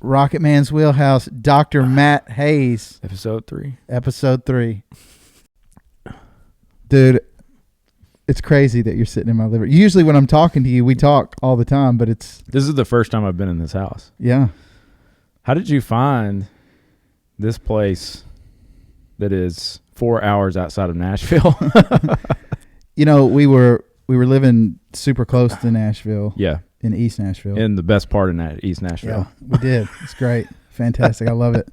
Rocket Man's Wheelhouse, Dr. Matt Hayes. Episode 3. Episode 3. Dude, it's crazy that you're sitting in my living room. Usually when I'm talking to you, we talk all the time, but this is the first time I've been in this house. Yeah. How did you find this place that is 4 hours outside of Nashville? You know, we were living super close to Nashville. Yeah. In East Nashville. In the best part of East Nashville. Yeah, we did. It's great. Fantastic. I love it.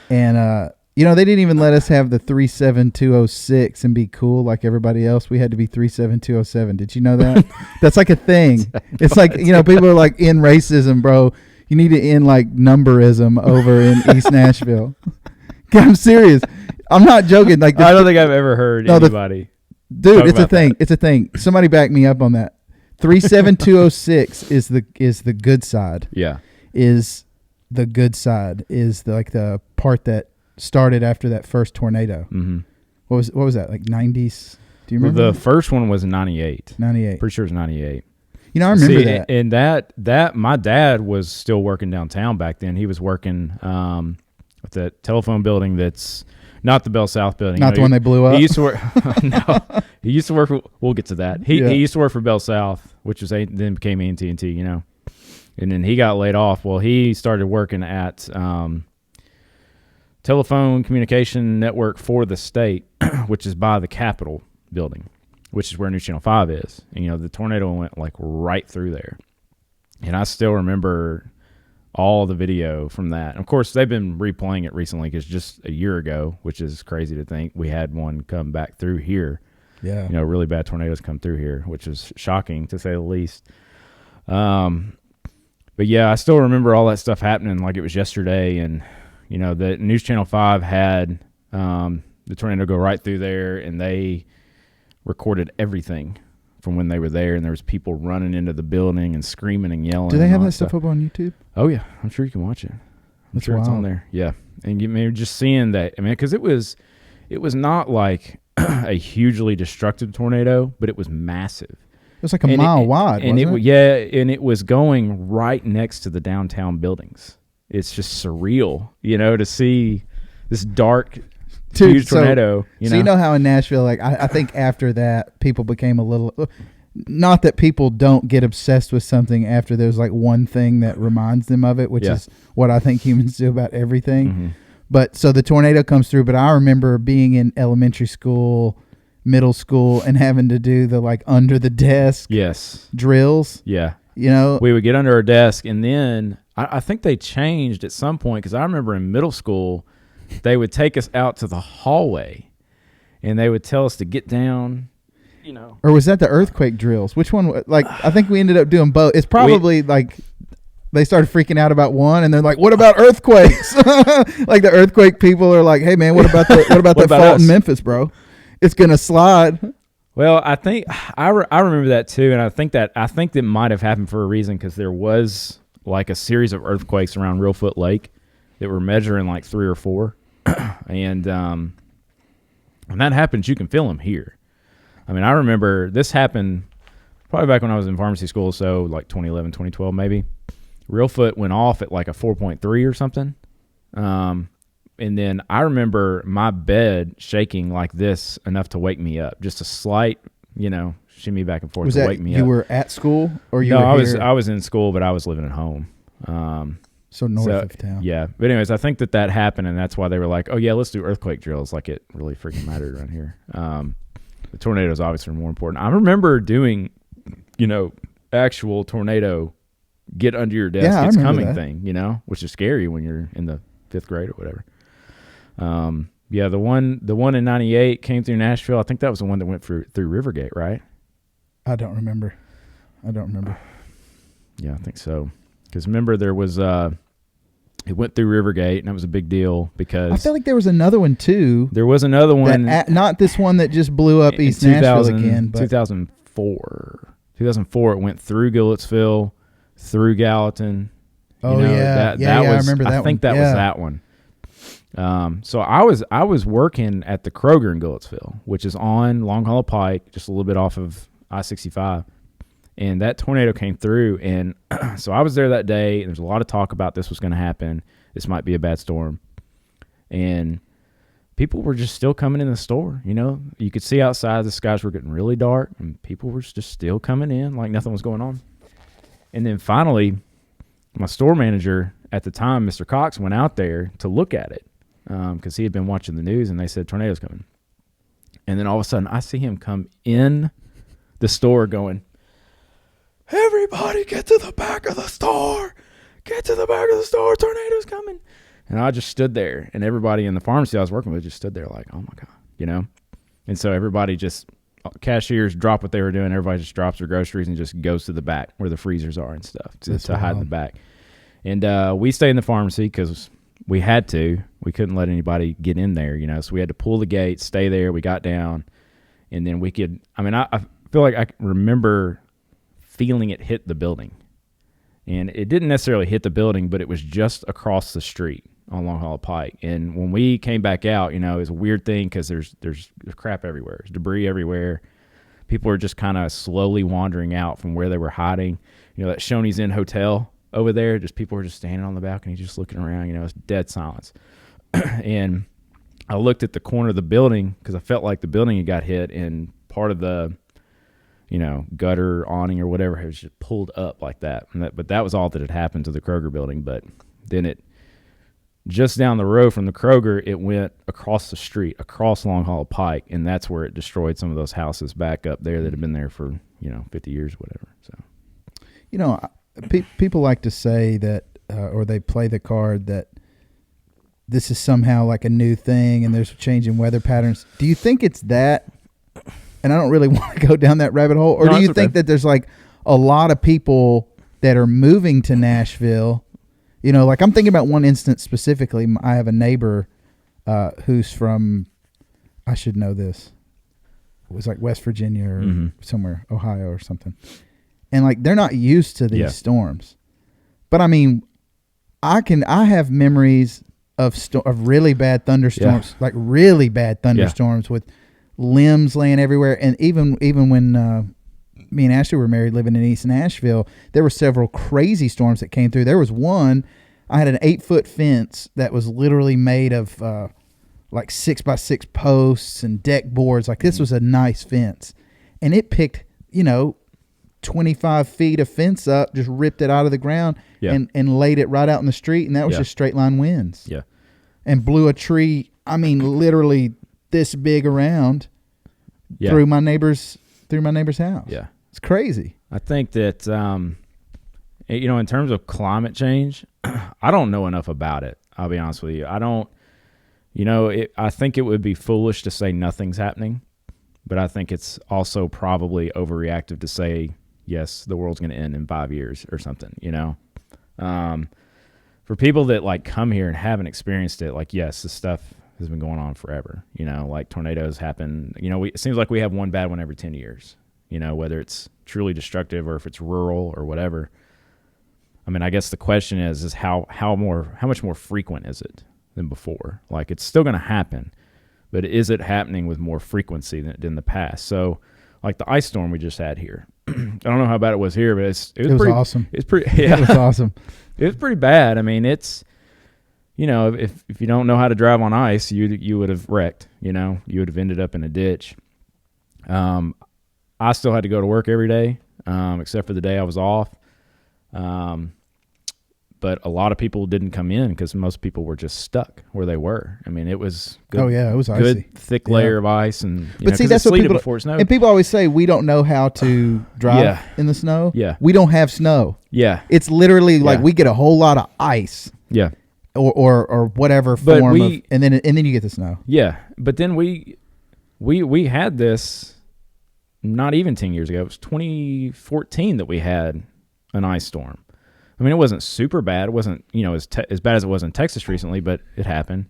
And, you know, they didn't even let us have the 37206 and be cool like everybody else. We had to be 37207. Did you know that? That's like a thing. It's like, you know, people are like, in racism, bro. You need to end like numberism over in East Nashville. I'm serious. I'm not joking. Like, I don't think I've ever heard anybody. Dude, it's a thing. That. It's a thing. Somebody back me up on that. 37206 is the good side. Yeah. Is the good side. Is the part that started after that first tornado. Mm-hmm. What was that, like 90s? Do you remember? Well, the first one was 98. 98. Pretty sure it was 98. You know, I remember that. And that my dad was still working downtown back then. He was working with the telephone building that's not the Bell South building. Not the one they blew up? He used to work. No. He used to work for, we'll get to that. He used to work for Bell South, which was then became AT&T, you know. And then he got laid off. Well, he started working at Telephone Communication Network for the state, which is by the Capitol building, which is where News Channel 5 is. And, you know, the tornado went like right through there. And I still remember all the video from that. And of course, they've been replaying it recently because just a year ago, which is crazy to think, we had one come back through here. Yeah. You know, really bad tornadoes come through here, which is shocking to say the least. But yeah, I still remember all that stuff happening like it was yesterday. And, you know, the News Channel 5 had the tornado go right through there, and they recorded everything from when they were there, and there was people running into the building and screaming and yelling. Do they have that stuff up on YouTube? Oh, yeah. I'm sure you can watch it. I'm sure it's on there. Yeah. And you may just seeing that, I mean, because it was not like a hugely destructive tornado, but it was massive. It was like a mile wide, wasn't it? Yeah, and it was going right next to the downtown buildings. It's just surreal, you know, to see this dark, huge tornado. So you know how in Nashville, like I think after that, people became a little. Not that people don't get obsessed with something after there's like one thing that reminds them of it, which is what I think humans do about everything. Mm-hmm. But so the tornado comes through, but I remember being in elementary school, middle school, and having to do the like under the desk drills. Yeah. You know, we would get under our desk, and then I think they changed at some point, because I remember in middle school, they would take us out to the hallway, and they would tell us to get down, you know. Or was that the earthquake drills? Which one? Like, I think we ended up doing both. It's probably like they started freaking out about one, and they're like, "What about earthquakes?" Like the earthquake people are like, "Hey man, what about that fault in Memphis, bro? It's gonna slide." Well, I think I remember that too, and I think that might have happened for a reason, because there was like a series of earthquakes around Reelfoot Lake that were measuring like 3 or 4, and when that happens, you can feel them here. I mean, I remember this happened probably back when I was in pharmacy school, so like 2011, 2012 maybe. Reelfoot went off at like a 4.3 or something. And then I remember my bed shaking like this enough to wake me up. Just a slight, you know, shimmy back and forth to wake me up. You were at school, or you? No, were I was in school, but I was living at home. So north of town. Yeah. But anyways, I think that happened, and that's why they were like, oh, yeah, let's do earthquake drills. Like it really freaking mattered around here. The tornadoes obviously were more important. I remember doing, you know, actual tornado get under your desk, it's coming thing, you know, which is scary when you're in the 5th grade or whatever. Yeah, the one in 98 came through Nashville. I think that was the one that went through Rivergate, right? I don't remember. Yeah, I think so. Because remember, there was it went through Rivergate, and that was a big deal because I feel like there was another one too. There was another one, not this one that just blew up East Nashville again. But 2004, it went through Gilletsville, through Gallatin. Oh, you know, yeah. I remember that one. I think that was that one. So I was working at the Kroger in Gilletsville, which is on Long Hollow Pike, just a little bit off of I-65. And that tornado came through, and so I was there that day, and there's a lot of talk about this was going to happen. This might be a bad storm. And people were just still coming in the store, you know. You could see outside, the skies were getting really dark, and people were just still coming in like nothing was going on. And then finally, my store manager at the time, Mr. Cox, went out there to look at it because he had been watching the news, and they said, tornado's coming. And then all of a sudden, I see him come in the store going, everybody get to the back of the store. Get to the back of the store. Tornado's coming. And I just stood there, and everybody in the pharmacy I was working with just stood there like, oh, my God, you know. And so everybody just, cashiers drop what they were doing. Everybody just drops their groceries and just goes to the back where the freezers are and stuff to hide in the back. And we stayed in the pharmacy because we had to. We couldn't let anybody get in there, you know. So we had to pull the gate, stay there. We got down, and then we could, I mean, I feel like I remember feeling it hit the building. And it didn't necessarily hit the building, but it was just across the street on Long Hollow Pike. And when we came back out, you know, it was a weird thing because there's crap everywhere. There's debris everywhere. People are just kind of slowly wandering out from where they were hiding. You know, that Shoney's Inn Hotel over there, just people were just standing on the balcony just looking around. You know, it's dead silence. And I looked at the corner of the building because I felt like the building had got hit, and part of the, you know, gutter awning or whatever was just pulled up like that. But that was all that had happened to the Kroger building. But then it, just down the road from the Kroger, it went across the street, across Long Hollow Pike, and that's where it destroyed some of those houses back up there that had been there for, you know, 50 years or whatever. So, you know, people like to say that, or they play the card that this is somehow like a new thing and there's changing weather patterns. Do you think it's that? And I don't really want to go down that rabbit hole. Or do you think that there's like a lot of people that are moving to Nashville? You know, like I'm thinking about one instance specifically. I have a neighbor who's from, I should know this. It was like West Virginia or somewhere, Ohio or something. And like they're not used to these storms. But I mean, I have memories of really bad thunderstorms, like really bad thunderstorms with limbs laying everywhere. And even when me and Ashley were married living in East Nashville, there were several crazy storms that came through. There was one, I had an 8-foot fence that was literally made of like 6x6 posts and deck boards. Like this was a nice fence. And it picked, you know, 25 feet of fence up, just ripped it out of the ground and laid it right out in the street. And that was just straight line winds. Yeah. And blew a tree, I mean, literally this big around through my neighbor's house. Yeah. It's crazy. I think that, you know, in terms of climate change, I don't know enough about it. I'll be honest with you. I don't, you know, I think it would be foolish to say nothing's happening, but I think it's also probably overreactive to say, yes, the world's going to end in 5 years or something, you know? For people that like come here and haven't experienced it, like, yes, this stuff has been going on forever, you know, like tornadoes happen, you know, it seems like we have one bad one every 10 years, you know, whether it's truly destructive or if it's rural or whatever. I mean, I guess the question is how much more frequent is it than before? Like, it's still going to happen, but is it happening with more frequency than in the past? So, like the ice storm we just had here, I don't know how bad it was here, but it was pretty awesome. It's pretty, yeah, it was awesome. It was pretty bad. I mean, it's, you know, if you don't know how to drive on ice, you would have wrecked. You know, you would have ended up in a ditch. I still had to go to work every day, except for the day I was off. But a lot of people didn't come in because most people were just stuck where they were. I mean, it was good, it was icy. Good thick layer of ice, and but see, that's what people before it snowed. And people always say we don't know how to drive in the snow. Yeah, we don't have snow. Yeah, it's literally like we get a whole lot of ice. Yeah, or whatever form of, and then you get the snow. Yeah, but then we had this not even 10 years ago. It was 2014 that we had an ice storm. I mean, it wasn't super bad. It wasn't, you know, as bad as it was in Texas recently, but it happened.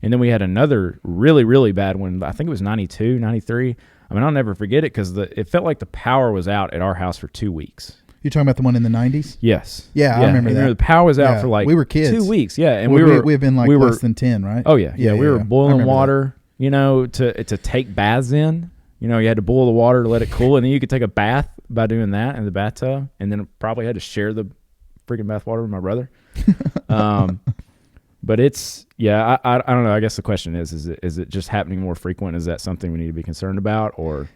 And then we had another really, really bad one. I think it was 92, 93. I mean, I'll never forget it because it felt like the power was out at our house for 2 weeks. You're talking about the one in the 90s? Yes. Yeah, I remember that. The power was out for like we were kids. 2 weeks. Yeah, and we've been like less than 10, right? Oh yeah, yeah. We were boiling water, you know, to take baths in. You know, you had to boil the water to let it cool, and then you could take a bath by doing that in the bathtub, and then probably had to share the freaking bathwater with my brother. But it's, I don't know. I guess the question is it just happening more frequent? Is that something we need to be concerned about, or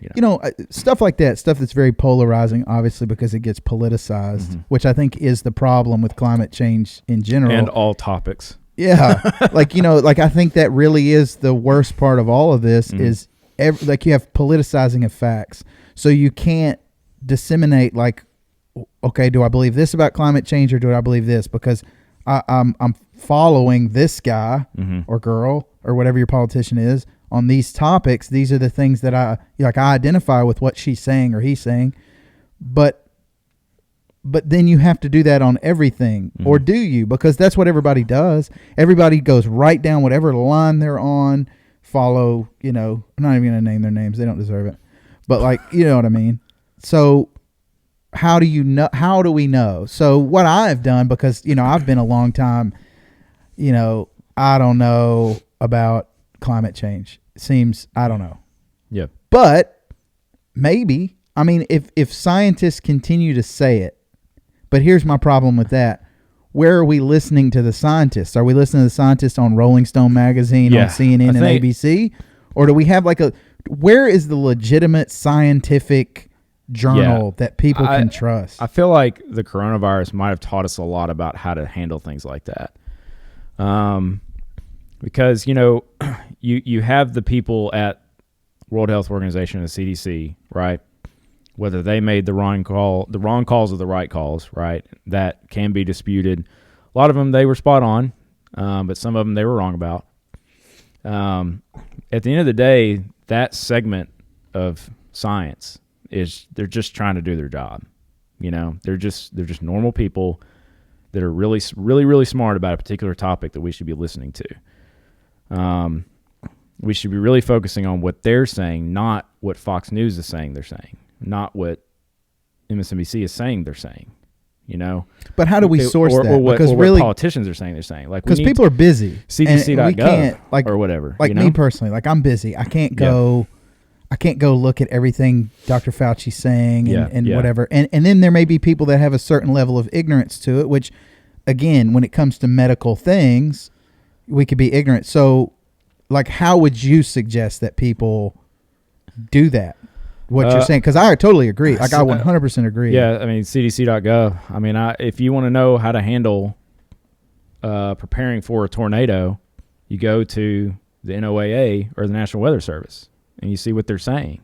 stuff like that, stuff that's very polarizing, obviously, because it gets politicized, which I think is the problem with climate change in general and all topics. Yeah, I think that really is the worst part of all of this is you have politicizing of facts, so you can't disseminate okay, do I believe this about climate change or do I believe this because I'm following this guy or girl or whatever your politician is on these topics. These are the things that I identify with what she's saying or he's saying, but then you have to do that on everything, or do you? Because that's what everybody does. Everybody goes right down whatever line they're on, follow, I'm not even going to name their names. They don't deserve it. But you know what I mean? So how do you know? How do we know? So what I've done, because, I've been a long time, I don't know about climate change. It seems, I don't know. Yeah. But maybe, if scientists continue to say it, but here's my problem with that. Where are we listening to the scientists? Are we listening to the scientists on Rolling Stone magazine, on CNN and ABC? Or do we have where is the legitimate scientific journal that people can trust? I feel like the coronavirus might have taught us a lot about how to handle things like that. Because, you have the people at World Health Organization and the CDC, right? Whether they made the wrong calls or the right calls, right? That can be disputed. A lot of them, they were spot on, but some of them they were wrong about. At the end of the day, that segment of science they're just trying to do their job. They're just normal people that are really, really, really smart about a particular topic that we should be listening to. We should be really focusing on what they're saying, not what Fox News is saying they're saying, not what MSNBC is saying they're saying. But how do we source that? Or what really, politicians are saying they're saying. Because people are busy. CDC.gov or whatever. Me personally, I'm busy. I can't go. I can't go look at everything Dr. Fauci's saying and whatever. And then there may be people that have a certain level of ignorance to it, which, again, when it comes to medical things, we could be ignorant. So, how would you suggest that people do that? What you're saying? Because I totally agree. I 100% agree. Yeah, CDC.gov. If you want to know how to handle preparing for a tornado, you go to the NOAA or the National Weather Service, and you see what they're saying.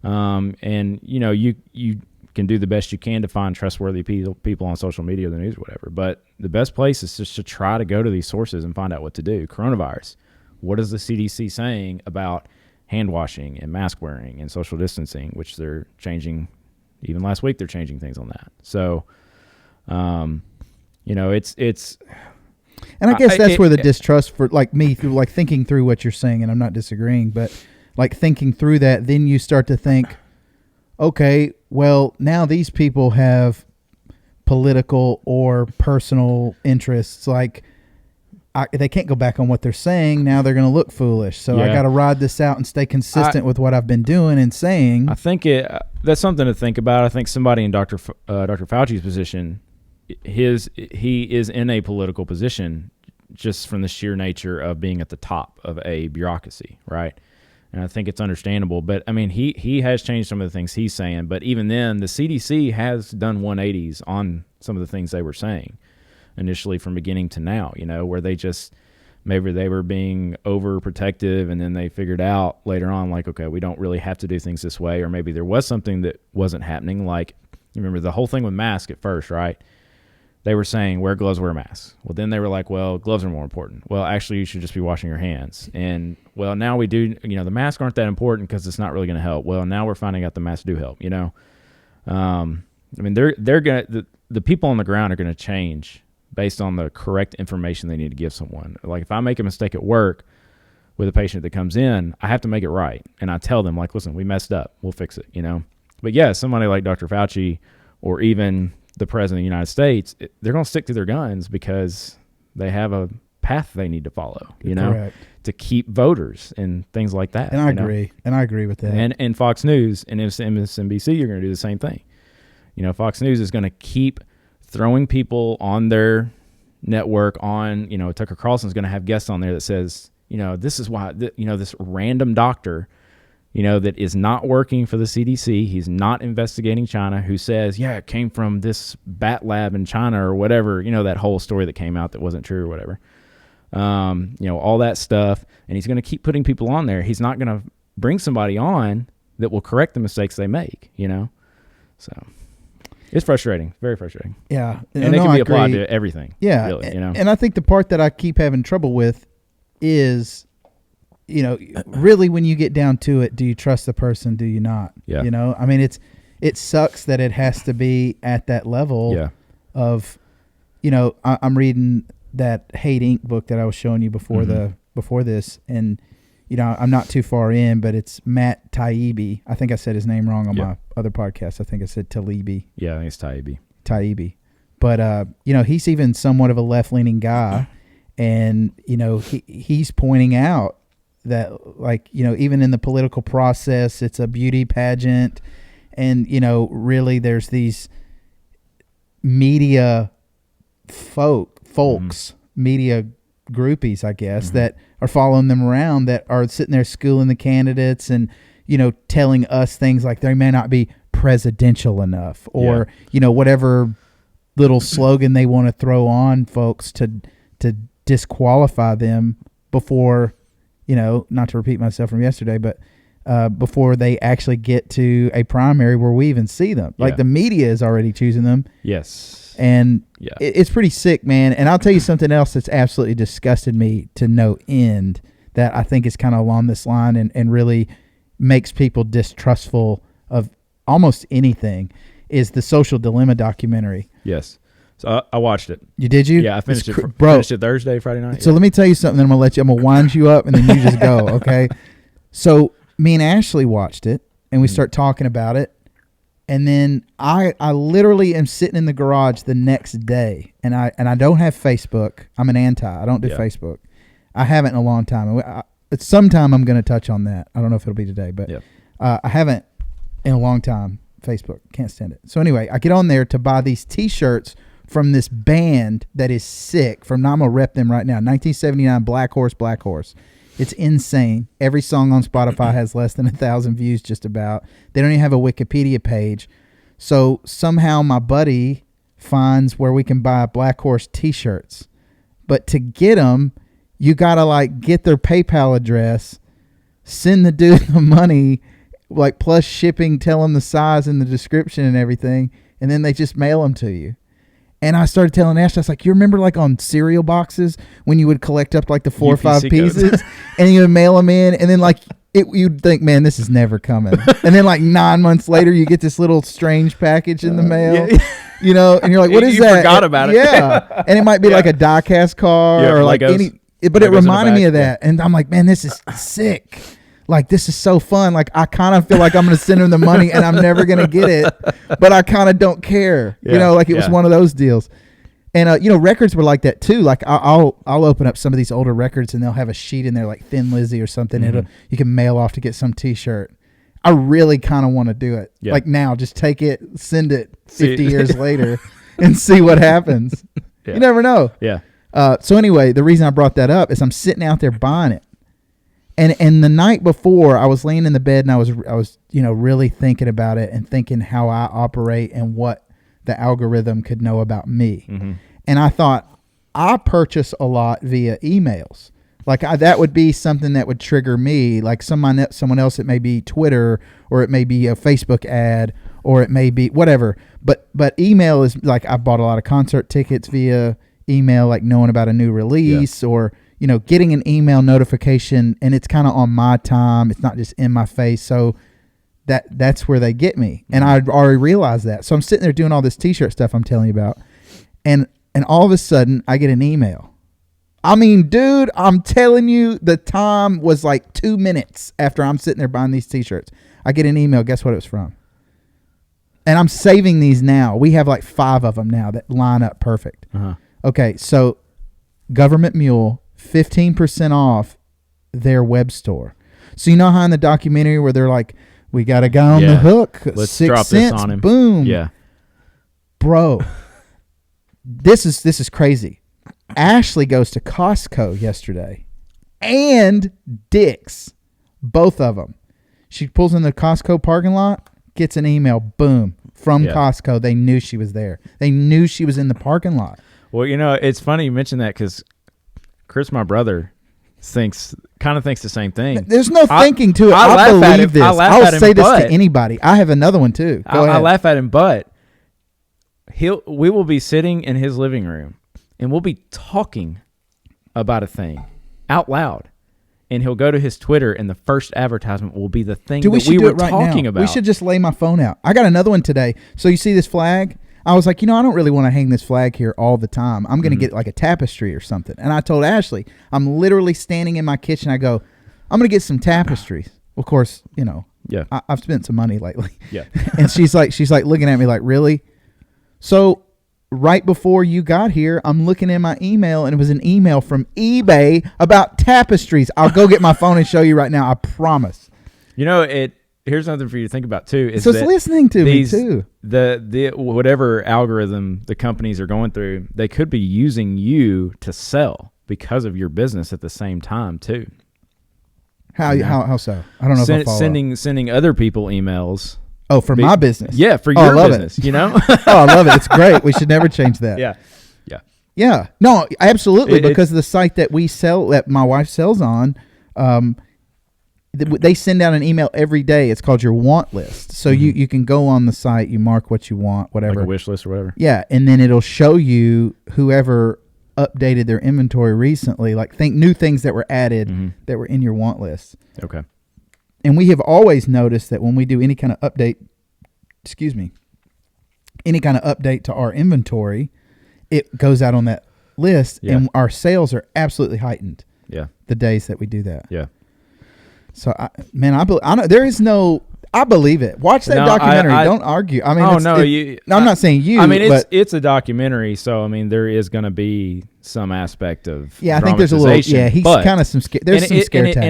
And you can do the best you can to find trustworthy people on social media or the news or whatever. But the best place is just to try to go to these sources and find out what to do. Coronavirus. What is the CDC saying about hand washing and mask wearing and social distancing, which they're changing? Even last week, they're changing things on that. So, it's. And I guess that's where the distrust for me through thinking through what you're saying, and I'm not disagreeing, but thinking through that, then you start to think, okay, well, now these people have political or personal interests. They can't go back on what they're saying. Now they're going to look foolish. So I got to ride this out and stay consistent with what I've been doing and saying. I think that's something to think about. I think somebody in Dr. Fauci's position, he is in a political position just from the sheer nature of being at the top of a bureaucracy, right? And I think it's understandable. But, he has changed some of the things he's saying. But even then, the CDC has done 180s on some of the things they were saying initially from beginning to now, where maybe they were being overprotective, and then they figured out later on, okay, we don't really have to do things this way, or maybe there was something that wasn't happening. You remember the whole thing with masks at first, right? They were saying, wear gloves, wear masks. Well, then they were like, well, gloves are more important. Well, actually, you should just be washing your hands. And, well, now we do, the masks aren't that important because it's not really going to help. Well, now we're finding out the masks do help, they're going to, the people on the ground are going to change based on the correct information they need to give someone. If I make a mistake at work with a patient that comes in, I have to make it right. And I tell them, listen, we messed up. We'll fix it, But, yeah, somebody like Dr. Fauci or even the President of the United States, they're going to stick to their guns because they have a path they need to follow, Correct. to keep voters and things like that. And I agree. And I agree with that. And Fox News and MSNBC, you're going to do the same thing. Fox News is going to keep throwing people on their network on, Tucker Carlson's going to have guests on there that says, this is why, this random doctor, that is not working for the CDC. He's not investigating China, who says, it came from this bat lab in China or whatever, that whole story that came out that wasn't true or whatever. All that stuff. And he's going to keep putting people on there. He's not going to bring somebody on that will correct the mistakes they make, So it's frustrating, very frustrating. Yeah. And it can be applied to everything. Yeah. Really, And I think the part that I keep having trouble with is, really when you get down to it, do you trust the person? Do you not? Yeah. I mean, it sucks that it has to be at that level of, I'm reading that Hate Inc. book that I was showing you before before this. And, I'm not too far in, but it's Matt Taibbi. I think I said his name wrong on my other podcast. I think I said Talibi. Yeah, I think it's Taibbi. Taibbi. But, he's even somewhat of a left-leaning guy. And, he's pointing out that, like, even in the political process, it's a beauty pageant. And, really there's these media folks, media groupies, I guess, that are following them around, that are sitting there schooling the candidates and, telling us things like they may not be presidential enough or, whatever little slogan they want to throw on folks to disqualify them before, not to repeat myself from yesterday, but before they actually get to a primary where we even see them. Like the media is already choosing them. Yes. And it's pretty sick, man. And I'll tell you something else that's absolutely disgusted me to no end that I think is kind of along this line and really makes people distrustful of almost anything is the Social Dilemma documentary. Yes. So I watched it. Did you? Yeah, I finished it. Finished it Thursday, Friday night. So let me tell you something. Then I'm gonna wind you up, and then you just go. Okay. So me and Ashley watched it, and we start talking about it, and then I literally am sitting in the garage the next day, and I don't have Facebook. I'm an anti. I don't do Facebook. I haven't in a long time. It's sometime I'm going to touch on that. I don't know if it'll be today, but I haven't in a long time. Facebook, can't stand it. So anyway, I get on there to buy these T-shirts from this band that is sick. I'm gonna rep them right now. 1979 Black Horse. It's insane. Every song on Spotify has less than 1,000 views just about. They don't even have a Wikipedia page. So somehow my buddy finds where we can buy Black Horse T-shirts. But to get them, you got to get their PayPal address, send the dude the money, plus shipping, tell them the size and the description and everything, and then they just mail them to you. And I started telling Ash, I was like, you remember on cereal boxes when you would collect up the 4 or 5 pieces and you would mail them in, and then you'd think, man, this is never coming. And then 9 months later, you get this little strange package in the mail, and you're like, what is that? You forgot about it. Yeah. And it might be a die-cast car or Legos, but it reminded me of that. And I'm like, man, this is sick. This is so fun. I kind of feel like I'm going to send him the money and I'm never going to get it, but I kind of don't care. It was one of those deals. And, records were like that too. I'll open up some of these older records and they'll have a sheet in there like Thin Lizzy or something. Mm-hmm. You can mail off to get some T-shirt. I really kind of want to do it. Yeah. Now, just take it, send it 50 years later and see what happens. You never know. Yeah. So anyway, the reason I brought that up is I'm sitting out there buying it. And the night before, I was laying in the bed and I was really thinking about it and thinking how I operate and what the algorithm could know about me. Mm-hmm. And I thought, I purchase a lot via emails. That would be something that would trigger me. Someone else, it may be Twitter or it may be a Facebook ad or it may be whatever. But email is I bought a lot of concert tickets via email, knowing about a new release or getting an email notification, and it's kind of on my time. It's not just in my face. So that's where they get me. And I already realized that. So I'm sitting there doing all this T-shirt stuff I'm telling you about. And all of a sudden I get an email. I mean, dude, I'm telling you, the time was 2 minutes after I'm sitting there buying these T-shirts. I get an email. Guess what it was from? And I'm saving these now. We have 5 of them now that line up perfect. Uh-huh. Okay. So Government Mule, 15% off their web store. So you know how in the documentary where they're like, we got a guy on the hook, let's 6 drop cents, this on him. boom. Yeah. Bro, this is crazy. Ashley goes to Costco yesterday and Dick's, both of them. She pulls in the Costco parking lot, gets an email, boom, from Costco. They knew she was there. They knew she was in the parking lot. Well, it's funny you mention that because Chris, my brother, kind of thinks the same thing. There's no thinking to it. I believe this. I'll say this to anybody. I have another one too. Go ahead. I laugh at him, but we will be sitting in his living room and we'll be talking about a thing out loud. And he'll go to his Twitter and the first advertisement will be the thing that we were talking about. We should just lay my phone out. I got another one today. So you see this flag? I was like, I don't really want to hang this flag here all the time. I'm going to get like a tapestry or something. And I told Ashley, I'm literally standing in my kitchen. I go, I'm going to get some tapestries. Of course, yeah. I've spent some money lately. Yeah. And she's like looking at me like, really? So right before you got here, I'm looking in my email and it was an email from eBay about tapestries. I'll go get my phone and show you right now. I promise. Here's something for you to think about too. Is so it's listening to me too. The whatever algorithm the companies are going through, they could be using you to sell because of your business at the same time too. How so? I don't know if I follow. Sending other people emails. Oh, for my business. Yeah, for your business. Oh, I love it. It's great. We should never change that. Yeah. Yeah. No, absolutely. Because the site that my wife sells on, they send out an email every day. It's called your want list. So you can go on the site, you mark what you want, whatever. Like a wish list or whatever. Yeah, and then it'll show you whoever updated their inventory recently, like new things that were added that were in your want list. Okay. And we have always noticed that when we do any kind of update, to our inventory, it goes out on that list and our sales are absolutely heightened. Yeah. The days that we do that. Yeah. So, I believe it. Watch that documentary. Don't argue. I mean, I'm not saying you. I mean, it's a documentary, so I mean, there is going to be some aspect of I think there's a little. Yeah, he's kind of some. There's some scare tactics,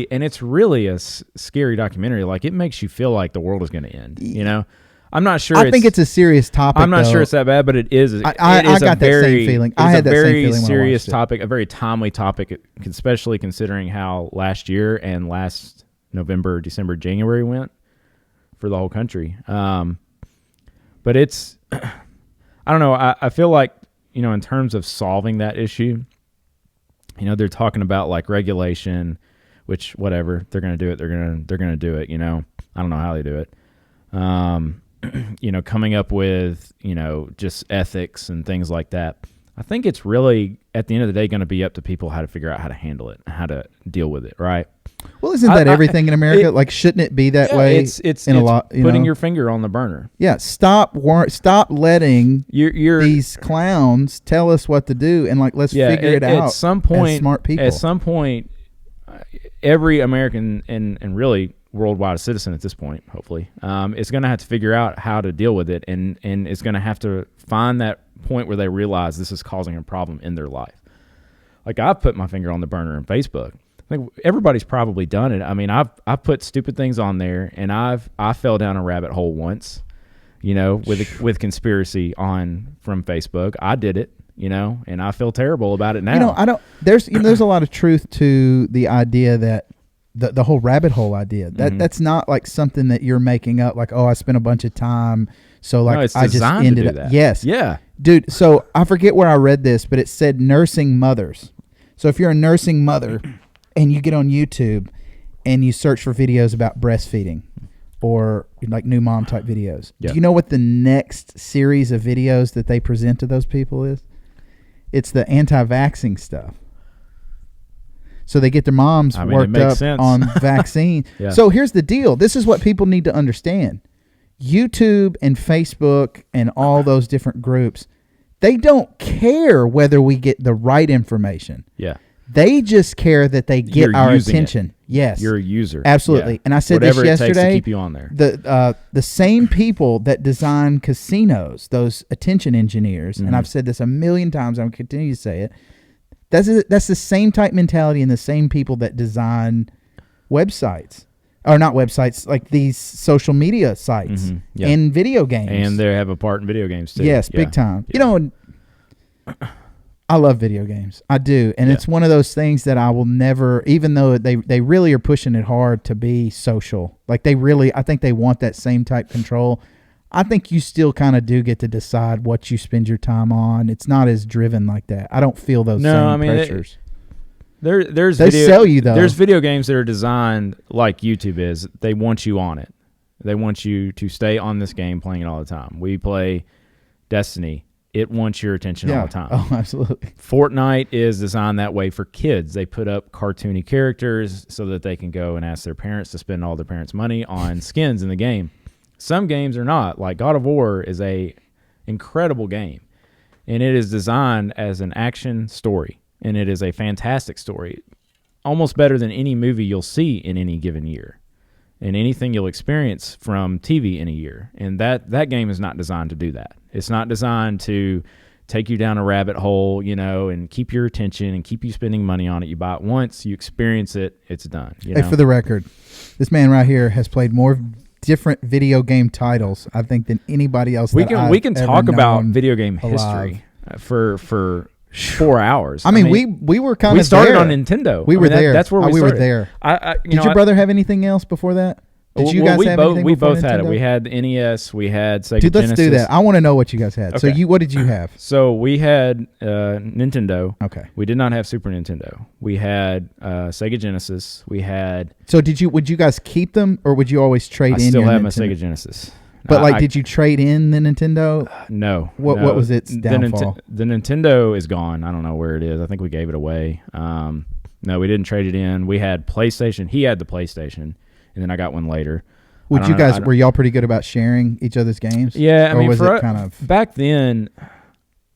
and it's really a scary documentary. Like it makes you feel like the world is going to end. I'm not sure. I think it's a serious topic. I'm not sure it's that bad, but it is. I got that same feeling. I had that same feeling. It's a very serious topic, a very timely topic, especially considering how last year and last November, December, January went for the whole country. But it's, I don't know. I feel like, in terms of solving that issue, they're talking about like regulation, which whatever, they're going to do it. They're going to do it. I don't know how they do it. Coming up with, just ethics and things like that. I think it's really, at the end of the day, going to be up to people how to figure out how to handle it, how to deal with it, right? Well, isn't that everything in America? Like, shouldn't it be that way? It's a lot. Putting your finger on the burner. Yeah, stop letting these clowns tell us what to do, and let's figure it out. At some point, as smart people. At some point, every American and really worldwide citizen at this point, hopefully, is going to have to figure out how to deal with it, and is going to have to find that point where they realize this is causing a problem in their life. Like I've put my finger on the burner in Facebook. I think everybody's probably done it. I mean, I've put stupid things on there, and I fell down a rabbit hole once, with conspiracy from Facebook. I did it, and I feel terrible about it now. There's a lot of truth to the idea that the whole rabbit hole idea. That's not like something that you're making up. Like, I spent a bunch of time, so like it's I just ended up. That. Yes, yeah, dude. So I forget where I read this, but it said nursing mothers. So if you're a nursing mother and you get on YouTube and you search for videos about breastfeeding or like new mom type videos, do you know what the next series of videos that they present to those people is? It's the anti-vaxxing stuff. So they get their moms worked up on vaccine. Yeah. So here's the deal. This is what people need to understand. YouTube and Facebook and all those different groups, they don't care whether we get the right information. Yeah. They just care that they get our attention. Yes. You're a user. Absolutely. Yeah. And I said whatever this yesterday. It takes to keep you on there. The same people that design casinos, those attention engineers, and I've said this a million times, I'm going to continue to say it, That's the same type mentality and the same people that design websites. Or not websites, like these social media sites and video games. And they have a part in video games too. Yes, big time. You know, I love video games. I do. And it's one of those things that I will never, even though they really are pushing it hard to be social. Like I think they want that same type control. I think you still kind of do get to decide what you spend your time on. It's not as driven like that. I don't feel those pressures. They sell you, though. There's video games that are designed like YouTube is. They want you on it. They want you to stay on this game playing it all the time. We play Destiny. It wants your attention all the time. Oh, absolutely. Fortnite is designed that way for kids. They put up cartoony characters so that they can go and ask their parents to spend all their parents' money on skins in the game. Some games are not. Like God of War is a incredible game, and it is designed as an action story. And it is a fantastic story, almost better than any movie you'll see in any given year and anything you'll experience from TV in a year. And that game is not designed to do that. It's not designed to take you down a rabbit hole, you know, and keep your attention and keep you spending money on it. You buy it once, you experience it, it's done. You know? Hey, for the record, this man right here has played more different video game titles, I think, than anybody else. We can talk about video game history for 4 hours. I mean, we were kind of we started on Nintendo. We were there. That's where we were started. there. Did your brother have anything else before that? Did you guys have anything? We before both had it. Nintendo? We had the NES. We had Sega Dude, let's Genesis. do that. I want to know what you guys had. Okay. So what did you have? So we had Nintendo. Okay. We did not have Super Nintendo. We had Sega Genesis. We had. So would you guys keep them, or would you always trade in? I still your have my Nintendo? Sega Genesis. But did you trade in the Nintendo? No. What was its downfall? The Nintendo is gone. I don't know where it is. I think we gave it away. No, we didn't trade it in. We had PlayStation. He had the PlayStation, and then I got one later. Were y'all pretty good about sharing each other's games? Yeah, I mean, was it kind of back then?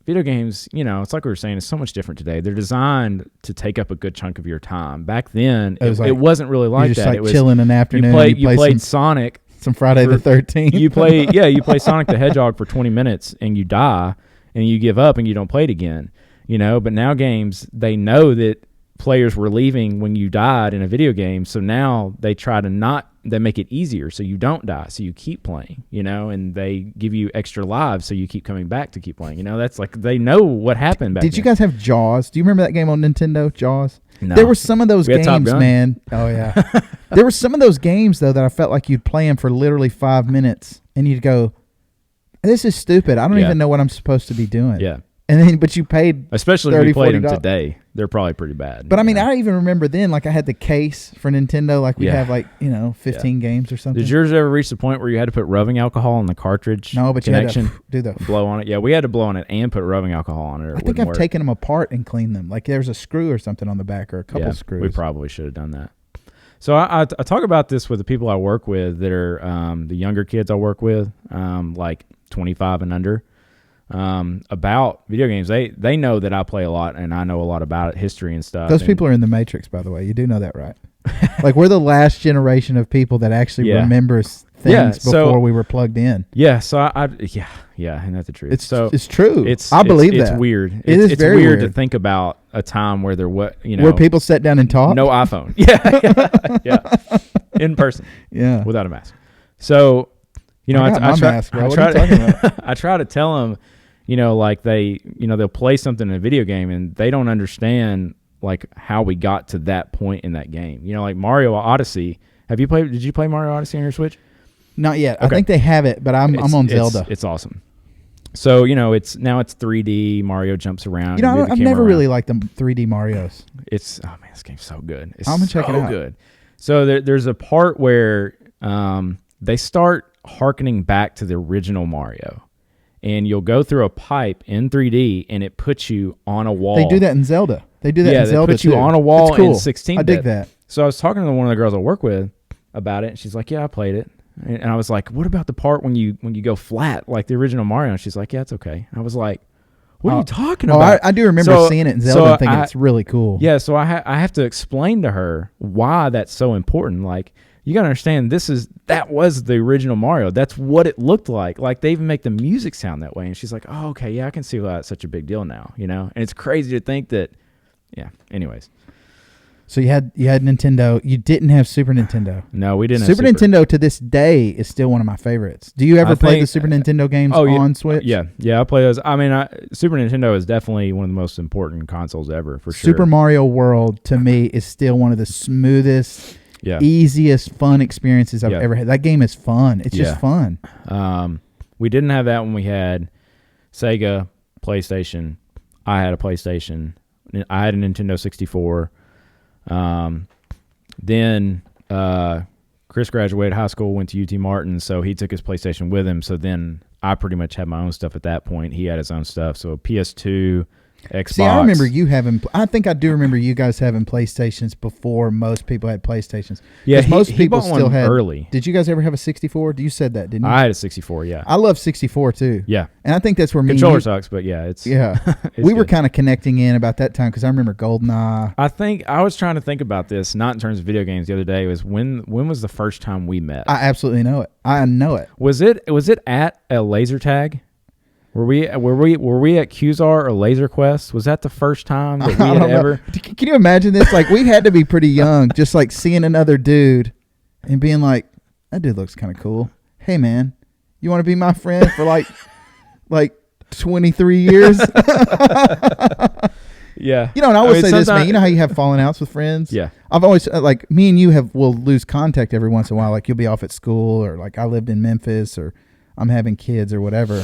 Video games, you know, it's like we were saying, it's so much different today. They're designed to take up a good chunk of your time. Back then, it wasn't really like just that. Like it was chilling an afternoon. You played Sonic. Some Friday the 13th. You play Sonic the Hedgehog for 20 minutes and you die and you give up and you don't play it again. You know, but now games, they know that players were leaving when you died in a video game, so now they make it easier so you don't die, so you keep playing, you know, and they give you extra lives so you keep coming back to keep playing. You know, that's like they know what happened back then. Did you guys have Jaws? Do you remember that game on Nintendo, Jaws? No. There were some of those games, man. Oh, yeah. There were some of those games, though, that I felt like you'd play them for literally 5 minutes, and you'd go, this is stupid. I don't even know what I'm supposed to be doing. Yeah. But you paid especially if you played them today. They're probably pretty bad. But I mean, I even remember then, like I had the case for Nintendo, like we'd have 15 games or something. Did yours ever reach the point where you had to put rubbing alcohol on the cartridge? No, but connection? You had to do the blow on it. Yeah, we had to blow on it and put rubbing alcohol on it. I think I've taken them apart and cleaned them. Like there's a screw or something on the back or a couple screws. We probably should have done that. So I talk about this with the people I work with that are the younger kids I work with, like 25 and under. About video games. They know that I play a lot and I know a lot about it, history and stuff. Those people are in the Matrix, by the way. You do know that, right? Like we're the last generation of people that actually remembers things before we were plugged in. Yeah, so and that's the truth. It's true. I believe it's that. weird. It's very weird to think about a time where where people sat down and talked. No iPhone. Yeah. In person. Yeah. Without a mask. So, I try to tell them, like they'll play something in a video game and they don't understand like how we got to that point in that game. Like Mario Odyssey. Did you play Mario Odyssey on your Switch? Not yet. Okay. I think they have it, but I'm on Zelda. It's awesome. So, it's 3D. Mario jumps around. I've never really liked the 3D Marios. This game's so good. I'm going to check it out. Good. So there's a part where they start hearkening back to the original Mario. And you'll go through a pipe in 3D, and it puts you on a wall. They do that in Zelda. They do that in Zelda, they put you on a wall in 16-bit. I dig that. So I was talking to one of the girls I work with about it, and she's like, yeah, I played it. And I was like, what about the part when you go flat, like the original Mario? And she's like, yeah, it's okay. And I was like, what are you talking about? I do remember seeing it in Zelda and thinking it's really cool. Yeah, so I have to explain to her why that's so important. Like, you got to understand, that was the original Mario. That's what it looked like. Like, they even make the music sound that way. And she's like, oh, okay, yeah, I can see why that's such a big deal now, And it's crazy to think that Yeah. Anyways. So you had Nintendo. You didn't have Super Nintendo. No, we didn't. Super Nintendo to this day is still one of my favorites. Do you ever play the Super Nintendo games on Switch? Yeah, I play those. I mean, Super Nintendo is definitely one of the most important consoles ever, for sure. Super Mario World to me is still one of the smoothest, easiest, fun experiences I've ever had. That game is fun. It's just fun. We didn't have that when we had Sega, PlayStation. I had a PlayStation. I had a Nintendo 64. Then Chris graduated high school, went to UT Martin, so he took his PlayStation with him. So then I pretty much had my own stuff at that point. He had his own stuff. So PS2, Xbox. See, I remember you having. I think I do remember you guys having PlayStations before most people had PlayStations. Yeah, most people still had early. Did you guys ever have a 64? You said that, didn't you? I had a 64. Yeah, I love 64 too. Yeah, and I think that's where controller sucks, but yeah, it's we were kind of connecting in about that time because I remember GoldenEye. I think I was trying to think about this, not in terms of video games. The other day was when was the first time we met? I absolutely know it. I know it. Was it at a laser tag? Were we at Qzar or Laser Quest? Was that the first time that we had ever? Can you imagine this? Like, we had to be pretty young, just like seeing another dude and being like, that dude looks kind of cool. Hey man, you want to be my friend for like 23 years? Yeah. You know, and I always say this, man. You know how you have falling outs with friends? Yeah. I've always, like, me and you will lose contact every once in a while. Like, you'll be off at school, or like I lived in Memphis, or I'm having kids or whatever.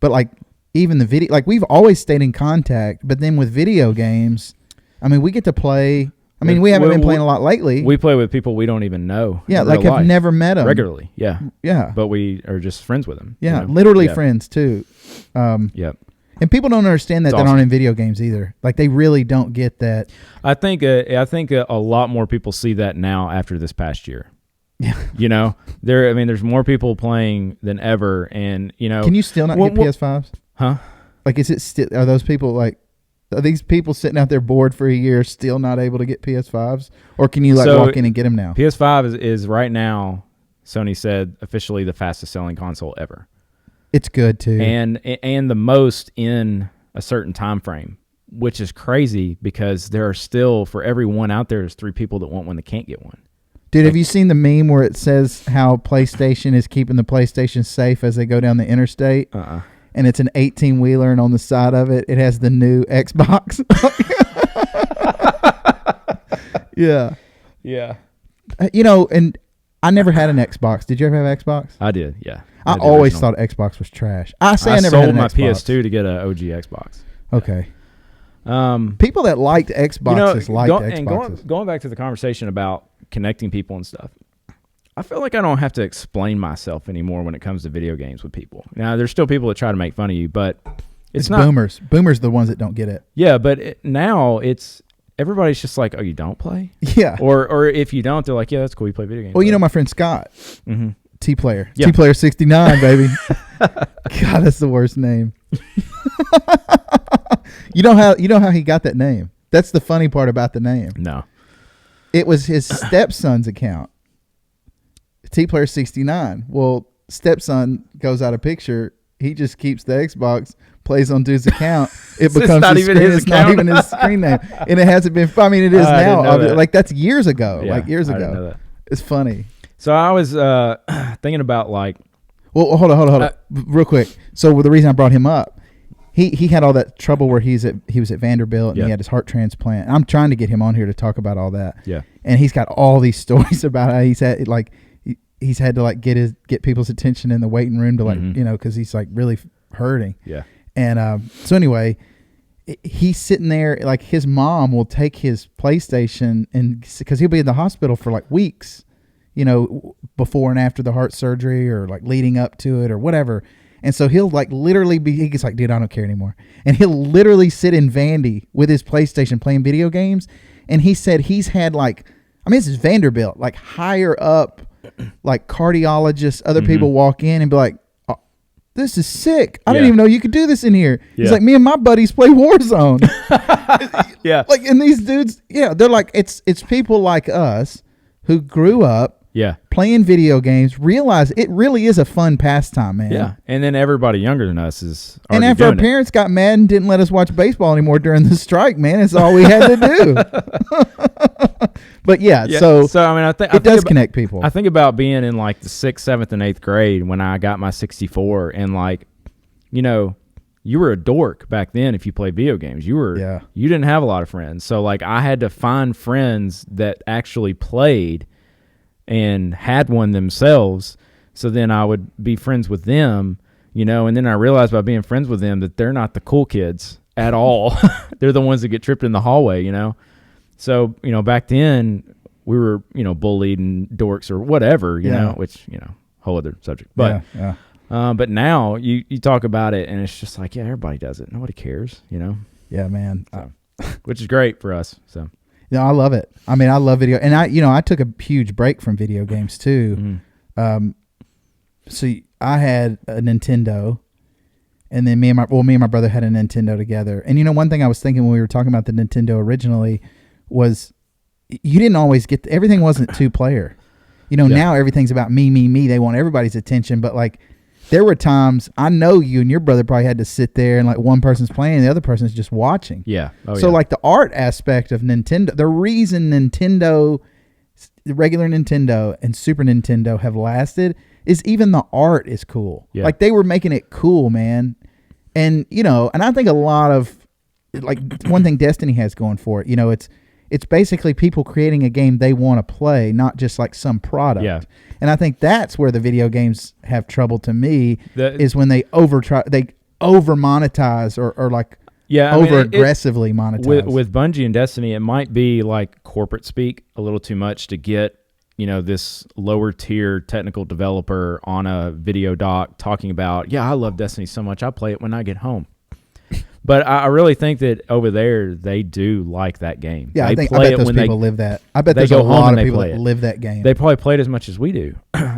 But like, even the video, like, we've always stayed in contact. But then with video games, I mean, we get to play. I mean, we haven't been playing a lot lately. We play with people we don't even know. Yeah, like I've never met them regularly. Yeah, yeah. But we are just friends with them. Yeah, literally friends too. Yep. And people don't understand that aren't in video games either. Like, they really don't get that. I think a lot more people see that now after this past year. Yeah. You know, there's more people playing than ever, and you know. Can you still not get PS5s? Huh? Like, is it still? Are those people like? Are these people sitting out there bored for a year still not able to get PS5s, or can you walk in and get them now? PS5 is right now, Sony said, officially the fastest selling console ever. It's good too, and the most in a certain time frame, which is crazy because there are still, for every one out there, there's 3 people that want one that can't get one. Dude, have you seen the meme where it says how PlayStation is keeping the PlayStation safe as they go down the interstate? And it's an 18-wheeler, and on the side of it, it has the new Xbox. Yeah. Yeah. You know, and I never had an Xbox. Did you ever have Xbox? I did, yeah. I always thought Xbox was trash. I never sold had an my Xbox. PS2 to get an OG Xbox. Okay. People that liked Xboxes liked Xboxes. And going back to the conversation about connecting people and stuff, I feel like I don't have to explain myself anymore when it comes to video games with people. Now, there's still people that try to make fun of you, but it's not boomers. Boomers are the ones that don't get it. Yeah, but now it's everybody's just like, oh, you don't play? Yeah. Or if you don't, they're like, yeah, that's cool. You play video games. Well, you know my friend Scott, T-Player. Yeah. T-Player 69, baby. God, that's the worst name. You know how he got that name? That's the funny part about the name. No. It was his stepson's account. T-Player 69. Well, stepson goes out of picture. He just keeps the Xbox, plays on dude's account. It becomes not his even screen. his It's not even his screen name. And it hasn't been, I mean, it is now. Like, that's years ago. Yeah, like, years I ago. didn't know that. It's funny. So I was thinking about, like... Well, hold on. Real quick. So the reason I brought him up, he had all that trouble where he was at Vanderbilt, and he had his heart transplant. I'm trying to get him on here to talk about all that. Yeah. And he's got all these stories about how he's had to like get people's attention in the waiting room to, like, you know, because he's like really hurting. Yeah. And so anyway, he's sitting there, like, his mom will take his PlayStation, and because he'll be in the hospital for like weeks, you know, before and after the heart surgery, or like leading up to it or whatever. And so he'll like literally he gets like, dude, I don't care anymore. And he'll literally sit in Vandy with his PlayStation playing video games. And he said he's had like, I mean, this is Vanderbilt, like higher up, like cardiologists, other people walk in and be like, oh, this is sick. I didn't even know you could do this in here. Yeah. He's like, me and my buddies play Warzone. Yeah. Like, and these dudes, they're like, it's people like us who grew up playing video games, realize it really is a fun pastime, man. Yeah, and then everybody younger than us is and already after our doing parents got mad and didn't let us watch baseball anymore during the strike, man, it's all we had to do. But yeah, so I mean, I think connect people. I think about being in like the 6th, 7th, and 8th grade when I got my 64, and like, you know, you were a dork back then if you played video games. You didn't have a lot of friends, so like I had to find friends that actually played and had one themselves. So then I would be friends with them, you know, and then I realized by being friends with them that they're not the cool kids at all. They're the ones that get tripped in the hallway, you know. So, you know, back then we were, you know, bullied and dorks or whatever, you know, which, you know, whole other subject. But but now you talk about it and it's just like, yeah, everybody does it. Nobody cares, you know. Yeah, man. So, which is great for us. So, yeah, I love it. I mean, I love video, and I took a huge break from video games too. Mm-hmm. So I had a Nintendo, and then me and my brother had a Nintendo together. And you know, one thing I was thinking when we were talking about the Nintendo originally was you didn't always get everything wasn't 2-player. You know, now everything's about me, me, me. They want everybody's attention, but like there were times I know you and your brother probably had to sit there and like one person's playing and the other person's just watching. Yeah. So like the art aspect of Nintendo, the reason Nintendo, the regular Nintendo and Super Nintendo have lasted is even the art is cool. Yeah. Like they were making it cool, man. And, you know, and I think a lot of like one thing Destiny has going for it, you know, it's basically people creating a game they want to play, not just like some product. Yeah. And I think that's where the video games have trouble to me is when they over monetize or like over aggressively monetize. With Bungie and Destiny, it might be like corporate speak a little too much to get, you know, this lower tier technical developer on a video doc talking about, yeah, I love Destiny so much I play it when I get home. But I really think that over there they do like that game. Yeah, I bet those people live that. I bet there's a lot of people that live that game. They probably play it as much as we do,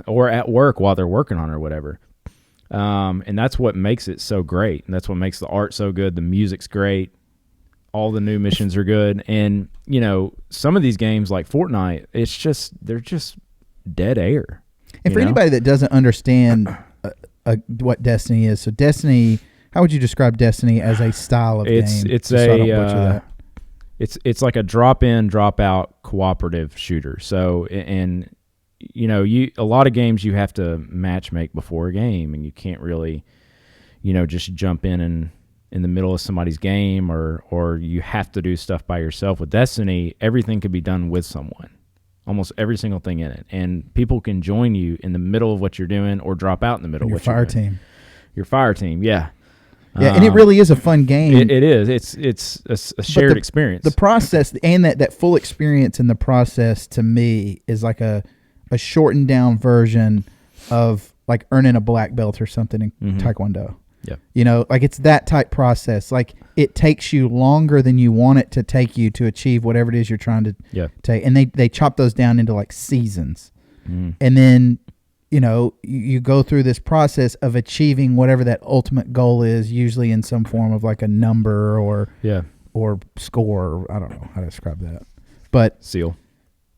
or at work while they're working on it or whatever. And that's what makes it so great. And that's what makes the art so good. The music's great. All the new missions are good. And, you know, some of these games like Fortnite, they're just dead air. And for anybody that doesn't understand what Destiny is, so Destiny... How would you describe Destiny as a style of game? It's like a drop-in, drop-out cooperative shooter. So, and you know, a lot of games you have to match make before a game, and you can't really, you know, just jump in the middle of somebody's game, or you have to do stuff by yourself. With Destiny, everything can be done with someone. Almost every single thing in it, and people can join you in the middle of what you're doing, or drop out in the middle of what you're doing. Your fire team, yeah. Yeah, and it really is a fun game. It is. It's a shared experience. The process and that full experience in the process to me is like a shortened down version of like earning a black belt or something in Taekwondo. Yeah. You know, like it's that type process. Like it takes you longer than you want it to take you to achieve whatever it is you're trying to take. And they chop those down into like seasons. Mm. And then you know, you go through this process of achieving whatever that ultimate goal is, usually in some form of like a number or score. I don't know how to describe that, but seal.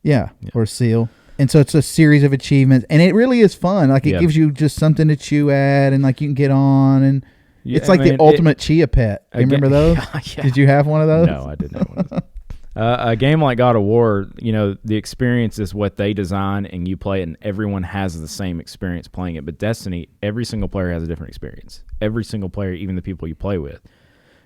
Yeah, or seal. And so it's a series of achievements, and it really is fun. Like it gives you just something to chew at, and like you can get on, and it's like the ultimate chia pet. You remember those? Yeah. Did you have one of those? No, I didn't have one of those. A game like God of War, you know, the experience is what they design, and you play it, and everyone has the same experience playing it. But Destiny, every single player has a different experience. Every single player, even the people you play with,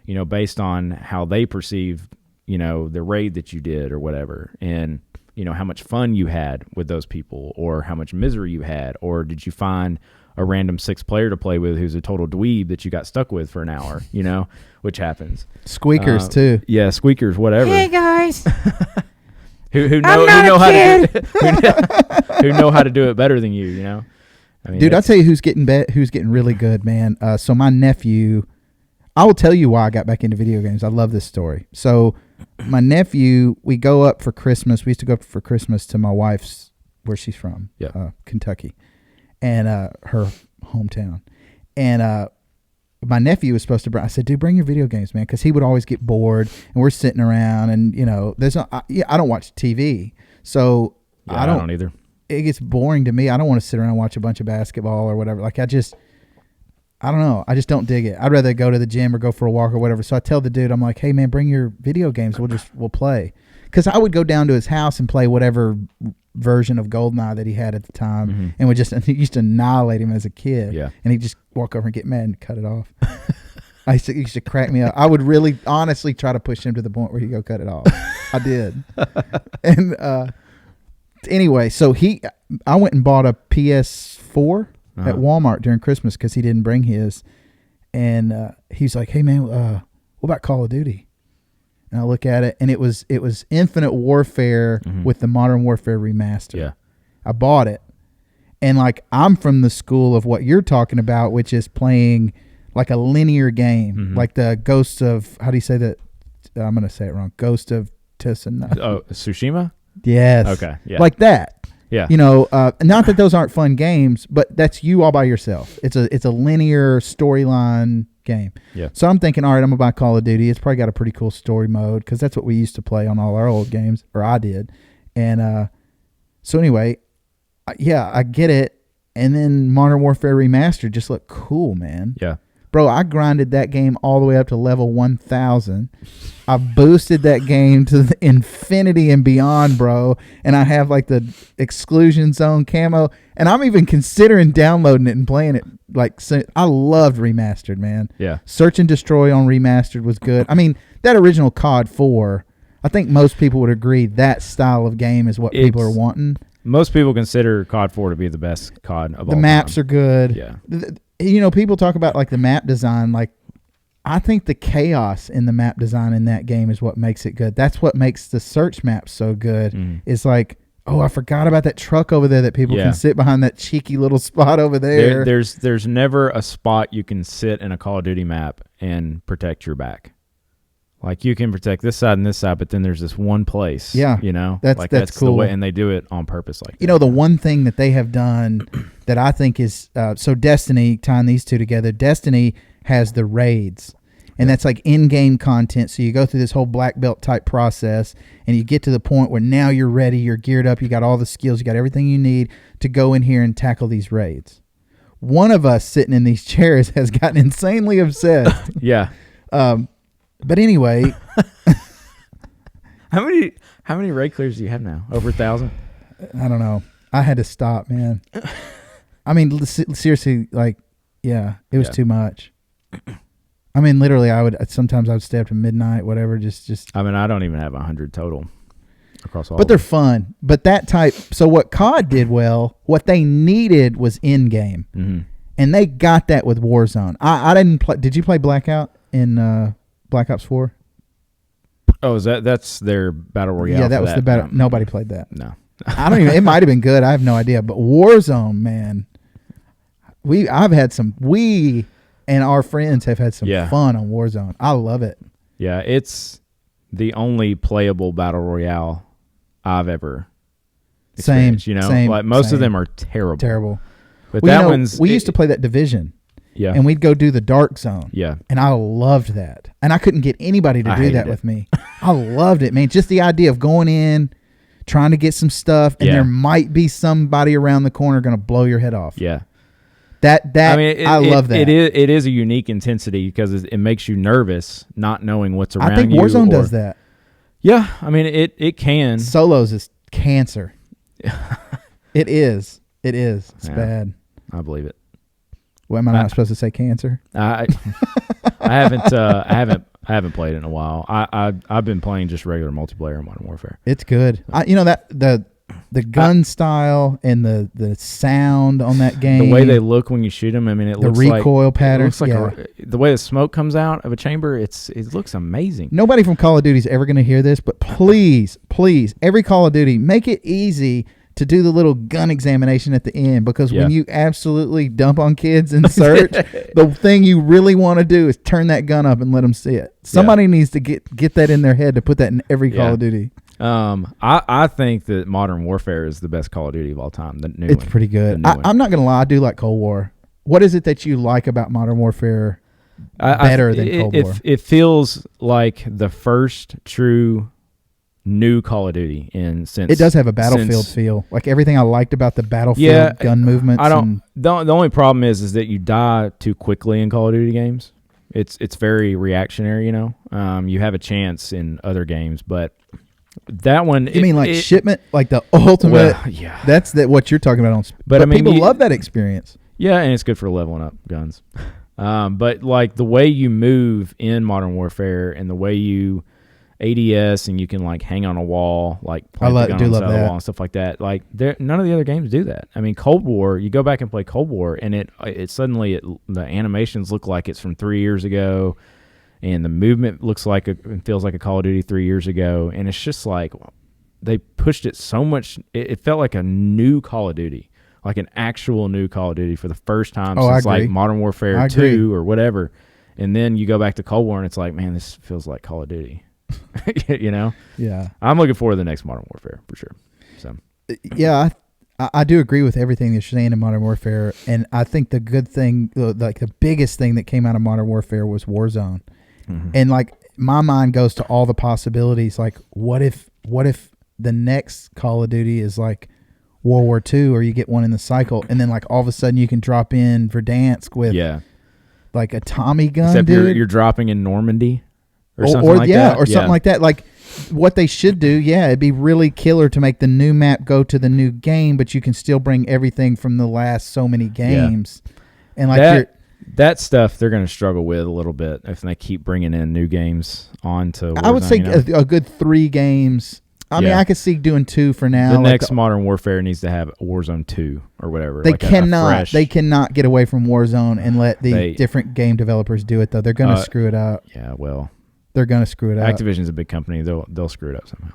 you know, based on how they perceive, you know, the raid that you did or whatever, and, you know, how much fun you had with those people, or how much misery you had, or did you find a random 6th player to play with who's a total dweeb that you got stuck with for an hour, you know, which happens. Squeakers too. Yeah, squeakers, whatever. Hey guys. who know how to do it better than you know. I mean, dude, I'll tell you who's getting really good, man. So my nephew, I will tell you why I got back into video games. I love this story. So my nephew, we go up for Christmas. We used to go up for Christmas to my wife's, where she's from, Kentucky, and her hometown. And my nephew was supposed to bring, I said, dude, bring your video games, man, because he would always get bored, and we're sitting around, and, you know, I don't watch TV. So I don't either. it gets boring to me. I don't want to sit around and watch a bunch of basketball or whatever. Like I don't know. I just don't dig it. I'd rather go to the gym or go for a walk or whatever. So I tell the dude, I'm like, hey man, bring your video games. We'll play. Because I would go down to his house and play whatever version of GoldenEye that he had at the time, and he used to annihilate him as a kid. Yeah. And he'd just walk over and get mad and cut it off. He used to crack me up. I would really honestly try to push him to the point where he'd go cut it off. I did. And anyway, so I went and bought a PS4 at Walmart during Christmas because he didn't bring his. And he's like, hey man, what about Call of Duty? And I look at it, and it was Infinite Warfare with the Modern Warfare Remastered. Yeah. I bought it. And like I'm from the school of what you're talking about, which is playing like a linear game, like the Ghost of, how do you say that? I'm going to say it wrong. Ghost of Tsushima. Oh, Tsushima? Yes. Okay. Yeah. Like that. Yeah. You know, not that those aren't fun games, but that's you all by yourself. It's a linear storyline game. Yeah. So I'm thinking, all right, I'm going to buy Call of Duty. It's probably got a pretty cool story mode because that's what we used to play on all our old games, or I did. And so anyway, I get it. And then Modern Warfare Remastered just looked cool, man. Yeah. Bro, I grinded that game all the way up to level 1,000. I boosted that game to the infinity and beyond, bro. And I have like the exclusion zone camo. And I'm even considering downloading it and playing it. Like, I loved Remastered, man. Yeah. Search and Destroy on Remastered was good. I mean, that original COD 4, I think most people would agree that style of game is what people are wanting. Most people consider COD 4 to be the best COD of all time. The maps are good. Yeah. You know, people talk about like the map design. Like, I think the chaos in the map design in that game is what makes it good. That's what makes the search maps so good. It's like, oh, I forgot about that truck over there that people can sit behind that cheeky little spot over there. There's never a spot you can sit in a Call of Duty map and protect your back. Like, you can protect this side and this side, but then there's this one place. Yeah. You know? That's cool. The way, and they do it on purpose like that. You know, the one thing that they have done that I think is, so Destiny, tying these two together, Destiny has the raids. And that's like in-game content. So you go through this whole black belt type process, and you get to the point where now you're ready, you're geared up, you got all the skills, you got everything you need to go in here and tackle these raids. One of us sitting in these chairs has gotten insanely obsessed. Yeah. But anyway, how many raid clears do you have now? Over 1,000? I don't know. I had to stop, man. I mean, seriously, like, yeah, it was too much. I mean, literally, sometimes I would stay up to midnight, whatever. Just. I mean, I don't even have 100 total across all. But they're fun. But that type. So what COD did well, what they needed was in game, and they got that with Warzone. I didn't play. Did you play Blackout in Black Ops 4? Oh, that's their battle royale? Yeah, that was the battle. Nobody played that. No. I don't even. It might have been good. I have no idea. But Warzone, man, I've had some. We and our friends have had some fun on Warzone. I love it. Yeah, it's the only playable battle royale I've ever experienced. You know, like most of them are terrible. Terrible. But we used to play that Division. Yeah. And we'd go do the dark zone. Yeah. And I loved that. And I couldn't get anybody to do that with me. I loved it, man. Just the idea of going in, trying to get some stuff, and there might be somebody around the corner going to blow your head off. Yeah. I love that. It is a unique intensity because it makes you nervous not knowing what's around you. I think Warzone does that. Yeah. I mean, it can. Solos is cancer. It is. It's bad. I believe it. Well, am I not supposed to say cancer? I haven't played it in a while. I've been playing just regular multiplayer in Modern Warfare. It's good. That the gun style and the sound on that game, the way they look when you shoot them. I mean, it looks like the recoil patterns. It looks like the way the smoke comes out of a chamber. It looks amazing. Nobody from Call of Duty is ever going to hear this, but please, every Call of Duty, make it easy to do the little gun examination at the end, because when you absolutely dump on kids in search, the thing you really want to do is turn that gun up and let them see it. Somebody needs to get that in their head to put that in every Call of Duty. I think that Modern Warfare is the best Call of Duty of all time. It's pretty good. I'm not going to lie. I do like Cold War. What is it that you like about Modern Warfare better than Cold War? It feels like the first true new Call of Duty since it does have a Battlefield feel. Like everything I liked about the Battlefield gun movements. The only problem is that you die too quickly in Call of Duty games. It's very reactionary, you know. You have a chance in other games, but that one. You mean like Shipment, like the ultimate? Well, yeah, that's what you're talking about. But I mean, people love that experience. Yeah, and it's good for leveling up guns. But like the way you move in Modern Warfare and the way you ADS and you can like hang on a wall, like plant the gun on the side of the wall and stuff like that. Like none of the other games do that. I mean, Cold War, you go back and play Cold War, and it suddenly the animations look like it's from 3 years ago, and the movement looks like it feels like a Call of Duty 3 years ago, and it's just like they pushed it so much. It felt like a new Call of Duty, like an actual new Call of Duty for the first time since like Modern Warfare 2 or whatever. And then you go back to Cold War, and it's like, man, this feels like Call of Duty. You know? Yeah. I'm looking forward to the next Modern Warfare for sure. So, yeah, I do agree with everything that you're saying in Modern Warfare, and I think the good thing, like the biggest thing that came out of Modern Warfare was Warzone. Mm-hmm. And like my mind goes to all the possibilities. Like, what if the next Call of Duty is like World War II, or you get one in the cycle, and then like all of a sudden you can drop in Verdansk with like a Tommy gun, except dude. You're dropping in Normandy. Or something like that. Or something like that. Like what they should do, it'd be really killer to make the new map go to the new game, but you can still bring everything from the last so many games. Yeah. And like that stuff they're going to struggle with a little bit if they keep bringing in new games onto Warzone, I would say a good 3 games. I mean, I could see doing 2 for now. The next Modern Warfare needs to have Warzone 2 or whatever. They cannot get away from Warzone and let the different game developers do it, though. They're going to screw it up. Yeah, well. They're gonna screw it up. Activision's a big company; they'll screw it up somehow.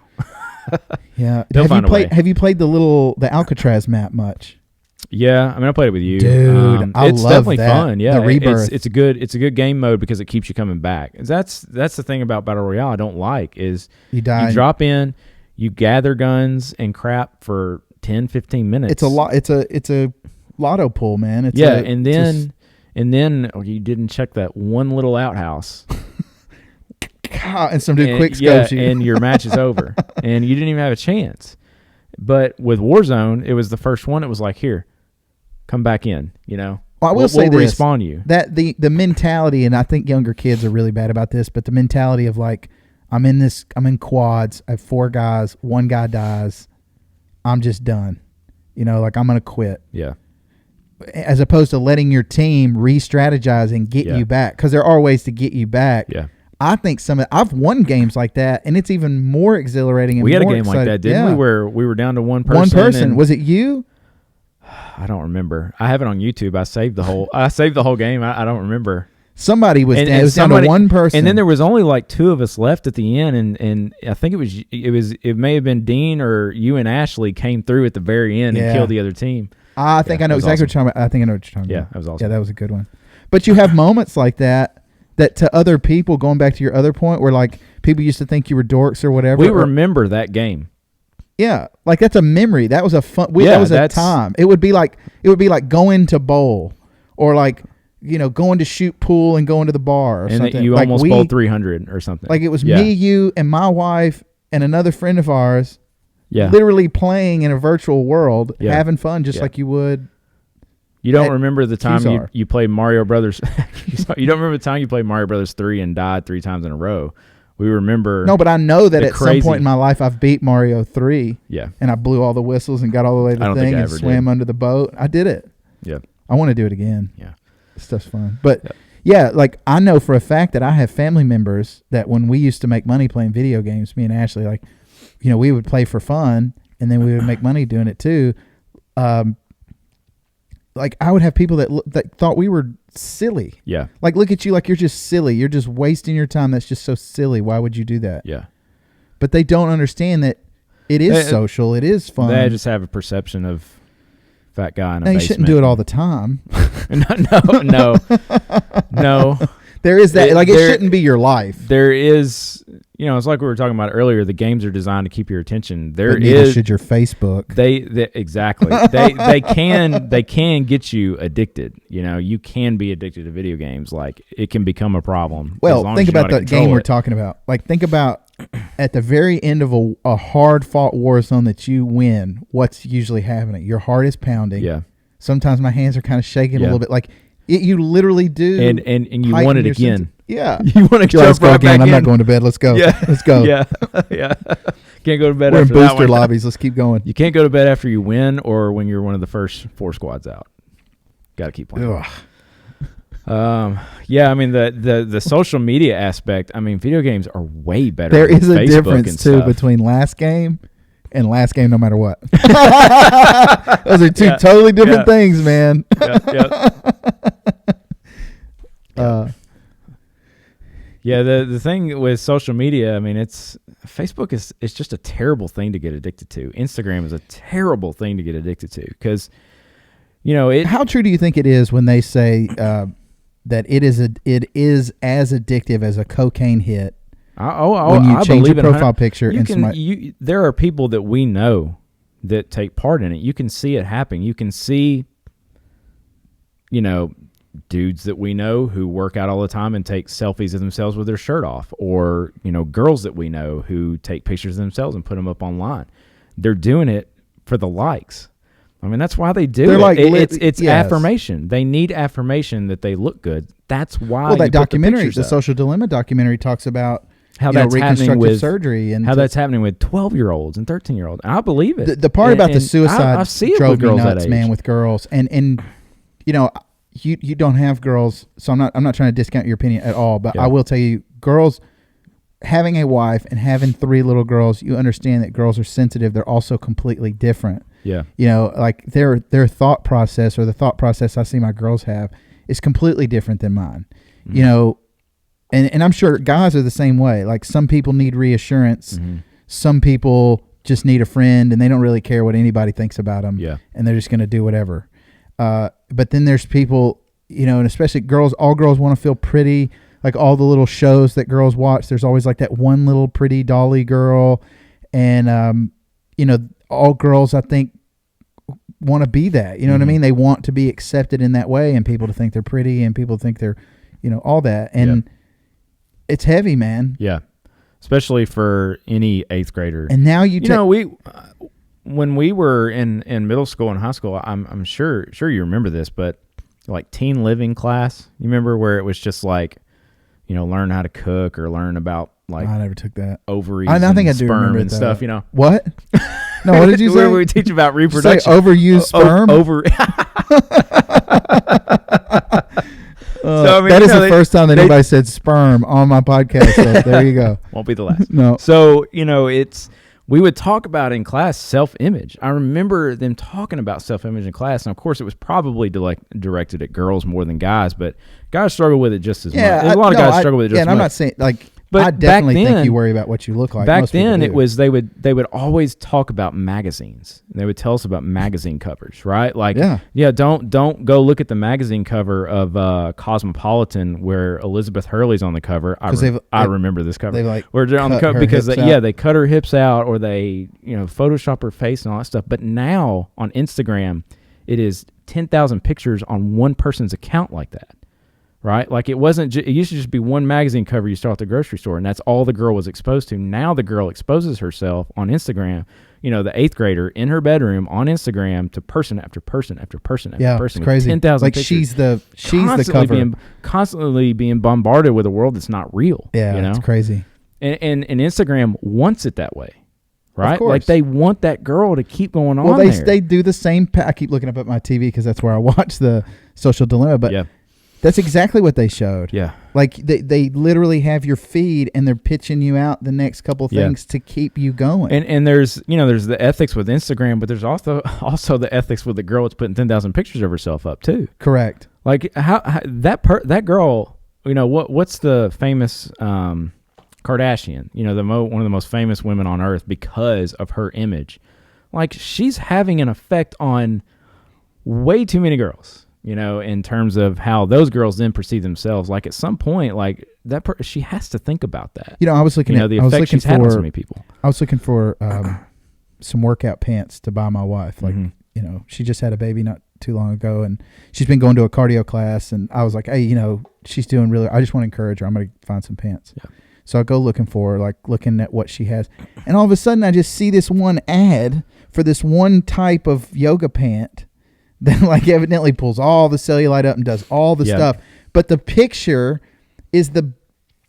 Yeah, have you played the Alcatraz map much? Yeah, I mean, I played it with you, dude. It's love definitely that. fun. Yeah, the Rebirth. It's a good game mode because it keeps you coming back. That's the thing about Battle Royale I don't like is you drop in, you gather guns and crap for 10, 15 minutes. It's a lotto pool, man. And then you didn't check that one little outhouse. And some dude quick scopes you. And your match is over. And you didn't even have a chance. But with Warzone, it was the first one. It was like, here, come back in, you know. Well, I will say this. Respawn you. That the mentality, and I think younger kids are really bad about this, but the mentality of like, I'm in quads, I have 4 guys, 1 guy dies, I'm just done. You know, like I'm going to quit. Yeah. As opposed to letting your team re-strategize and get you back. Because there are ways to get you back. Yeah. I think I've won games like that, and it's even more exhilarating. And we had more a game exciting. Like that, didn't we? Where we were down to one person. One person. Was it you? I don't remember. I have it on YouTube. I saved the whole game. I don't remember. Somebody was down. It was down to one person, and then there was only like 2 of us left at the end, and I think it may have been Dean or you and Ashley came through at the very end and killed the other team. I think I know exactly what you're talking about. I think I know what you're talking about. Yeah, that was awesome. Yeah, that was a good one. But you have moments like that to other people, going back to your other point, where like people used to think you were dorks or whatever. We remember that game. Yeah, like that's a memory. That was a fun. That was a time. It would be like going to bowl, or like going to shoot pool and going to the bar or something. And you almost bowled 300 or something. Like it was me, you, and my wife and another friend of ours. Yeah, literally playing in a virtual world, having fun, just like you would. You don't remember the time you played Mario Brothers. You don't remember the time you played Mario Brothers 3 and died 3 times in a row. We remember. No, but I know that at some point in my life I've beat Mario 3. Yeah. And I blew all the whistles and got all the way to the thing and swam under the boat. I did it. Yeah. I want to do it again. Yeah. This stuff's fun. But like I know for a fact that I have family members that when we used to make money playing video games, me and Ashley, like, we would play for fun and then we would make money doing it too. Like I would have people that thought we were silly. Yeah. Like look at you, like you're just silly. You're just wasting your time. That's just so silly. Why would you do that? Yeah. But they don't understand that it is social. It is fun. They just have a perception of fat guy in a basement. You shouldn't do it all the time. No. There is that. It shouldn't be your life. There is. It's like we were talking about earlier. The games are designed to keep your attention. Neither should your Facebook. They exactly. they can get you addicted. You can be addicted to video games. Like it can become a problem. Well, think about the game we're talking about. Like think about at the very end of a hard fought war zone that you win, what's usually happening? Your heart is pounding. Yeah. Sometimes my hands are kind of shaking a little bit. Like you literally do. And you want it again. Yeah. You want to jump right back in. I'm not going to bed. Let's go. Yeah. Let's go. Yeah. Yeah. Can't go to bed We're after in that booster one. lobbies. Let's keep going. You can't go to bed after you win or when you're one of the first 4 squads out. Got to keep playing. Yeah, I mean the social media aspect. I mean, video games are way better. There than is a Facebook difference too stuff. between last game and last game, no matter what. Those are two totally different things, man. Yeah, the thing with social media, I mean, Facebook is just a terrible thing to get addicted to. Instagram is a terrible thing to get addicted to because, How true do you think it is when they say that it is as addictive as a cocaine hit? When you change your profile picture, there are people that we know that take part in it. You can see it happening. You can see, dudes that we know who work out all the time and take selfies of themselves with their shirt off, or girls that we know who take pictures of themselves and put them up online. They're doing it for the likes. I mean, that's why they do it. Like it's affirmation. They need affirmation that they look good. That's why. Well, that documentary, the Social Dilemma documentary, talks about how that's happening with surgery and how that's happening with 12-year-olds and 13-year-olds. I believe it. The part about the suicide I see it drove with girls me nuts, that age. man, with girls, and you don't have girls, so I'm not trying to discount your opinion at all, but I will tell you, girls having a wife and having 3 little girls, you understand that girls are sensitive. They're also completely different. Yeah. Like their thought process, or the thought process I see my girls have, is completely different than mine. Mm-hmm. And I'm sure guys are the same way. Like, some people need reassurance. Mm-hmm. Some people just need a friend, and they don't really care what anybody thinks about them. Yeah. And they're just going to do whatever. But then there's people, and especially girls, all girls want to feel pretty. Like, all the little shows that girls watch, there's always like that one little pretty dolly girl. And, all girls, I think, want to be that. You know what I mean? They want to be accepted in that way, and people to think they're pretty, and people think they're, all that. And it's heavy, man. Yeah. Especially for any 8th grader. And now when we were in middle school and high school, I'm sure you remember this, but like teen living class, you remember where it was just like, learn how to cook or learn about like I never took that. Ovaries, I think I do sperm remember and that. stuff. What? No, what did you say? Where we teach about reproduction. Say overused sperm. That is the first time that anybody said sperm on my podcast. So there you go. Won't be the last. No. So, we would talk about in class self-image. I remember them talking about self-image in class. And of course, it was probably directed at girls more than guys, but guys struggle with it just as much. A lot of guys struggle with it just as much. And I'm not saying but I definitely think you worry about what you look like. Back Most then, people do. it was they would always talk about magazines. They would tell us about magazine covers, right? Like, don't go look at the magazine cover of Cosmopolitan where Elizabeth Hurley's on the cover. I remember this cover. Where they're on the cover because they cut her hips out, or they Photoshop her face and all that stuff. But now on Instagram, it is 10,000 pictures on one person's account like that. Right? Like, it wasn't, it used to just be one magazine cover you saw at the grocery store, and that's all the girl was exposed to. Now the girl exposes herself on Instagram, the 8th grader in her bedroom on Instagram, to person after person after person after person. It's crazy. 10,000 like pictures. she's the cover. Constantly being bombarded with a world that's not real. Yeah, it's crazy. And Instagram wants it that way. Right? Of course. Like, they want that girl to keep going on there. They do the same. I keep looking up at my TV because that's where I watch the Social Dilemma, but that's exactly what they showed. Yeah. Like, they literally have your feed, and they're pitching you out the next couple things to keep you going. And there's the ethics with Instagram, but there's also the ethics with the girl that's putting 10,000 pictures of herself up too. Correct. Like, how that girl, what's the famous Kardashian, one of the most famous women on earth because of her image. Like, she's having an effect on way too many girls. In terms of how those girls then perceive themselves. Like, at some point, like, she has to think about that. I was looking at the effect she's had on so many people. I was looking for some workout pants to buy my wife. Like, she just had a baby not too long ago, and she's been going to a cardio class. And I was like, hey, she's doing really. I just want to encourage her. I'm going to find some pants. Yeah. So I go looking for her, like looking at what she has. And all of a sudden I just see this one ad for this one type of yoga pant that like evidently pulls all the cellulite up and does all the stuff. But the picture is the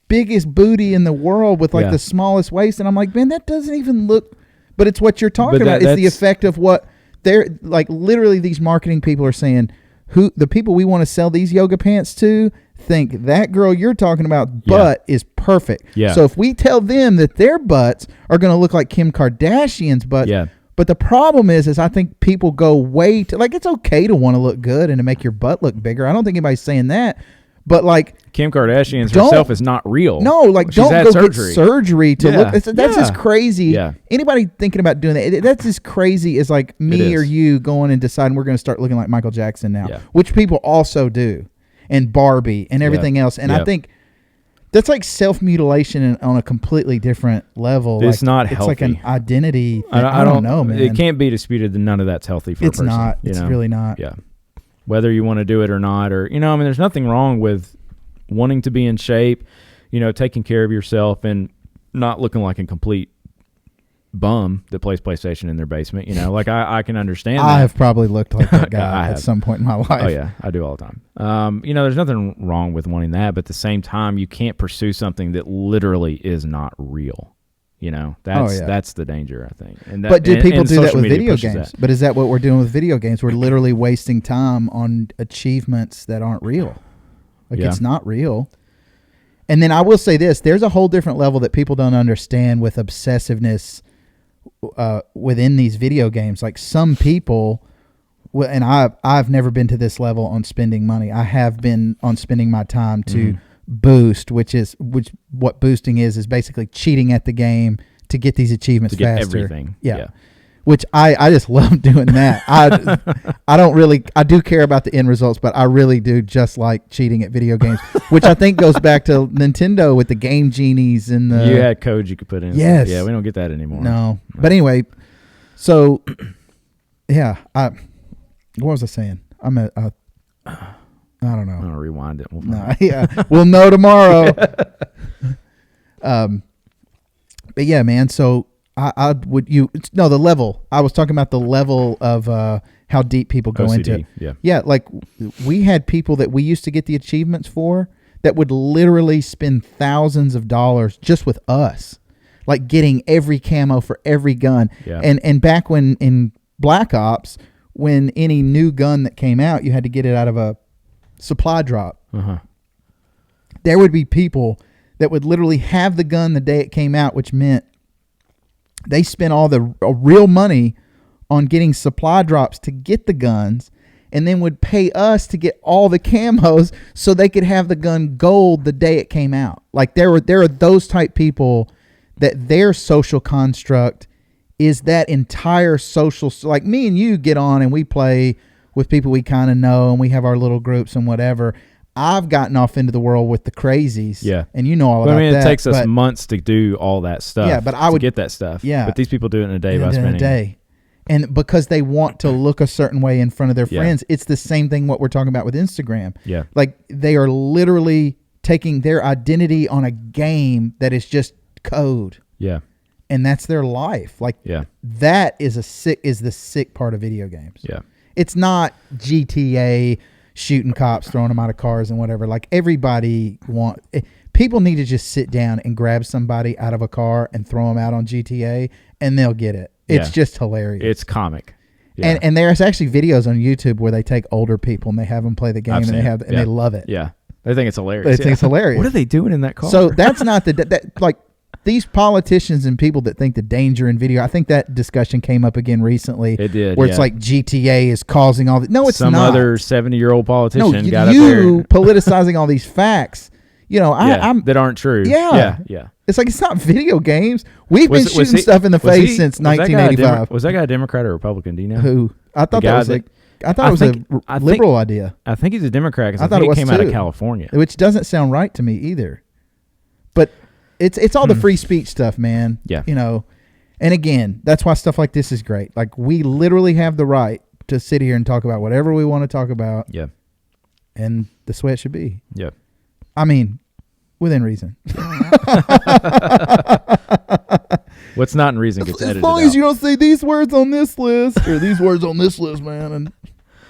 biggest booty in the world with like the smallest waist. And I'm like, man, that doesn't even look, but it's what you're talking about. It's the effect of what they're like. Literally these marketing people are saying, who the people we want to sell these yoga pants to think that girl you're talking about butt is perfect. Yeah. So if we tell them that their butts are going to look like Kim Kardashian's butt, but the problem is I think people go way to, like, it's okay to want to look good and to make your butt look bigger. I don't think anybody's saying that, but like Kim Kardashian's herself is not real. No, like don't go get surgery to look. That's just crazy. Yeah. Anybody thinking about doing that, that's as crazy as like me or you going and deciding we're going to start looking like Michael Jackson now, which people also do. And Barbie and everything else. And I think that's like self-mutilation on a completely different level. It's not healthy. It's like an identity thing. I don't know, man. It can't be disputed that none of that's healthy for a person. It's not. It's really not. Yeah. Whether you want to do it or not, or, you know, I mean, there's nothing wrong with wanting to be in shape, you know, taking care of yourself and not looking like a complete bum that plays PlayStation in their basement, you know, like I can understand that. I have probably looked like that guy at some point in my life. Oh yeah, I do all the time. You know, there's nothing wrong with wanting that, but at the same time, you can't pursue something that literally is not real. You know, that's the danger, I think. And that, but do people do that with video games? That. But is that what we're doing with video games? We're literally wasting time on achievements that aren't real. Like it's not real. And then I will say this, there's a whole different level that people don't understand with obsessiveness within these video games. Like some people, and I've never been to this level on spending money. I have been on spending my time to boost, which what boosting is basically cheating at the game to get these achievements to get faster. Everything. Yeah. Which I just love doing that. I do care about the end results, but I really do just like cheating at video games, which I think goes back to Nintendo with the game genies and the. You had codes you could put in. Yes. Yeah, we don't get that anymore. No. But anyway, so yeah, what was I saying? I don't know. I'm gonna rewind it. We'll know tomorrow. But yeah, man. So the level. I was talking about the level of how deep people go OCD, into it. Yeah. Yeah, like we had people that we used to get the achievements for that would literally spend thousands of dollars just with us, like getting every camo for every gun. Yeah. And back when in Black Ops, when any new gun that came out, you had to get it out of a supply drop. There would be people that would literally have the gun the day it came out, which meant they spent all the real money on getting supply drops to get the guns, and then would pay us to get all the camos so they could have the gun gold the day it came out. Like there are those type people that their social construct is that entire social. Like me and you get on and we play with people we kind of know and we have our little groups and whatever. I've gotten off into the world with the crazies. Yeah. And you know all about that. I mean, it takes us months to do all that stuff. Yeah, but I would get that stuff. Yeah. But these people do it in a day by spending. In a day. And because they want to look a certain way in front of their friends, it's the same thing what we're talking about with Instagram. Yeah. Like they are literally taking their identity on a game that is just code. Yeah. And that's their life. Like that is the sick part of video games. Yeah. It's not GTA shooting cops, throwing them out of cars and whatever. Like people need to just sit down and grab somebody out of a car and throw them out on GTA and they'll get it. It's just hilarious. It's comic. Yeah. And there's actually videos on YouTube where they take older people and they have them play the game they love it. Yeah. They think it's hilarious. They think it's hilarious. What are they doing in that car? So that's not like these politicians and people that think the danger in video, I think that discussion came up again recently. It did, where it's like GTA is causing all this. No, it's Some not. Some other 70-year-old politician got up there. You politicizing all these facts, I'm that aren't true. Yeah. It's like it's not video games. We've been shooting stuff in the face since 1985. Was that guy a Democrat or Republican? Do you know? Who? I thought it was a liberal idea. I think he's a Democrat because I think it came out of California. Which doesn't sound right to me either. But it's all the free speech stuff, man. Yeah. And again, that's why stuff like this is great. Like we literally have the right to sit here and talk about whatever we want to talk about. Yeah. And that's the way it should be. Yeah. I mean, Within reason. What's not in reason gets edited as long out. as you don't say these words on this list or these words on this list, man. And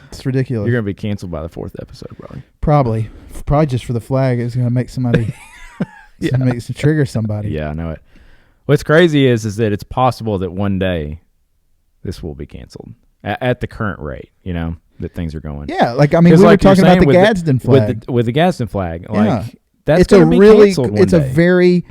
it's ridiculous. You're going to be canceled by the 4th episode, probably. Probably just for the flag. It's going to make somebody, trigger somebody. Yeah, I know it. What's crazy is that it's possible that one day this will be canceled at the current rate, that things are going. Yeah, we were talking about the Gadsden flag. With the Gadsden flag. Yeah. That's going to be canceled one day. It's a very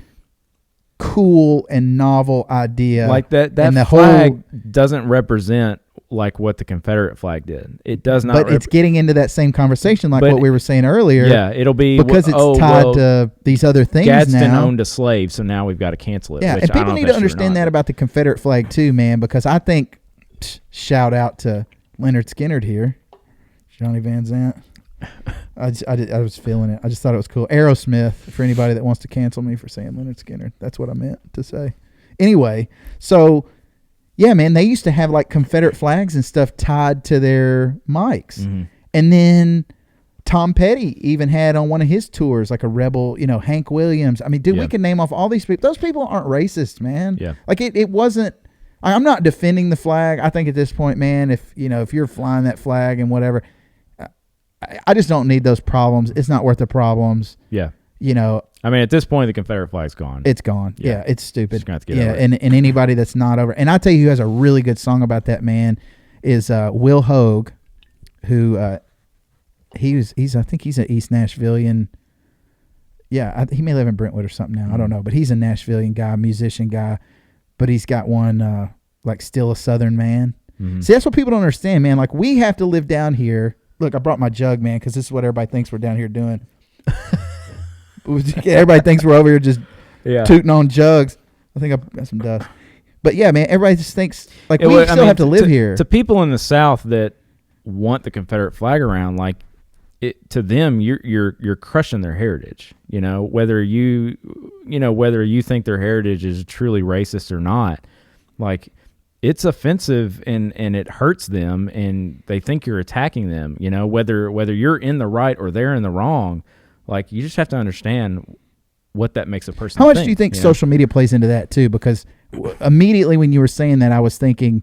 cool and novel idea. That and the flag doesn't represent what the Confederate flag did. It does not. But it's getting into that same conversation what we were saying earlier. Yeah, it'll be because it's tied to these other things. Gadsden owned a slave, so now we've got to cancel it. Yeah, and people need to understand that about the Confederate flag too, man. Because I think, shout out to Leonard Skinner here, Johnny Van Zant. I was feeling it. I just thought it was cool. Aerosmith, for anybody that wants to cancel me for saying Leonard Skinner. That's what I meant to say. Anyway, so, yeah, man, they used to have, Confederate flags and stuff tied to their mics. Mm-hmm. And then Tom Petty even had on one of his tours, a rebel, Hank Williams. I mean, dude, we can name off all these people. Those people aren't racist, man. Yeah. It wasn't. I'm not defending the flag. I think at this point, man, if you're flying that flag and whatever, I just don't need those problems. It's not worth the problems. Yeah. I mean, at this point, the Confederate flag's gone. It's gone. Yeah, it's stupid. Just gonna have to get over it. And anybody that's not over. And I tell you who has a really good song about that, man, is Will Hogue, who I think he's an East Nashvilleian. Yeah, he may live in Brentwood or something now. Mm-hmm. I don't know, but he's a Nashvilleian guy, musician guy. But he's got one Still a Southern Man. Mm-hmm. See, that's what people don't understand, man. We have to live down here. Look, I brought my jug, man, because this is what everybody thinks we're down here doing. Everybody thinks we're over here just tooting on jugs. I think I've got some dust. But, yeah, man, everybody just thinks, we still have to live here. To people in the South that want the Confederate flag around, to them, you're crushing their heritage. Whether you think their heritage is truly racist or not, it's offensive and it hurts them, and they think you're attacking them. Whether you're in the right or they're in the wrong, you just have to understand what that makes a person. How much do you think social media plays into that too? Because immediately when you were saying that, I was thinking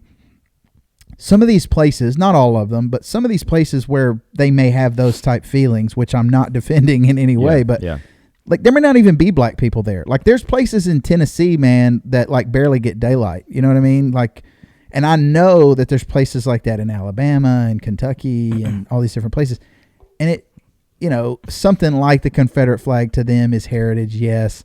some of these places, not all of them, but some of these places where they may have those type feelings, which I'm not defending in any way, but there may not even be black people there. There's places in Tennessee, man, that barely get daylight. You know what I mean? And I know that there's places like that in Alabama and Kentucky and all these different places. And it, something like the Confederate flag to them is heritage, yes.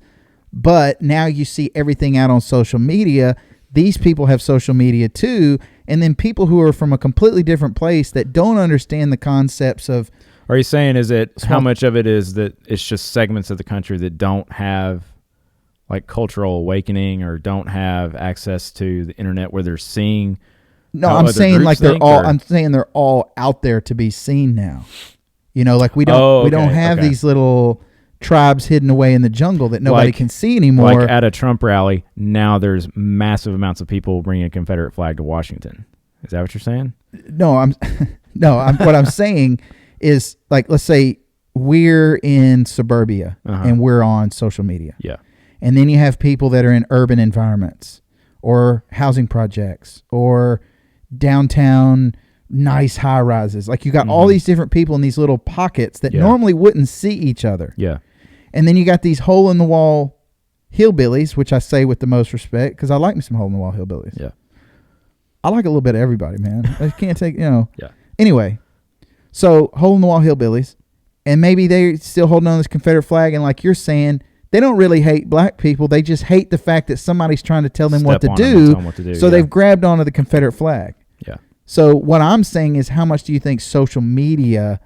But now you see everything out on social media. These people have social media too. And then people who are from a completely different place that don't understand the concepts of. Are you saying how much of it is that it's just segments of the country that don't have cultural awakening or don't have access to the internet where they're seeing? No, I'm saying I'm saying they're all out there to be seen now. We don't have these little tribes hidden away in the jungle that nobody can see anymore. At a Trump rally, now there's massive amounts of people bringing a Confederate flag to Washington. Is that what you're saying? No, what I'm saying is let's say we're in suburbia and we're on social media. Yeah. And then you have people that are in urban environments or housing projects or downtown nice high rises. You got all these different people in these little pockets that normally wouldn't see each other. Yeah. And then you got these hole in the wall hillbillies, which I say with the most respect because I like me some hole in the wall hillbillies. Yeah. I like a little bit of everybody, man. I can't take, Yeah. Anyway, so hole in the wall hillbillies, and maybe they're still holding on to this Confederate flag, and like you're saying, they don't really hate black people. They just hate the fact that somebody's trying to tell them what to do. So they've grabbed onto the Confederate flag. Yeah. So what I'm saying is, how much do you think social media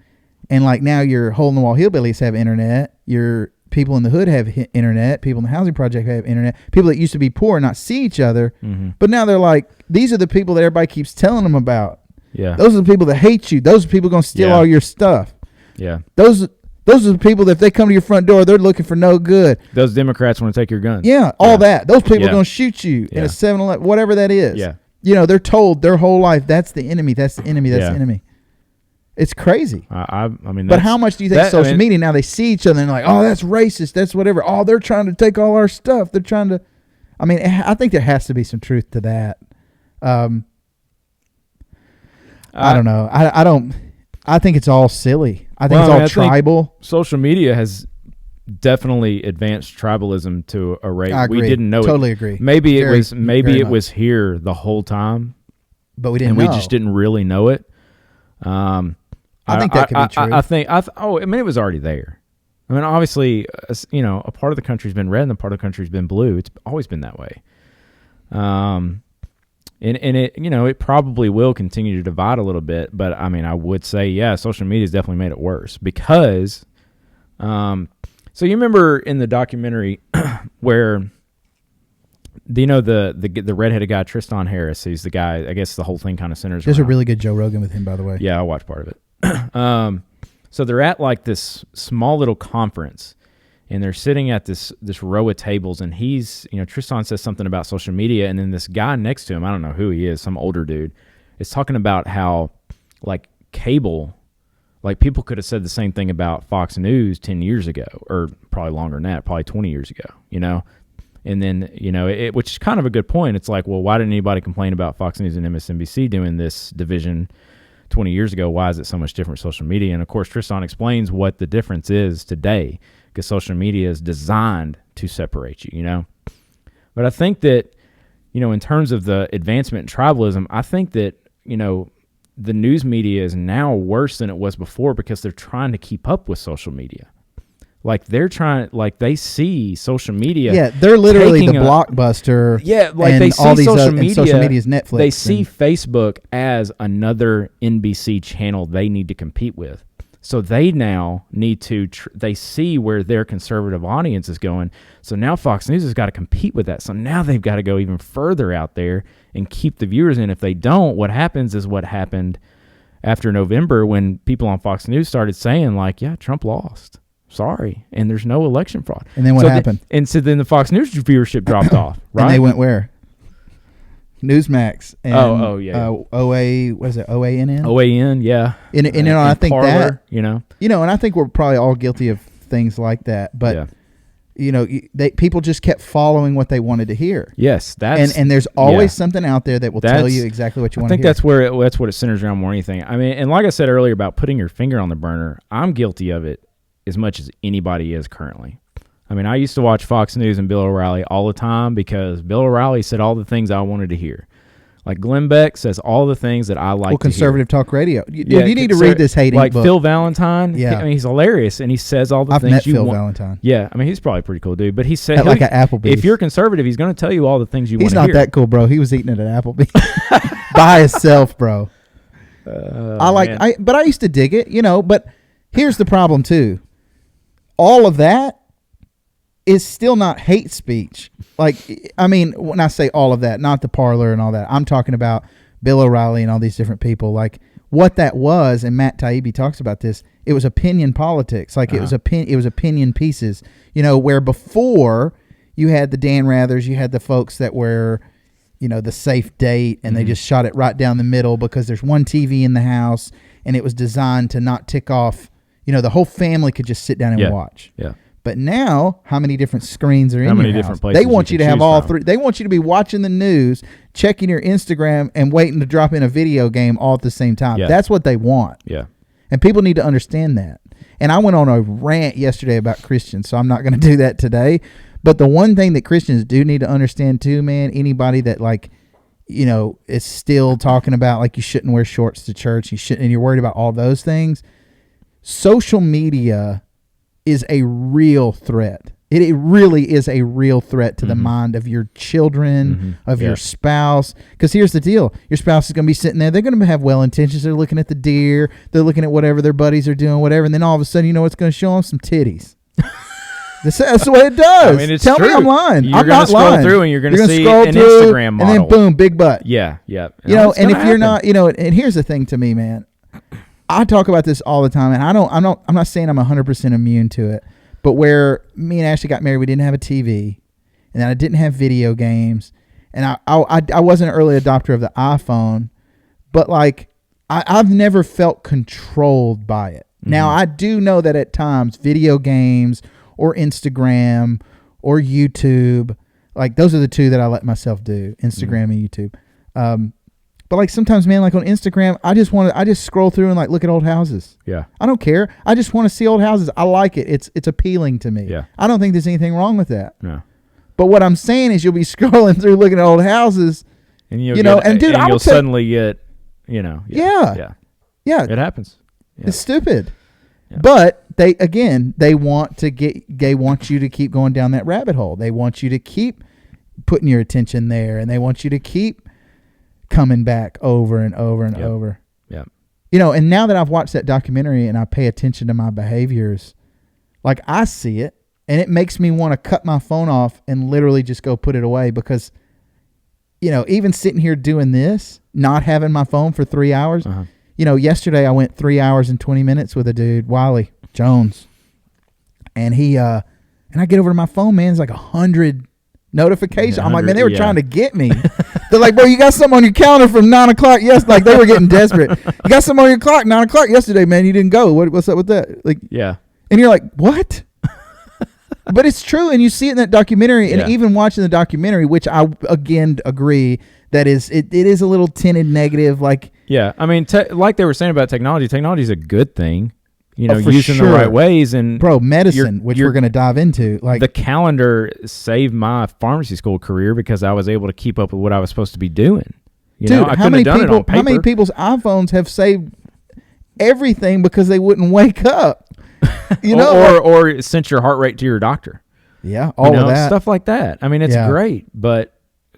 and now your hole in the wall hillbillies have internet, your people in the hood have internet, people in the housing project have internet, people that used to be poor and not see each other, but now they're these are the people that everybody keeps telling them about. Yeah. Those are the people that hate you. Those are the people going to steal all your stuff. Yeah. Those are the people that if they come to your front door, they're looking for no good. Those Democrats want to take your guns. Yeah, that. Those people are going to shoot you in a 7-Eleven, whatever that is. Yeah. They're told their whole life, that's the enemy, that's the enemy, that's the enemy. It's crazy. I mean, but how much do you think social media now they see each other and they're like, oh, that's racist, that's whatever. Oh, they're trying to take all our stuff. They're trying to. I mean, I think there has to be some truth to that. I don't know. I don't. I think it's all silly. I think it's all tribal. Social media has definitely advanced tribalism to a rate I agree. We didn't know. Totally it. agree. Maybe it was here the whole time, but we didn't. We just didn't really know it. I think that could be true. I mean, it was already there. I mean, obviously, a part of the country's been red and a part of the country's been blue. It's always been that way. And it, it probably will continue to divide a little bit. But I mean, I would say, yeah, social media has definitely made it worse because, so you remember in the documentary where, the redheaded guy, Tristan Harris, he's the guy, I guess the whole thing kind of centers There's around. a really good Joe Rogan with him, by the way. Yeah, I watched part of it. So they're at like this small little conference and they're sitting at this row of tables and he's, Tristan says something about social media and then this guy next to him, I don't know who he is, some older dude, is talking about how like cable, like people could have said the same thing about Fox News 10 years ago or probably longer than that, probably 20 years ago, And then, which is kind of a good point. It's like, well, why didn't anybody complain about Fox News and MSNBC doing this division 20 years ago? Why is it so much different with social media? And, of course, Tristan explains what the difference is today because social media is designed to separate you, But I think that, in terms of the advancement in tribalism, I think that, the news media is now worse than it was before because they're trying to keep up with social media. Like they see social media. Yeah, they're literally the blockbuster. Yeah, like and they see all these social media. Social media's Netflix. They see Facebook as another NBC channel they need to compete with. So they now need to. They see where their conservative audience is going. So now Fox News has got to compete with that. So now they've got to go even further out there and keep the viewers in. If they don't, what happens is what happened after November when people on Fox News started saying like, "Yeah, Trump lost." Sorry, and there's no election fraud. And then what happened? So then the Fox News viewership dropped off, right? And they went where? Newsmax. And, yeah. OA, what is it? OANN? OAN, yeah. And I think Parler, that, and I think we're probably all guilty of things like that. But, people just kept following what they wanted to hear. Yes. And there's always something out there that will tell you exactly what you want to hear. I think that's what it centers around more than anything. I mean, and like I said earlier about putting your finger on the burner, I'm guilty of it as much as anybody is currently. I mean, I used to watch Fox News and Bill O'Reilly all the time because Bill O'Reilly said all the things I wanted to hear. Like Glenn Beck says all the things that I like to hear. Conservative talk radio. You need to read this hating book. Like Phil Valentine. Yeah. I mean, he's hilarious, and he says all the things I've met Phil Valentine. Yeah. I mean, he's probably a pretty cool dude. But he said, like at Applebee's. If you're conservative, he's going to tell you all the things you want to hear. He's not that cool, bro. He was eating it at Applebee's by himself, bro. But I used to dig it, but here's the problem, too. All of that is still not hate speech. Like, I mean, when I say all of that, not the Parler and all that, I'm talking about Bill O'Reilly and all these different people. Like, what that was, and Matt Taibbi talks about this, it was opinion politics. Like, it was opinion pieces. Where before you had the Dan Rathers, you had the folks that were, the safe date, and they just shot it right down the middle because there's one TV in the house, and it was designed to not tick off. The whole family could just sit down and watch. Yeah. But now, how many different screens are in your house? Different places they want you to have all from. three. They want you to be watching the news, checking your Instagram, and waiting to drop in a video game all at the same time. Yeah. That's what they want. Yeah. And people need to understand that. And I went on a rant yesterday about Christians, so I'm not going to do that today. But the one thing that Christians do need to understand too, man, anybody that is still talking about like you shouldn't wear shorts to church, and you're worried about all those things. Social media is a real threat. It really is a real threat to the mind of your children, of your spouse. Because here's the deal. Your spouse is going to be sitting there. They're going to have well intentions. They're looking at the deer. They're looking at whatever their buddies are doing, whatever. And then all of a sudden, what's going to show them? Some titties. That's the way it does. I mean, Tell true. me I'm lying. You're I'm not lying. Scroll through and you're going to see an Instagram model. And then boom, big butt. Yeah. And if you're not, and here's the thing to me, man. I talk about this all the time, and I'm not saying I'm 100% immune to it, but where me and Ashley got married, we didn't have a TV, and then I didn't have video games, and I wasn't an early adopter of the iPhone, but like I've never felt controlled by it. Now, I do know that at times video games or Instagram or YouTube, like those are the two that I let myself do, Instagram and YouTube. But like sometimes, man, like on Instagram, I just scroll through and like look at old houses. Yeah. I don't care. I just want to see old houses. I like it. It's appealing to me. Yeah. I don't think there's anything wrong with that. No. But what I'm saying is you'll be scrolling through looking at old houses, and dude, you'll suddenly get, yeah. It happens. Yeah. It's stupid. Yeah. But they want you to keep going down that rabbit hole. They want you to keep putting your attention there, and they want you to keep coming back over and over and over. Yeah. And now that I've watched that documentary and I pay attention to my behaviors, like I see it, and it makes me want to cut my phone off and literally just go put it away because, even sitting here doing this, not having my phone for 3 hours, yesterday I went 3 hours and 20 minutes with a dude, Wiley Jones, and and I get over to my phone, man, it's like 100 notifications. I'm like, man, they were trying to get me. They're like, bro, you got something on your calendar from 9 o'clock. Yes, like they were getting desperate. You got something on your clock, 9 o'clock yesterday, man. You didn't go. What's up with that? Like, yeah. And you're like, what? But it's true, and you see it in that documentary, and even watching the documentary, which I again agree that it is a little tinted negative. Like, yeah, I mean, like they were saying about technology is a good thing. For using sure. the right ways, and medicine, which we're going to dive into. Like the calendar saved my pharmacy school career because I was able to keep up with what I was supposed to be doing. How many people's iPhones have saved everything because they wouldn't wake up? or sent your heart rate to your doctor. Yeah, all of that stuff like that. I mean, it's great, but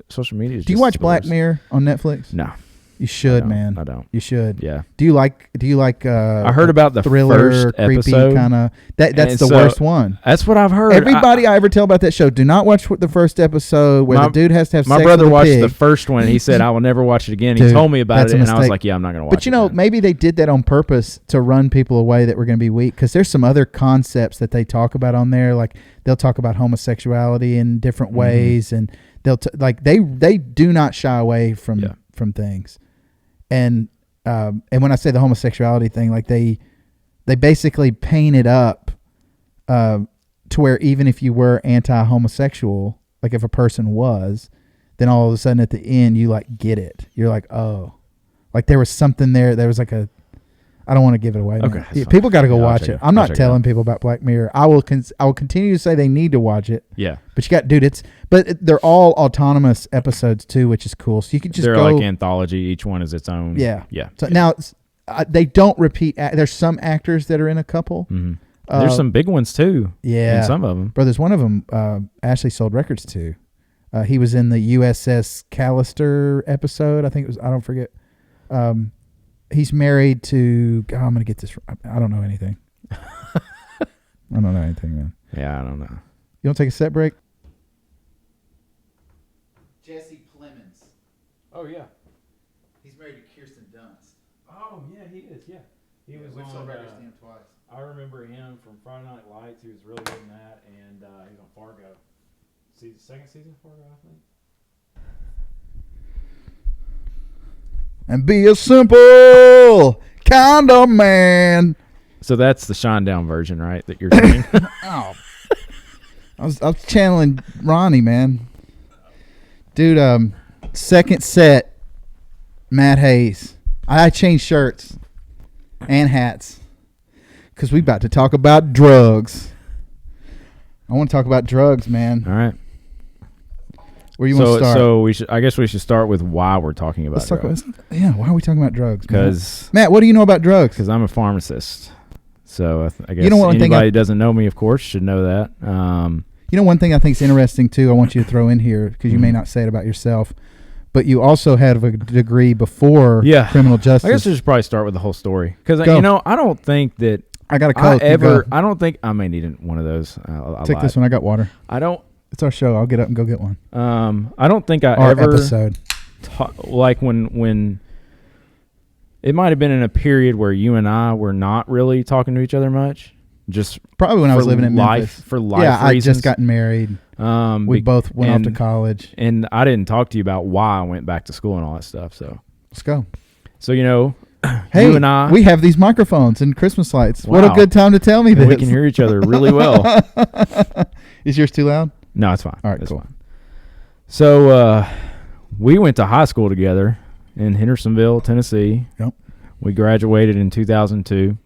social media. Do you watch Black Mirror on Netflix? No. You should, man. I don't. You should. Yeah. Do you like? I heard about the thriller, first creepy episode. kind of. That's the worst one. That's what I've heard. Everybody I ever tell about that show, do not watch the first episode where the dude has to have sex with a pig. My brother watched the first one. He said, "I will never watch it again." He told me about it, and I was like, "Yeah, I'm not going to watch it." But maybe they did that on purpose to run people away that were going to be weak. Because there's some other concepts that they talk about on there, like they'll talk about homosexuality in different ways, and they'll they do not shy away from things. And when I say the homosexuality thing, like they basically paint it up to where even if you were anti-homosexual, like if a person was, then all of a sudden at the end you like get it. You're like, oh, like there was something there. There was like I don't want to give it away. Okay, yeah, people got to go watch it. I'm not telling people about Black Mirror. I will continue to say they need to watch it. Yeah, but but they're all autonomous episodes too, which is cool. So you can just they're like anthology. Each one is its own. Yeah, yeah. So now they don't repeat. There's some actors that are in a couple. Mm-hmm. There's some big ones too. Yeah, in some of them. Bro, there's one of them. Ashley sold records to. He was in the USS Callister episode. I think it was. I don't forget. He's married to. God, I'm gonna get this. I don't know anything. I don't know anything, man. Yeah, I don't know. You want to take a set break? Jesse Plemons. Oh yeah. He's married to Kirsten Dunst. Oh yeah, he is. Yeah, he was we've on. sold records to him twice. I remember him from Friday Night Lights. He was really good in that, and he was on Fargo. See the second season of Fargo, I think. And be a simple kind of man. So that's the Shinedown version, right? That you're singing. Oh, I was channeling Ronnie, man. Dude, second set, Matt Hayes. I changed shirts and hats because we about to talk about drugs. I want to talk about drugs, man. All right. Where you want to start? So I guess we should start with why we're talking about drugs. Why are we talking about drugs? Because Matt, what do you know about drugs? Because I'm a pharmacist. So I guess anybody who doesn't know me, of course, should know that. One thing I think is interesting too. I want you to throw in here because you may not say it about yourself, but you also had a degree before criminal justice. I guess we should probably start with the whole story because I don't think that I got a Coke. I don't think I may need one of those. Take this one. I got water. I don't. It's our show. I'll get up and go get one. I don't think I ever episode like when it might have been in a period where you and I were not really talking to each other much. Just probably when I was living in Memphis. For life reasons. I just gotten married. We both went off to college. And I didn't talk to you about why I went back to school and all that stuff. So let's go. So, Hey, you and I, we have these microphones and Christmas lights. Wow. What a good time to tell me and this. we can hear each other really well. Is yours too loud? No, it's fine. All right, it's cool. fine. So we went to high school together in Hendersonville, Tennessee. Yep. We graduated in 2002.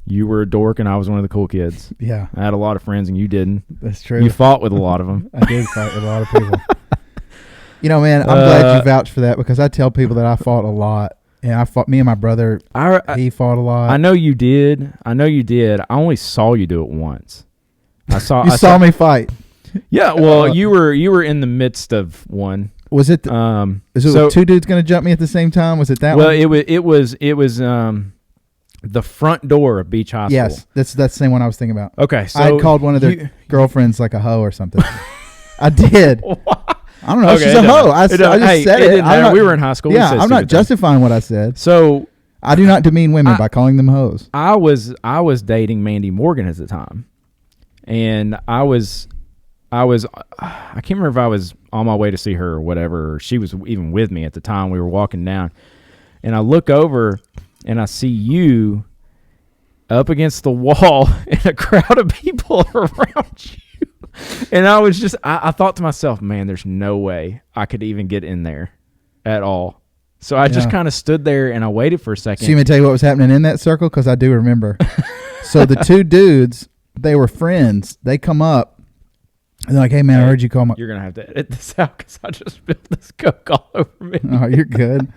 You were a dork, and I was one of the cool kids. Yeah. I had a lot of friends, and you didn't. That's true. You fought with a lot of them. I did fight with a lot of people. You know, man, I'm glad you vouched for that because I tell people that I fought a lot. And I fought, me and my brother, he fought a lot. I know you did. I only saw you do it once. I saw me fight. Yeah, well, you were in the midst of one. Was it? Is two dudes going to jump me at the same time? Was it that one? Well, it was the front door of Beach High School. Yes, that's the same one I was thinking about. Okay, so I had called one of their girlfriends like a hoe or something. I did. I don't know. Okay, she's a hoe. I just said it. We were in high school. Yeah, I'm not justifying what I said. So I do not demean women by calling them hoes. I was dating Mandy Morgan at the time, and I can't remember if I was on my way to see her or whatever, or she was even with me at the time. We were walking down, and I look over and I see you up against the wall and a crowd of people around you. And I was just, I thought to myself, man, there's no way I could even get in there at all. So I just kind of stood there and I waited for a second. So you may tell you what was happening in that circle? Because I do remember. So the two dudes, they were friends. They come up and they're like, hey, man, I heard you call my... You're going to have to edit this out because I just spilled this Coke all over me. Oh, you're good.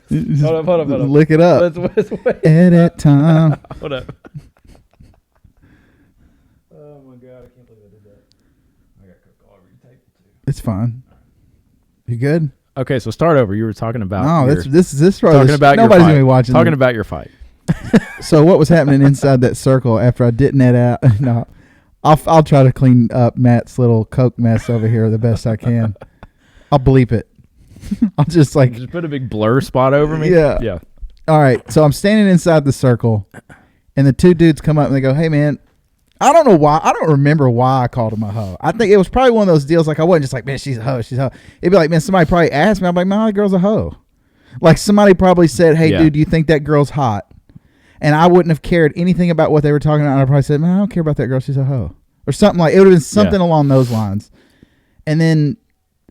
Hold up. Look it up. Let's wait. Edit time. Hold up. Oh, my God. I can't believe I did that. I got Coke all over your table, too. It's fine. You good? Okay, so start over. You were talking about... No, this talking about nobody's going to be watching. Talking about your fight. So what was happening inside that circle after I did net out? No, I'll try to clean up Matt's little Coke mess over here the best I can. I'll bleep it. I'll just put a big blur spot over me. Yeah. All right. So I'm standing inside the circle, and the two dudes come up and they go, "Hey, man, I don't know why. I don't remember why I called him a hoe. I think it was probably one of those deals. Like I wasn't just like, man, she's a hoe. She's a hoe. It'd be like, man, somebody probably asked me. I'm like, man, that girl's a hoe. Like somebody probably said, hey, dude, do you think that girl's hot? And I wouldn't have cared anything about what they were talking about. And I probably said, man, I don't care about that girl. She's a hoe. Or something like, it would have been something along those lines. And then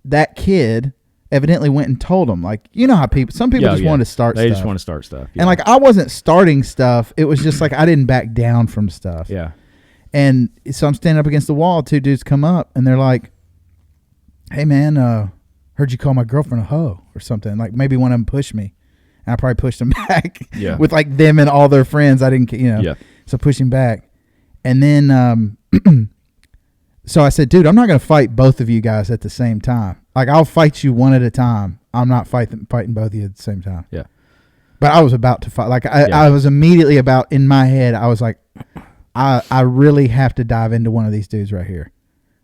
that kid evidently went and told them. Like, you know how some people just want to start stuff. They just want to start stuff. Yeah. And like, I wasn't starting stuff. It was just like, I didn't back down from stuff. Yeah. And so I'm standing up against the wall. Two dudes come up and they're like, hey, man, heard you call my girlfriend a hoe or something. Like maybe one of them pushed me. And I probably pushed them back with like them and all their friends. I didn't, so pushing back. And then, so I said, dude, I'm not going to fight both of you guys at the same time. Like I'll fight you one at a time. I'm not fighting both of you at the same time. Yeah. But I was about to fight. Like I was immediately about, in my head, I was like, I really have to dive into one of these dudes right here.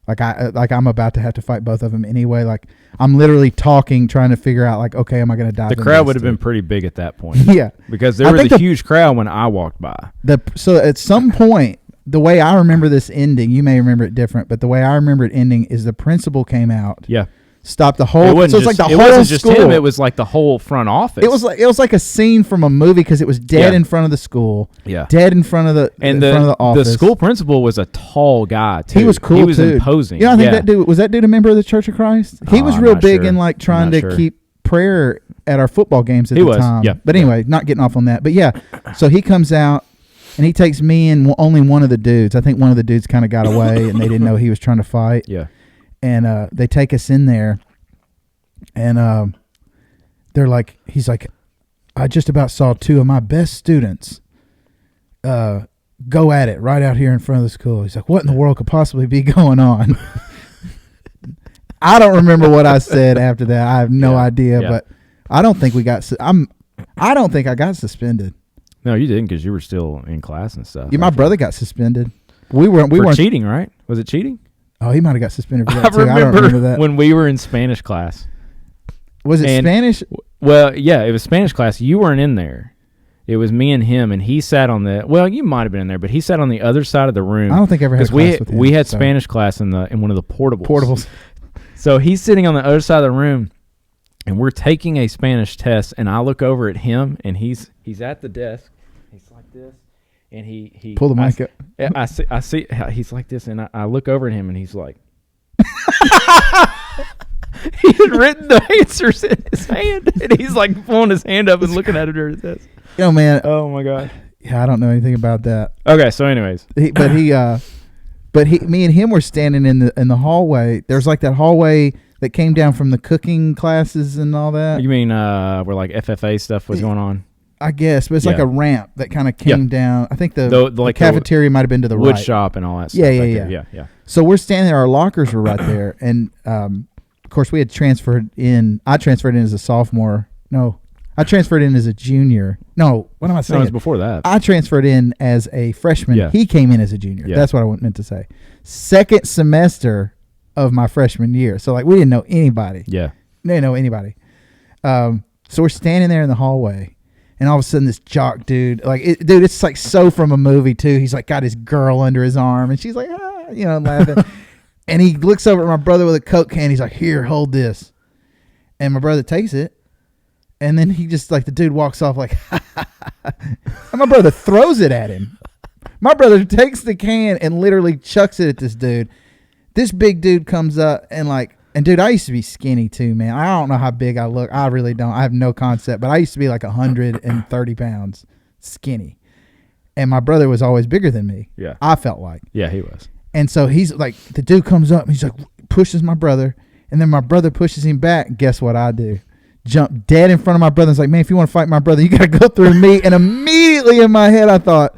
Like I'm about to have to fight both of them anyway. Like I'm literally trying to figure out like, okay, am I going to dive? The crowd would have been pretty big at that point. Yeah, because there was a huge crowd when I walked by. So at some point, the way I remember this ending, you may remember it different, but the way I remember it ending is the principal came out. Yeah. Stopped the whole. It wasn't like the it whole wasn't just school. him. It was like the whole front office. It was like a scene from a movie because it was dead in front of the school. Yeah, dead in front of the front of the office. The school principal was a tall guy too. He was cool. He was too. imposing. I think that dude was a member of the Church of Christ. He was real big in like trying to keep prayer at our football games at the time. Yeah. But anyway, not getting off on that. But yeah, so he comes out and he takes me and only one of the dudes. I think one of the dudes kind of got away and they didn't know he was trying to fight. Yeah, and they take us in there. And they're like, he's like, I just about saw two of my best students go at it right out here in front of the school. He's like, what in the world could possibly be going on? I don't remember what I said after that. I have no idea, but I don't think I don't think I got suspended. No, you didn't because you were still in class and stuff. Yeah, my brother got suspended. We weren't cheating, right? Was it cheating? Oh, he might have got suspended for that too. I don't remember that. When we were in Spanish class. Was it Spanish? Well, yeah, it was Spanish class. You weren't in there. It was me and him, and he sat on the. Well, you might have been in there, but he sat on the other side of the room. I don't think I ever had class with him. We had Spanish class in one of the portables. Portables. So he's sitting on the other side of the room, and we're taking a Spanish test, and I look over at him, and he's at the desk. He's like this, and he pull the mic up. I see he's like this, and I look over at him, and he's like, he had written the answers in his hand, and he's like pulling his hand up and looking at it during the test. Yo, man. Oh my god. Yeah, I don't know anything about that. Okay, so anyways, me and him were standing in the hallway. There's like that hallway that came down from the cooking classes and all that. You mean where like FFA stuff was going on? I guess, but it's like a ramp that kind of came down. I think the cafeteria might have been to the wood right. shop and all that stuff. Yeah. So we're standing there. Our lockers were right there, and of course we had transferred in. I transferred in as a sophomore. No, I transferred in as a junior. No, what am I saying? No, it was before that. I transferred in as a freshman. Yeah. He came in as a junior. Yeah. That's what I meant to say. Second semester of my freshman year. So like we didn't know anybody. Yeah. We didn't know anybody. So we're standing there in the hallway, and all of a sudden this jock dude, it's like so from a movie too. He's like got his girl under his arm, and she's like, laughing. And he looks over at my brother with a Coke can. He's like, here, hold this. And my brother takes it. And then he just like the dude walks off like, and my brother throws it at him. My brother takes the can and literally chucks it at this dude. This big dude comes up and dude, I used to be skinny too, man. I don't know how big I look. I really don't. I have no concept, but I used to be like 130 pounds skinny. And my brother was always bigger than me. Yeah. I felt like. Yeah, he was. And so he's like, the dude comes up and he's like, pushes my brother. And then my brother pushes him back. Guess what I do? Jump dead in front of my brother. And it's like, man, if you want to fight my brother, you got to go through me. And immediately in my head, I thought,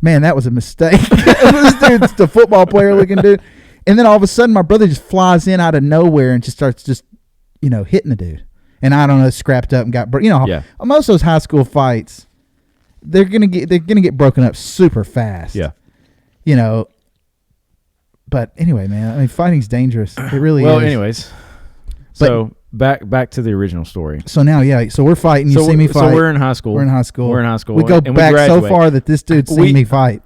man, that was a mistake. This dude's the football player looking dude. And then all of a sudden, my brother just flies in out of nowhere and just starts hitting the dude. And I don't know, scrapped up and got, most of those high school fights, they're gonna get broken up super fast. Yeah. But anyway, man, I mean, fighting's dangerous. It really is. Well, anyways, so back to the original story. So now, so we're fighting. You see me fight. So we're in high school. We're in high school. We go and back so far that this dude's seen me fight.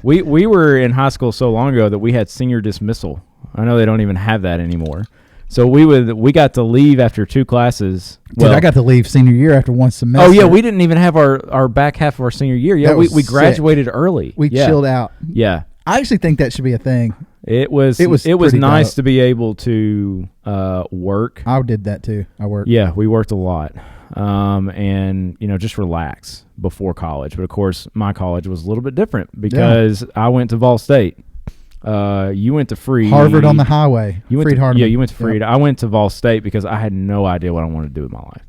We were in high school so long ago that we had senior dismissal. I know they don't even have that anymore. So we got to leave after 2 classes. Dude, I got to leave senior year after 1 semester. Oh yeah, we didn't even have our back half of our senior year. Yeah, we graduated early. We chilled out. Yeah. I actually think that should be a thing. It was nice to be able to work. I did that too. I worked. Yeah, we worked a lot. And just relax before college. But of course, my college was a little bit different because I went to Vol State. You went to Freed. Harvard on the highway. Harvard. Yeah, you went to Freed. Yep. I went to Vol State because I had no idea what I wanted to do with my life.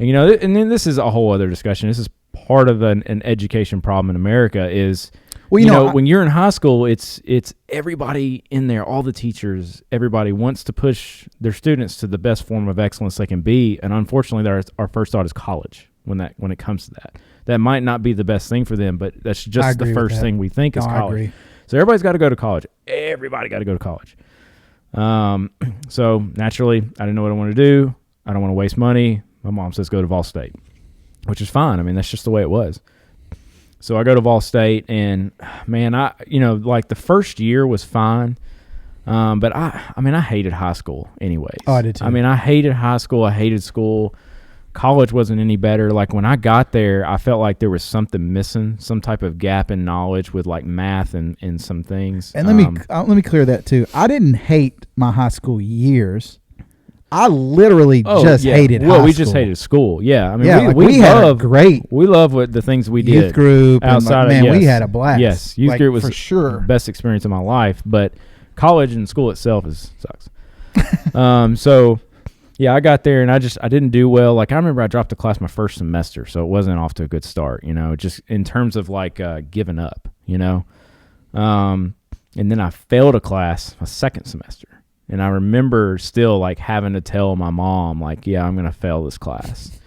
And and then this is a whole other discussion. This is part of an education problem in America is. Well, when you're in high school, it's everybody in there, all the teachers, everybody wants to push their students to the best form of excellence they can be, and unfortunately, our first thought is college when it comes to that. That might not be the best thing for them, but that's just the first thing we think is college. I agree. So everybody's got to go to college. Everybody got to go to college. So naturally, I didn't know what I wanted to do. I don't want to waste money. My mom says go to Vol State, which is fine. I mean, that's just the way it was. So I go to Vol State, and man, the first year was fine, but I hated high school anyways. Oh, I did too. I mean, I hated high school. I hated school. College wasn't any better. Like when I got there, I felt like there was something missing, some type of gap in knowledge with like math and some things. And let me clear that too. I didn't hate my high school years. I literally hated high school. Well, we just hated school. Yeah. I mean, we had great. We love what the things we did. Youth group. Outside and we had a blast. Yes. Youth group was for sure the best experience of my life, but college and school itself sucks. So yeah, I got there and I didn't do well. Like I remember I dropped a class my first semester, so it wasn't off to a good start, just in terms of like giving up, and then I failed a class my second semester. And I remember still like having to tell my mom, like, yeah, I'm going to fail this class.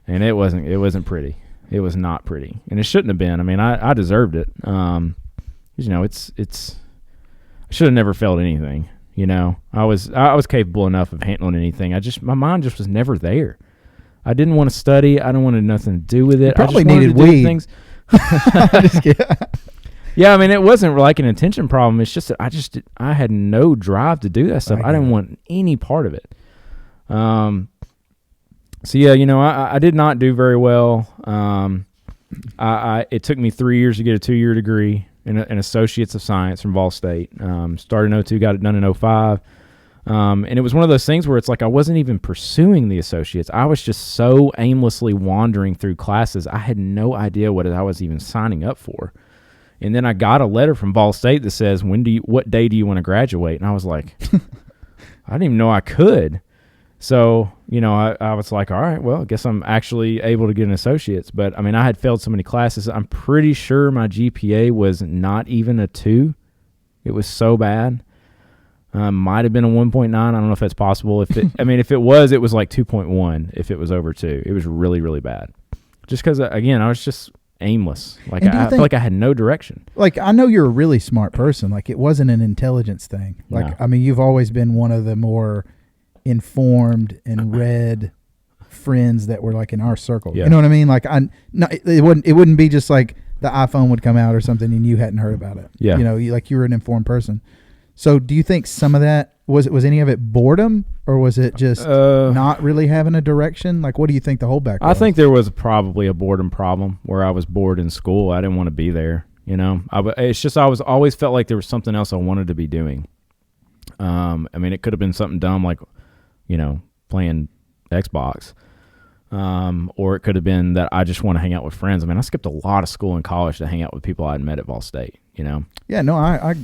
And it wasn't pretty. It was not pretty. And it shouldn't have been. I mean, I deserved it. It's I should have never failed anything. I was capable enough of handling anything. My mind just was never there. I didn't want to study. I didn't want nothing to do with it. You probably I just needed wanted to weed. do things. Yeah, I mean, it wasn't like an attention problem. It's just that I had no drive to do that stuff. Right. I didn't want any part of it. So yeah, I did not do very well. It took me 3 years to get a 2-year degree in Associates of Science from Ball State. Started in 2002, got it done in 2005. And it was one of those things where it's like I wasn't even pursuing the associates. I was just so aimlessly wandering through classes. I had no idea what I was even signing up for. And then I got a letter from Ball State that says, what day do you want to graduate? And I was like, I didn't even know I could. So, I was like, all right, well, I guess I'm actually able to get an associate's. But, I mean, I had failed so many classes. I'm pretty sure my GPA was not even a 2. It was so bad. Might have been a 1.9. I don't know if that's possible. If it was like 2.1 if it was over 2. It was really, really bad. Just because, again, I was just aimless. Like, I felt like I had no direction. Like, I know you're a really smart person. Like, it wasn't an intelligence thing. Like, no. I mean, you've always been one of the more informed and read friends that were like in our circle. Yeah. You know what I mean? Like, it wouldn't be just like the iPhone would come out or something and you hadn't heard about it. Yeah. You were an informed person. So do you think some of that was any of it boredom, or was it just not really having a direction? Like, what do you think the holdback was? I think there was probably a boredom problem where I was bored in school. I didn't want to be there. It's just I always felt like there was something else I wanted to be doing. I mean, it could have been something dumb like, playing Xbox. Or it could have been that I just want to hang out with friends. I mean, I skipped a lot of school and college to hang out with people I'd met at Ball State, Yeah, no, I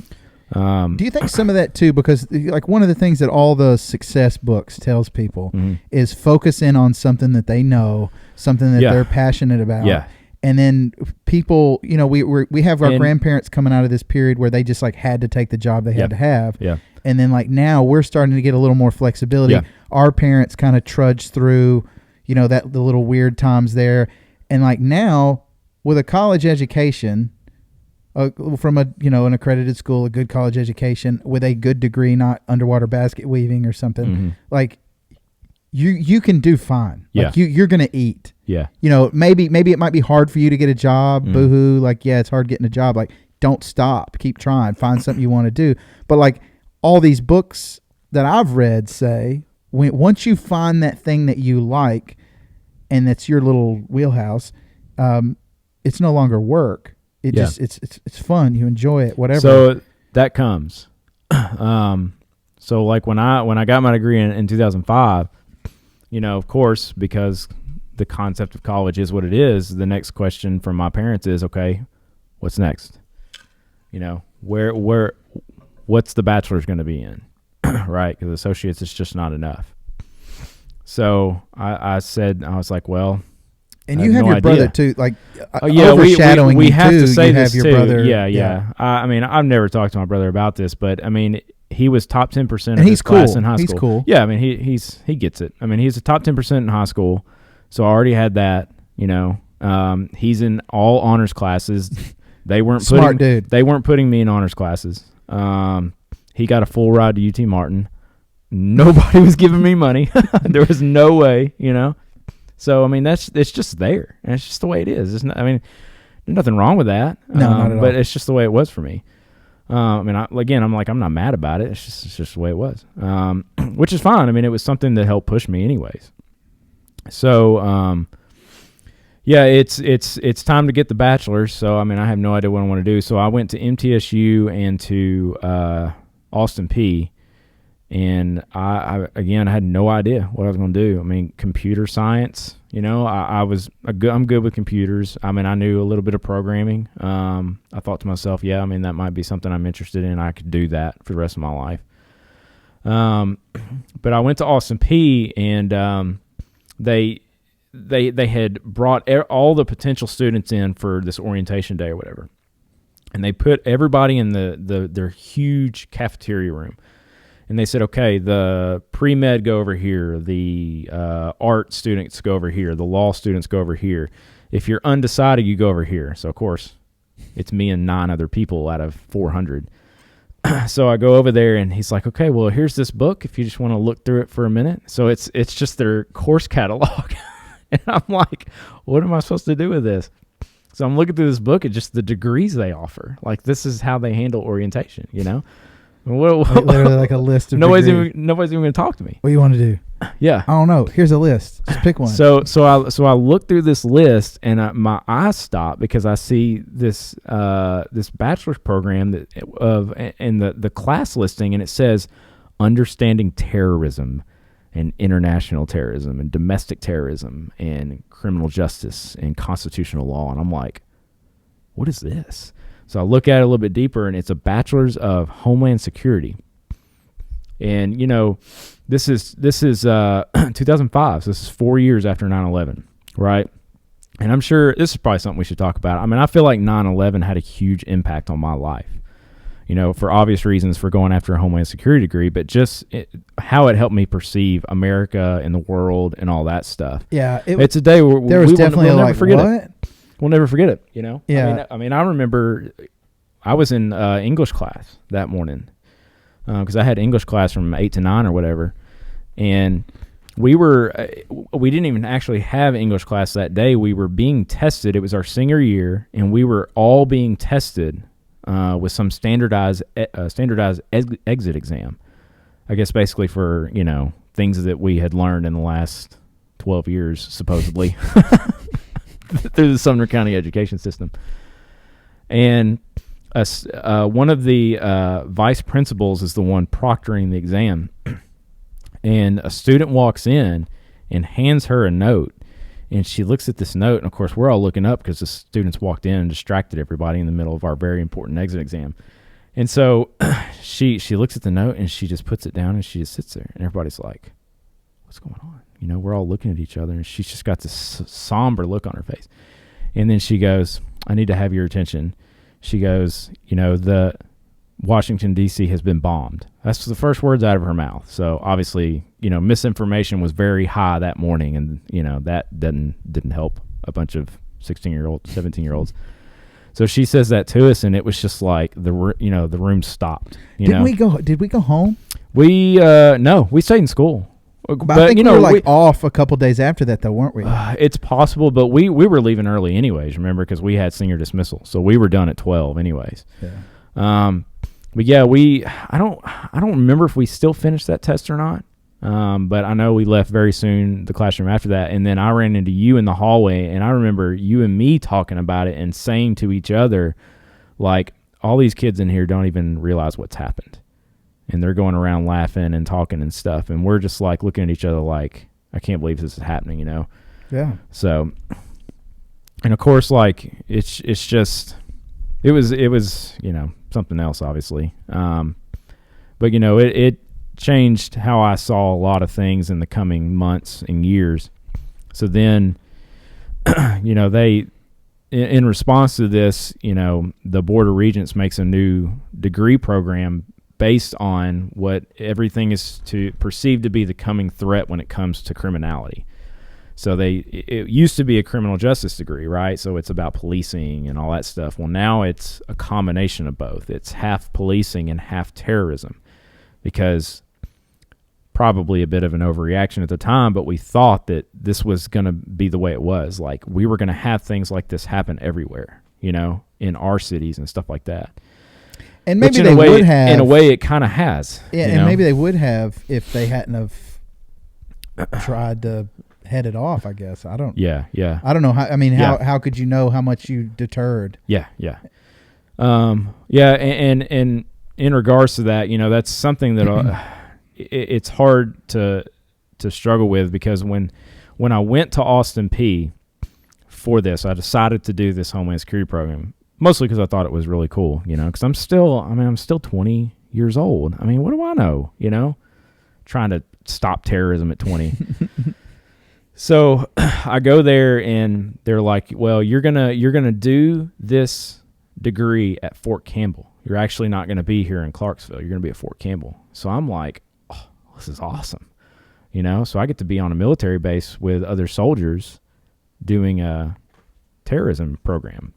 do you think some of that too, because like one of the things that all the success books tells people is focus in on something that they know, something that they're passionate about. Yeah. And then people, we have our grandparents coming out of this period where they just like had to take the job they had to have. Yeah. And then like now we're starting to get a little more flexibility. Yeah. Our parents kind of trudged through, the little weird times there. And like now with a college education, from an accredited school, a good college education with a good degree, not underwater basket weaving or something, like you can do fine. Yeah. Like you're going to eat. Yeah. Maybe it might be hard for you to get a job. Boo-hoo. Like, yeah, it's hard getting a job. Like, don't stop. Keep trying. Find something you want to do. But like all these books that I've read say, once you find that thing that you like and that's your little wheelhouse, it's no longer work. It's fun. You enjoy it, whatever. So that comes. So like when I got my degree in 2005, of course, because the concept of college is what it is, the next question from my parents is, okay, what's next? What's the bachelor's going to be in? Right? Because associates is just not enough. So I was like, well, and you have your brother too, like overshadowing we have too, to say you this have your too. Brother. Yeah. I mean, I've never talked to my brother about this, but I mean, he was top 10% of his class in high school. He's cool. Yeah, I mean, he gets it. I mean, he's a top 10% in high school, so I already had that. He's in all honors classes. They weren't smart dude. They weren't putting me in honors classes. He got a full ride to UT Martin. Nobody was giving me money. There was no way, So I mean, it's just there, and it's just the way it is. There's nothing wrong with that. No, not at all. But it's just the way it was for me. I'm not mad about it. It's just the way it was, which is fine. I mean, it was something that helped push me, anyways. So, it's time to get the bachelor's. So I mean, I have no idea what I want to do. So I went to MTSU and to Austin Peay. And I had no idea what I was going to do. I mean, computer science, I'm good with computers. I mean, I knew a little bit of programming. I thought to myself, that might be something I'm interested in. I could do that for the rest of my life. But I went to Austin Peay, and they had brought all the potential students in for this orientation day or whatever. And they put everybody in their huge cafeteria room. And they said, okay, the pre-med go over here, the art students go over here, the law students go over here. If you're undecided, you go over here. So, of course, it's me and 9 other people out of 400. So I go over there, and he's like, okay, well, here's this book if you just want to look through it for a minute. So it's just their course catalog. And I'm like, what am I supposed to do with this? So I'm looking through this book at just the degrees they offer. Like, this is how they handle orientation, Literally like a list of nobody's degrees. even going to talk to me. What do you want to do? Yeah. I don't know. Here's a list. Just pick one. So I look through this list and my eyes stop because I see this bachelor's program and the class listing, and it says understanding terrorism and international terrorism and domestic terrorism and criminal justice and constitutional law, and I'm like, what is this? So I look at it a little bit deeper, and it's a bachelor's of Homeland Security. And, this is 2005, so this is 4 years after 9/11, right? And I'm sure this is probably something we should talk about. I mean, I feel like 9/11 had a huge impact on my life, for obvious reasons for going after a Homeland Security degree, but just how it helped me perceive America and the world and all that stuff. Yeah. It's a day where there was definitely we'll like, never forget what? it. We'll never forget it, Yeah. I mean, I remember I was in English class that morning because I had English class from 8 to 9 or whatever, and we didn't even actually have English class that day. We were being tested. It was our senior year, and we were all being tested with some standardized exit exam. I guess basically for things that we had learned in the last 12 years, supposedly, through the Sumner County education system. And one of the vice principals is the one proctoring the exam. And a student walks in and hands her a note. And she looks at this note. And, of course, we're all looking up because the students walked in and distracted everybody in the middle of our very important exit exam. And so she looks at the note and she just puts it down and she just sits there. And everybody's like, what's going on? We're all looking at each other. And she's just got this somber look on her face. And then she goes, I need to have your attention. She goes, the Washington, D.C. has been bombed. That's the first words out of her mouth. So obviously, misinformation was very high that morning, and that didn't help a bunch of 16-year-olds, 17-year-olds. So she says that to us, and it was just like the room stopped. Did we go home? No, we stayed in school. But I think we were off a couple days after that, though, weren't we? It's possible, but we were leaving early anyways. Remember, because we had senior dismissal, so we were done at 12 anyways. Yeah. But yeah, I don't remember if we still finished that test or not. But I know we left very soon the classroom after that, and then I ran into you in the hallway, and I remember you and me talking about it and saying to each other, like, all these kids in here don't even realize what's happened. And they're going around laughing and talking and stuff. And we're just like looking at each other like, I can't believe this is happening, Yeah. So, and of course, like, it was, something else, obviously. But, it changed how I saw a lot of things in the coming months and years. So then, they, in response to this, the Board of Regents makes a new degree program based on what everything is perceived to be the coming threat when it comes to criminality. So it used to be a criminal justice degree, right? So it's about policing and all that stuff. Well, now it's a combination of both. It's half policing and half terrorism, because probably a bit of an overreaction at the time, but we thought that this was going to be the way it was. Like, we were going to have things like this happen everywhere, in our cities and stuff like that. And maybe they would have. In a way, it kind of has. Yeah, and maybe they would have if they hadn't have tried to head it off, I guess. I don't. Yeah. I don't know how. I mean, how could you know how much you deterred? Yeah. And in regards to that, that's something that it's hard to struggle with, because when I went to Austin P for this, I decided to do this Homeland Security program. Mostly because I thought it was really cool, because I'm still 20 years old. I mean, what do I know, trying to stop terrorism at 20. So I go there and they're like, well, you're going to do this degree at Fort Campbell. You're actually not going to be here in Clarksville. You're going to be at Fort Campbell. So I'm like, oh, this is awesome. So I get to be on a military base with other soldiers doing a terrorism program.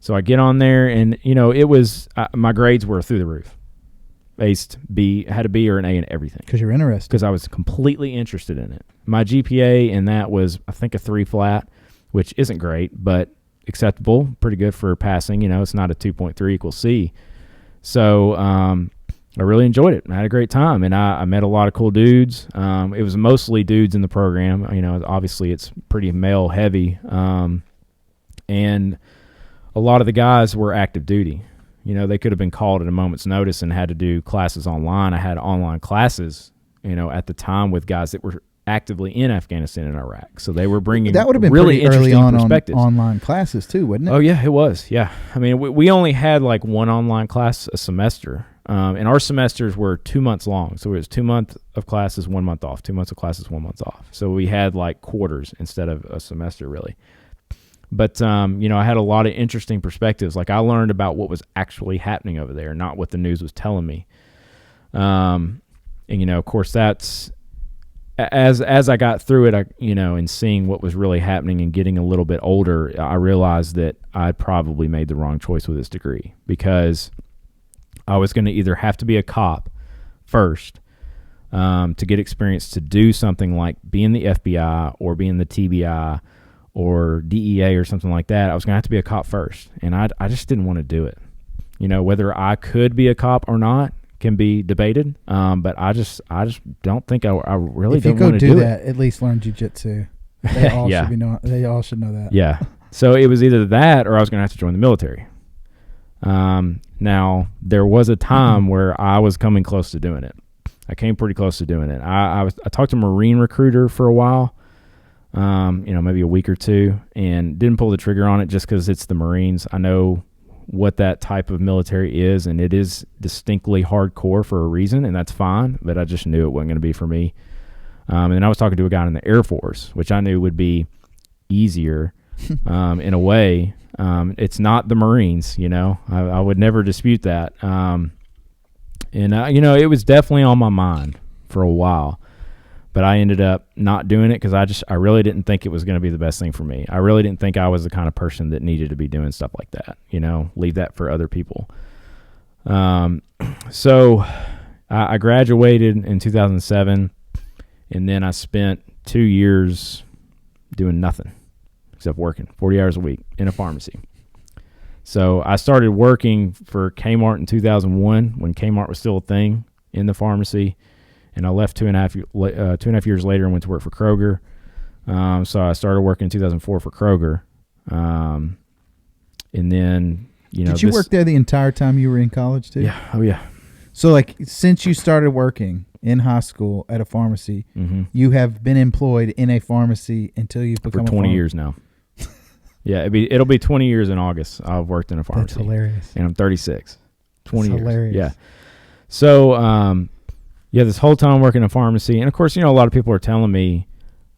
So I get on there, and, it was, my grades were through the roof. Aced B, had a B or an A in everything. Because you're interested. Because I was completely interested in it. My GPA in that was, I think, a 3 flat, which isn't great, but acceptable, pretty good for passing. It's not a 2.3 equals C. So I really enjoyed it. I had a great time, and I met a lot of cool dudes. It was mostly dudes in the program. You know, obviously it's pretty male heavy, and a lot of the guys were active duty. You know, they could have been called at a moment's notice and had to do classes online. I had online classes, you know, at the time with guys that were actively in Afghanistan and Iraq. So they were bringing that would have been really pretty early interesting on perspectives. Online classes too, wasn't it? Oh yeah, it was. Yeah, I mean, we only had like one online class a semester, and our semesters were 2 months long. So it was 2 months of classes, 1 month off. 2 months of classes, 1 month off. So we had like quarters instead of a semester, really. But you know, I had a lot of interesting perspectives. Like I learned about what was actually happening over there, not what the news was telling me. And you know, of course, that's. As I got through it, you know, and seeing what was really happening and getting a little bit older, I realized that I probably made the wrong choice with this degree, because I was going to either have to be a cop first to get experience to do something like be in the FBI or be in the TBI or DEA or something like that. I was going to have to be a cop first, and I just didn't want to do it. You know, whether I could be a cop or not can be debated, but I just don't think I really don't want to do that. If you go do that, it. at least learn jiu-jitsu. They all Yeah. They all should know that. Yeah. So it was either that or I was going to have to join the military. Now there was a time where I was coming close to doing it. I came pretty close to doing it. I talked to a Marine recruiter for a while, you know, maybe a week or two, and didn't pull the trigger on it just because it's the Marines. I know what that type of military is, and it is distinctly hardcore for a reason, and that's fine, but I just knew it wasn't going to be for me. And then I was talking to a guy in the Air Force, which I knew would be easier in a way. It's not the Marines, you know. I would never dispute that. And, you know, it was definitely on my mind for a while, but I ended up not doing it because I really didn't think it was going to be the best thing for me. I really didn't think I was the kind of person that needed to be doing stuff like that, you know, leave that for other people. So I graduated in 2007, and then I spent 2 years doing nothing except working 40 hours a week in a pharmacy. So I started working for Kmart in 2001 when Kmart was still a thing in the pharmacy. And I left 2.5 years later and went to work for Kroger. So I started working in 2004 for Kroger. And then, you know. Did you work there the entire time you were in college too? Yeah. Oh, yeah. So, like, since you started working in high school at a pharmacy, you have been employed in a pharmacy until you've become for 20 years now. Yeah, it'll be 20 years in August. I've worked in a pharmacy. That's hilarious. And I'm 36. 20 That's years. Hilarious. Yeah. So, yeah, this whole time working in a pharmacy, and of course, you know, a lot of people are telling me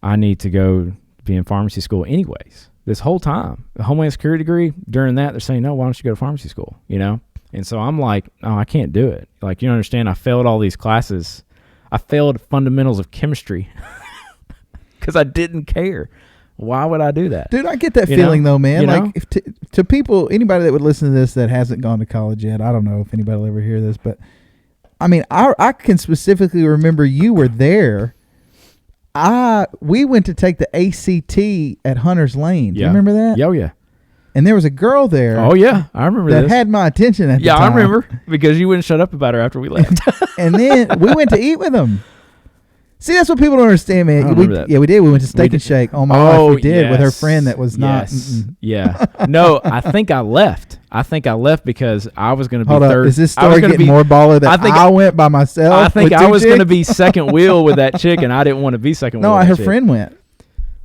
I need to go be in pharmacy school anyways. This whole time, the Homeland Security degree, during that, they're saying, no, why don't you go to pharmacy school, you know? And so I'm like, oh, I can't do it. Like, you don't understand, I failed all these classes. I failed fundamentals of chemistry because I didn't care. Why would I do that? Dude, I get that feeling though, man. You like, know? if to people, anybody that would listen to this that hasn't gone to college yet, I don't know if anybody will ever hear this, but I mean, I can specifically remember you were there. We went to take the ACT at Hunter's Lane. Do you remember that? Oh, yeah. And there was a girl there. Oh, yeah. I remember that this. had my attention at the time. Yeah, I remember because you wouldn't shut up about her after we left. And then we went to eat with them. See, that's what people don't understand, man. I remember that. Yeah, we did. We went to Steak and Shake. Oh, my life, we did with her yes. friend that was not. Yes. Yeah. No, I think I left. Because I was going to be Hold third. Up. Is this story getting more baller that I went by myself? I think I was going to be second wheel with that chick, and I didn't want to be second wheel. No, her friend went.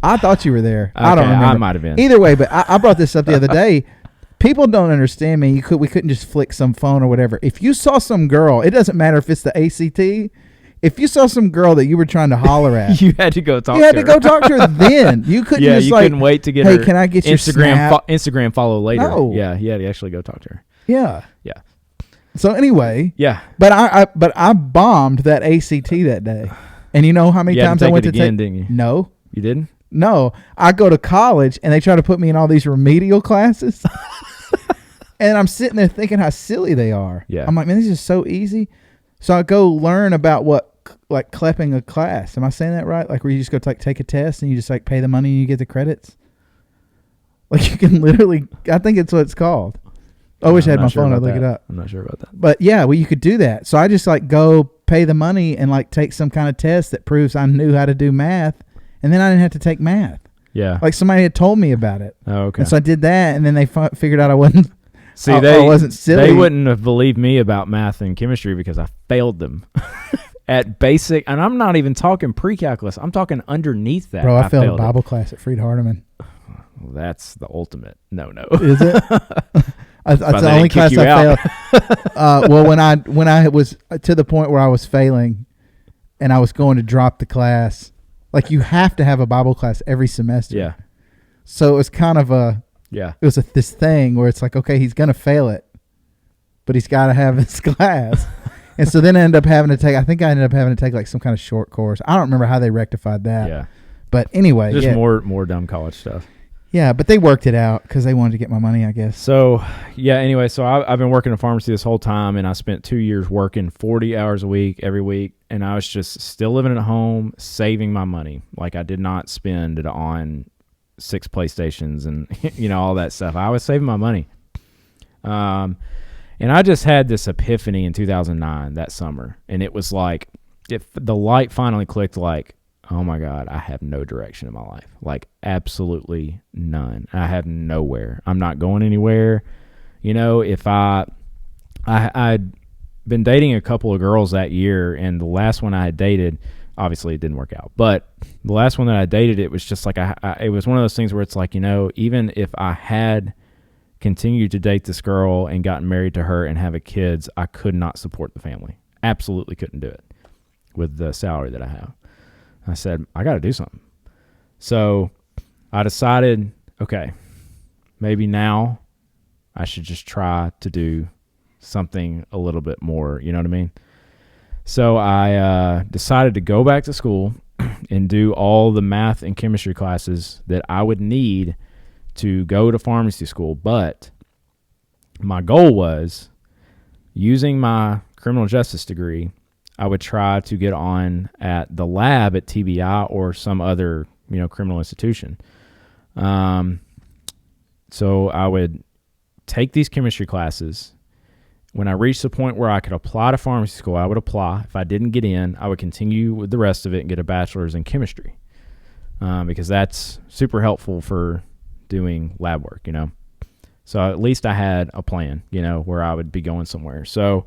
I thought you were there. Okay, I don't remember. I might have been. Either way, but I brought this up the other day. People don't understand, man. We couldn't just flick some phone or whatever. If you saw some girl, it doesn't matter if it's the ACT. If you saw some girl that you were trying to holler at, you had to go talk to her. You had to go talk to her then. You couldn't just you like, couldn't wait to get hey, her can I get your Instagram follow later. No. Yeah, you had to actually go talk to her. Yeah. Yeah. So anyway. Yeah. But I bombed that ACT that day. And you know how many times I went to take? Didn't you? No. You didn't? No. I go to college and they try to put me in all these remedial classes. And I'm sitting there thinking how silly they are. Yeah. I'm like, man, this is so easy. So I go learn about like clepping a class. Am I saying that right? Like where you just go take a test and you just like pay the money and you get the credits? Like you can literally, I think it's what it's called. I wish I had my phone. I'd look it up. I'm not sure about that. But yeah, well, you could do that. So I just like go pay the money and like take some kind of test that proves I knew how to do math, and then I didn't have to take math. Yeah. Like somebody had told me about it. Oh, okay. And so I did that, and then they figured out I wasn't. See, I wasn't silly. They wouldn't have believed me about math and chemistry because I failed them at basic, and I'm not even talking pre-calculus. I'm talking underneath that. Bro, I failed a Bible class at Fried Hardeman. Well, that's the ultimate. No. Is it? That's the only class I failed. Well, when I was to the point where I was failing, and I was going to drop the class, like you have to have a Bible class every semester. Yeah. So it was kind of this thing where it's like, okay, he's gonna fail it, but he's got to have this class. And so then I ended up having to take like some kind of short course. I don't remember how they rectified that. Yeah. But anyway, just more dumb college stuff. Yeah, but they worked it out because they wanted to get my money, I guess. So, yeah, anyway, so I've been working in pharmacy this whole time, and I spent 2 years working 40 hours a week, every week, and I was just still living at home, saving my money. Like, I did not spend it on 6 PlayStations and, all that stuff. I was saving my money. And I just had this epiphany in 2009, that summer, and it was like, the light finally clicked, like, oh my God, I have no direction in my life. Like absolutely none. I have nowhere. I'm not going anywhere. If I'd been dating a couple of girls that year, and the last one I had dated, obviously it didn't work out, but the last one that I dated, it was just like, it was one of those things where it's like, even if I had continued to date this girl and gotten married to her and have a kids, I could not support the family. Absolutely couldn't do it with the salary that I have. I said, I got to do something. So I decided, okay, maybe now I should just try to do something a little bit more, you know what I mean? So I decided to go back to school and do all the math and chemistry classes that I would need to go to pharmacy school. But my goal was, using my criminal justice degree, I would try to get on at the lab at TBI or some other, criminal institution. So I would take these chemistry classes. When I reached the point where I could apply to pharmacy school, I would apply. If I didn't get in, I would continue with the rest of it and get a bachelor's in chemistry, because that's super helpful for doing lab work, So at least I had a plan, where I would be going somewhere. So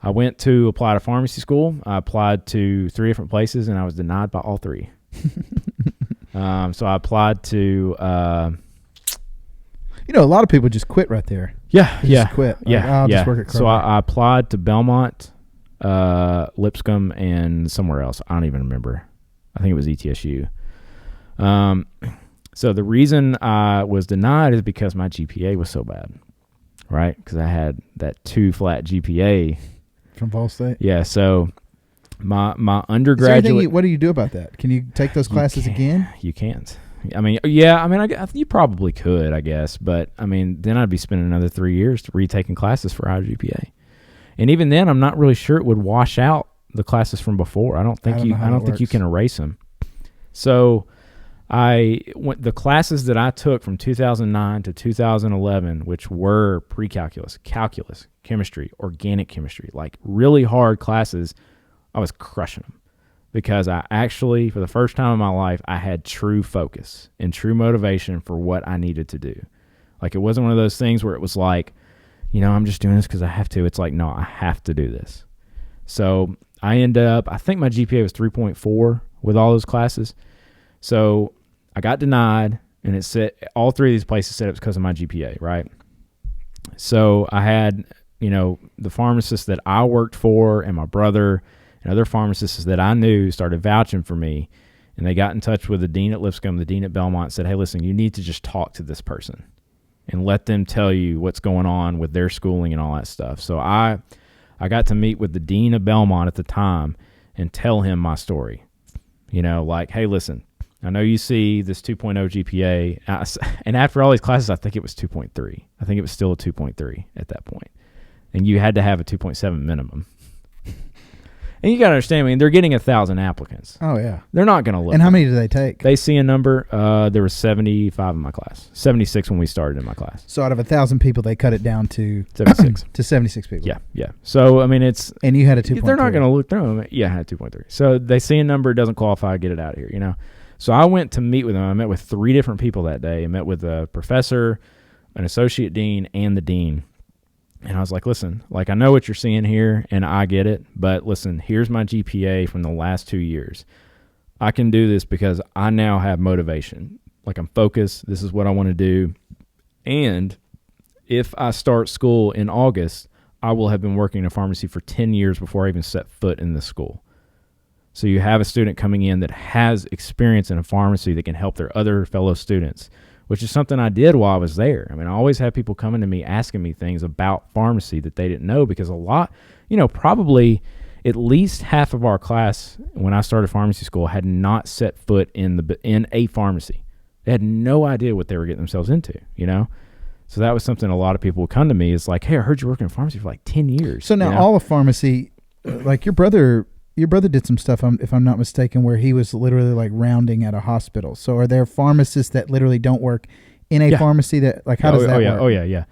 I went to apply to pharmacy school. I applied to 3 different places, and I was denied by all 3. So I applied to... a lot of people just quit right there. Yeah, Just quit. Like, I'll just work at Kroger. So I applied to Belmont, Lipscomb, and somewhere else. I don't even remember. I think it was ETSU. So the reason I was denied is because my GPA was so bad, right? Because I had that 2 flat GPA. From Ball State? Yeah, so my undergraduate... what do you do about that? Can you take those classes again? You can't. You probably could, I guess. But, then I'd be spending another 3 years retaking classes for higher GPA. And even then, I'm not really sure it would wash out the classes from before. I don't think you can erase them. So the classes that I took from 2009 to 2011, which were pre-calculus, calculus, chemistry, organic chemistry, like really hard classes, I was crushing them because I actually, for the first time in my life, I had true focus and true motivation for what I needed to do. Like, it wasn't one of those things where it was like, I'm just doing this because I have to. It's like, no, I have to do this. So I think my GPA was 3.4 with all those classes. So I got denied, and it said all 3 of these places said it was because of my GPA, right? So I had, the pharmacist that I worked for and my brother and other pharmacists that I knew started vouching for me, and they got in touch with the dean at Lipscomb, the dean at Belmont, and said, hey, listen, you need to just talk to this person and let them tell you what's going on with their schooling and all that stuff. So I got to meet with the dean of Belmont at the time and tell him my story. Like, hey, listen, I know you see this 2.0 GPA, and after all these classes, I think it was 2.3. I think it was still a 2.3 at that point. And you had to have a 2.7 minimum. And you got to understand, I mean, they're getting 1,000 applicants. Oh, yeah. They're not going to look. And how many do they take? They see a number. There were 75 in my class. 76 when we started in my class. So out of 1,000 people, they cut it down to 76. to 76 people. Yeah, yeah. So, I mean, it's... And you had a 2.3. They're not going to look through them. Yeah, I had 2.3. So they see a number, doesn't qualify, get it out of here, you know? So I went to meet with them. I met with 3 different people that day. I met with a professor, an associate dean, and the dean. And I was like, listen, like, I know what you're seeing here, and I get it, but listen, here's my GPA from the last 2 years. I can do this because I now have motivation. Like, I'm focused. This is what I want to do. And if I start school in August, I will have been working in a pharmacy for 10 years before I even set foot in this school. So you have a student coming in that has experience in a pharmacy that can help their other fellow students, which is something I did while I was there. I mean, I always had people coming to me asking me things about pharmacy that they didn't know, because a lot, you know, probably at least half of our class when I started pharmacy school had not set foot in a pharmacy. They had no idea what they were getting themselves into, you know? So that was something a lot of people would come to me. It's like, hey, I heard you working in pharmacy for like 10 years. So now, you know? all of pharmacy, like your brother did some stuff, if I'm not mistaken, where he was literally like rounding at a hospital. So are there pharmacists that literally don't work in a pharmacy that, like, how does that work? Oh yeah.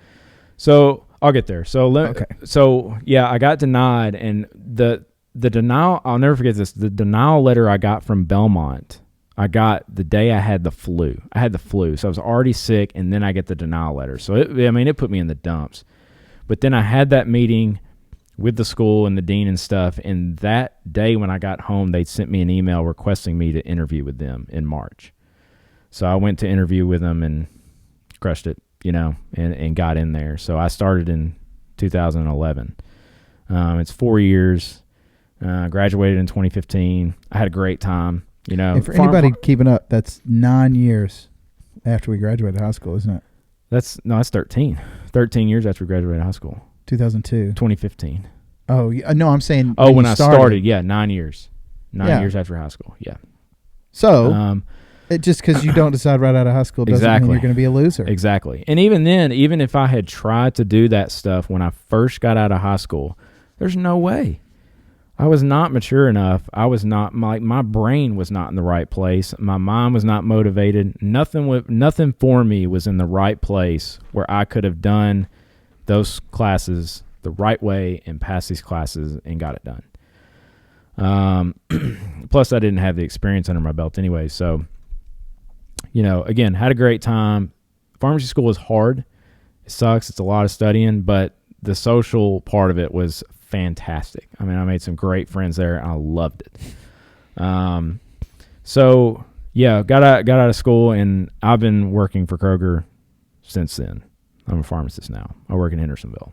So I'll get there. So yeah, I got denied, and the denial, I'll never forget this. The denial letter I got from Belmont, I got the day I had the flu. So I was already sick, and then I get the denial letter. So it put me in the dumps. But then I had that meeting with the school and the dean and stuff, and that day when I got home, they sent me an email requesting me to interview with them in March. So I went to interview with them and crushed it, you know, and got in there. So I started in 2011. It's 4 years. Graduated in 2015. I had a great time, you know. And for anybody keeping up, that's 9 years after we graduated high school, isn't it? That's 13. 13 years after we graduated high school. 2002. 2015. Oh, no, I'm saying when I started, yeah, 9 years. 9 years after high school, yeah. So, it just because you don't decide right out of high school doesn't mean you're going to be a loser. Exactly. And even then, even if I had tried to do that stuff when I first got out of high school, there's no way. I was not mature enough. I was not, my brain was not in the right place. My mind was not motivated. Nothing for me was in the right place where I could have done those classes the right way and passed these classes and got it done. Plus, I didn't have the experience under my belt anyway. So, you know, again, had a great time. Pharmacy school is hard. It sucks. It's a lot of studying, but the social part of it was fantastic. I mean, I made some great friends there, and I loved it. So yeah, got out of school, and I've been working for Kroger since then. I'm a pharmacist now. I work in Hendersonville.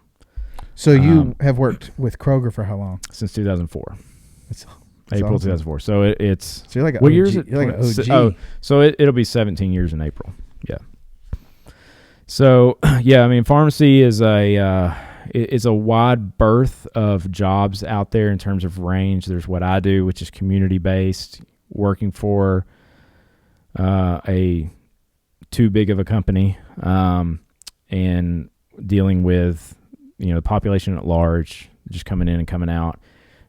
So you have worked with Kroger for how long? Since 2004. It's April awesome. 2004. So it's... So you're like what OG. year is it? You're like an OG. Oh, so it'll be 17 years in April. Yeah. So, yeah, I mean, pharmacy is it's a wide berth of jobs out there in terms of range. There's what I do, which is community-based, working for a too big of a company, and dealing with, you know, the population at large, just coming in and coming out.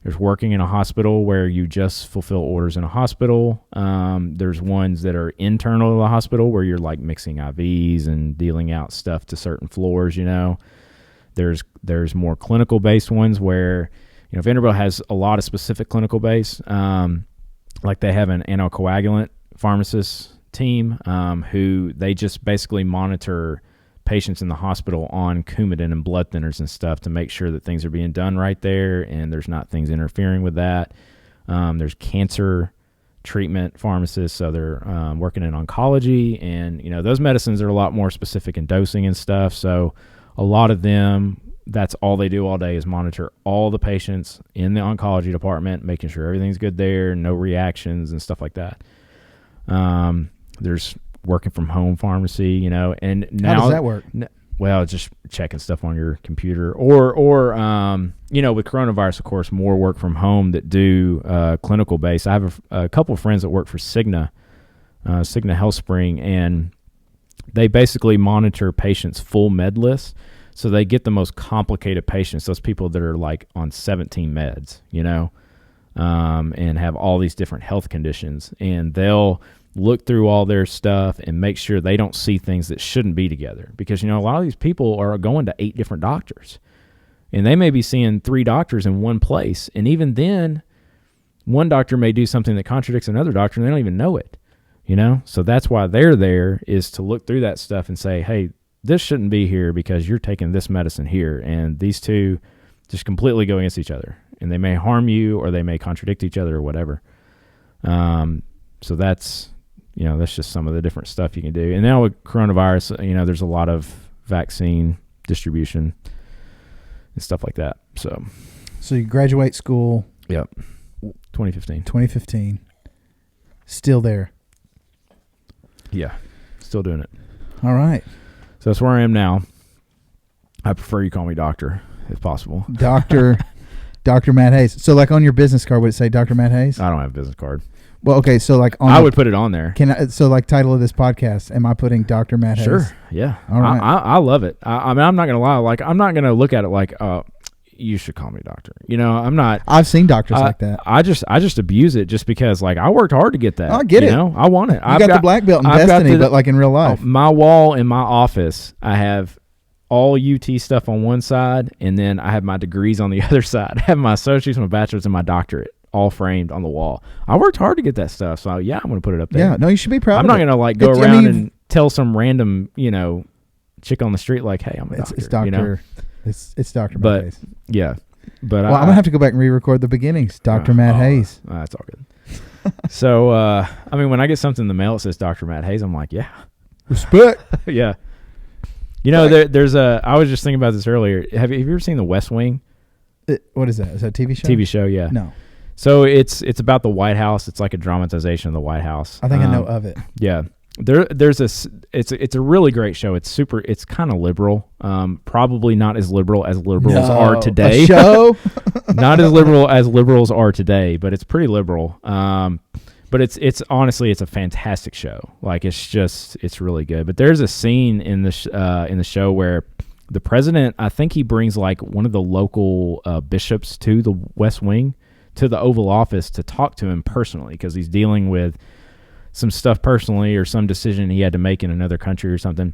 There's working in a hospital where you just fulfill orders in a hospital. There's ones that are internal to the hospital where you're like mixing IVs and dealing out stuff to certain floors, you know. There's more clinical based ones where, you know, Vanderbilt has a lot of specific clinical base. Like they have an anticoagulant pharmacist team who they just basically monitor patients in the hospital on Coumadin and blood thinners and stuff to make sure that things are being done right there and there's not things interfering with that. There's cancer treatment pharmacists, so they're working in oncology, and, you know, those medicines are a lot more specific in dosing and stuff. So a lot of them, that's all they do all day is monitor all the patients in the oncology department, making sure everything's good there, no reactions and stuff like that. There's working from home pharmacy, you know, and now how does that work? Well, just checking stuff on your computer, or you know, with coronavirus, of course, more work from home that do clinical base. I have a couple of friends that work for Cigna HealthSpring, and they basically monitor patients' full med list. So they get the most complicated patients, those people that are like on 17 meds, you know. and have all these different health conditions, and they'll look through all their stuff and make sure they don't see things that shouldn't be together. Because, a lot of these people are going to 8 different doctors, and they may be seeing 3 doctors in one place. And even then, one doctor may do something that contradicts another doctor, and they don't even know it, So that's why they're there, is to look through that stuff and say, hey, this shouldn't be here because you're taking this medicine here. And these two just completely go against each other, and they may harm you or they may contradict each other or whatever. So that's just some of the different stuff you can do. And now with coronavirus, there's a lot of vaccine distribution and stuff like that. So you graduate school. Yep. 2015. 2015. Still there. Yeah. Still doing it. All right. So that's where I am now. I prefer you call me doctor if possible. Dr. Matt Hayes. So like on your business card, would it say Dr. Matt Hayes? I don't have a business card. Well, okay, so like I would put it on there. So like title of this podcast, am I putting Dr. Matt Hayes? Sure, yeah. All right. I love it. I mean, I'm not gonna lie. Like, I'm not gonna look at it like, you should call me doctor. I'm not. I've seen doctors like that. I just abuse it just because, like, I worked hard to get that. I get it. I want it. I've got the black belt in Destiny, but like in real life. My wall in my office, I have all UT stuff on one side, and then I have my degrees on the other side. I have my associates, my bachelor's, and my doctorate all framed on the wall. I worked hard to get that stuff, so yeah, I'm going to put it up there. Yeah, no, you should be proud. I'm not going to like go around and tell some random, chick on the street like, "Hey, I'm a doctor." It's doctor. It's Dr. Matt Hayes. Yeah, but I'm gonna have to go back and re-record the beginnings. Dr. Matt Hayes. That's all good. So, I mean, when I get something in the mail that says Dr. Matt Hayes, I'm like, yeah, respect. Yeah. There's I was just thinking about this earlier. Have you ever seen The West Wing? What is that? Is that a TV show? TV show, yeah. No. So it's about the White House. It's like a dramatization of the White House. I think I know of it. Yeah. It's a really great show. It's kind of liberal. Probably not as liberal as liberals are today. A show? Not as liberal as liberals are today, but it's pretty liberal. But it's honestly, it's a fantastic show. Like, it's really good. But there's a scene in the show where the president, I think he brings like one of the local bishops to the West Wing, to the Oval Office, to talk to him personally, because he's dealing with some stuff personally or some decision he had to make in another country or something.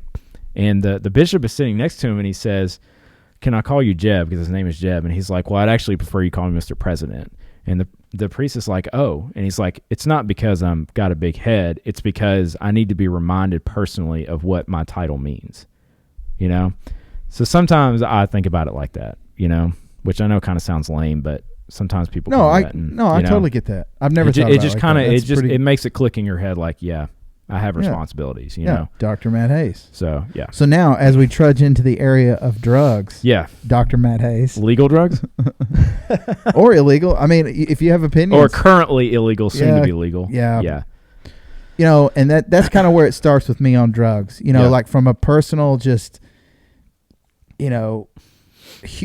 And the bishop is sitting next to him, and he says, "Can I call you Jeb?" Because his name is Jeb. And he's like, "Well, I'd actually prefer you call me Mr. President." And the priest is like, "Oh." And he's like, "It's not because I'm got a big head. It's because I need to be reminded personally of what my title means." So sometimes I think about it like that, which I know kind of sounds lame, but sometimes people I totally get that. I've never thought about it. It just kind of it makes it click in your head like, yeah, I have responsibilities, you know. Dr. Matt Hayes. So, yeah. So now as we trudge into the area of drugs, Dr. Matt Hayes. Legal drugs? Or illegal. I mean, if you have opinions. Or currently illegal, soon to be legal. Yeah. Yeah. And that's kind of where it starts with me on drugs. Like from a personal just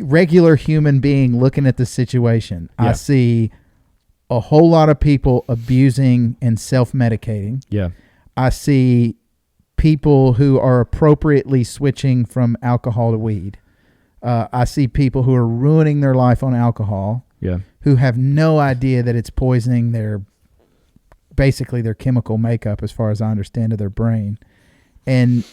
regular human being looking at the situation, I see a whole lot of people abusing and self-medicating. Yeah. I see people who are appropriately switching from alcohol to weed. I see people who are ruining their life on alcohol. Yeah. Who have no idea that it's poisoning basically their chemical makeup, as far as I understand, of their brain. And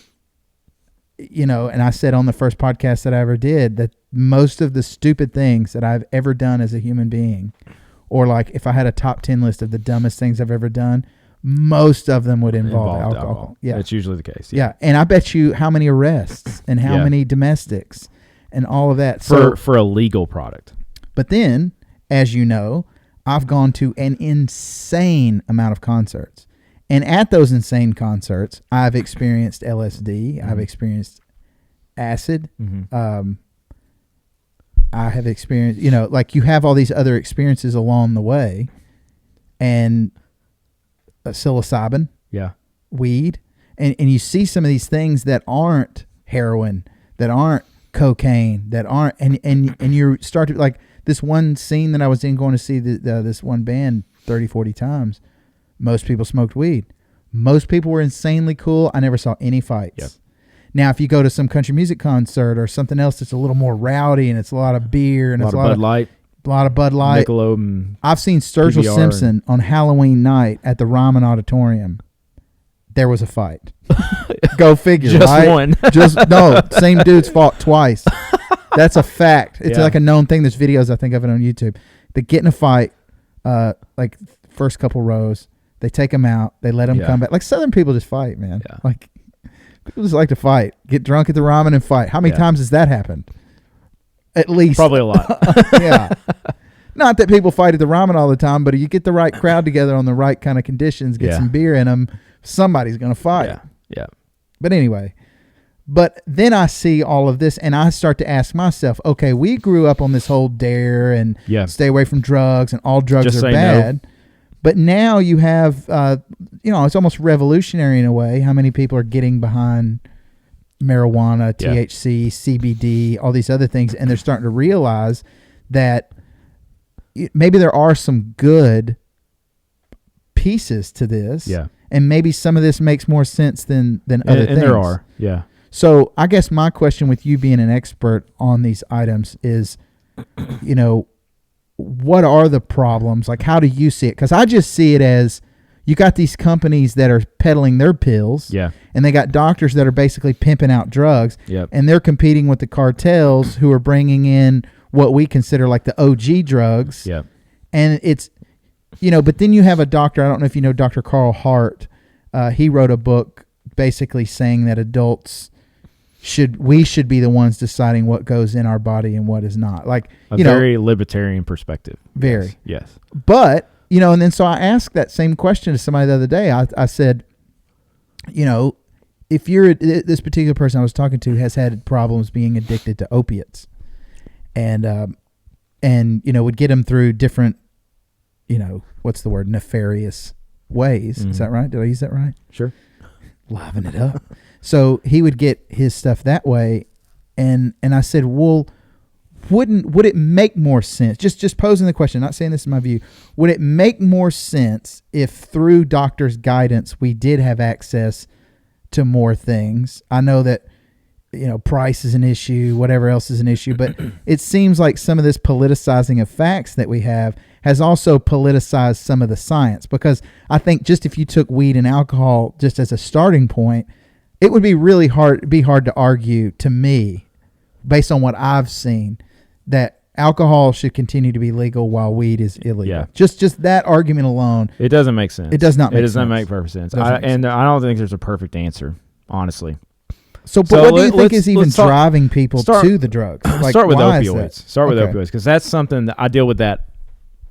and I said on the first podcast that I ever did that most of the stupid things that I've ever done as a human being, or like if I had a top 10 list of the dumbest things I've ever done, most of them would involve alcohol. Yeah. That's usually the case. Yeah. And I bet you how many arrests and how many domestics and all of that. For a legal product. But then, as you know, I've gone to an insane amount of concerts. And at those insane concerts, I've experienced LSD. Mm-hmm. I've experienced acid. Mm-hmm. I have experienced, like you have all these other experiences along the way. And psilocybin. Yeah. Weed. And you see some of these things that aren't heroin, that aren't cocaine, that aren't, and you start to, like this one scene that I was in going to see this one band 30, 40 times. Most people smoked weed. Most people were insanely cool. I never saw any fights. Yep. Now, if you go to some country music concert or something else that's a little more rowdy and it's a lot of beer and it's a lot of Bud Light, A lot of Bud Light. Michelob and I've seen Sturgill PBR Simpson on Halloween night at the Ryman Auditorium. There was a fight. Go figure. Just right? one. No, same dudes fought twice. That's a fact. It's like a known thing. There's videos, I think, of it on YouTube. They get in a fight, like first couple rows. They take them out. They let them come back. Like Southern people just fight, man. Yeah. Like people just like to fight. Get drunk at the Ramen and fight. How many times has that happened? At least. Probably a lot. Yeah. Not that people fight at the Ramen all the time, but you get the right crowd together on the right kind of conditions, get some beer in them, somebody's going to fight. Yeah. But anyway, but then I see all of this and I start to ask myself, okay, we grew up on this whole dare and stay away from drugs and all drugs Just are say bad. no. But now you have, it's almost revolutionary in a way how many people are getting behind marijuana, THC, CBD, all these other things. And they're starting to realize that maybe there are some good pieces to this. Yeah. And maybe some of this makes more sense than other things. And there are. Yeah. So I guess my question with you being an expert on these items is, what are the problems? Like, how do you see it? Because I just see it as you got these companies that are peddling their pills. Yeah. And they got doctors that are basically pimping out drugs. Yep. And they're competing with the cartels who are bringing in what we consider like the OG drugs. Yeah. And it's, but then you have a doctor, I don't know if you know Dr. Carl Hart. He wrote a book basically saying that adults should be the ones deciding what goes in our body and what is not. Like a very libertarian perspective. Very. Yes. But, and then so I asked that same question to somebody the other day. I said, if this particular person I was talking to has had problems being addicted to opiates and would get them through different, what's the word? Nefarious ways. Mm-hmm. Is that right? Did I use that right? Sure. Liven it up. So he would get his stuff that way. And I said, well, would it make more sense? Just posing the question, not saying this is my view. Would it make more sense if through doctor's guidance, we did have access to more things? I know that, price is an issue, whatever else is an issue, but it seems like some of this politicizing of facts that we have has also politicized some of the science, because I think just if you took weed and alcohol just as a starting point, it would be really hard to argue to me, based on what I've seen, that alcohol should continue to be legal while weed is illegal. Yeah. Just that argument alone. It doesn't make sense. It does not make sense. It does not make perfect sense. I don't think there's a perfect answer, honestly. So what do you think is even driving people to the drugs? Like, start with opioids. Start with opioids, because that's something that I deal with that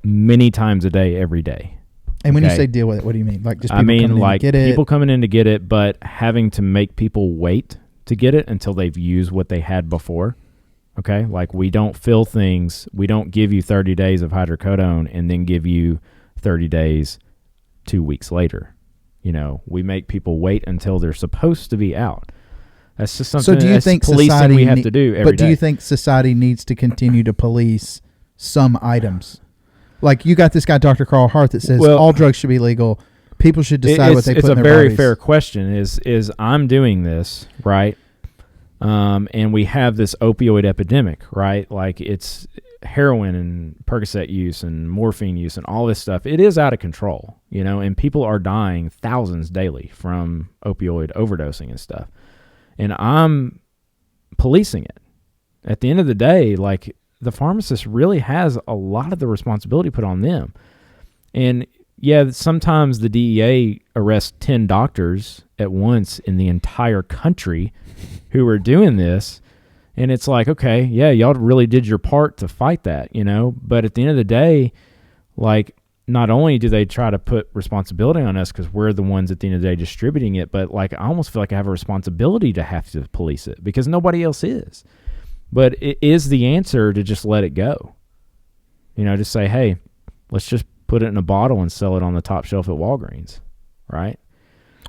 many times a day, every day. And when you say deal with it, what do you mean? Like just people coming in to get it? People coming in to get it, but having to make people wait to get it until they've used what they had before. Okay? Like, we don't fill things. We don't give you 30 days of hydrocodone and then give you 30 days 2 weeks later. We make people wait until they're supposed to be out. That's just something. So do you think policing we have to do every day? But do you think society needs to continue to police some items? Like, you got this guy, Dr. Carl Hart, that says all drugs should be legal. People should decide what they put in their bodies. It's a very fair question. Is I'm doing this, right? And we have this opioid epidemic, right? Like, it's heroin and Percocet use and morphine use and all this stuff. It is out of control, and people are dying thousands daily from opioid overdosing and stuff. And I'm policing it. At the end of the day, like, the pharmacist really has a lot of the responsibility put on them. And yeah, sometimes the DEA arrests 10 doctors at once in the entire country who are doing this. And it's like, okay, yeah, y'all really did your part to fight that, But at the end of the day, like, not only do they try to put responsibility on us because we're the ones at the end of the day distributing it, but like, I almost feel like I have a responsibility to have to police it because nobody else is. But it is the answer to just let it go. Just say, hey, let's just put it in a bottle and sell it on the top shelf at Walgreens, right?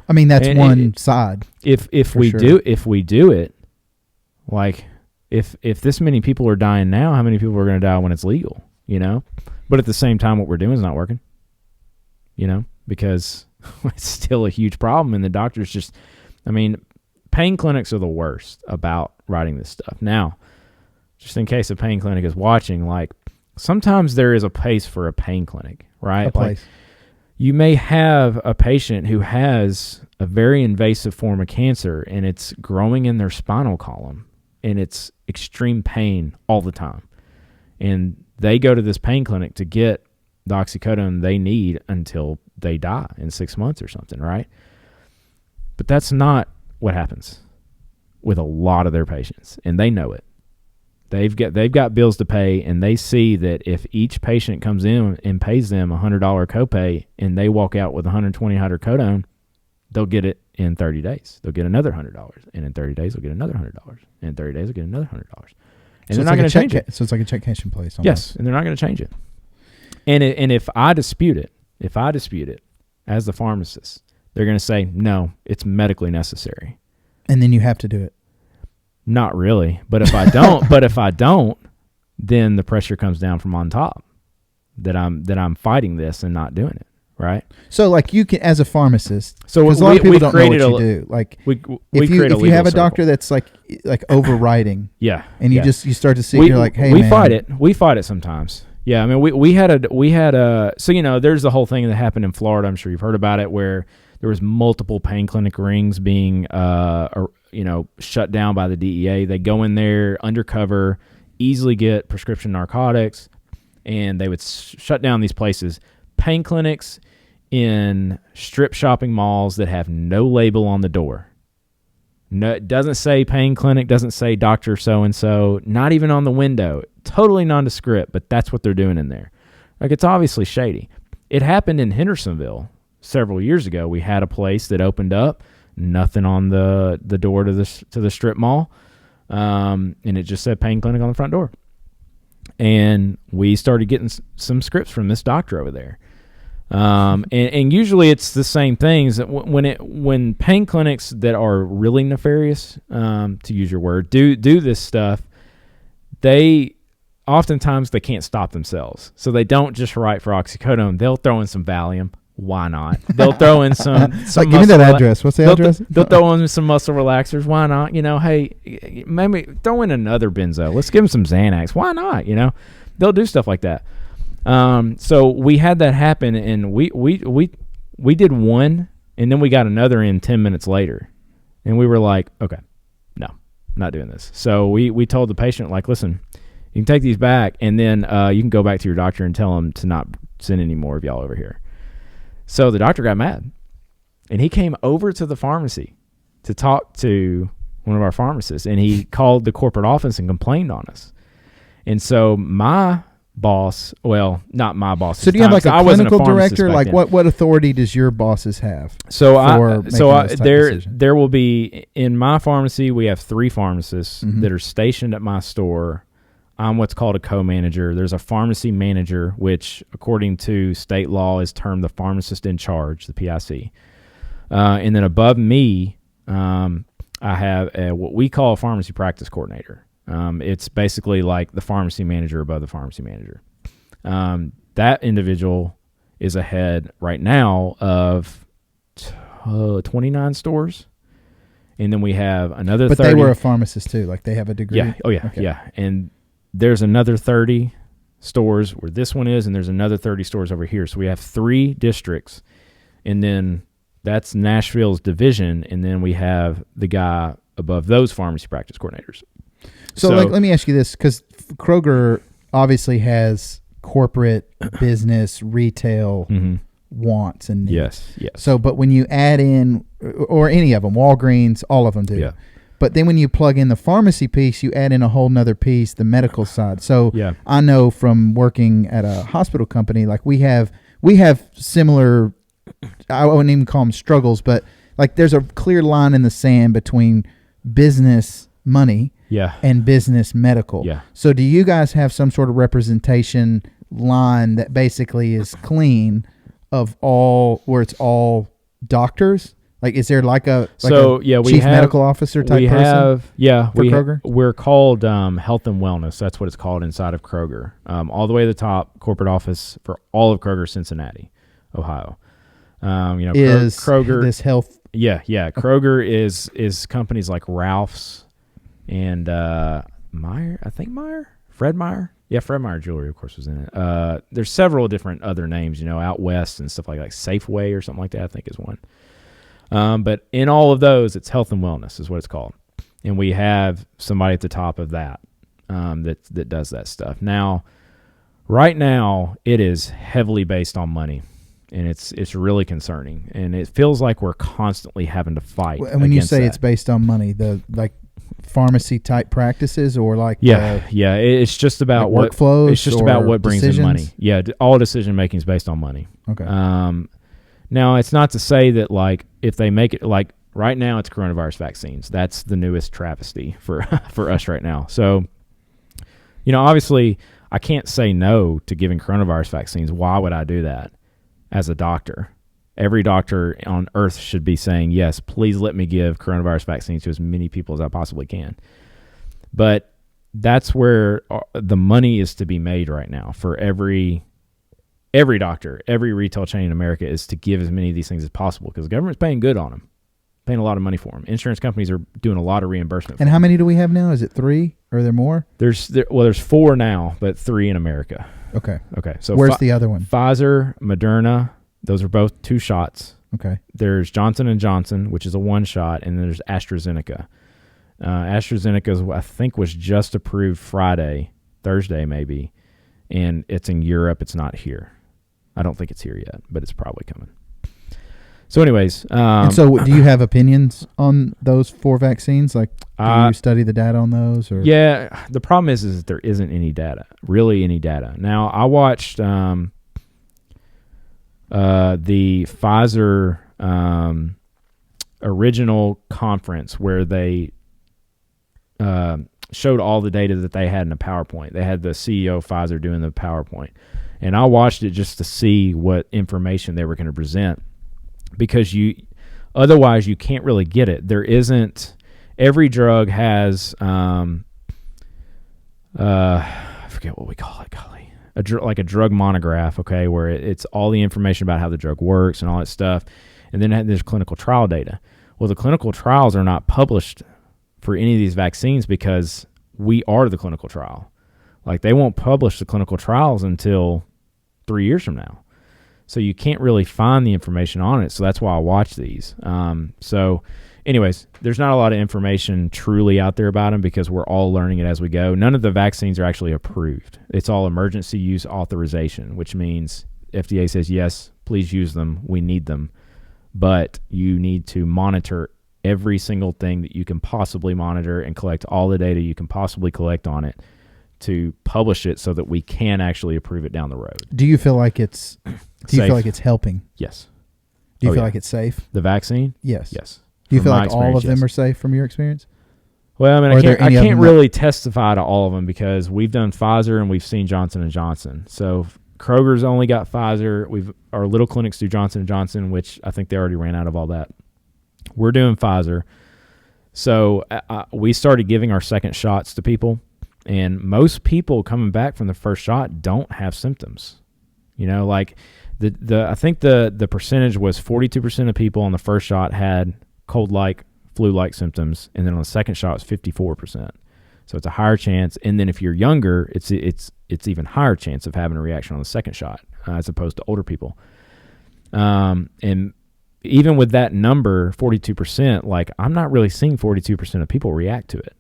I mean, that's one side. If we do it, like, if this many people are dying now, how many people are going to die when it's legal? But at the same time, what we're doing is not working. Because it's still a huge problem, and the doctors just, pain clinics are the worst about writing this stuff. Now, just in case a pain clinic is watching, like, sometimes there is a place for a pain clinic, right? A place. Like you may have a patient who has a very invasive form of cancer and it's growing in their spinal column and it's extreme pain all the time. And they go to this pain clinic to get the oxycodone they need until they die in 6 months or something, right? But that's not what happens with a lot of their patients, and they know it. They've got bills to pay, and they see that if each patient comes in and pays them a $100 copay and they walk out with $120 hydrocodone, they'll get it in 30 days. They'll get another $100, and in 30 days they'll get another $100, and in 30 days they'll get another $100. And they're not going to change it. So it's like a check cashing place. Almost. Yes, and they're not going to change it. And if I dispute it as the pharmacist, they're going to say, no, it's medically necessary. And then you have to do it. Not really. But if I don't, then the pressure comes down from on top that I'm fighting this and not doing it. Right. So like you can, as a pharmacist, so because a lot of people don't know what you do. Like if you have a doctor that's like overriding. Yeah. And you start to see, you're like, hey, man. We fight it sometimes. Yeah. I mean, we had a, so, there's the whole thing that happened in Florida. I'm sure you've heard about it, where there was multiple pain clinic rings being, shut down by the DEA. They go in there undercover, easily get prescription narcotics, and they would shut down these places. Pain clinics in strip shopping malls that have no label on the door. No, it doesn't say pain clinic, doesn't say doctor so-and-so, not even on the window. Totally nondescript, but that's what they're doing in there. Like, it's obviously shady. It happened in Hendersonville several years ago. We had a place that opened up, nothing on the door to the strip mall, and it just said pain clinic on the front door. And we started getting some scripts from this doctor over there. And usually it's the same things. When pain clinics that are really nefarious, to use your word, do this stuff, oftentimes they can't stop themselves. So they don't just write for oxycodone. They'll throw in some Valium. Why not? They'll throw in some like, give me that address. What's the address? They'll throw in some muscle relaxers. Why not? Hey, maybe throw in another benzo. Let's give them some Xanax. Why not? They'll do stuff like that. So we had that happen, and we did one, and then we got another in 10 minutes later, and we were like, okay, no, I'm not doing this. So we told the patient, like, listen, you can take these back, and then you can go back to your doctor and tell him to not send any more of y'all over here. So the doctor got mad, and he came over to the pharmacy to talk to one of our pharmacists, and he called the corporate office and complained on us. And so my boss, well, not my boss. So do you have like a clinical director? Like what authority does your bosses have? There will be, in my pharmacy, we have 3 pharmacists that are stationed at my store. I'm what's called a co-manager. There's a pharmacy manager, which according to state law is termed the pharmacist in charge, the PIC. And then above me, I have what we call a pharmacy practice coordinator. It's basically like the pharmacy manager above the pharmacy manager. That individual is a head right now of 29 stores. And then we have another 30. But they were a pharmacist too, like they have a degree? Yeah. Oh, yeah. Okay. Yeah. And there's another 30 stores where this one is, and there's another 30 stores over here. So we have 3 districts, and then that's Nashville's division, and then we have the guy above those pharmacy practice coordinators. So let me ask you this, because Kroger obviously has corporate business, retail wants and needs. Yes. So, but when you add in, or any of them, Walgreens, all of them do. Yeah. But then when you plug in the pharmacy piece, you add in a whole nother piece, the medical side. So I know from working at a hospital company, like we have similar, I wouldn't even call them struggles, but like there's a clear line in the sand between business money and business medical. Yeah. So do you guys have some sort of representation line that basically is clean of all, where it's all doctors? Like, is there like a chief medical officer type person? Kroger? We're called Health and Wellness. That's what it's called inside of Kroger. All the way to the top, corporate office for all of Kroger, Cincinnati, Ohio. Is Kroger this health? Yeah. Kroger is companies like Ralph's and Fred Meyer. Yeah, Fred Meyer Jewelry, of course, was in it. There's several different other names, out west and stuff like Safeway or something like that, I think is one. But in all of those, it's health and wellness is what it's called. And we have somebody at the top of that that does that stuff. Now, right now, it is heavily based on money. And it's really concerning. And it feels like we're constantly having to fight. And when you say that. It's based on money, the pharmacy type practices or it's just about like workflows. It's just about what brings decisions? in money. Yeah, all decision making is based on money. Okay. Now it's not to say that if they make it right now it's coronavirus vaccines. That's the newest travesty for us right now. So, obviously I can't say no to giving coronavirus vaccines. Why would I do that as a doctor? Every doctor on earth should be saying, yes, please let me give coronavirus vaccines to as many people as I possibly can. But that's where the money is to be made right now for every doctor, every retail chain in America is to give as many of these things as possible because the government's paying good on them, paying a lot of money for them. Insurance companies are doing a lot of reimbursement. And how many do we have now? Is it 3 or are there more? There's 4 now, but 3 in America. Okay. So where's the other one? Pfizer, Moderna. Those are both 2 shots. Okay. There's Johnson & Johnson, which is a 1 shot, and then there's AstraZeneca. AstraZeneca, I think, was just approved Thursday maybe, and it's in Europe. It's not here. I don't think it's here yet, but it's probably coming. So anyways. And so do you have opinions on those 4 vaccines? Do you study the data on those? Or? Yeah, the problem is that there isn't any data. Now, I watched... the Pfizer original conference where they showed all the data that they had in a PowerPoint. They had the CEO of Pfizer doing the PowerPoint. And I watched it just to see what information they were going to present because otherwise you can't really get it. There isn't... Every drug has... I forget what we call it, golly. Like a drug monograph, okay, where it's all the information about how the drug works and all that stuff. And then there's clinical trial data. Well, the clinical trials are not published for any of these vaccines because we are the clinical trial. They won't publish the clinical trials until 3 years from now. So you can't really find the information on it. So that's why I watch these. So anyways, there's not a lot of information truly out there about them because we're all learning it as we go. None of the vaccines are actually approved. It's all emergency use authorization, which means FDA says, yes, please use them. We need them. But you need to monitor every single thing that you can possibly monitor and collect all the data you can possibly collect on it to publish it so that we can actually approve it down the road. Do you feel like it's helping? Yes. Do you feel like it's safe? The vaccine? Yes. Yes. Do you feel like all of them are safe from your experience? Well, I mean, I can't really testify to all of them because we've done Pfizer and we've seen Johnson & Johnson. So Kroger's only got Pfizer. Our little clinics do Johnson & Johnson, which I think they already ran out of all that. We're doing Pfizer. So we started giving our second shots to people, and most people coming back from the first shot don't have symptoms. I think the percentage was 42% of people on the first shot had cold-like, flu-like symptoms, and then on the second shot it's 54%. So it's a higher chance. And then if you're younger, it's even higher chance of having a reaction on the second shot as opposed to older people. And even with that number, 42%, I'm not really seeing 42% of people react to it.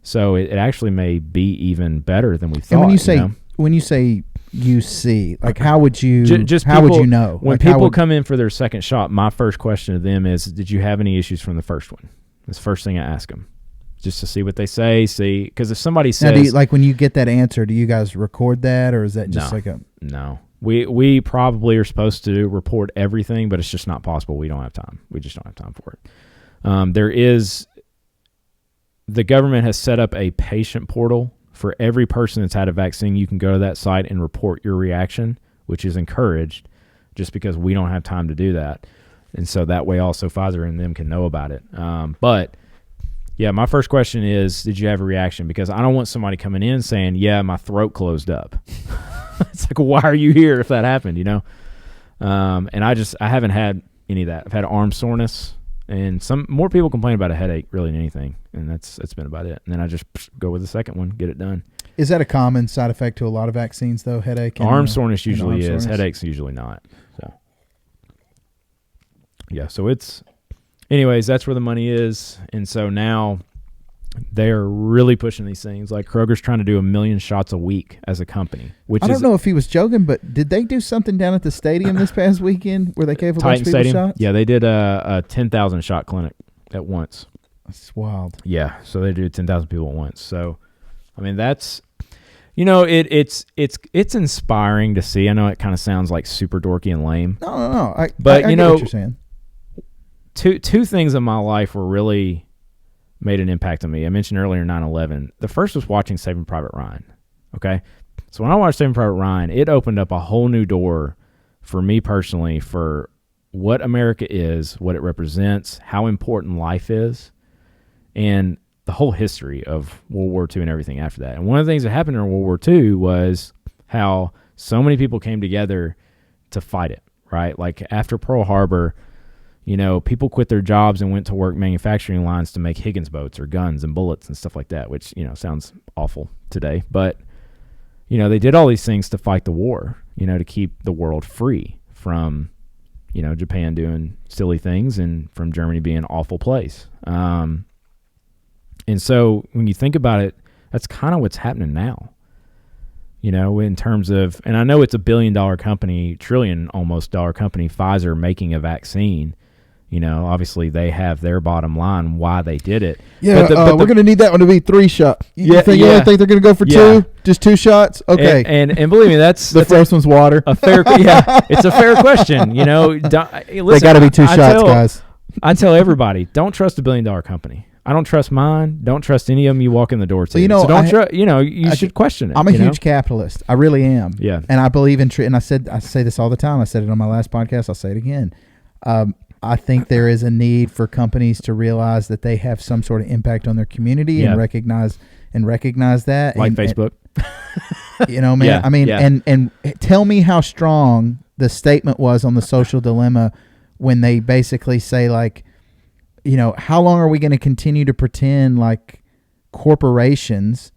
So it actually may be even better than we thought. And when you say you see, how would you would you know? When people come in for their second shot, my first question to them is, did you have any issues from the first one? That's the first thing I ask them, just to see what they say. Because if somebody says... Now, when you get that answer, do you guys record that, or is that just No. We probably are supposed to report everything, but it's just not possible. We don't have time. We just don't have time for it. The government has set up a patient portal for every person that's had a vaccine. You can go to that site and report your reaction, which is encouraged just because we don't have time to do that. And so that way also Pfizer and them can know about it. But yeah, my first question is, did you have a reaction? Because I don't want somebody coming in saying, yeah, my throat closed up. It's why are you here if that happened, And I haven't had any of that. I've had arm soreness, and some more people complain about a headache really than anything, and that's been about it. And then I just go with the second one, get it done. Is that a common side effect to a lot of vaccines, though? Headache? And, arm soreness usually arm is. soreness? Headaches usually not. So, yeah. So it's, anyways, that's where the money is. And so now they're really pushing these things. Like Kroger's trying to do 1 million shots a week as a company. Which I don't know if he was joking, but did they do something down at the stadium this past weekend where they gave a bunch of people shots? Yeah, they did a 10,000 shot clinic at once. That's wild. Yeah, so they do 10,000 people at once. So, I mean, that's, you know, it's inspiring to see. I know it kind of sounds like super dorky and lame. No. But I you get know, what you're saying. Two things in my life were really made an impact on me. I mentioned earlier 9/11. The first was watching Saving Private Ryan. Okay, so when I watched Saving Private Ryan, it opened up a whole new door for me personally for what America is, what it represents, how important life is, and the whole history of World War II and everything after that. And one of the things that happened in World War II was how so many people came together to fight it, right? Like after Pearl Harbor, you know, people quit their jobs and went to work manufacturing lines to make Higgins boats or guns and bullets and stuff like that, which, you know, sounds awful today. But, you know, they did all these things to fight the war, you know, to keep the world free from, you know, Japan doing silly things and from Germany being an awful place. And so when you think about it, that's kind of what's happening now, you know, in terms of, and I know it's $1 billion company, trillion almost dollar company, Pfizer, making a vaccine. You know, obviously they have their bottom line why they did it. Yeah, but we're going to need that one to be 3 shots. You think they're going to go for 2? Just 2 shots? Okay. And believe me, that's the first one's water. It's a fair question. You know, listen, they got to be 2 shots, guys. I tell everybody, don't trust $1 billion company. I don't trust mine. Don't trust any of them you walk in the door to. Well, you know, so don't trust. You know, you should question it. I'm a huge capitalist. I really am. Yeah. And I believe in and I say this all the time. I said it on my last podcast. I'll say it again. I think there is a need for companies to realize that they have some sort of impact on their community and recognize that. Like Facebook. You know, man. Yeah, I mean, yeah. and tell me how strong the statement was on The Social Dilemma when they basically say, like, you know, how long are we going to continue to pretend like corporations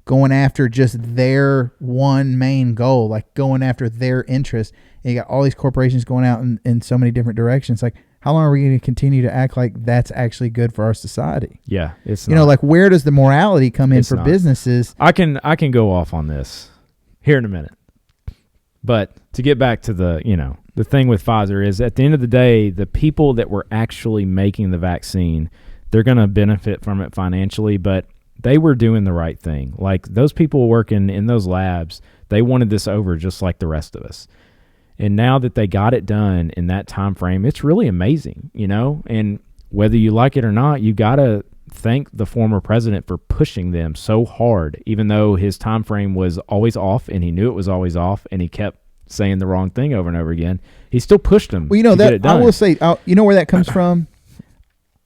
going after just their one main goal, like going after their interest? And you got all these corporations going out in so many different directions. Like, how long are we going to continue to act like that's actually good for our society? Yeah, it's you know, like, where does the morality come in for businesses? I can go off on this here in a minute, but to get back to the, you know, the thing with Pfizer is at the end of the day, the people that were actually making the vaccine, they're going to benefit from it financially, but they were doing the right thing. Like those people working in those labs, they wanted this over just like the rest of us. And now that they got it done in that time frame, it's really amazing, you know? And whether you like it or not, you got to thank the former president for pushing them so hard, even though his time frame was always off and he knew it was always off and he kept saying the wrong thing over and over again. He still pushed them. Well, you know, that I will say, you know where that comes from?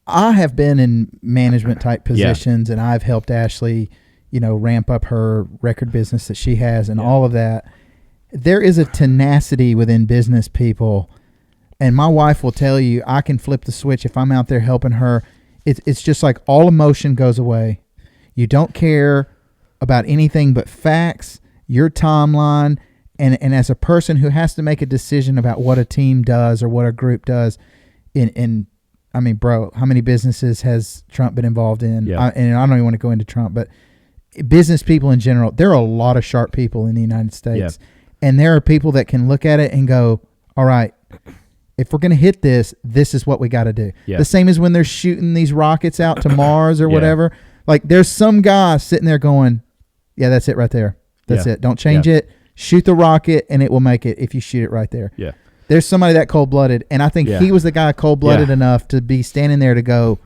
I have been in management type positions and I've helped Ashley, you know, ramp up her record business that she has and all of that. There is a tenacity within business people, and my wife will tell you I can flip the switch if I'm out there helping her. It's just like all emotion goes away. You don't care about anything but facts, your timeline, and as a person who has to make a decision about what a team does or what a group does, I mean, bro, how many businesses has Trump been involved in? Yeah. And I don't even want to go into Trump, but business people in general, there are a lot of sharp people in the United States. Yeah. And there are people that can look at it and go, all right, if we're going to hit this, this is what we got to do. Yeah. The same as when they're shooting these rockets out to Mars or whatever. Like there's some guy sitting there going, yeah, that's it right there. That's it. Don't change it. Shoot the rocket and it will make it if you shoot it right there. Yeah. There's somebody that cold-blooded, and I think he was the guy cold-blooded enough to be standing there to go,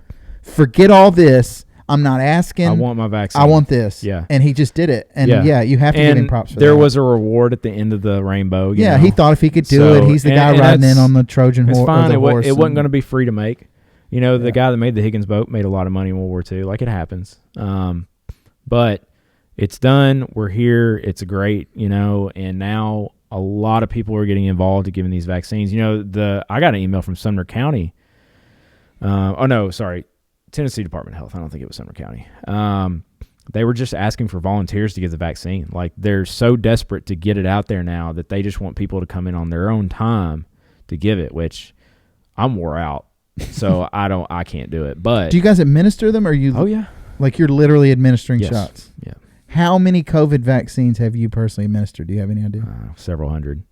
forget all this. I'm not asking. I want my vaccine. I want this. Yeah. And he just did it. And, you have to give him props for that. There was a reward at the end of the rainbow. You know? He thought if he could do it, he's the guy riding in on the Trojan horse. It's fine. It horse wasn't going to be free to make. You know, the guy that made the Higgins boat made a lot of money in World War II. Like, it happens. But it's done. We're here. It's great, you know, and now a lot of people are getting involved in giving these vaccines. You know, I got an email from Sumner County. Tennessee Department of Health. I don't think it was Sumner County. they were just asking for volunteers to give the vaccine. Like, they're so desperate to get it out there now that they just want people to come in on their own time to give it, which I'm wore out. So I can't do it. But do you guys administer them, or you? Oh yeah. Like, you're literally administering shots. Yeah. How many COVID vaccines have you personally administered? Do you have any idea? Several hundred.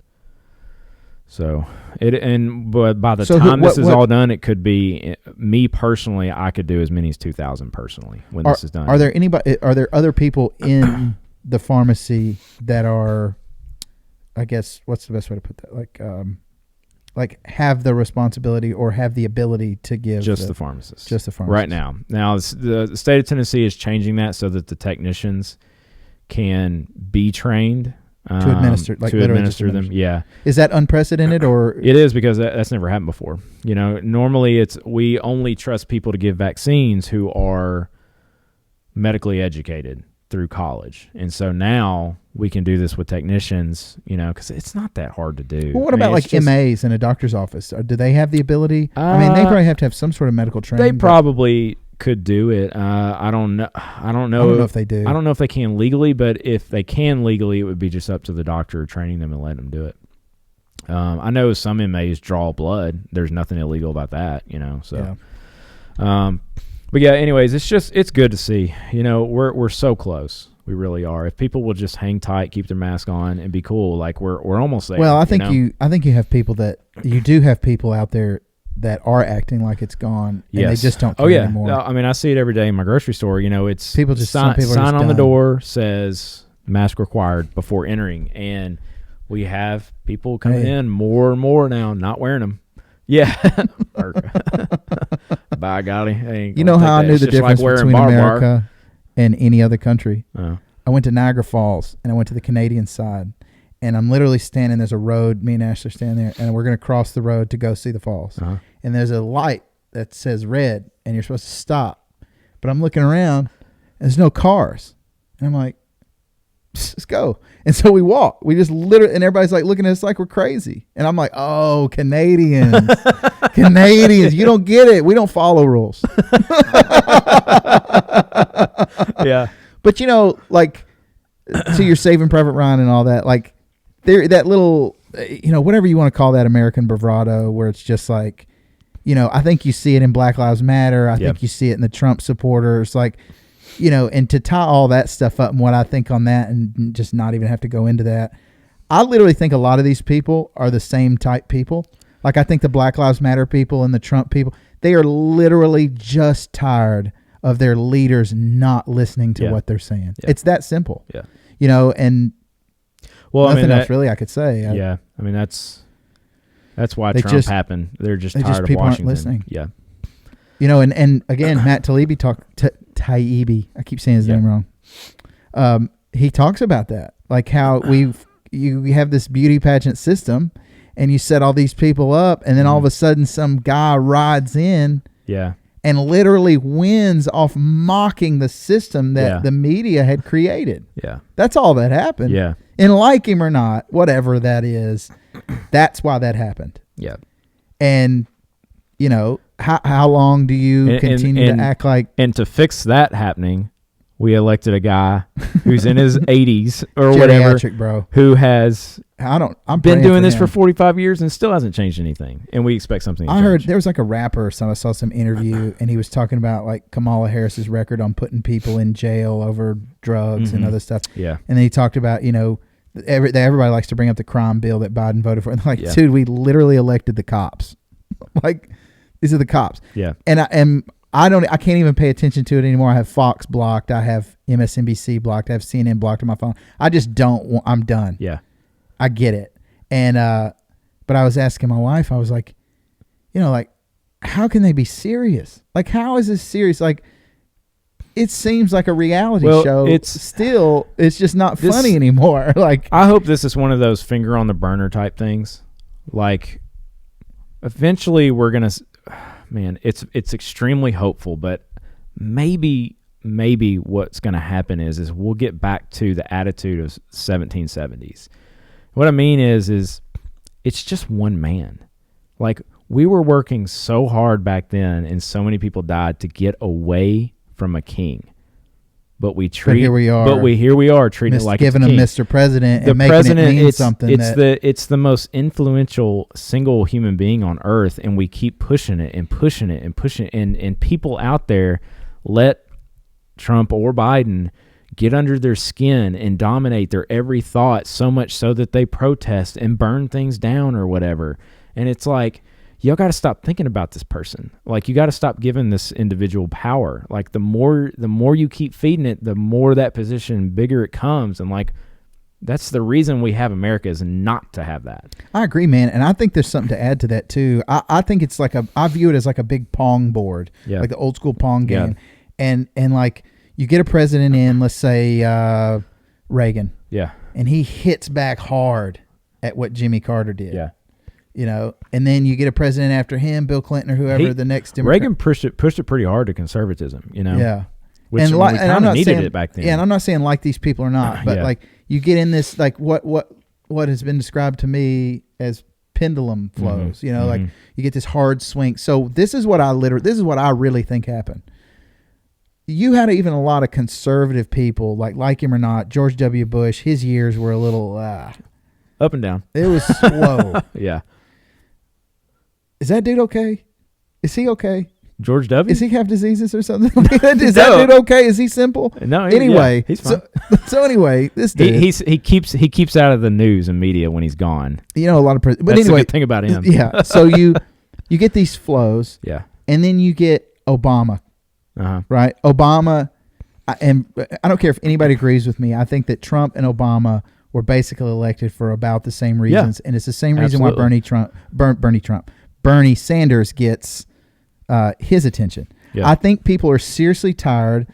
So but by the time this is all done, it could be me personally. I could do as many as 2,000 personally when this is done. Are there other people in the pharmacy that are, I guess, what's the best way to put that? Like have the responsibility or have the ability to give? Just the pharmacist. Just the pharmacist. Right now. Now the state of Tennessee is changing that so that the technicians can be trained. To administer, them. Yeah. Is that unprecedented, or it is, because that's never happened before. You know, normally we only trust people to give vaccines who are medically educated through college, and so now we can do this with technicians. You know, because it's not that hard to do. Well, what about like MAs in a doctor's office? Do they have the ability? I mean, they probably have to have some sort of medical training. They probably could do it. I don't know. I don't know if they do. I don't know if they can legally, but if they can legally, it would be just up to the doctor training them and letting them do it. I know some MAs draw blood. There's nothing illegal about that, you know. So, yeah. But yeah. Anyways, it's good to see. You know, we're so close. We really are. If people will just hang tight, keep their mask on, and be cool, like we're almost there. Well, I think you have people that you do have people out there that are acting like it's gone, and they just don't care anymore. No, I mean, I see it every day in my grocery store. You know, it's people just sign on the door says mask required before entering, and we have people coming in more and more now not wearing them. Yeah. By golly. You know how I knew the difference between America and any other country? I went to Niagara Falls, and I went to the Canadian side. And I'm literally standing, there's a road, me and Ashley are standing there, and we're going to cross the road to go see the falls. And there's a light that says red, and you're supposed to stop. But I'm looking around, and there's no cars. And I'm like, let's go. And so we walk. We just literally, and everybody's like looking at us like we're crazy. And I'm like, oh, Canadians. Canadians, you don't get it. We don't follow rules. Yeah. But, you know, like, to your Saving Private Ryan and all that, like, that little, you know, whatever you want to call that American bravado, where it's just like, you know, I think you see it in Black Lives Matter. I think you see it in the Trump supporters, like, you know, and to tie all that stuff up and what I think on that and just not even have to go into that. I literally think a lot of these people are the same type people. Like, I think the Black Lives Matter people and the Trump people, they are literally just tired of their leaders not listening to what they're saying. Yeah. It's that simple. Yeah. You know, and nothing else really I could say. I mean, that's why Trump happened. They're just tired of Washington. Aren't listening. Yeah. You know, and again, Matt Taibbi, I keep saying his name wrong. He talks about that, like how you have this beauty pageant system, and you set all these people up, and then all of a sudden some guy rides in. Yeah. And literally wins off mocking the system that the media had created. Yeah. That's all that happened. Yeah. And like him or not, whatever that is, that's why that happened. Yeah. And, you know, how long do you continue to act like... And to fix that happening, we elected a guy who's in his 80s or whatever, bro, who has... I'm been doing this for 45 years and still hasn't changed anything, and we expect something to change. Heard there was like a rapper or something. I saw some interview, and he was talking about like Kamala Harris's record on putting people in jail over drugs and other stuff. Yeah, and then he talked about, you know, everybody likes to bring up the crime bill that Biden voted for. And like, dude, we literally elected the cops. Like, these are the cops. Yeah, and I can't even pay attention to it anymore. I have Fox blocked. I have MSNBC blocked. I have CNN blocked on my phone. I just don't. I'm done. Yeah. I get it. And, but I was asking my wife, I was like, you know, like, how can they be serious? Like, how is this serious? Like, it seems like a reality show. It's just not funny anymore. Like, I hope this is one of those finger on the burner type things. Like, eventually we're going to, man, it's extremely hopeful, but maybe what's going to happen is we'll get back to the attitude of 1770s. What I mean is it's just one man. Like, we were working so hard back then, and so many people died to get away from a king. but we treat. here we are. But here we are treating it like giving it's him king. Mr. President The and making president, it mean something. It's the most influential single human being on earth, and we keep pushing it and pushing it and pushing it. And people out there let Trump or Biden get under their skin and dominate their every thought, so much so that they protest and burn things down or whatever. And it's like, y'all got to stop thinking about this person. Like, you got to stop giving this individual power. Like, the more you keep feeding it, the more that position bigger it comes. And like, that's the reason we have America, is not to have that. I agree, man. And I think there's something to add to that too. I think it's like I view it as like a big Pong board, like the old school Pong game. And like, you get a president in, let's say Reagan. Yeah. And he hits back hard at what Jimmy Carter did. Yeah. You know, and then you get a president after him, Bill Clinton or whoever the next Democrat. Reagan pushed it pretty hard to conservatism, you know. Yeah. Which and we kind of needed it back then. Yeah, and I'm not saying like these people or not, but like you get in this, like what has been described to me as pendulum flows, you know, like you get this hard swing. So this is what I really think happened. You had even a lot of conservative people, like him or not, George W. Bush, his years were a little up and down. It was slow. Yeah. Is that dude okay? Is he okay? George W? Is he have diseases or something? Is that dude okay? Is he simple? No. Anyway, he's fine. So anyway, this dude he keeps out of the news and media when he's gone. You know, a lot of but that's anyway, the good thing about him. Yeah. So you get these flows. Yeah. And then you get Obama. Right? Obama, and I don't care if anybody agrees with me. I think that Trump and Obama were basically elected for about the same reasons, and it's the same reason why Bernie Sanders gets his attention. Yeah. I think people are seriously tired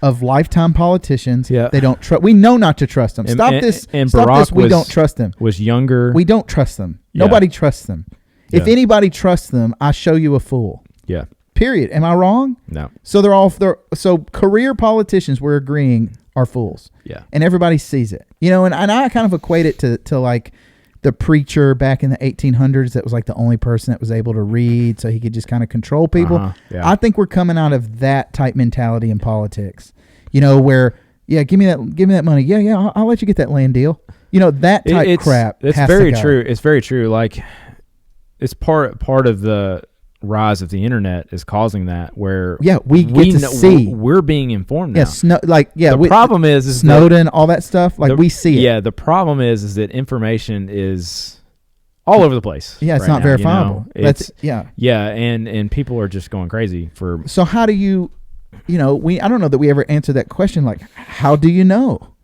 of lifetime politicians. Yeah. They don't trust. We know not to trust them. Stop this. We don't trust them. Was younger. We don't trust them. Yeah. Nobody trusts them. Yeah. If anybody trusts them, I show you a fool. Yeah. Period. Am I wrong? No. So career politicians, we're agreeing, are fools. Yeah. And everybody sees it. You know, and I kind of equate it to like the preacher back in the 1800s that was like the only person that was able to read, so he could just kind of control people. Yeah. I think we're coming out of that type mentality in politics. You know, where give me that money. Yeah, I'll let you get that land deal. You know, that type crap. It's very true. It's very true. Like, it's part of the rise of the internet is causing that, where we get to see, we're being informed now. The problem is Snowden, all that stuff, like we see it. Yeah, the problem is that information is all over the place. Yeah, it's not verifiable. You know? And people are just going crazy for. So how do you know, I don't know that we ever answered that question. Like, how do you know?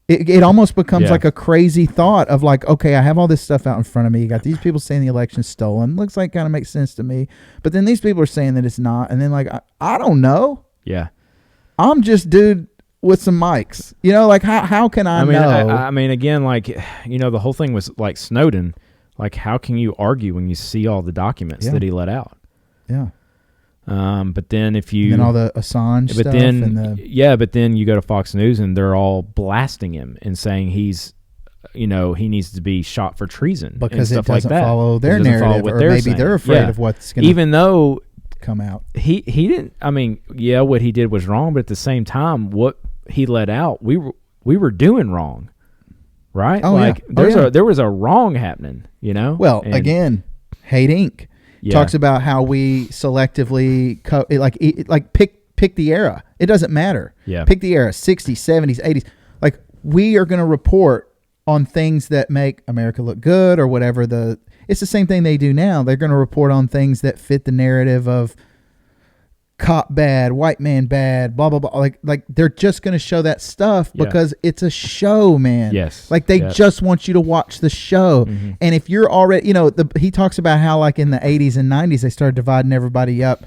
It almost becomes like a crazy thought of like, okay, I have all this stuff out in front of me. You got these people saying the election's stolen. Looks like kind of makes sense to me. But then these people are saying that it's not. And then like, I don't know. Yeah. I'm just dude with some mics. You know, like how can I know? I mean, again, like, you know, the whole thing was like Snowden. Like, how can you argue when you see all the documents that he let out? Yeah. But then if you... And then all the Assange stuff. But then you go to Fox News and they're all blasting him and saying he's, you know, he needs to be shot for treason. Because and stuff it doesn't like that. Follow their narrative, or maybe saying. They're afraid of what's going to... Even though... come out. He didn't... I mean, what he did was wrong, but at the same time, what he let out, we were doing wrong. Right? Oh, like, there was a wrong happening, you know? Well, again, Hate Inc. talks about how we selectively pick the era. It doesn't matter. Yeah. Pick the era, 60s, 70s, 80s. Like, we are going to report on things that make America look good or whatever. It's the same thing they do now. They're going to report on things that fit the narrative of cop bad, white man bad, blah, blah, blah. Like they're just going to show that stuff because it's a show, man. Yes. Like they just want you to watch the show. Mm-hmm. And if you're already, you know, he talks about how like in the 80s and 90s, they started dividing everybody up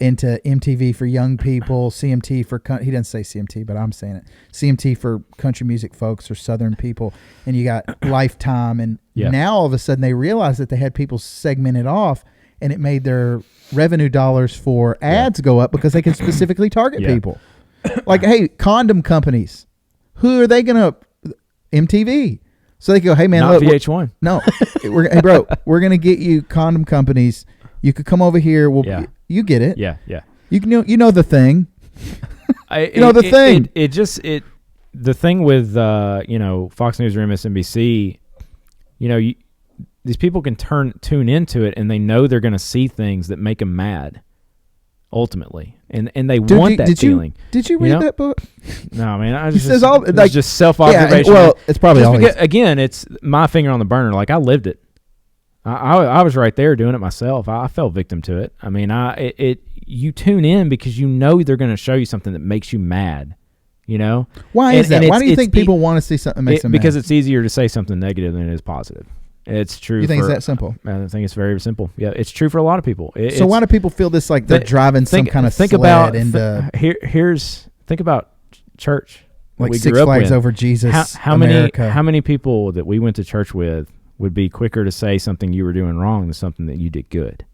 into MTV for young people, CMT for, he doesn't say CMT, but I'm saying it. CMT for country music folks or Southern people. And you got Lifetime. And now all of a sudden they realized that they had people segmented off, and it made their revenue dollars for ads go up because they can specifically target people. Like, hey, condom companies, who are they going to? MTV. So they go, hey, man, not look, VH1. No. Hey, bro, we're going to get you condom companies. You could come over here. You get it. Yeah, yeah. You know the thing. The thing with Fox News or MSNBC, these people can tune into it, and they know they're going to see things that make them mad. Ultimately, and they want that feeling. Did you read that book? No, man. It's just self-observation. Yeah, well, it's probably all. Again, it's my finger on the burner. Like, I lived it. I was right there doing it myself. I fell victim to it. I mean, you tune in because you know they're going to show you something that makes you mad. Why is that? Why do you think people want to see something that makes them mad? Because it's easier to say something negative than it is positive. It's true. You think it's that simple? I think it's very simple. Yeah, it's true for a lot of people. So why do people feel this like they're driving some kind of sled into? Think about church. Like Six Flags Over Jesus. How many people that we went to church with would be quicker to say something you were doing wrong than something that you did good?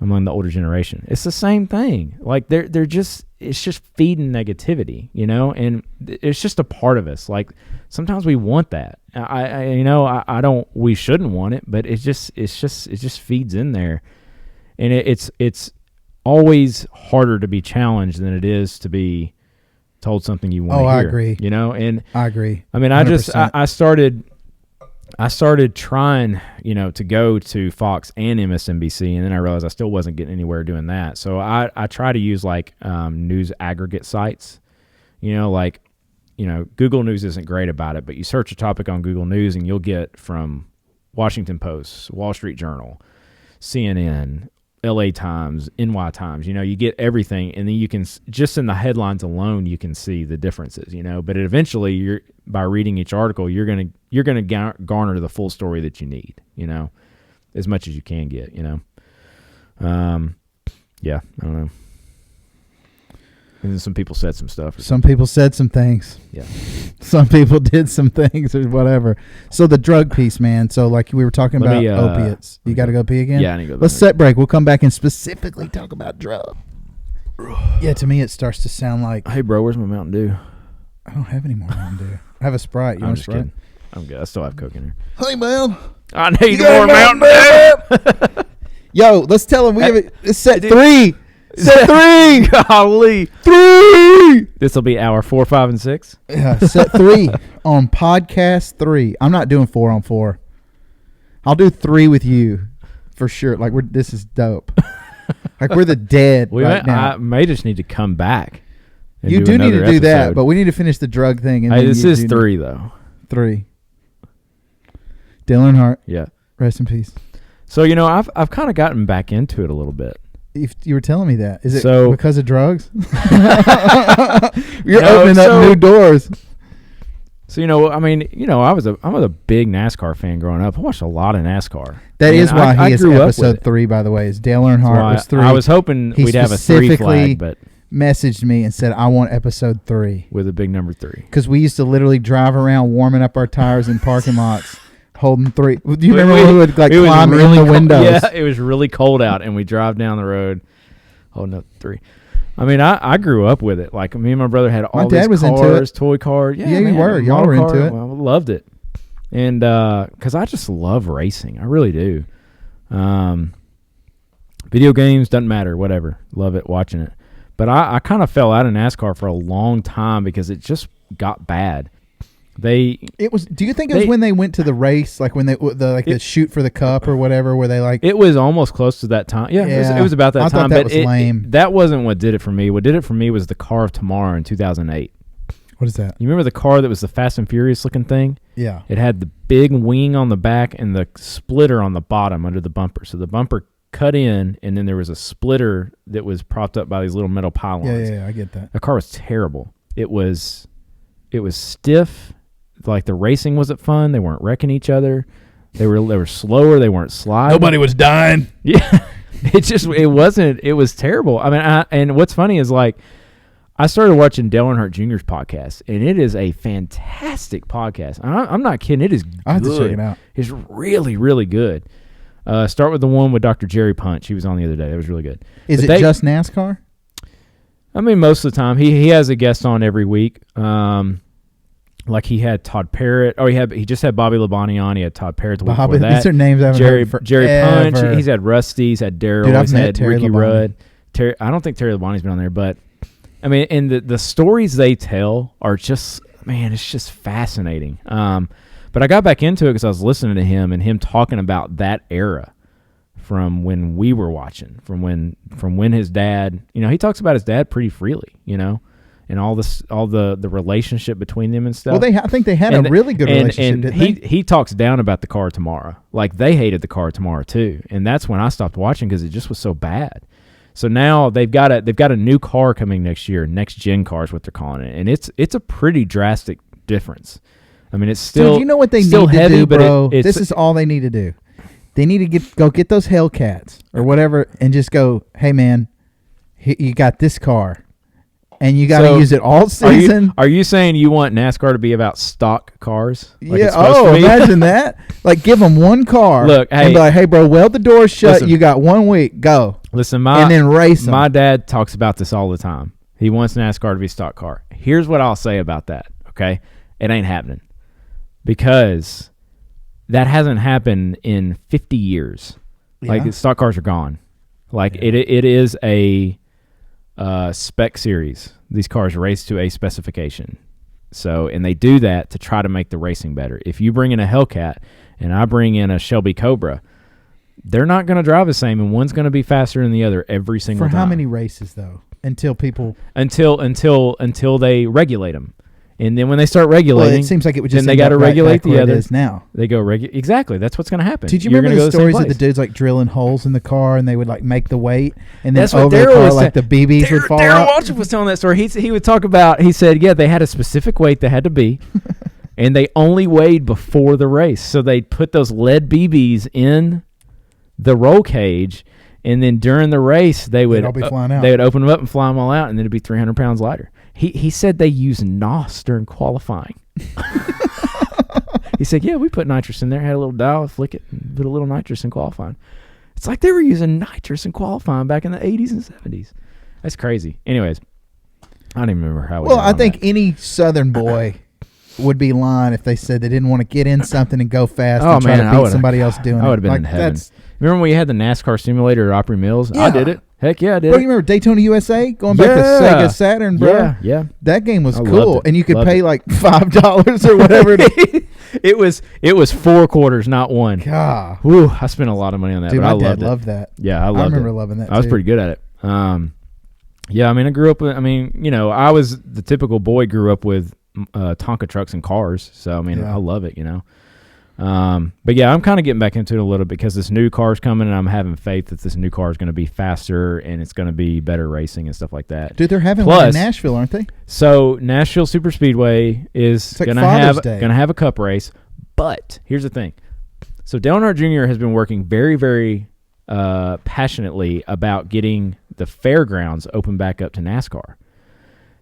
Among the older generation, it's the same thing. Like it's just feeding negativity, and it's just a part of us. Like, sometimes we want that. I don't. We shouldn't want it, but it just feeds in there, and it's always harder to be challenged than it is to be told something you want to hear. I agree. And I agree. I mean, 100%. I started trying, to go to Fox and MSNBC, and then I realized I still wasn't getting anywhere doing that. So I try to use news aggregate sites, Google News isn't great about it, but you search a topic on Google News and you'll get from Washington Post, Wall Street Journal, CNN, LA Times, NY Times, you get everything, and then you can, just in the headlines alone, you can see the differences, but eventually by reading each article, you're going to garner the full story that you need, as much as you can get, yeah, I don't know. And then some people said some stuff. Some people said some things. Yeah. Some people did some things or whatever. So the drug piece, man. So like we were talking about opiates. You got to go pee again? Yeah, I need to go. Let's set break. We'll come back and specifically talk about drugs. Yeah, to me it starts to sound like... Hey, bro, where's my Mountain Dew? I don't have any more Mountain Dew. I have a Sprite. You want a Sprite? Kidding. I'm good. I still have Coke in here. Hey, man. I need more Mountain Dew. Yo, let's tell them we have it. It's set 3. Set 3. Golly. 3. This will be hour 4, 5, and 6. Yeah, set 3 on podcast 3. I'm not doing 4 on 4. I'll do 3 with you for sure. Like this is dope. Like we're the dead right now. I may just need to come back. You do need to do that, but we need to finish the drug thing. And this is 3 though. 3. Dylan Hart. Yeah. Rest in peace. So I've kind of gotten back into it a little bit. If you were telling me that, is it because of drugs? You're opening up new doors. So I was a big NASCAR fan growing up. I watched a lot of NASCAR. That is why he is episode 3. By the way, is Dale Earnhardt was 3. I was hoping we'd have a 3 flag, but messaged me and said I want episode 3 with a big number 3 because we used to literally drive around warming up our tires in parking lots. Holding 3. Do you remember when we would climb in the windows? Yeah, it was really cold out, and we drive down the road holding up 3. I mean, I grew up with it. Like, me and my brother had all these cars, toy cars. Yeah, you were. Y'all were into it. I loved it. And because I just love racing. I really do. Video games, doesn't matter, whatever. Love it, watching it. But I kind of fell out of NASCAR for a long time because it just got bad. Do you think it was when they went to the race, like when the shoot for the cup or whatever, where they like? It was almost close to that time. Yeah, it was about that time. Thought that was lame. That wasn't what did it for me. What did it for me was the Car of Tomorrow in 2008. What is that? You remember the car that was the Fast and Furious looking thing? Yeah. It had the big wing on the back and the splitter on the bottom under the bumper. So the bumper cut in, and then there was a splitter that was propped up by these little metal pylons. Yeah, I get that. The car was terrible. It was stiff. Like, the racing wasn't fun. They weren't wrecking each other. They were slower. They weren't sliding. Nobody was dying. Yeah. It was terrible. I mean, and what's funny is, like, I started watching Dale Earnhardt Jr.'s podcast, and it is a fantastic podcast. I'm not kidding. It is good. I have to check it out. It's really, really good. Start with the one with Dr. Jerry Punch. He was on the other day. That was really good. Is it just NASCAR? I mean, most of the time. He has a guest on every week. Like, he had Todd Parrott. Oh, he just had Bobby Labonte on. He had Todd Parrott the week before that. These are names I haven't heard forever. Jerry Punch. He's had Rusty. He's had Daryl. He's had Ricky Rudd. I don't think Terry Labonte's been on there, but I mean, and the stories they tell are just, man, it's just fascinating. But I got back into it because I was listening to him and him talking about that era from when we were watching, from when his dad, he talks about his dad pretty freely, and all the relationship between them and stuff. Well, I think they had a really good relationship, didn't they? He talks down about the car Tomorrow. Like, they hated the car Tomorrow too, and that's when I stopped watching because it just was so bad. So now they've got a new car coming next year, next gen car is what they're calling it, and it's a pretty drastic difference. I mean, it's still you know what they need to do, bro? This is all they need to do. They need to go get those Hellcats or whatever, and just go, hey man, you got this car, and you got to use it all season. Are you saying you want NASCAR to be about stock cars? Like yeah. Oh, imagine that. Like, give them one car. Look, and be like, hey bro, weld the doors shut. Listen, you got 1 week. Go. Listen, and then race them. My dad talks about this all the time. He wants NASCAR to be stock car. Here's what I'll say about that. Okay, it ain't happening. Because that hasn't happened in 50 years. Yeah. Like, stock cars are gone. Like, it is a spec series. These cars race to a specification. So, and they do that to try to make the racing better. If you bring in a Hellcat and I bring in a Shelby Cobra, they're not going to drive the same, and one's going to be faster than the other every single time. For how many races, though? Until they regulate them. And then when they start regulating, it seems like it would just then they got to regulate the other. It is now. They go exactly. That's what's going to happen. Did you remember the stories of the dudes like drilling holes in the car, and they would like make the weight, and then over the car like the BBs would fall out? Darryl Waltrip was telling that story. He would talk about. He said, yeah, they had a specific weight they had to be, and they only weighed before the race. So they'd put those lead BBs in the roll cage, and then during the race they would all be flying out. They would open them up and fly them all out, and then it'd be 300 pounds lighter. He said they use NOS during qualifying. He said, yeah, we put nitrous in there, had a little dial, flick it, and put a little nitrous in qualifying. It's like they were using nitrous in qualifying back in the 80s and 70s. That's crazy. Anyways, I don't even remember how we got on I think that. any Southern boy would be lying if they said they didn't want to get in something and go fast and try to beat somebody else doing it. I would have been in heaven. Remember when we had the NASCAR simulator at Opry Mills? Yeah. I did it. Heck yeah, I did. Bro, you remember Daytona USA? Going back to Sega Saturn, bro. Yeah. That game was cool. And you could pay it. like $5 or whatever. It was 4 quarters, not one. God. Whew, I spent a lot of money on that, dude, but I loved that. Yeah, I remember loving that I was pretty good at it. Yeah, I mean, I grew up with, I was the typical boy, grew up with Tonka trucks and cars. So, I mean, I love it, But yeah, I'm kind of getting back into it a little because this new car is coming, and I'm having faith that this new car is going to be faster and it's going to be better racing and stuff like that. Dude, they're having one in Nashville, aren't they? So Nashville Super Speedway is going to have a cup race. But here's the thing. So Dale Earnhardt Jr. has been working very, very passionately about getting the fairgrounds open back up to NASCAR.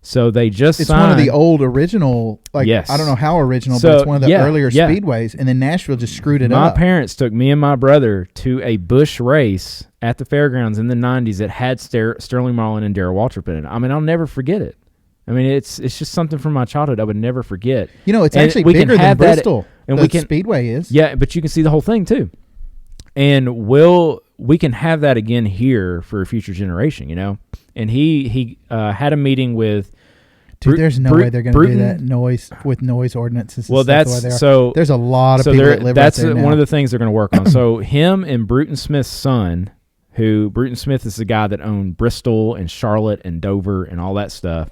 So they just it's signed, one of the old original, yes. I don't know how original, but it's one of the earlier speedways, and then Nashville just screwed it up. My parents took me and my brother to a Busch race at the fairgrounds in the 90s that had Sterling Marlin and Darrell Waltrip in it. I mean, I'll never forget it. I mean, it's just something from my childhood I would never forget. It's actually bigger than Bristol, and the speedway is. Yeah, but you can see the whole thing too. And we can have that again here for a future generation, And he had a meeting with. Dude, there's no way they're going to do that noise ordinances. Well, there's a lot of people that live right there now. One of the things they're going to work on. So him and Bruton Smith's son, who Bruton Smith is the guy that owned Bristol and Charlotte and Dover and all that stuff,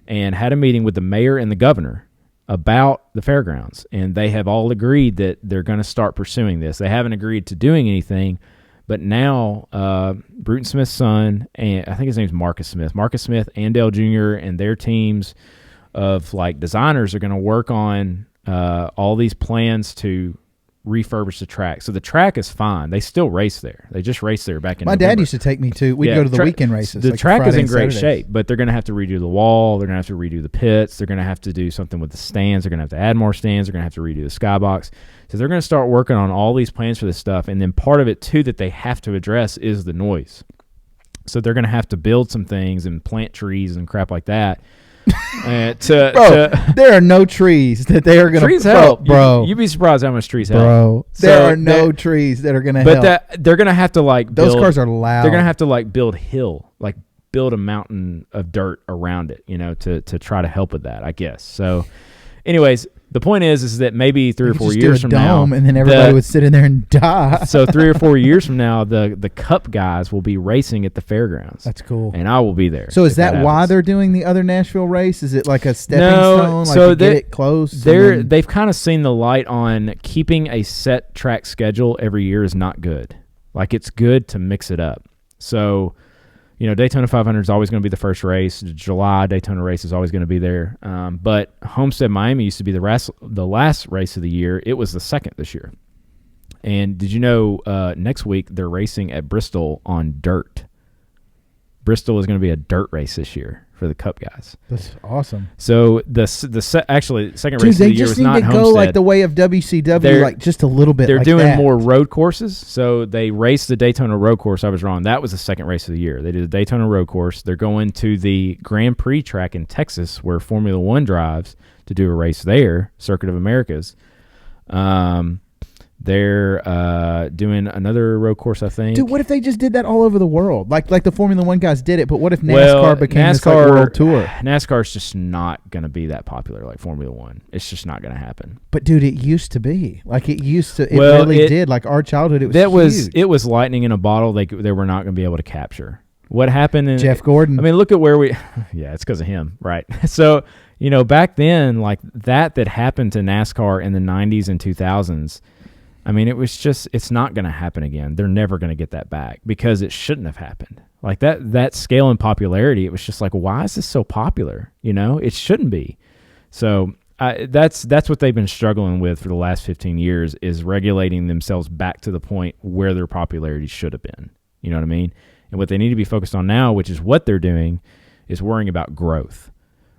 and had a meeting with the mayor and the governor about the fairgrounds, and they have all agreed that they're going to start pursuing this. They haven't agreed to doing anything. But now, Bruton Smith's son, and I think his name's Marcus Smith and Dale Jr. and their teams of like designers are going to work on all these plans to refurbish the track. So the track is fine. They still race there. They just race there back in My November. dad used to take me to, we'd go to the weekend races. The like track is in great Saturdays. shape, but they're going to have to redo the wall. They're going to have to redo the pits. They're going to have to do something with the stands. They're going to have to add more stands. They're going to have to redo the skybox. So they're going to start working on all these plans for this stuff. And then part of it, too, that they have to address is the noise. So they're going to have to build some things and plant trees and crap like that. There are no trees that they are going to trees help, bro. You'd be surprised how much trees help, bro. There are no trees that are going to help. But they're going to have to like those cars are loud. They're going to have to like build hill, like build a mountain of dirt around it, to try to help with that, I guess. So anyways, the point is that maybe 3 or 4 years from now, and then everybody would sit in there and die. So 3 or 4 years from now, the Cup guys will be racing at the fairgrounds. That's cool. And I will be there. So is that why they're doing the other Nashville race? Is it like a stepping stone, like to get it close? They've kind of seen the light on keeping a set track schedule every year is not good. Like, it's good to mix it up. So, Daytona 500 is always going to be the first race. The July Daytona race is always going to be there. But Homestead Miami used to be the last race of the year. It was the second this year. And did you know next week they're racing at Bristol on dirt? Bristol is going to be a dirt race this year for the Cup guys. That's awesome. So the second race of the year was not Homestead. They just need to go like the way of WCW, like just a little bit. They're doing more road courses. So they raced the Daytona road course. I was wrong. That was the second race of the year. They did the Daytona road course. They're going to the Grand Prix track in Texas where Formula One drives to do a race there, Circuit of Americas. They're doing another road course, I think. Dude, what if they just did that all over the world? Like the Formula One guys did it, but what if NASCAR became this like world tour? NASCAR's just not going to be that popular like Formula One. It's just not going to happen. But, dude, it used to be. Like, it really did. Like, our childhood, it was huge. It was lightning in a bottle they were not going to be able to capture. What happened Jeff Gordon. I mean, look at where we – yeah, it's because of him, right? So, back then, like, that happened to NASCAR in the 90s and 2000s, I mean, it's not going to happen again. They're never going to get that back because it shouldn't have happened. Like that scale in popularity, it was just like, why is this so popular? It shouldn't be. So that's what they've been struggling with for the last 15 years is regulating themselves back to the point where their popularity should have been. You know what I mean? And what they need to be focused on now, which is what they're doing, is worrying about growth,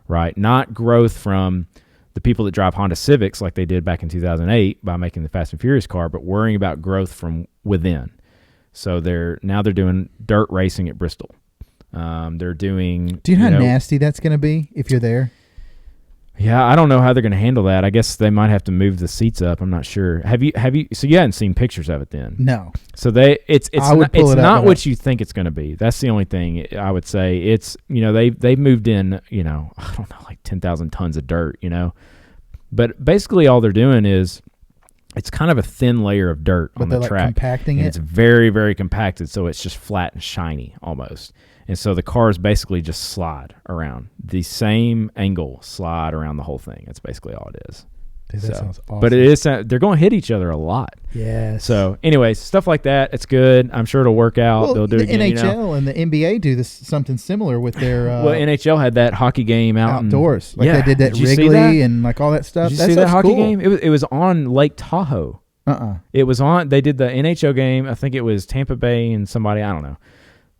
right? Not growth from the people that drive Honda Civics like they did back in 2008 by making the Fast and Furious car, but worrying about growth from within. So they're doing dirt racing at Bristol. They're doing. Do you know how nasty that's going to be if you're there? Yeah, I don't know how they're going to handle that. I guess they might have to move the seats up. I'm not sure. Have you? So you hadn't seen pictures of it then? No. So it's not what you think it's going to be. That's the only thing I would say. It's they've moved in I don't know, like 10,000 tons of dirt. But basically all they're doing is it's kind of a thin layer of dirt on the track. Compacting it. It's very, very compacted, so it's just flat and shiny almost. And so the cars basically just slide around. The same angle slide around the whole thing. That's basically all it is. Dude, that sounds awesome. But they're going to hit each other a lot. Yes. So, anyways, stuff like that. It's good. I'm sure it'll work out. Well, they'll do it again. The NHL and the NBA do something similar with their. Well, NHL had that hockey game outdoors. They did that Wrigley and like all that stuff. Did you see that hockey game? It was on Lake Tahoe. It was on. They did the NHL game. I think it was Tampa Bay and somebody. I don't know.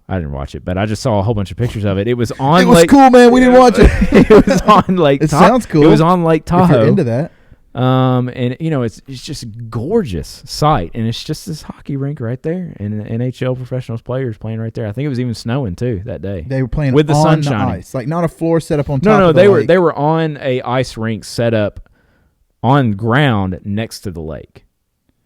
I didn't watch it, but I just saw a whole bunch of pictures of it. It was on. It was cool, man. We didn't watch it. It was on Lake. It sounds cool. It was on Lake Tahoe. If you're into that. And it's just a gorgeous sight, and it's just this hockey rink right there, and NHL professional players playing right there. I think it was even snowing too that day. They were playing with the sun the shining. Ice, like not a floor set up on top. No, they were on a ice rink set up on ground next to the lake.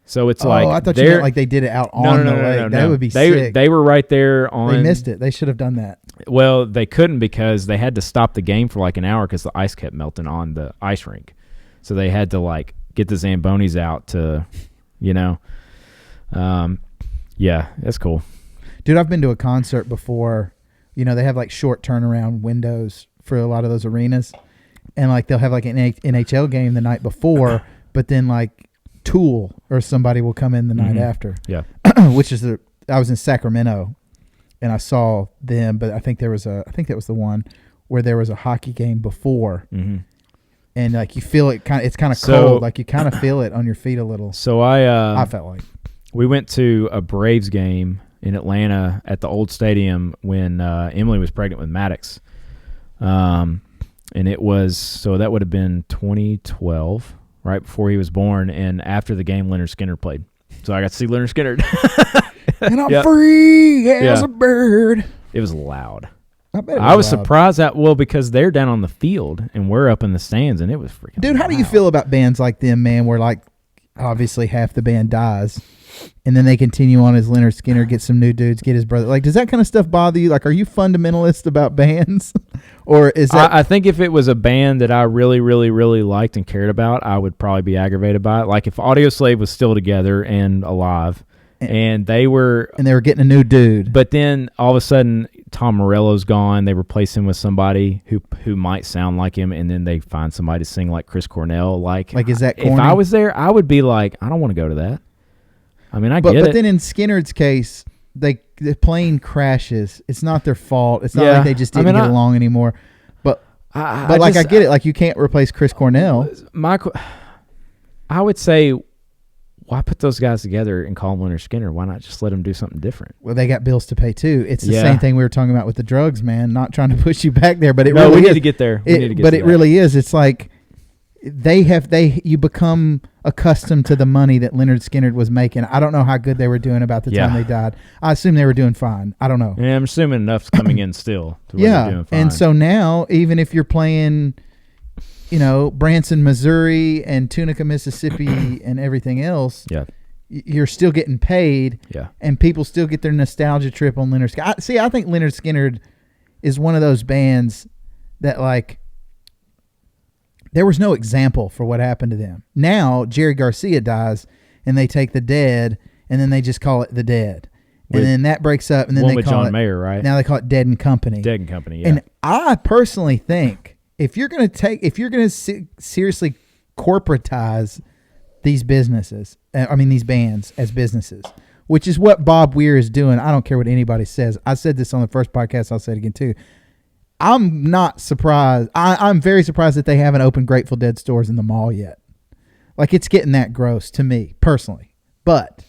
So it's like I thought you meant like they did it out on the lake. No. That would be sick. They were right there on. They missed it. They should have done that. Well, they couldn't because they had to stop the game for like an hour because the ice kept melting on the ice rink. So they had to like get the Zambonis out to, yeah, that's cool. Dude, I've been to a concert before. They have like short turnaround windows for a lot of those arenas, and like they'll have like an NHL game the night before, but then like Tool or somebody will come in the night after. Yeah, which is I was in Sacramento, and I saw them, but I think that was the one where there was a hockey game before. Mm-hmm. And like you feel it it's kind of cold, like you kind of feel it on your feet a little. So I felt like we went to a Braves game in Atlanta at the old stadium when Emily was pregnant with Maddox, and it was that would have been 2012, right before he was born. And after the game, Leonard Skinner played, so I got to see Leonard Skinner. And I'm free as a bird. It was loud. I was surprised because they're down on the field and we're up in the stands, and it was freaking Dude, how loud. do you feel about bands like them, man, where like obviously half the band dies, and then they continue on as Leonard Skinner, get some new dudes, get his brother. Like, does that kind of stuff bother you? Like, are you fundamentalist about bands? Or is that... I think if it was a band that I really, really, really liked and cared about, I would probably be aggravated by it. Like if Audioslave was still together and alive, and they were getting a new dude, but then all of a sudden Tom Morello's gone, they replace him with somebody who might sound like him, and then they find somebody to sing like Chris Cornell. Like is that corny? If I was there, I would be like, I don't want to go to that. I mean, get it. But then in Skinner's case, the plane crashes. It's not their fault. It's not like they just didn't get along anymore. But I get it. Like, you can't replace Chris Cornell. I would say, why put those guys together and call them Leonard Skinner? Why not just let them do something different? Well, they got bills to pay too. It's the same thing we were talking about with the drugs, man. Not trying to push you back there, but we need to get there. It really is. It's like you become accustomed to the money that Leonard Skinner was making. I don't know how good they were doing about the time they died. I assume they were doing fine. I don't know. Yeah, I'm assuming enough's coming in still. To where they're doing fine. And so now, even if you're playing, Branson, Missouri, and Tunica, Mississippi, and everything else, you're still getting paid. Yeah. And people still get their nostalgia trip on Leonard Skinner. I think Leonard Skinner is one of those bands that, like, there was no example for what happened to them. Now, Jerry Garcia dies, and they take The Dead, and then they just call it The Dead. And then that breaks up, and then they call John Mayer, right? Now they call it Dead and Company. Dead and Company, yeah. And I personally think if you're going to seriously corporatize these businesses, these bands as businesses, which is what Bob Weir is doing. I don't care what anybody says. I said this on the first podcast. I'll say it again too. I'm not surprised. I'm very surprised that they haven't opened Grateful Dead stores in the mall yet. Like, it's getting that gross to me personally. But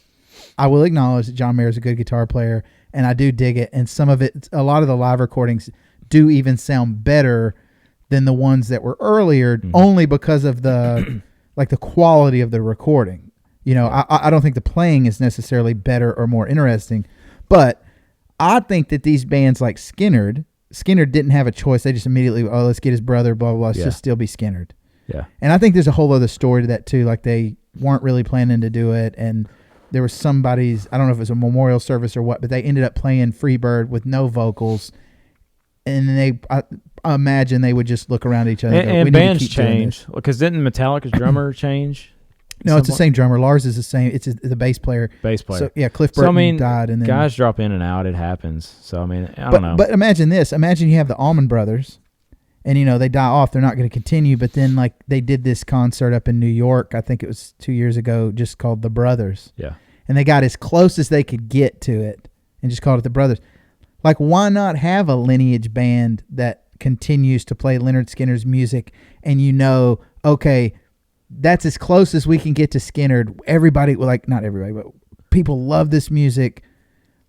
I will acknowledge that John Mayer is a good guitar player, and I do dig it. And some of it, a lot of the live recordings do even sound better than the ones that were earlier, only because of the the quality of the recording. I don't think the playing is necessarily better or more interesting, but I think that these bands like Skinner didn't have a choice. They just immediately, let's get his brother, blah, blah, blah. Let's just still be Skinner. Yeah. And I think there's a whole other story to that too. Like, they weren't really planning to do it, and there was somebody's, I don't know if it was a memorial service or what, but they ended up playing Freebird with no vocals, and then I imagine they would just look around at each other and go, and bands change. Because didn't Metallica's drummer change? No, it's the same drummer. Lars is the same. It's the bass player. So, yeah, Cliff Burton died. And then guys drop in and out. It happens. So, I don't know. But imagine this. Imagine you have the Allman Brothers, and, they die off. They're not going to continue. But then, like, they did this concert up in New York, I think it was 2 years ago, just called The Brothers. Yeah. And they got as close as they could get to it and just called it The Brothers. Like, why not have a lineage band that continues to play Leonard Skinner's music, and okay, that's as close as we can get to Skinner. Everybody, like, not everybody, but people love this music.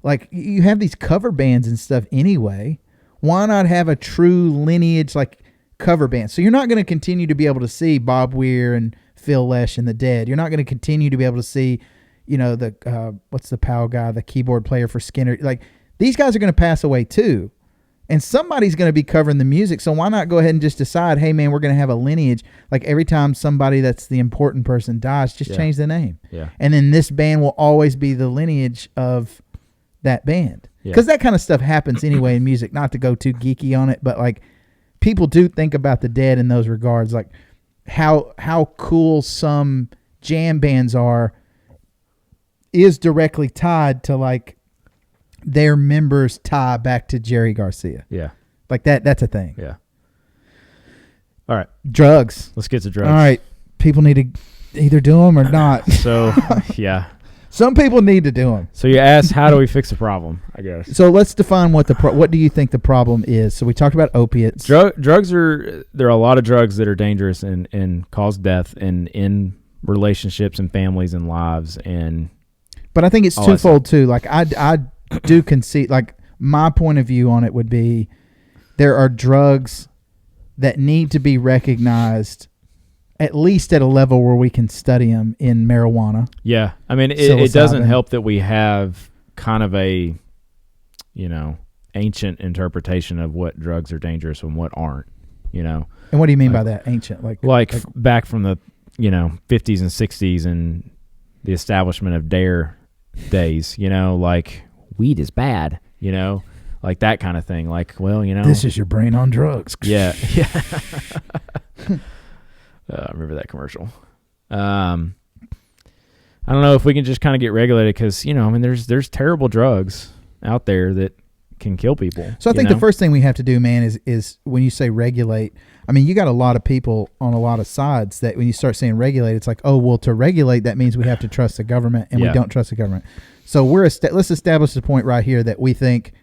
Like, you have these cover bands and stuff anyway. Why not have a true lineage, like, cover band? So you're not going to continue to be able to see Bob Weir and Phil Lesh and The Dead. You're not going to continue to be able to see, what's the POW guy, the keyboard player for Skinner. Like, these guys are going to pass away too. And somebody's going to be covering the music. So why not go ahead and just decide, hey, man, we're going to have a lineage. Like, every time somebody that's the important person dies, just change the name. Yeah. And then this band will always be the lineage of that band. Because that kind of stuff happens anyway in music. Not to go too geeky on it, but, like, people do think about the Dead in those regards. Like, how cool some jam bands are is directly tied to, like, their members tie back to Jerry Garcia. Yeah. Like, that's a thing. Yeah. All right. Drugs. Let's get to drugs. All right. People need to either do them or not. So, yeah. Some people need to do them. So you asked, how do we fix the problem, I guess. So let's define what do you think the problem is? So we talked about opiates. Drugs there are a lot of drugs that are dangerous and cause death in relationships and families and lives. But I think it's twofold too. Like, I do concede, like, my point of view on it would be there are drugs that need to be recognized at least at a level where we can study them in marijuana. Yeah. I mean, it doesn't help that we have kind of a, ancient interpretation of what drugs are dangerous and what aren't, And what do you mean by that, ancient? Like back from the 50s and 60s and the establishment of DARE days, like weed is bad, like that kind of thing. Like, well, this is your brain on drugs. Yeah. I remember that commercial. I don't know if we can just kind of get regulated because, there's terrible drugs out there that can kill people. So I think the first thing we have to do, man, is when you say regulate, you got a lot of people on a lot of sides that when you start saying regulate, it's like, oh, well, to regulate, that means we have to trust the government, and we don't trust the government. So let's establish the point right here that we think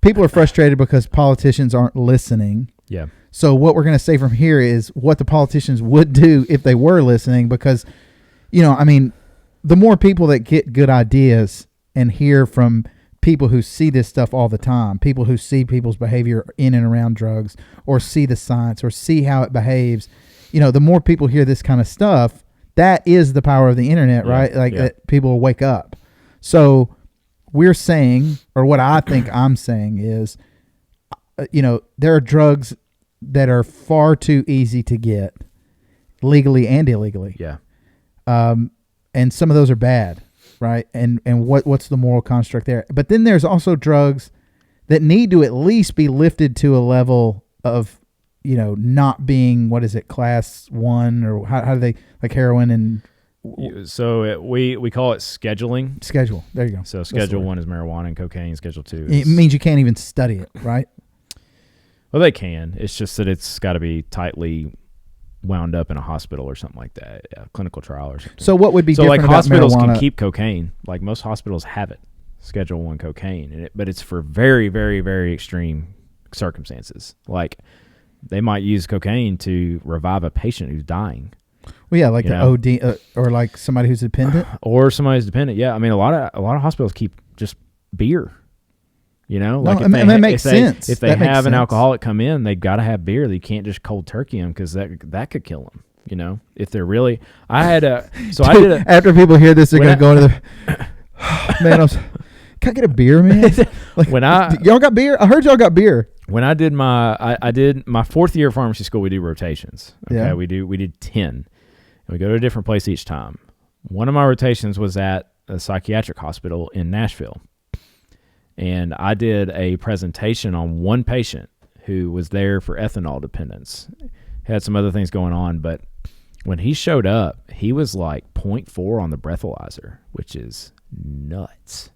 people are frustrated because politicians aren't listening. Yeah. So what we're going to say from here is what the politicians would do if they were listening, because, the more people that get good ideas and hear from people who see this stuff all the time, people who see people's behavior in and around drugs or see the science or see how it behaves, the more people hear this kind of stuff, that is the power of the internet, right? That people will wake up. So we're saying, or what I think I'm saying is, there are drugs that are far too easy to get legally and illegally. Yeah. And some of those are bad, right? And what's the moral construct there? But then there's also drugs that need to at least be lifted to a level of, not being, class 1, or how do they, like heroin and... So we call it scheduling. Schedule. There you go. So Schedule 1 is marijuana and cocaine. Schedule 2 is... It means you can't even study it, right? Well, they can. It's just that it's got to be tightly wound up in a hospital or something like that, a clinical trial or something. So what would be different about hospitals marijuana? Can keep cocaine. Like most hospitals have it, Schedule 1 cocaine, but it's for very, very, very extreme circumstances. Like they might use cocaine to revive a patient who's dying. Well, yeah, like the OD, or like somebody who's dependent, or somebody who's dependent. Yeah, a lot of hospitals keep just beer. That makes sense. If they have an alcoholic come in, they've got to have beer. They can't just cold turkey them because that could kill them. If they're really, after people hear this, they're gonna go to the man. Can I get a beer, man? Like, y'all got beer? I heard y'all got beer. When I did my fourth year of pharmacy school, we do rotations. Okay, yeah. we did 10, and we go to a different place each time. One of my rotations was at a psychiatric hospital in Nashville. And I did a presentation on one patient who was there for ethanol dependence. Had some other things going on, but when he showed up, he was like 0.4 on the breathalyzer, which is nuts.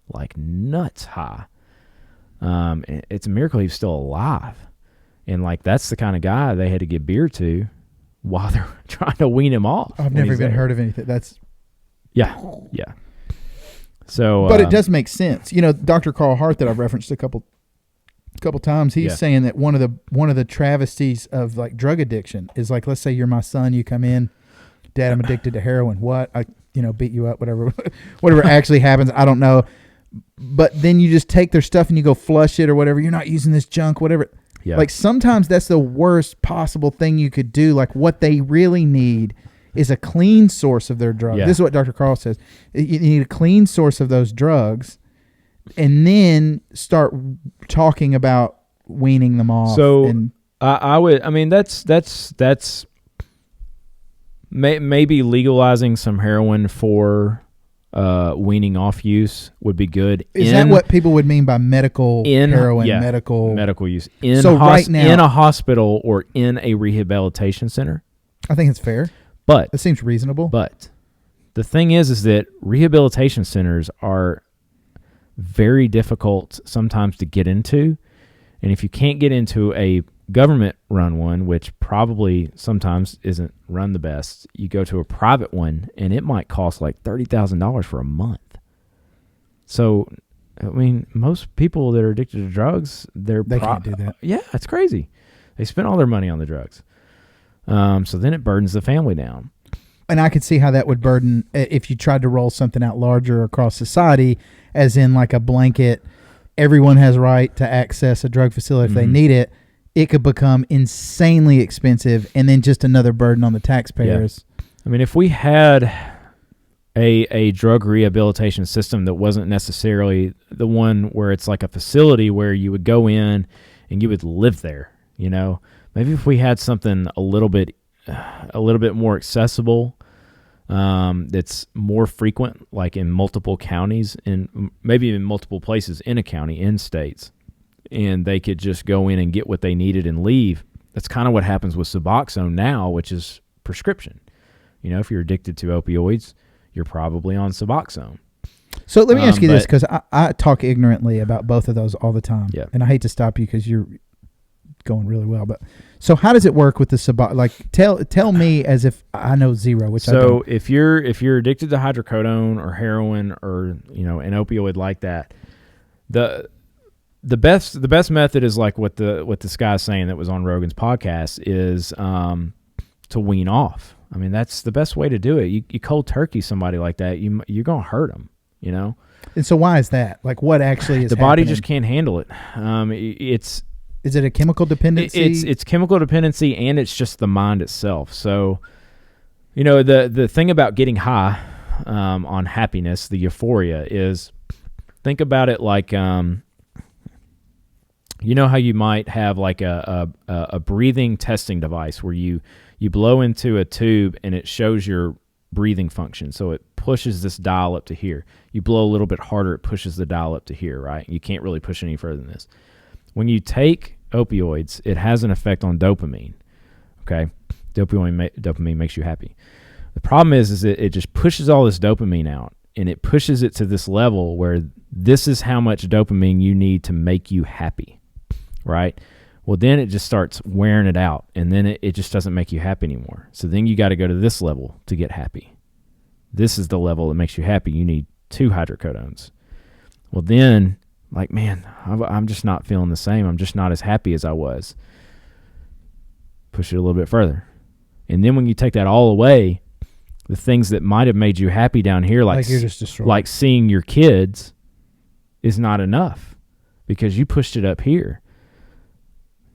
Like nuts high. It's a miracle he was still alive. And like that's the kind of guy they had to give beer to while they're trying to wean him off. I've never even heard of anything. That's... Yeah. So, but it does make sense. Dr. Carl Hart that I've referenced a couple times, he's saying that one of the travesties of like drug addiction is like, let's say you're my son, you come in, Dad, I'm addicted to heroin. What? I beat you up, whatever actually happens, I don't know. But then you just take their stuff and you go flush it or whatever. You're not using this junk, whatever. Yeah. Like sometimes that's the worst possible thing you could do. Like what they really need is a clean source of their drug. Yeah. This is what Dr. Carl says. You need a clean source of those drugs and then start talking about weaning them off. So that's maybe legalizing some heroin for weaning off use would be good. Is that what people would mean by medical heroin? Yeah, medical use in right now, in a hospital or in a rehabilitation center. I think it's fair. But it seems reasonable. But the thing is that rehabilitation centers are very difficult sometimes to get into. And if you can't get into a government-run one, which probably sometimes isn't run the best, you go to a private one, and it might cost like $30,000 for a month. So, most people that are addicted to drugs, they can't do that. Yeah, it's crazy. They spend all their money on the drugs. So then it burdens the family down. And I could see how that would burden if you tried to roll something out larger across society, as in like a blanket, everyone has a right to access a drug facility if they need it. It could become insanely expensive and then just another burden on the taxpayers. Yeah. If we had a drug rehabilitation system that wasn't necessarily the one where it's like a facility where you would go in and you would live there, maybe if we had something a little bit a little bit more accessible, that's more frequent, like in multiple counties and maybe in multiple places in a county, in states, and they could just go in and get what they needed and leave. That's kind of what happens with Suboxone now, which is prescription. If you're addicted to opioids, you're probably on Suboxone. So let me ask you this, because I talk ignorantly about both of those all the time. Yeah. And I hate to stop you because you're going really well. But so how does it work with the Suboxone? Like tell me as if I know zero. Which I don't. if you're addicted to hydrocodone or heroin or an opioid like that, the best method is like what this guy's saying that was on Rogan's podcast is to wean off. I mean, that's the best way to do it. You cold turkey somebody like that, you're gonna hurt them. And so why is that? Like, what actually is the happening? body just can't handle it. Is it a chemical dependency? It's chemical dependency, and it's just the mind itself. So, the thing about getting high on happiness, the euphoria, is think about it like how you might have like a breathing testing device where you blow into a tube and it shows your breathing function. So it pushes this dial up to here. You blow a little bit harder, it pushes the dial up to here, right? You can't really push any further than this. When you take opioids, it has an effect on dopamine. Okay? Dopamine makes you happy. The problem is it just pushes all this dopamine out, and it pushes it to this level where this is how much dopamine you need to make you happy, right? Well, then it just starts wearing it out, and then it just doesn't make you happy anymore. So then you got to go to this level to get happy. This is the level that makes you happy. You need 2 hydrocodones. Well, then, like, man, I'm just not feeling the same. I'm just not as happy as I was. Push it a little bit further. And then when you take that all away, the things that might have made you happy down here, like you're just destroyed. Like seeing your kids, is not enough because you pushed it up here.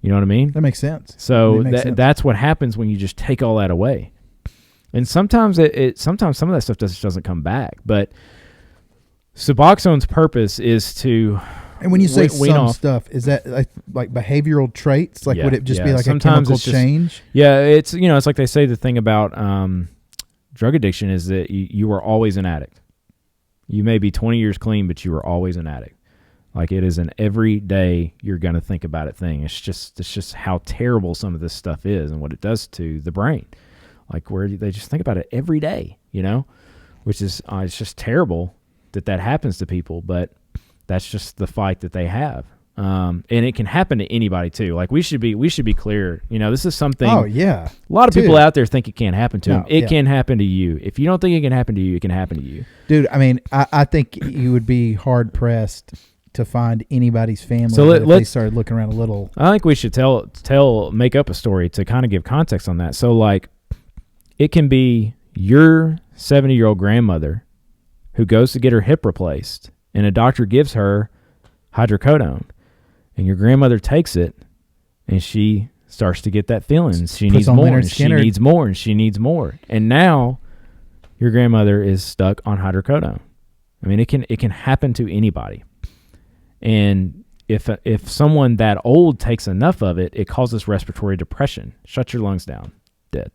You know what I mean? That makes sense. So that's what happens when you just take all that away. And sometimes sometimes some of that stuff just doesn't come back. But Suboxone's purpose is to and when you say wean some off stuff, is that like behavioral traits? Like would it just be like sometimes a chemical change? Yeah, it's it's like they say the thing about drug addiction is that you are always an addict. You may be 20 years clean, but you are always an addict. Like it is an every day you're going to think about it thing. It's just how terrible some of this stuff is and what it does to the brain. Like where they just think about it every day, which is it's just terrible that happens to people, but that's just the fight that they have. And it can happen to anybody too. Like we should be clear. This is something. Oh yeah. A lot of people out there think it can't happen to them. It yeah. can happen to you. If you don't think it can happen to you, it can happen to you. Dude, I mean, I think you would be hard pressed to find anybody's family if they started looking around a little. I think we should make up a story to kind of give context on that. So like it can be your 70-year-old grandmother who goes to get her hip replaced and a doctor gives her hydrocodone and your grandmother takes it and she starts to get that feeling. She needs more and she needs more and she needs more. And now your grandmother is stuck on hydrocodone. I mean, it can happen to anybody. And if someone that old takes enough of it, it causes respiratory depression. Shut your lungs down. Dead.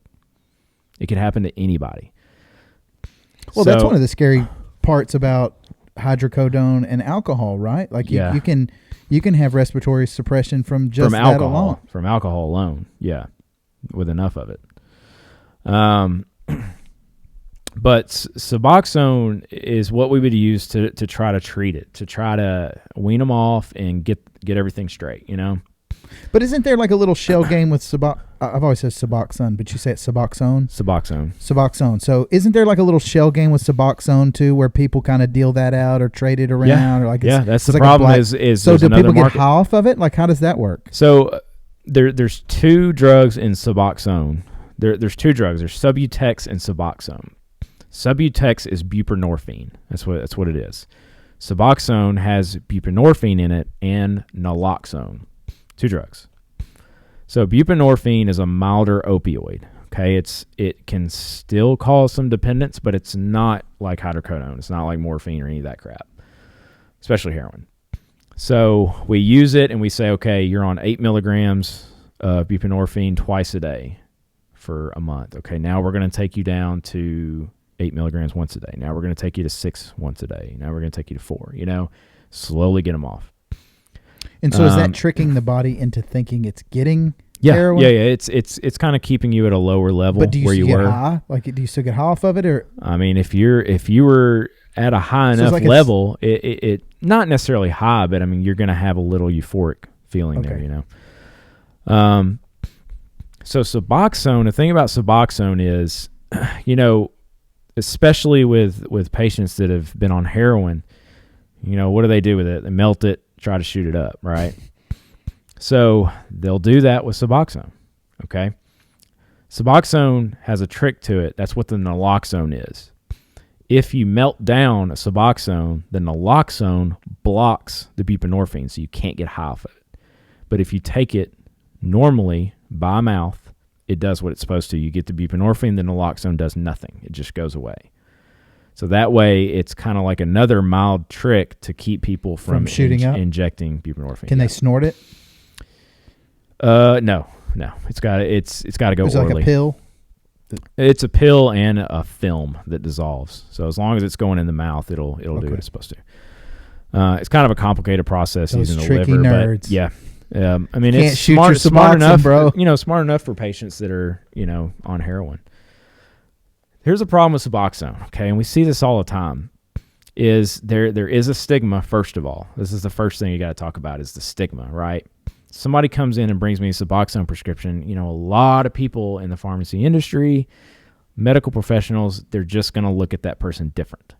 It can happen to anybody. Well, that's one of the scary parts about hydrocodone and alcohol, right? Like you can have respiratory suppression from alcohol, that alone. From alcohol alone, yeah, with enough of it. But Suboxone is what we would use to try to treat it, to try to wean them off and get everything straight, But isn't there like a little shell game with I've always said Suboxone, but you say it's Suboxone? Suboxone. So isn't there like a little shell game with Suboxone too, where people kind of deal that out or trade it around? Yeah, or like that's the like problem. So do people get high off of it? Like how does that work? So there's 2 drugs in Suboxone. There's 2 drugs. There's Subutex and Suboxone. Subutex is buprenorphine. That's what it is. Suboxone has buprenorphine in it and naloxone. 2 drugs. So buprenorphine is a milder opioid. Okay, it can still cause some dependence, but it's not like hydrocodone. It's not like morphine or any of that crap, especially heroin. So we use it and we say, okay, you're on 8 milligrams of buprenorphine twice a day for a month. Okay, now we're going to take you down to 8 milligrams once a day. Now we're going to take you to 6 once a day. Now we're going to take you to 4. Slowly get them off. And so is that tricking the body into thinking it's getting heroin? Yeah. It's kind of keeping you at a lower level. But do you where still you get were. high? Like, do you still get high off of it, or? I mean, if you were at a high enough level, it not necessarily high, but I mean, you're going to have a little euphoric feeling there. So Suboxone. The thing about Suboxone is, especially with patients that have been on heroin, what do they do with it? They melt it, try to shoot it up, right? So they'll do that with Suboxone, okay? Suboxone has a trick to it. That's what the naloxone is. If you melt down a Suboxone, the naloxone blocks the buprenorphine, so you can't get high off of it. But if you take it normally by mouth, it does what it's supposed to. You get the buprenorphine, the naloxone does nothing. It just goes away. So that way, it's kind of like another mild trick to keep people from shooting up, injecting buprenorphine. Can they snort it? No. It's got to go orally. Like a pill. It's a pill and a film that dissolves. So as long as it's going in the mouth, it'll do what it's supposed to. It's kind of a complicated process using the liver, nerds. But yeah. I mean, Can't it's smart enough, bro. Smart enough for patients that are on heroin. Here's a problem with Suboxone, okay, and we see this all the time. Is there is a stigma? First of all, this is the first thing you got to talk about is the stigma, right? Somebody comes in and brings me a Suboxone prescription. A lot of people in the pharmacy industry, medical professionals, they're just going to look at that person different,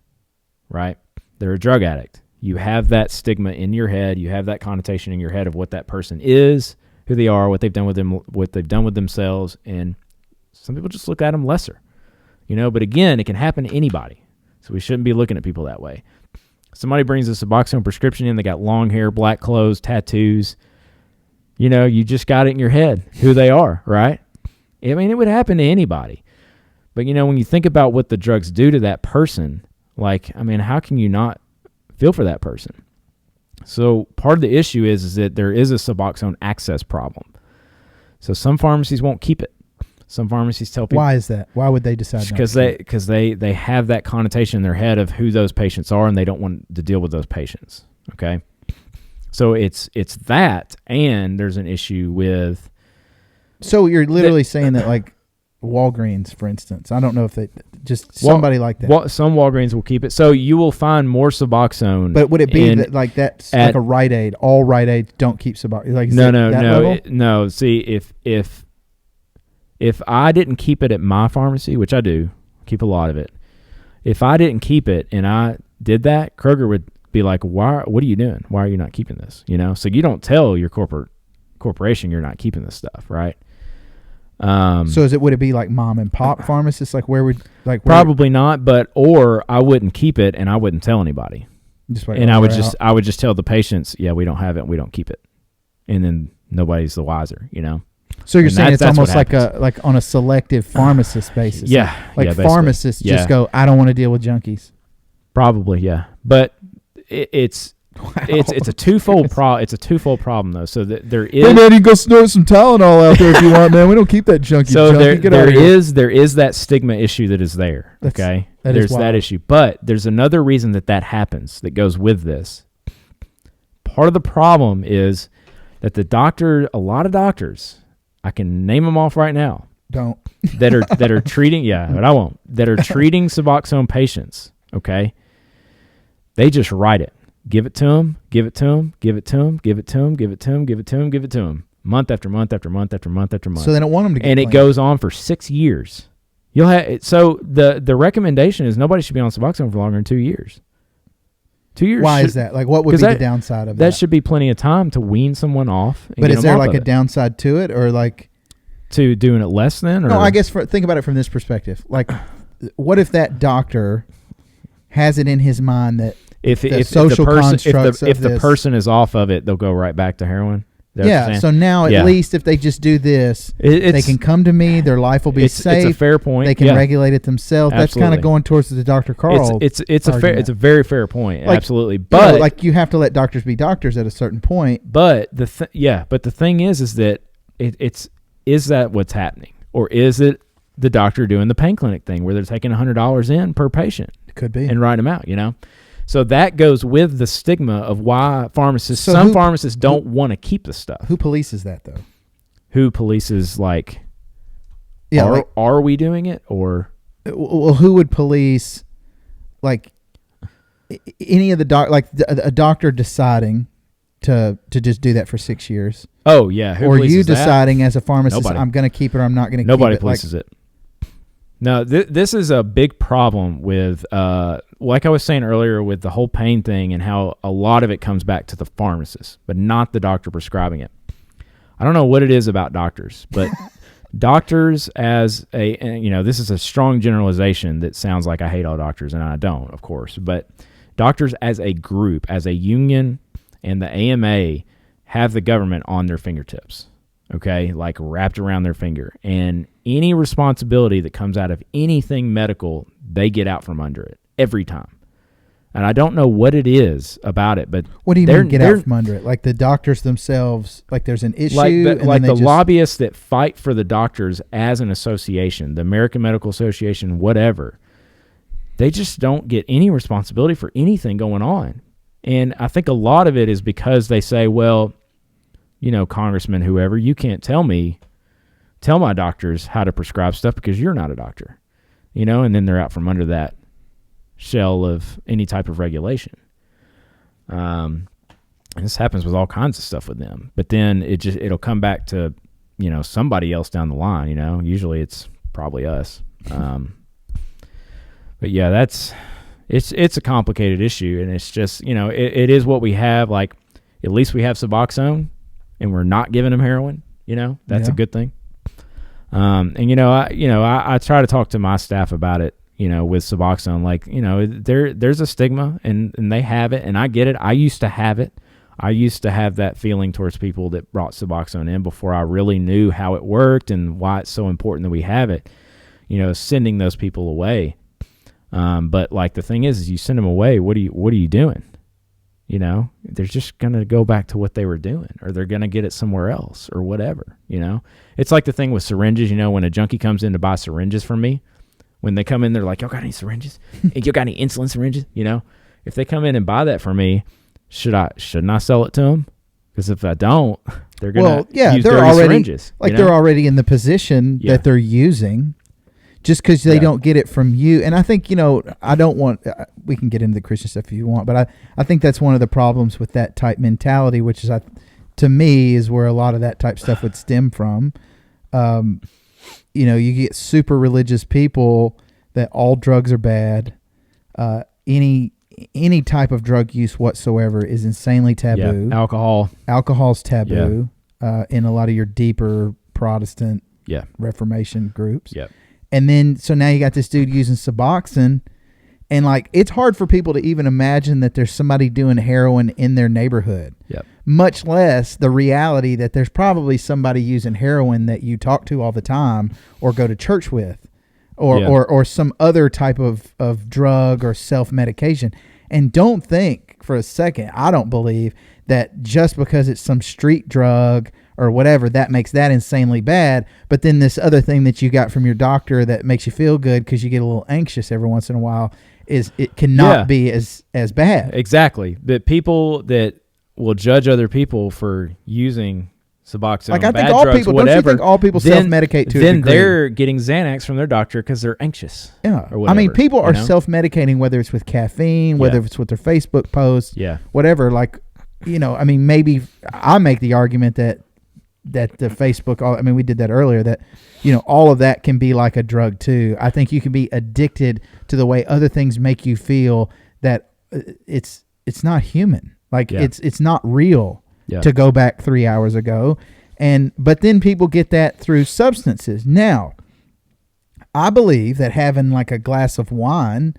right? They're a drug addict. You have that stigma in your head. You have that connotation in your head of what that person is, who they are, what they've done with them, what they've done with themselves, and some people just look at them lesser. But again, it can happen to anybody, so we shouldn't be looking at people that way. Somebody brings a Suboxone prescription in, they got long hair, black clothes, tattoos. You just got it in your head who they are, right? I mean, it would happen to anybody. But, when you think about what the drugs do to that person, how can you not feel for that person? So part of the issue is that there is a Suboxone access problem. So some pharmacies won't keep it. Some pharmacies tell people. Why is that? Why would they decide? Because they have that connotation in their head of who those patients are, and they don't want to deal with those patients. Okay, so it's that, and there's an issue with. So you're literally saying that, like Walgreens, for instance. I don't know if they just somebody like that. Some Walgreens will keep it. So you will find more Suboxone. But would it be like that's like a Rite Aid? All Rite Aids don't keep Suboxone. Like No. See, if I didn't keep it at my pharmacy, which I do, keep a lot of it. If I didn't keep it and I did that, Kroger would be like, "What are you doing? Why are you not keeping this?" So you don't tell your corporation you're not keeping this stuff, right? So would it be like mom and pop pharmacists? Probably not, or I wouldn't keep it and I wouldn't tell anybody. I would just tell the patients, yeah, we don't have it, we don't keep it, and then nobody's the wiser, So you're saying it's almost like on a selective pharmacist basis. Yeah. Pharmacists just go, I don't want to deal with junkies. Probably, yeah. But it's a twofold problem. It's a twofold problem though. So that there is. Hey man, you can go snort some Tylenol out there if you want, man. We don't keep that junkie. So there is that stigma issue that is there. Okay, there's that issue, but there's another reason that happens that goes with this. Part of the problem is that a lot of doctors, I can name them off right now. Don't that are treating, but I won't. That are treating Suboxone patients. Okay, they just write it. Give it to them, give it to them, give it to them, give it to them, give it to them, give it to them, give it to them. Month after month after month after month after month. So they don't want them to get And it goes on for 6 years. So the recommendation is nobody should be on Suboxone for longer than 2 years. 2 years. Why is that? Like, what would be the downside of that? That should be plenty of time to wean someone off. But is there like a downside to it, or like to doing it less than? Or? No, I guess think about it from this perspective. Like, what if that doctor has it in his mind that if the person is off of it, they'll go right back to heroin? Yeah. So now at least if they just do this, they can come to me. Their life will be safe. It's a fair point. They can regulate it themselves. Absolutely. That's kind of going towards the Dr. Carl. It's a very fair point. Absolutely. But you have to let doctors be doctors at a certain point. But the thing is that is that what's happening? Or is it the doctor doing the pain clinic thing where they're taking $100 in per patient? It could be. And write them out, So that goes with the stigma of why pharmacists, some pharmacists don't want to keep the stuff. Who polices that, though? Who polices, like, yeah, are we doing it? Or, well, who would police, like, any of the a doctor deciding to just do that for 6 years? Oh, yeah. Who or you that? deciding as a pharmacist, Nobody. I'm going to keep it or I'm not going to keep it? Nobody polices it. No, this is a big problem with, like I was saying earlier, with the whole pain thing and how a lot of it comes back to the pharmacist, but not the doctor prescribing it. I don't know what it is about doctors, but doctors as this is a strong generalization that sounds like I hate all doctors, and I don't, of course, but doctors as a group, as a union, and the AMA have the government on their fingertips. Okay, like wrapped around their finger. And any responsibility that comes out of anything medical, they get out from under it every time. And I don't know what it is about it, but what do you mean get out from under it? Like the doctors themselves, like there's an issue? Like the lobbyists that fight for the doctors as an association, the American Medical Association, whatever, they just don't get any responsibility for anything going on. And I think a lot of it is because they say, well, congressman, whoever, you can't tell my doctors how to prescribe stuff because you're not a doctor, and then they're out from under that shell of any type of regulation. And this happens with all kinds of stuff with them, but then it'll come back to, somebody else down the line, usually it's probably us. But yeah, it's a complicated issue, and it's just, it is what we have. Like, at least we have Suboxone, and we're not giving them heroin, that's a good thing. And I try to talk to my staff about it, with Suboxone, like, there's a stigma and they have it, and I get it. I used to have it. I used to have that feeling towards people that brought Suboxone in before I really knew how it worked and why it's so important that we have it, sending those people away. But like the thing is you send them away. What are you doing? They're just going to go back to what they were doing, or they're going to get it somewhere else or whatever, It's like the thing with syringes, when a junkie comes in to buy syringes from me, when they come in, they're like, y'all got any syringes? You got any insulin syringes? If they come in and buy that from me, shouldn't I sell it to them? Because if I don't, they're going to use dirty syringes. They're already in the position that they're using. Just because they don't get it from you. And I think, I don't want, we can get into the Christian stuff if you want, but I think that's one of the problems with that type mentality, which is, to me, is where a lot of that type stuff would stem from. You get super religious people that all drugs are bad. Any type of drug use whatsoever is insanely taboo. Yeah. Alcohol's taboo in a lot of your deeper Protestant Reformation groups. Yeah. And then, so now you got this dude using Suboxone, and like, it's hard for people to even imagine that there's somebody doing heroin in their neighborhood. Yep. Much less the reality that there's probably somebody using heroin that you talk to all the time or go to church with, or some other type of drug or self-medication. And don't think for a second, I don't believe that just because it's some street drug or whatever, that makes that insanely bad. But then this other thing that you got from your doctor that makes you feel good because you get a little anxious every once in a while, it cannot be as bad. Exactly. That people that will judge other people for using Suboxone, like, I bad think all drugs, people, whatever, don't you think all people self-medicate to a degree? Then they're getting Xanax from their doctor because they're anxious. Yeah. Or whatever, people are self-medicating, whether it's with caffeine, whether it's with their Facebook posts, whatever. Like, maybe I make the argument that the Facebook, we did that earlier, that, all of that can be like a drug too. I think you can be addicted to the way other things make you feel, that it's not human. Like, it's not real to go back 3 hours ago. But then people get that through substances. Now, I believe that having like a glass of wine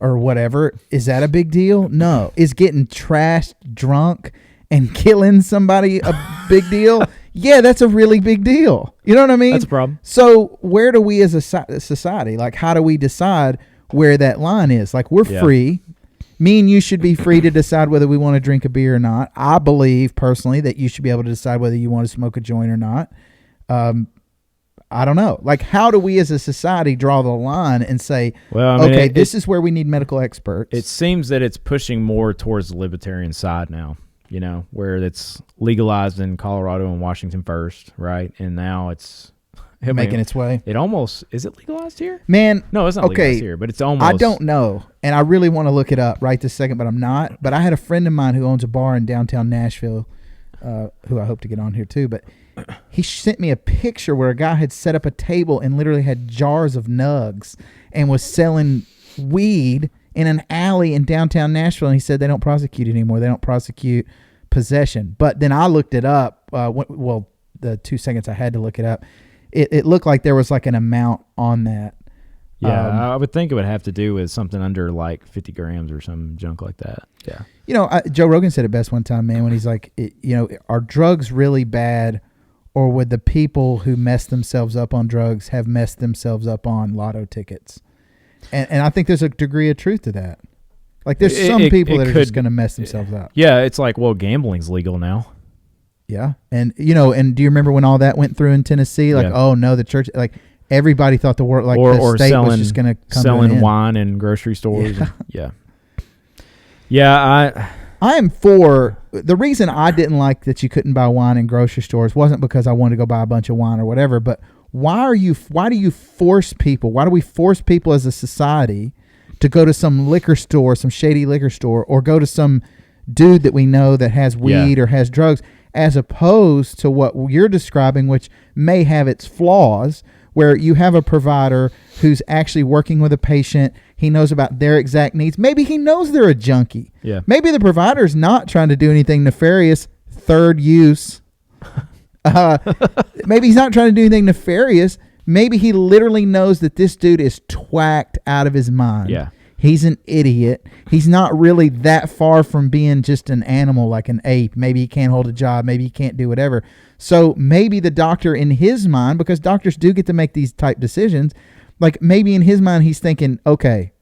or whatever, is that a big deal? No. Is getting trashed drunk and killing somebody a big deal? Yeah, that's a really big deal. You know what I mean? That's a problem. So where do we as a society, like, how do we decide where that line is? Like, we're free. Me and you should be free to decide whether we want to drink a beer or not. I believe personally that you should be able to decide whether you want to smoke a joint or not. I don't know. Like, how do we as a society draw the line and say, well, I mean, okay, this is where we need medical experts? It seems that it's pushing more towards the libertarian side now, where it's legalized in Colorado and Washington first, right? And now it's making its way. It almost, is it legalized here? Man. No, it's not legalized here, but it's almost. I don't know. And I really want to look it up right this second, but I'm not. But I had a friend of mine who owns a bar in downtown Nashville, who I hope to get on here too, but he sent me a picture where a guy had set up a table and literally had jars of nugs and was selling weed in an alley in downtown Nashville. And he said they don't prosecute anymore. They don't prosecute possession. But then I looked it up. Well, the 2 seconds I had to look it up, it looked like there was like an amount on that. Yeah, I would think it would have to do with something under like 50 grams or some junk like that. Yeah. Joe Rogan said it best one time, man, when he's like, are drugs really bad? Or would the people who mess themselves up on drugs have messed themselves up on lotto tickets? And I think there's a degree of truth to that. Like, there's some people that are just going to mess themselves up. Yeah, it's like, well, gambling's legal now. Yeah. And, and do you remember when all that went through in Tennessee? Like, oh, no, the church, like, everybody thought the world, like, the state was just going to come selling wine in grocery stores. Yeah. Yeah, I am for the reason I didn't like that you couldn't buy wine in grocery stores wasn't because I wanted to go buy a bunch of wine or whatever, but why do you force people? Why do we force people as a society to go to some liquor store, some shady liquor store, or go to some dude that we know that has weed or has drugs, as opposed to what you're describing, which may have its flaws, where you have a provider who's actually working with a patient. He knows about their exact needs. Maybe he knows they're a junkie. Yeah. Maybe the provider's not trying to do anything nefarious. Third use. Maybe he's not trying to do anything nefarious. Maybe he literally knows that this dude is twacked out of his mind. Yeah. He's an idiot. He's not really that far from being just an animal like an ape. Maybe he can't hold a job. Maybe he can't do whatever. So maybe the doctor in his mind, because doctors do get to make these type decisions, like maybe in his mind he's thinking, okay,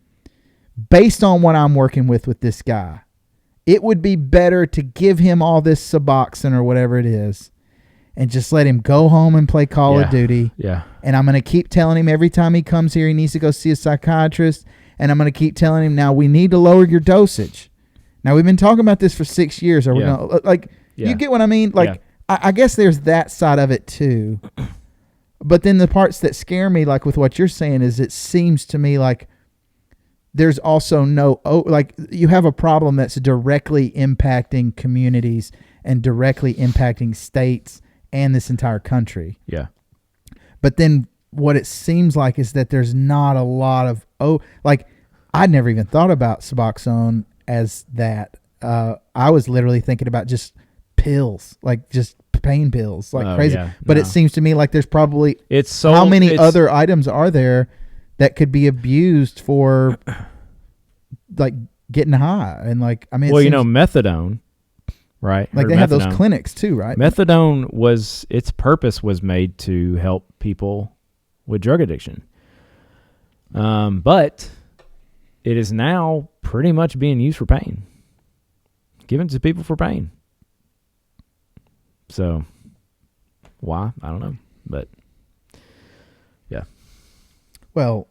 based on what I'm working with this guy, it would be better to give him all this Suboxone or whatever it is and just let him go home and play Call of Duty. Yeah. And I'm going to keep telling him every time he comes here he needs to go see a psychiatrist. And I'm going to keep telling him, now we need to lower your dosage. Now, we've been talking about this for 6 years. Are we going to, you get what I mean? Like, I guess there's that side of it too. But then the parts that scare me, like with what you're saying, is it seems to me like there's also you have a problem that's directly impacting communities and directly impacting states and this entire country. Yeah. But then what it seems like is that there's not a lot of, I'd never even thought about Suboxone as that. I was literally thinking about just pills, like just pain pills, like crazy. Yeah, but it seems to me like there's probably, how many other items are there that could be abused for like getting high? And like, I mean, methadone, right? Like they have those clinics too, right? Methadone its purpose was made to help people with drug addiction. But it is now pretty much being used for pain. Given to people for pain. So, why? I don't know. But, yeah. Well,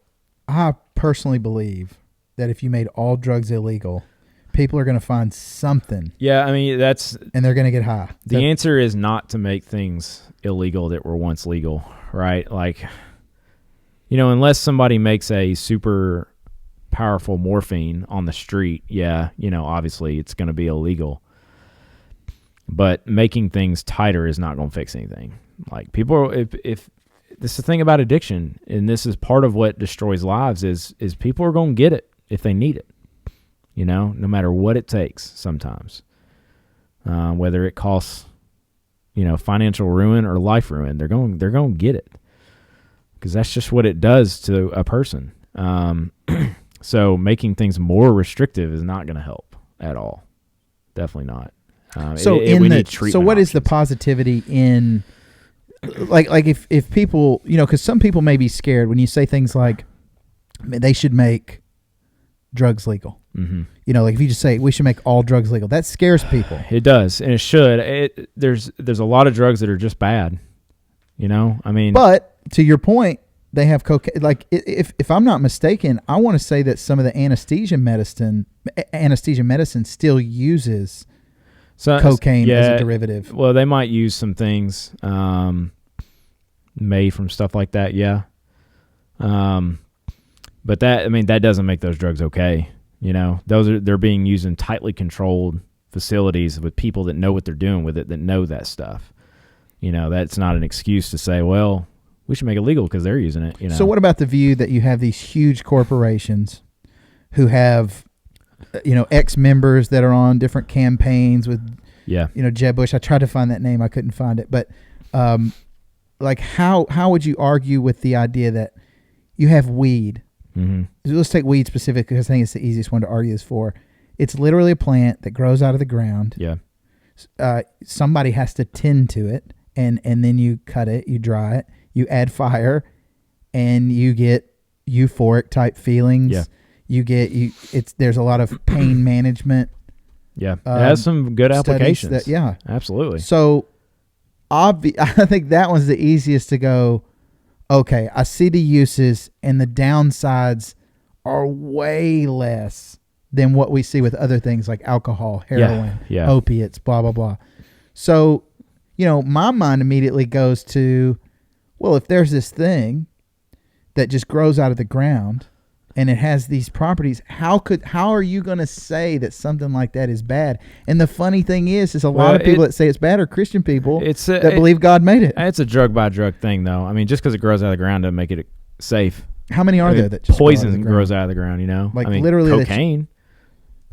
I personally believe that if you made all drugs illegal, people are going to find something. Yeah, I mean, and they're going to get high. The answer is not to make things illegal that were once legal, right? Like, unless somebody makes a super powerful morphine on the street, obviously it's going to be illegal. But making things tighter is not going to fix anything. Like people, if this is the thing about addiction, and this is part of what destroys lives, is people are going to get it if they need it. No matter what it takes. Sometimes, whether it costs, financial ruin or life ruin, they're going to get it. Because that's just what it does to a person. So making things more restrictive is not going to help at all. Definitely not. So what is the positivity in, like if people, because some people may be scared when you say things like they should make drugs legal. Mm-hmm. Like if you just say we should make all drugs legal, that scares people. It does, and it should. There's a lot of drugs that are just bad. I mean, but to your point, they have cocaine. Like if I'm not mistaken, I want to say that some of the anesthesia medicine still uses cocaine as a derivative. Well, they might use some things made from stuff like that. Yeah. But that doesn't make those drugs okay. They're being used in tightly controlled facilities with people that know what they're doing with it, that know that stuff. That's not an excuse to say, well, we should make it legal because they're using it. So what about the view that you have these huge corporations who have, ex-members that are on different campaigns with, Jeb Bush. I tried to find that name. I couldn't find it. But like how would you argue with the idea that you have weed? Mm-hmm. Let's take weed specific because I think it's the easiest one to argue this for. It's literally a plant that grows out of the ground. Yeah. Somebody has to tend to it, and then you cut it, you dry it, you add fire, and you get euphoric type feelings. Yeah. There's a lot of pain management. Yeah. It has some good applications. Absolutely. So I think that one's the easiest to go, okay, I see the uses and the downsides are way less than what we see with other things like alcohol, heroin, opiates, blah, blah, blah. So, my mind immediately goes to, well, if there's this thing that just grows out of the ground and it has these properties, how are you going to say that something like that is bad? And the funny thing is a lot of people that say it's bad are Christian people that believe God made it. It's a drug by drug thing, though. I mean, just because it grows out of the ground doesn't make it safe. How many are there that just poison grows out of the ground? Like literally cocaine.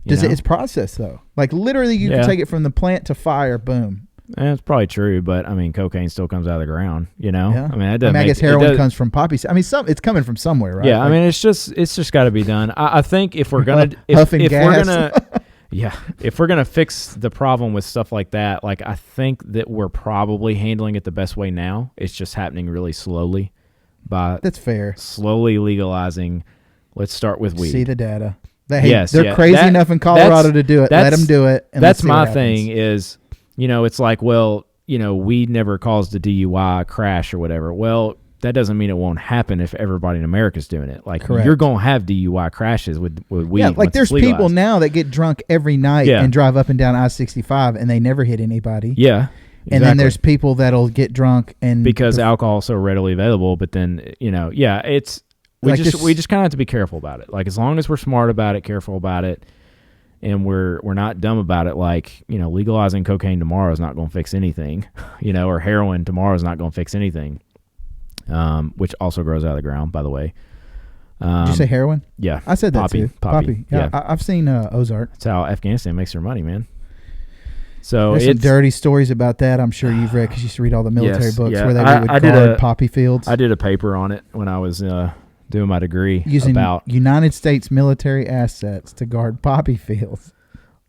It's processed though. Like literally, you can take it from the plant to fire. Boom. It's probably true, but cocaine still comes out of the ground. Yeah. I guess heroin comes from poppy seed. it's coming from somewhere, right? Yeah. It's just got to be done. I think if we're gonna if we're gonna fix the problem with stuff like that, like I think that we're probably handling it the best way now. It's just happening really slowly. That's fair. Slowly legalizing. Let's start with weed. See the data. They're crazy enough in Colorado to do it. Let them do it. And that's my thing is, it's like, well, weed never caused a DUI crash or whatever. Well, that doesn't mean it won't happen if everybody in America's doing it. Like, correct. You're going to have DUI crashes with weed. Yeah, like there's people now that get drunk every night and drive up and down I-65 and they never hit anybody. Yeah. Exactly. And then there's people that'll get drunk and because alcohol is so readily available, but then, it's we just kind of have to be careful about it. Like, as long as we're smart about it, careful about it, and we're not dumb about it, like, legalizing cocaine tomorrow is not going to fix anything, or heroin tomorrow is not going to fix anything, which also grows out of the ground, by the way. Did you say heroin? Yeah. I said that too. Poppy. Yeah. I've seen Ozark. That's how Afghanistan makes their money, man. So there's some dirty stories about that. I'm sure you've read because you used to read all the military books where they would guard poppy fields. I did a paper on it when I was doing my degree using about United States military assets to guard poppy fields.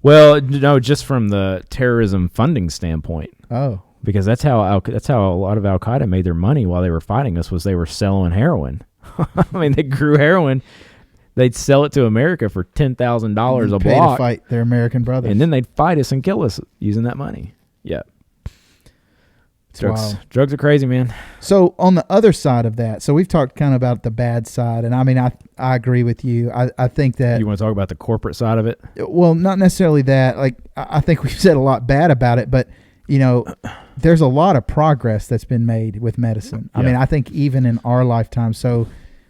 Well, no, just from the terrorism funding standpoint. Oh, because that's how a lot of Al Qaeda made their money while they were fighting us, was they were selling heroin. They grew heroin. They'd sell it to America for $10,000 a block to fight their American brothers, and then they'd fight us and kill us using that money. Yeah. Drugs are crazy, man. So on the other side of that, so we've talked kind of about the bad side, and I agree with you. I think that you want to talk about the corporate side of it. Well, not necessarily that. Like, I think we've said a lot bad about it, but there's a lot of progress that's been made with medicine. Yeah. I think even in our lifetime. So,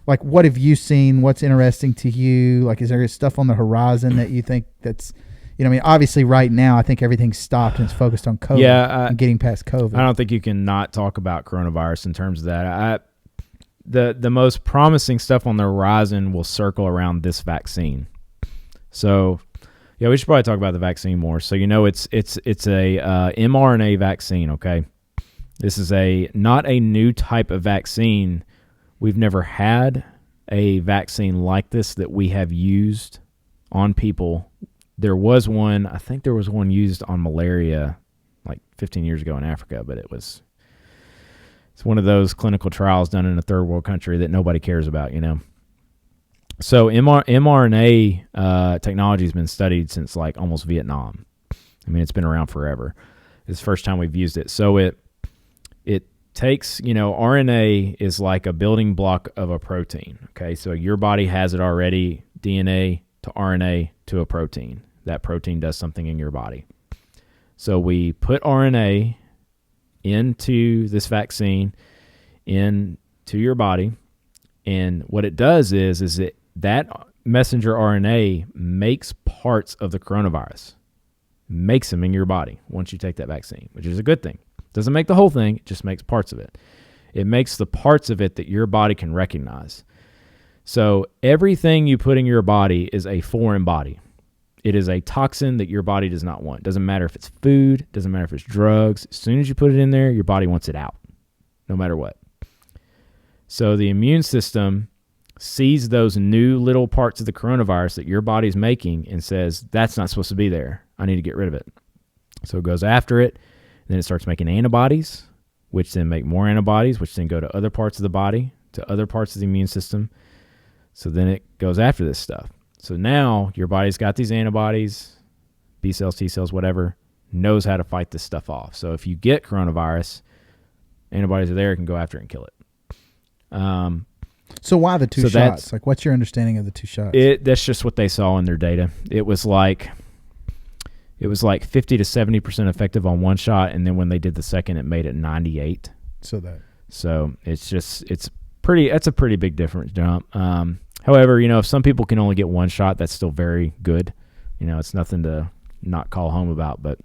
like, what have you seen? What's interesting to you? Like, is there stuff on the horizon that you think that's obviously right now I think everything's stopped and it's focused on COVID and getting past COVID. I don't think you can not talk about coronavirus in terms of that. The most promising stuff on the horizon will circle around this vaccine. So, yeah, we should probably talk about the vaccine more. So, it's a mRNA vaccine, okay? This is not a new type of vaccine. We've never had a vaccine like this that we have used on people. There was one, I think there was one used on malaria like 15 years ago in Africa, but it's one of those clinical trials done in a third world country that nobody cares about, So mRNA technology has been studied since like almost Vietnam. It's been around forever. It's the first time we've used it. So takes, RNA is like a building block of a protein. Okay, so your body has it already, DNA to RNA to a protein. That protein does something in your body. So we put RNA into this vaccine, into your body, and what it does is that messenger RNA makes parts of the coronavirus, makes them in your body once you take that vaccine, which is a good thing. Doesn't make the whole thing, it just makes parts of it. It makes the parts of it that your body can recognize. So everything you put in your body is a foreign body. It is a toxin that your body does not want. Doesn't matter if it's food, doesn't matter if it's drugs. As soon as you put it in there, your body wants it out, no matter what. So the immune system sees those new little parts of the coronavirus that your body's making and says, that's not supposed to be there. I need to get rid of it. So it goes after it. Then it starts making antibodies, which then make more antibodies, which then go to other parts of the body, to other parts of the immune system. So then it goes after this stuff. So now your body's got these antibodies, B cells, T cells, whatever, knows how to fight this stuff off. So if you get coronavirus, antibodies are there, can go after it and kill it. So why the two shots? Like, what's your understanding of the two shots? That's just what they saw in their data. It was like 50 to 70% effective on one shot, and then when they did the second, it made it 98. So it's a pretty big difference jump. However, if some people can only get one shot, that's still very good. It's nothing to not call home about. But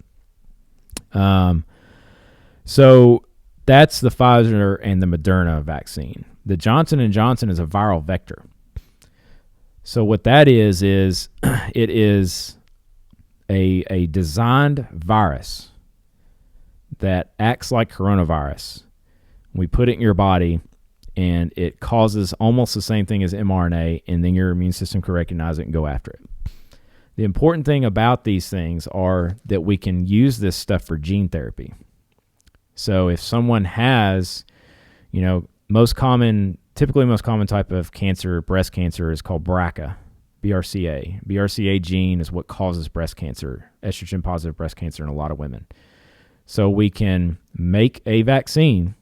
so that's the Pfizer and the Moderna vaccine. The Johnson & Johnson is a viral vector. So what that is it is a designed virus that acts like coronavirus. We put it in your body, and it causes almost the same thing as mRNA, and then your immune system can recognize it and go after it. The important thing about these things are that we can use this stuff for gene therapy. So if someone has, typically most common type of cancer, breast cancer, is called BRCA, BRCA. BRCA gene is what causes breast cancer, estrogen-positive breast cancer in a lot of women. So we can make a vaccine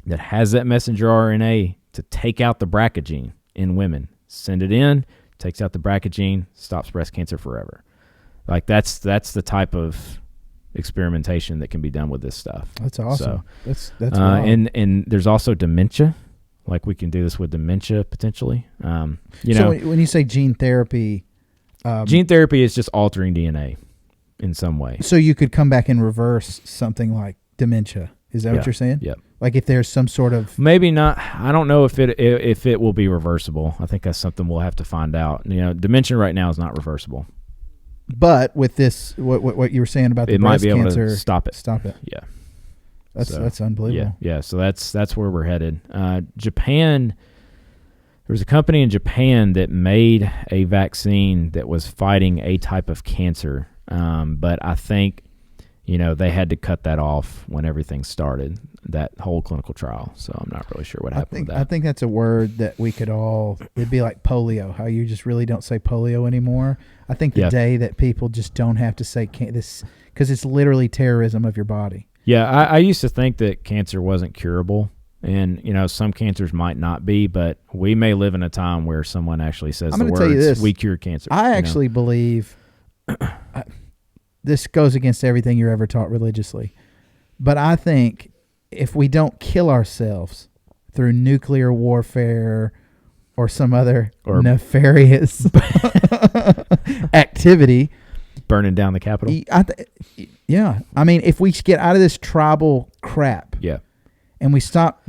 that has that messenger RNA to take out the BRCA gene in women. Send it in, takes out the BRCA gene, stops breast cancer forever. Like that's the type of experimentation that can be done with this stuff. That's awesome. So, that's and there's also dementia. Like we can do this with dementia potentially. So when you say gene therapy, gene therapy is just altering DNA in some way. So you could come back and reverse something like dementia. Is that what you're saying? Yep. Like if there's some sort of maybe not. I don't know if it will be reversible. I think that's something we'll have to find out. Dementia right now is not reversible. But with this, what you were saying about the breast cancer, it might be able to stop it. Stop it. Yeah. That's unbelievable. Yeah. So that's where we're headed. Japan. There was a company in Japan that made a vaccine that was fighting a type of cancer, but I think they had to cut that off when everything started, that whole clinical trial. So I'm not really sure what happened with that. I think that's a word that we could all, it'd be like polio, how you just really don't say polio anymore. I think the day that people just don't have to say this, because it's literally terrorism of your body. Yeah, I used to think that cancer wasn't curable, and some cancers might not be, but we may live in a time where someone actually says the words, we cure cancer. I actually believe... This goes against everything you're ever taught religiously. But I think if we don't kill ourselves through nuclear warfare or some other nefarious activity. Burning down the Capitol? Yeah. I mean, if we get out of this tribal crap and we stop,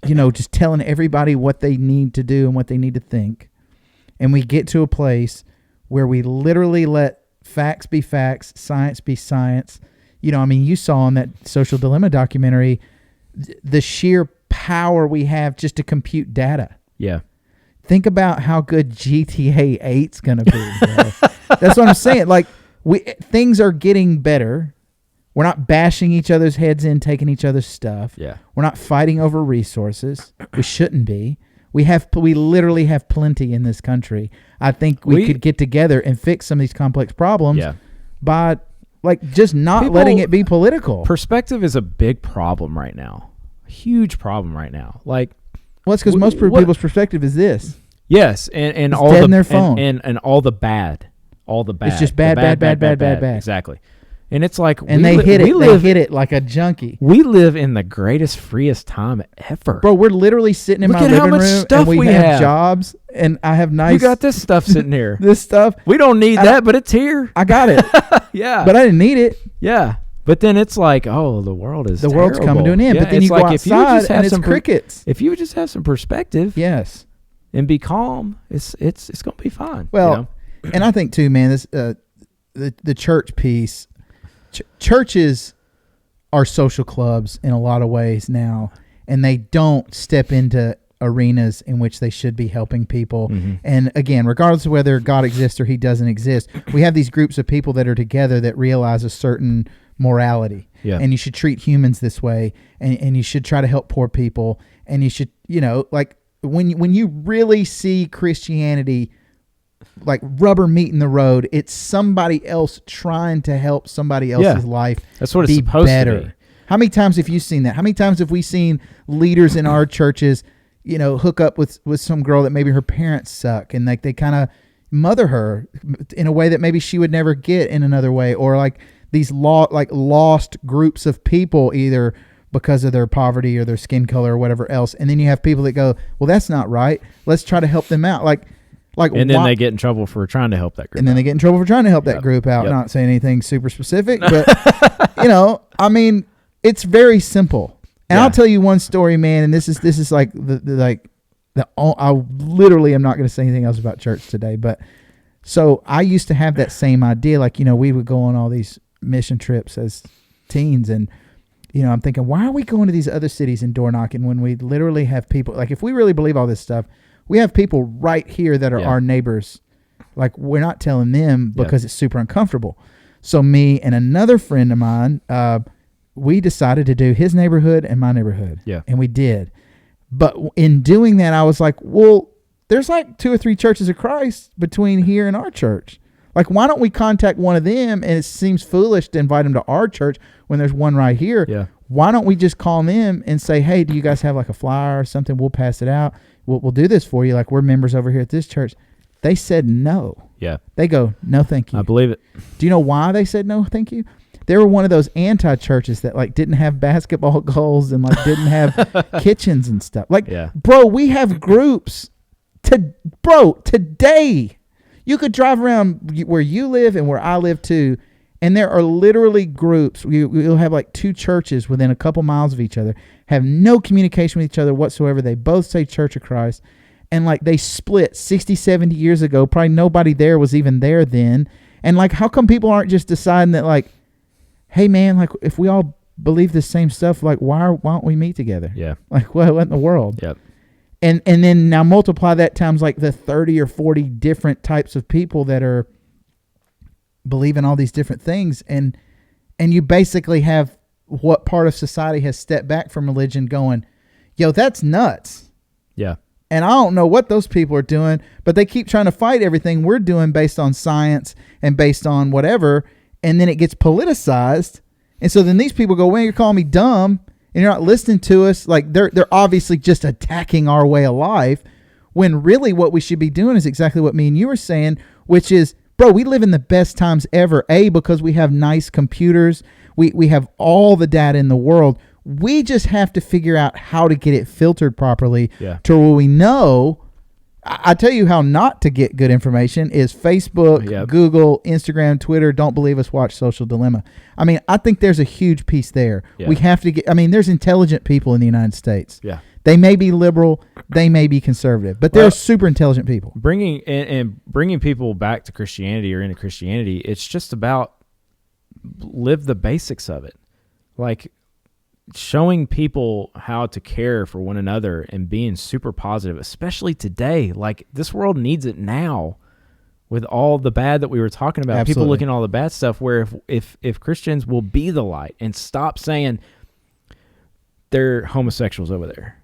just telling everybody what they need to do and what they need to think, and we get to a place where we literally let facts be facts, science be science. You saw in that Social Dilemma documentary the sheer power we have just to compute data. Yeah. Think about how good GTA 8's going to be, bro. That's what I'm saying. Like, things are getting better. We're not bashing each other's heads in, taking each other's stuff. Yeah. We're not fighting over resources. We shouldn't be. We literally have plenty in this country. I think we could get together and fix some of these complex problems by just not letting it be political. Perspective is a big problem right now. huge problem right now. Like, well, it's because most people's perspective is this. Yes, and it's all dead the in their phone. And all the bad. It's just bad. Exactly. And it's like, and they hit it like a junkie. We live in the greatest, freest time ever. Bro, we're literally sitting in my living room and we have jobs, and I have nice. You got this stuff sitting here. This stuff. We don't need that, but it's here. I got it. Yeah. But I didn't need it. Yeah. But then it's like, oh, the world's coming to an end. Yeah, but then you go outside and it's crickets. If you would just have some perspective, yes, and be calm, it's going to be fine. Well, and I think too, man, this the church piece. Churches are social clubs in a lot of ways now, and they don't step into arenas in which they should be helping people. Mm-hmm. And again, regardless of whether God exists or he doesn't exist, we have these groups of people that are together that realize a certain morality. Yeah. And you should treat humans this way, and you should try to help poor people, and you should, like when you really see Christianity like rubber meeting the road, it's somebody else trying to help somebody else's life. That's what it's supposed to be. How many times have you seen that? How many times have we seen leaders in our churches, hook up with some girl that maybe her parents suck, and like they kind of mother her in a way that maybe she would never get in another way, or like these lost groups of people, either because of their poverty or their skin color or whatever else. And then you have people that go, well, that's not right. Let's try to help them out. And then they get in trouble for trying to help that group. And then they get in trouble for trying to help that group out. Not saying anything super specific, but it's very simple. And I'll tell you one story, man. And this is like I literally am not going to say anything else about church today. But so I used to have that same idea. Like, we would go on all these mission trips as teens, and I'm thinking, why are we going to these other cities and door knocking when we literally have people? Like, if we really believe all this stuff, we have people right here that are our neighbors. Like, we're not telling them because it's super uncomfortable. So me and another friend of mine, we decided to do his neighborhood and my neighborhood. Yeah. And we did. But in doing that, I was like, well, there's like 2 or 3 churches of Christ between here and our church. Like, why don't we contact one of them? And it seems foolish to invite them to our church when there's one right here. Yeah. Why don't we just call them and say, hey, do you guys have like a flyer or something? We'll pass it out. We'll do this for you. Like, we're members over here at this church. They said no. Yeah. They go, no, thank you. I believe it. Do you know why they said no, thank you? They were one of those anti-churches that like didn't have basketball goals and like didn't have kitchens and stuff. Like, bro, we have groups. Today, you could drive around where you live and where I live too, and there are literally groups. You'll have like 2 churches within a couple miles of each other, have no communication with each other whatsoever. They both say Church of Christ, and like they split 60, 70 years ago. Probably nobody there was even there then. And like, how come people aren't just deciding that like, hey man, like if we all believe the same stuff, like why don't we meet together? Yeah. Like what in the world? Yep. And then now multiply that times like the 30 or 40 different types of people that are believing all these different things, and you basically have what part of society has stepped back from religion going, yo, that's nuts. Yeah. And I don't know what those people are doing, but they keep trying to fight everything we're doing based on science and based on whatever, and then it gets politicized. And so then these people go, well, you're calling me dumb and you're not listening to us. Like they're obviously just attacking our way of life, when really what we should be doing is exactly what me and you were saying, which is, bro, we live in the best times ever, because we have nice computers. We have all the data in the world. We just have to figure out how to get it filtered properly to where we know. I tell you how not to get good information is Facebook, Google, Instagram, Twitter. Don't believe us, watch Social Dilemma. I mean, I think there's a huge piece there. Yeah. We have to get, there's intelligent people in the United States. Yeah. They may be liberal, they may be conservative, but they're super intelligent people. Bringing people back to Christianity or into Christianity, it's just about live the basics of it. Like showing people how to care for one another and being super positive, especially today. Like this world needs it now with all the bad that we were talking about. Absolutely. People looking at all the bad stuff, where if Christians will be the light and stop saying they're homosexuals over there.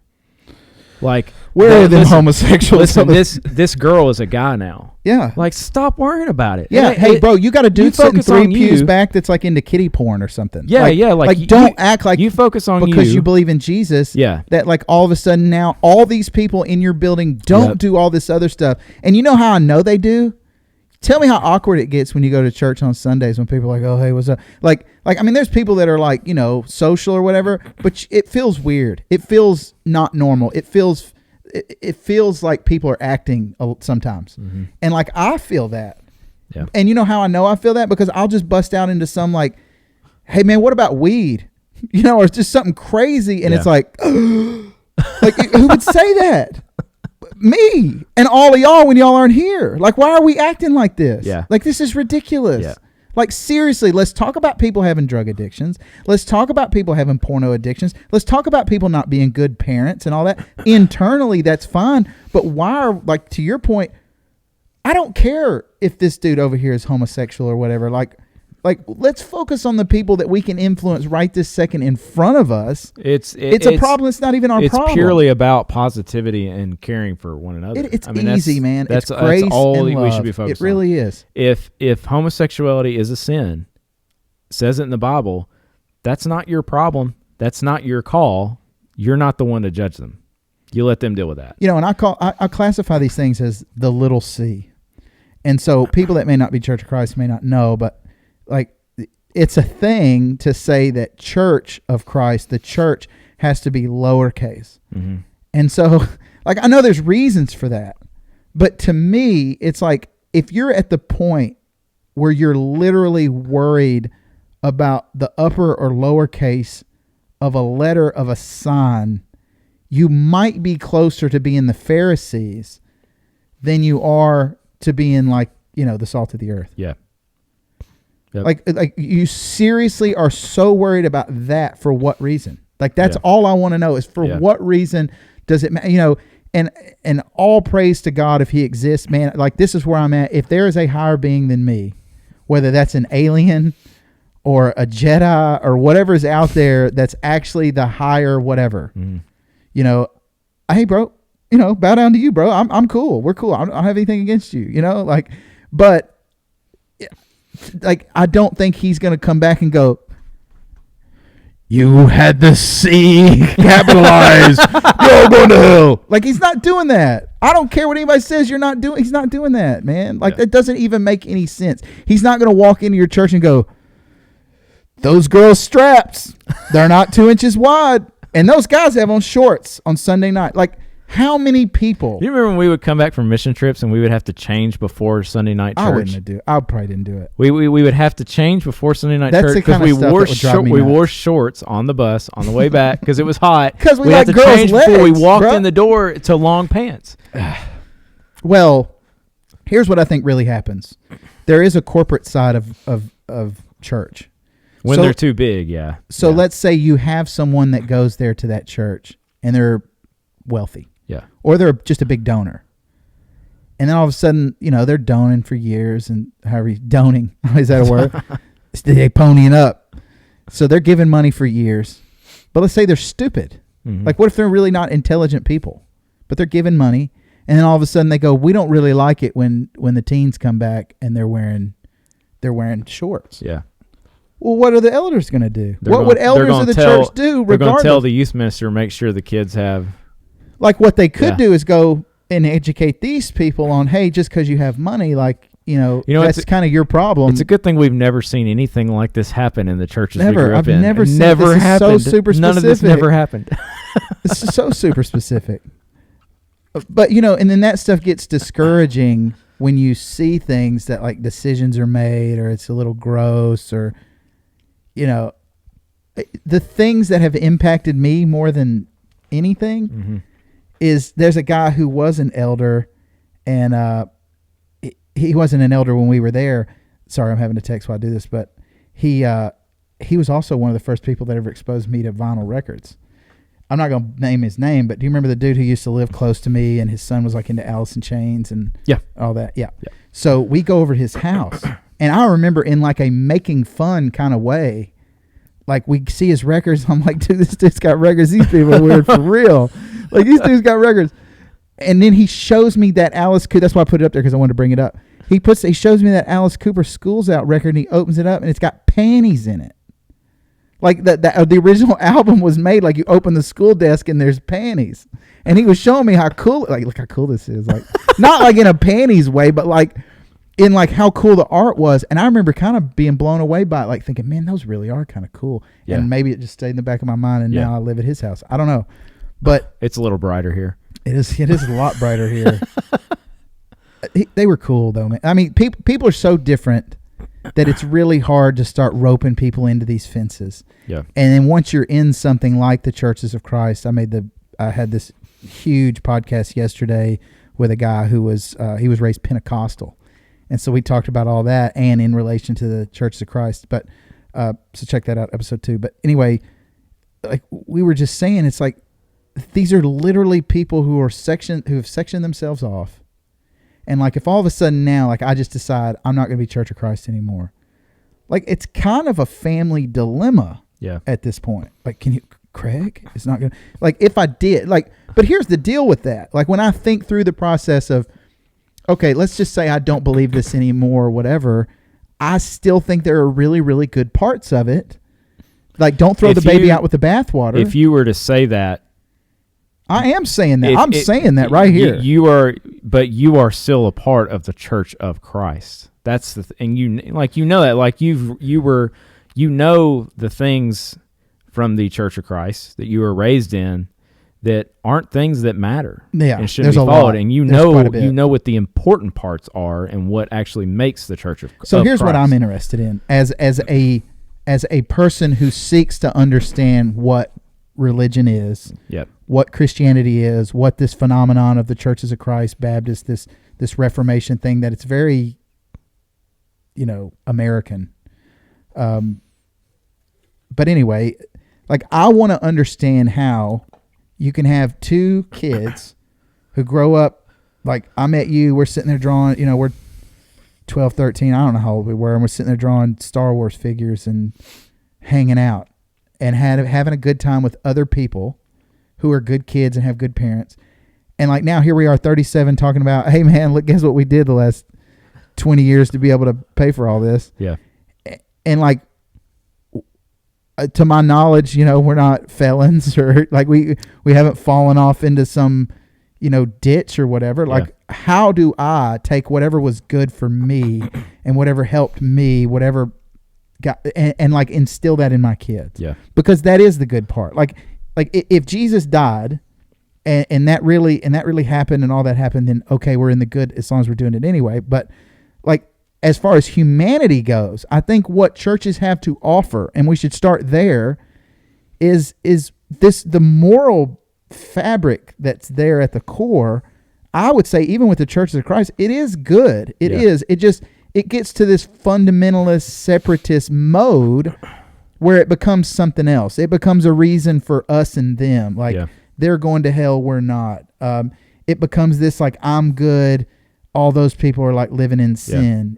Like, where are them homosexuals? Listen, this girl is a guy now. Yeah. Like, stop worrying about it. Yeah. Hey, bro, you got a dude sitting 3 pews back that's like into kiddie porn or something. Yeah, like don't act like you focus on because you believe in Jesus. Yeah. That like all of a sudden now all these people in your building don't do all this other stuff. And you know how I know they do? Tell me how awkward it gets when you go to church on Sundays when people are like, oh, hey, what's up? Like, I mean, there's people that are like, you know, social or whatever, but it feels weird. It feels not normal. It feels like people are acting sometimes. Mm-hmm. And like, I feel that. Yeah. And you know how I know I feel that? Because I'll just bust out into some like, hey, man, what about weed? You know, or it's just something crazy. And it's like, like, who would say that? Me and all of y'all when y'all aren't here. Like, why are we acting like this? Yeah. Like, this is ridiculous. Yeah. Like, seriously, let's talk about people having drug addictions. Let's talk about people having porno addictions. Let's talk about people not being good parents and all that. Internally, that's fine. But why are, like, to your point, I don't care if this dude over here is homosexual or whatever. Like, let's focus on the people that we can influence right this second in front of us. It's a problem. It's not even our problem. It's purely about positivity and caring for one another. It's easy, man. It's grace that's all and love. We should be focused on. It really is. If homosexuality is a sin, says it in the Bible, that's not your problem. That's not your call. You're not the one to judge them. You let them deal with that. You know, and I classify these things as the little c. And so people that may not be Church of Christ may not know, but like, it's a thing to say that Church of Christ, the church, has to be lowercase. Mm-hmm. And so, like, I know there's reasons for that. But to me, it's like, if you're at the point where you're literally worried about the upper or lowercase of a letter of a sign, you might be closer to being the Pharisees than you are to being, like, you know, the salt of the earth. Yeah. Yep. Like you seriously are so worried about that for what reason? Like, that's all I want to know is for what reason does it matter? You know, and all praise to God if he exists, man. Like, this is where I'm at. If there is a higher being than me, whether that's an alien or a Jedi or whatever is out there that's actually the higher whatever, you know, hey, bro, you know, bow down to you, bro. I'm cool. We're cool. I don't have anything against you, you know, like, but like, I don't think he's going to come back and go, you had the C capitalized. You're going to hell. Like, he's not doing that. I don't care what anybody says. He's not doing that, man. Like, that doesn't even make any sense. He's not going to walk into your church and go, those girls' straps, they're not 2 inches wide. And those guys have on shorts on Sunday night. Like, how many people? You remember when we would come back from mission trips and we would have to change before Sunday night church? I probably didn't do it. We would have to change before Sunday night church because we wore shorts on the bus on the way back because it was hot. Because we had like to girls' change legs, before we walked bro. in the door to long pants. Well, here's what I think really happens. There is a corporate side of church. When they're too big, yeah. So let's say you have someone that goes there to that church and they're wealthy. Yeah. Or they're just a big donor. And then all of a sudden, you know, they're doning for years and doning. Is that a word? They're ponying up. So they're giving money for years. But let's say they're stupid. Mm-hmm. Like, what if they're really not intelligent people? But they're giving money. And then all of a sudden they go, we don't really like it when the teens come back and they're wearing shorts. Yeah. Well, what are the elders going to do? What would elders of the church do regardless? They're going to tell the youth minister, make sure the kids have... Like, what they could do is go and educate these people on, hey, just because you have money, like, you know that's kind of your problem. It's a good thing we've never seen anything like this happen in the churches we grew up I've in. Never seen never this. happened. Is so super specific. None of this never happened. This is so super specific. But, you know, and then that stuff gets discouraging when you see things that, like, decisions are made or it's a little gross or, you know, the things that have impacted me more than anything is there's a guy who was an elder and he wasn't an elder when we were there. Sorry, I'm having to text while I do this, but he was also one of the first people that ever exposed me to vinyl records. I'm not going to name his name, but do you remember the dude who used to live close to me and his son was like into Alice in Chains and all that? Yeah. So we go over to his house and I remember in like a making fun kind of way, like we see his records. I'm like, dude, this dude's got records. These people are weird for real. Like these dudes got records. And then he shows me that Alice Cooper. That's why I put it up there, because I wanted to bring it up. He shows me that Alice Cooper Schools Out record, and he opens it up, and it's got panties in it. Like the original album was made like you open the school desk and there's panties. And he was showing me how cool, like look how cool this is. Like not like in a panties way, but like in like how cool the art was. And I remember kind of being blown away by it, like thinking, man, those really are kind of cool. Yeah. And maybe it just stayed in the back of my mind, and now I live at his house. I don't know, but it's a little brighter here. It is a lot brighter here. They were cool though, man. I mean, people are so different that it's really hard to start roping people into these fences. Yeah. And then once you're in something like the Churches of Christ, I had this huge podcast yesterday with a guy who was he was raised Pentecostal. And so we talked about all that and in relation to the Churches of Christ. But so check that out, episode 2. But anyway, like we were just saying, it's like these are literally people who have sectioned themselves off. And like if all of a sudden now, like I just decide I'm not going to be Church of Christ anymore, like it's kind of a family dilemma. Yeah. At this point, like, Craig? It's not going to, like, if I did, like, but here's the deal with that. Like when I think through the process of, okay, let's just say I don't believe this anymore or whatever, I still think there are really, really good parts of it. Like don't throw the baby out with the bathwater. If you were to say that, I am saying that. I'm saying that right here. You are still a part of the Church of Christ. That's the thing. You know that. Like you know the things from the Church of Christ that you were raised in that aren't things that matter. Yeah, and shouldn't be followed. And you know what the important parts are and what actually makes the Church of Christ. So here's what I'm interested in as a person who seeks to understand what religion is. Yep. What Christianity is, what this phenomenon of the Churches of Christ, Baptist, this Reformation thing, that it's very, American. But anyway, like I want to understand how you can have two kids who grow up, like I met you, we're sitting there drawing, we're 12, 13, I don't know how old we were, and we're sitting there drawing Star Wars figures and hanging out and having a good time with other people who are good kids and have good parents. And like now here we are 37 talking about, hey man, look, guess what we did the last 20 years to be able to pay for all this. Yeah. And like, to my knowledge, we're not felons or like we haven't fallen off into some, ditch or whatever. Like how do I take whatever was good for me and whatever helped me, whatever got, and like instill that in my kids? Yeah. Because that is the good part. Like if Jesus died and that really happened and all that happened, then okay, we're in the good as long as we're doing it anyway. But like as far as humanity goes, I think what churches have to offer, and we should start there, is the moral fabric that's there at the core. I would say even with the Churches of Christ, it is good. It is. It gets to this fundamentalist separatist mode where it becomes something else. It becomes a reason for us and them. Like they're going to hell, we're not. It becomes this like I'm good, all those people are like living in sin,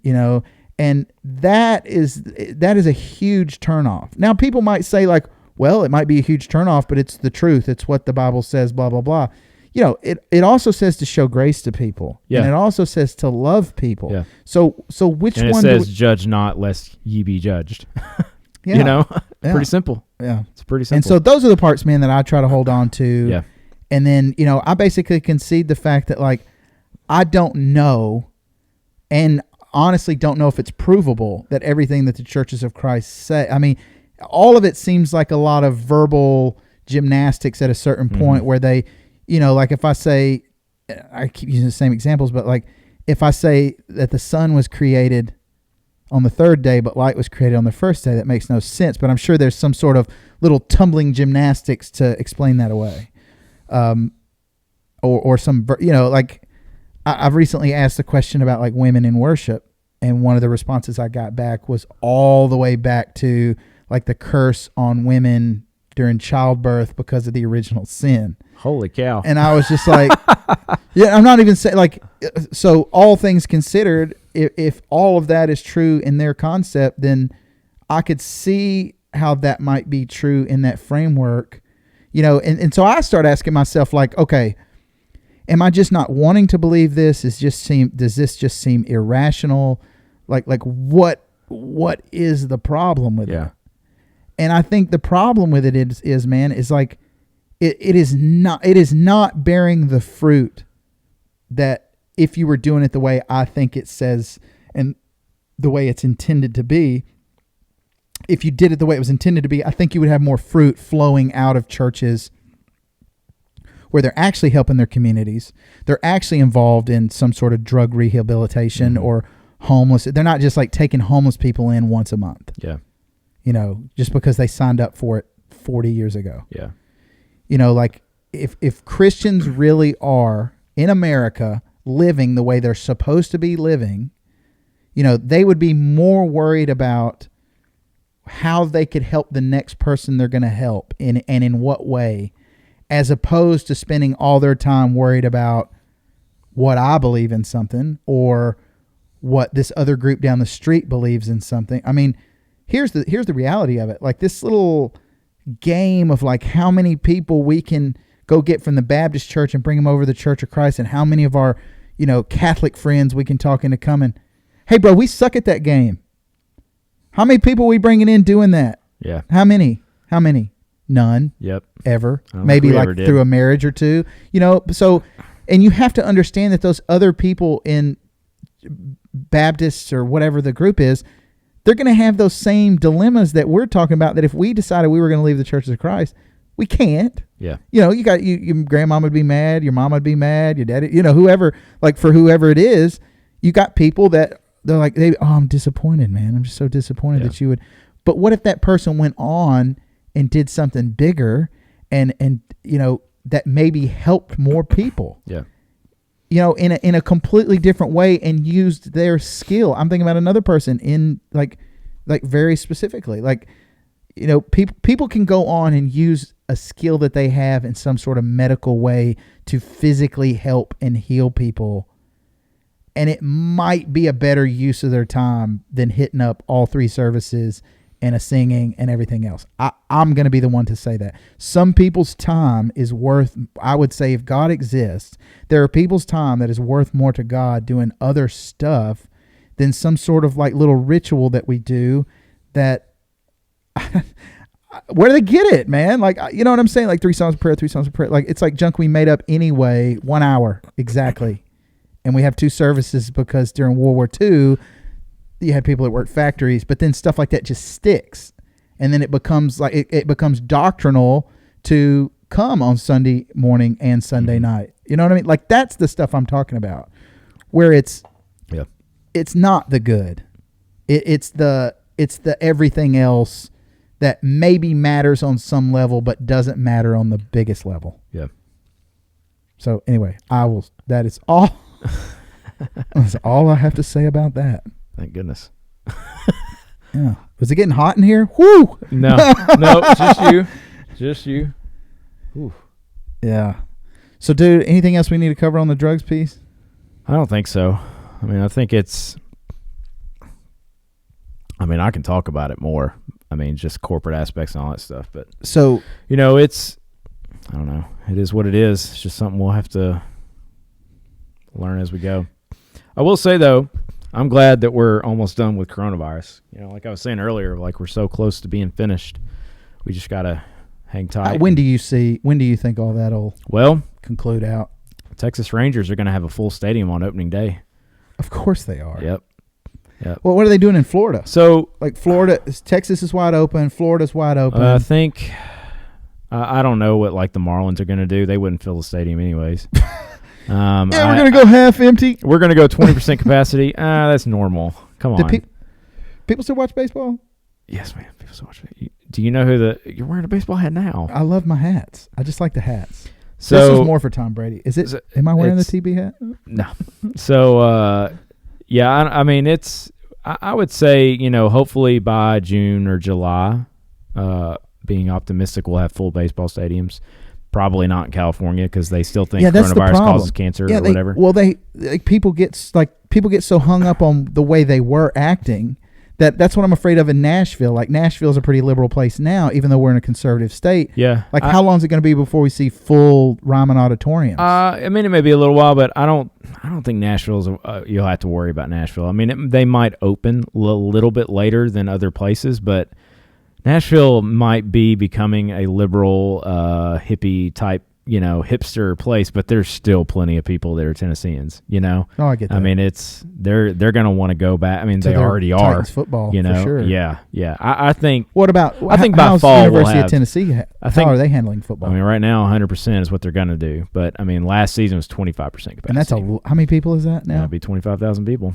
and that is a huge turnoff. Now people might say like, well, it might be a huge turnoff, but it's the truth. It's what the Bible says, blah, blah, blah. It also says to show grace to people. Yeah. And it also says to love people. Yeah. So which one? And it says judge not lest ye be judged. Pretty simple. Yeah. It's pretty simple. And so those are the parts, man, that I try to hold on to. Yeah. And then, I basically concede the fact that like, I don't know, and honestly don't know if it's provable that everything that the Churches of Christ say. I mean, all of it seems like a lot of verbal gymnastics at a certain point where they, like if I say, I keep using the same examples, but like if I say that the sun was created on the third day, but light was created on the first day, that makes no sense. But I'm sure there's some sort of little tumbling gymnastics to explain that away. Or some, like, I've recently asked a question about like women in worship, and one of the responses I got back was all the way back to like the curse on women during childbirth because of the original sin. Holy cow. And I was just like, I'm not even saying like, so all things considered, if all of that is true in their concept, then I could see how that might be true in that framework. And so I start asking myself, like, okay, am I just not wanting to believe this? Does this just seem irrational? Like what is the problem with it? And I think the problem with it is like it is not bearing the fruit that if you were doing it the way I think it says and the way it's intended to be, if you did it the way it was intended to be, I think you would have more fruit flowing out of churches where they're actually helping their communities. They're actually involved in some sort of drug rehabilitation or homeless. They're not just like taking homeless people in once a month. Yeah. Just because they signed up for it 40 years ago. Yeah. Like if Christians really are in America living the way they're supposed to be living, they would be more worried about how they could help the next person they're going to help and in what way, as opposed to spending all their time worried about what I believe in something or what this other group down the street believes in something. I mean, here's the reality of it. Like this little game of like how many people we can go get from the Baptist church and bring them over to the Church of Christ, and how many of our, Catholic friends we can talk into coming. Hey, bro, we suck at that game. How many people are we bringing in doing that? Yeah. How many? None. Yep. Ever. Maybe like through a marriage or two. So, and you have to understand that those other people in Baptists or whatever the group is, they're going to have those same dilemmas that we're talking about, that if we decided we were going to leave the Church of Christ, we can't. Yeah. You got your grandma would be mad, your mom would be mad, your daddy, whoever, like for whoever it is, you got people that they're like, I'm disappointed, man. I'm just so disappointed that you would. But what if that person went on and did something bigger and that maybe helped more people? Yeah. In a completely different way and used their skill. I'm thinking about another person in like very specifically, like, people can go on and use a skill that they have in some sort of medical way to physically help and heal people. And it might be a better use of their time than hitting up all three services and a singing and everything else. I'm going to be the one to say that. Some people's time is worth, I would say, if God exists, there are people's time that is worth more to God doing other stuff than some sort of like little ritual that we do that, where do they get it, man? Like, you know what I'm saying? Like 3 songs of prayer. Like, it's like junk we made up anyway, 1 hour, exactly. And we have 2 services because during World War II, you had people that worked factories, but then stuff like that just sticks. And then it becomes like, it becomes doctrinal to come on Sunday morning and Sunday night. You know what I mean? Like, that's the stuff I'm talking about, where it's not the good. It's the everything else that maybe matters on some level, but doesn't matter on the biggest level. Yeah. So anyway, that is all. That's all I have to say about that. Thank goodness. Yeah. Was it getting hot in here? Woo! No, just you. Ooh. Yeah. So, dude, anything else we need to cover on the drugs piece? I don't think so. I mean, I think I can talk about it more. I mean, just corporate aspects and all that stuff. But so, I don't know. It is what it is. It's just something we'll have to learn as we go. I will say, though, I'm glad that we're almost done with coronavirus. Like I was saying earlier, like we're so close to being finished. We just got to hang tight. When do you think all that'll conclude out? Texas Rangers are going to have a full stadium on opening day. Of course they are. Yep. Well, what are they doing in Florida? So, like Texas is wide open, Florida's wide open. I think, I don't know what like the Marlins are going to do. They wouldn't fill the stadium anyways. We're going to go half empty. We're going to go 20% capacity. That's normal. Come on. People still watch baseball? Yes, man. People still watch it. Do you know who you're wearing a baseball hat now? I love my hats. I just like the hats. So this is more for Tom Brady. Am I wearing the TB hat? No. So, I mean, I would say, hopefully by June or July, being optimistic, we'll have full baseball stadiums. Probably not in California because they still think coronavirus causes cancer or whatever. People get so hung up on the way they were acting That's what I'm afraid of in Nashville. Like, Nashville's a pretty liberal place now, even though we're in a conservative state. Yeah. Like, how long is it going to be before we see full Ryman auditoriums? I mean, it may be a little while, but I don't think Nashville's. You'll have to worry about Nashville. I mean, they might open a little bit later than other places, but Nashville might be becoming a liberal, hippie type, hipster place, but there's still plenty of people that are Tennesseans, Oh, I get that. I mean, they're going to want to go back. I mean, So they they're already Titans are. football, for sure. Yeah. I think. What about? I think by how's fall we'll University have- of Tennessee. How are they handling football? I mean, right now, 100% is what they're going to do. But I mean, last season was 25% capacity. And that's how many people is that now? That'd be 25,000 people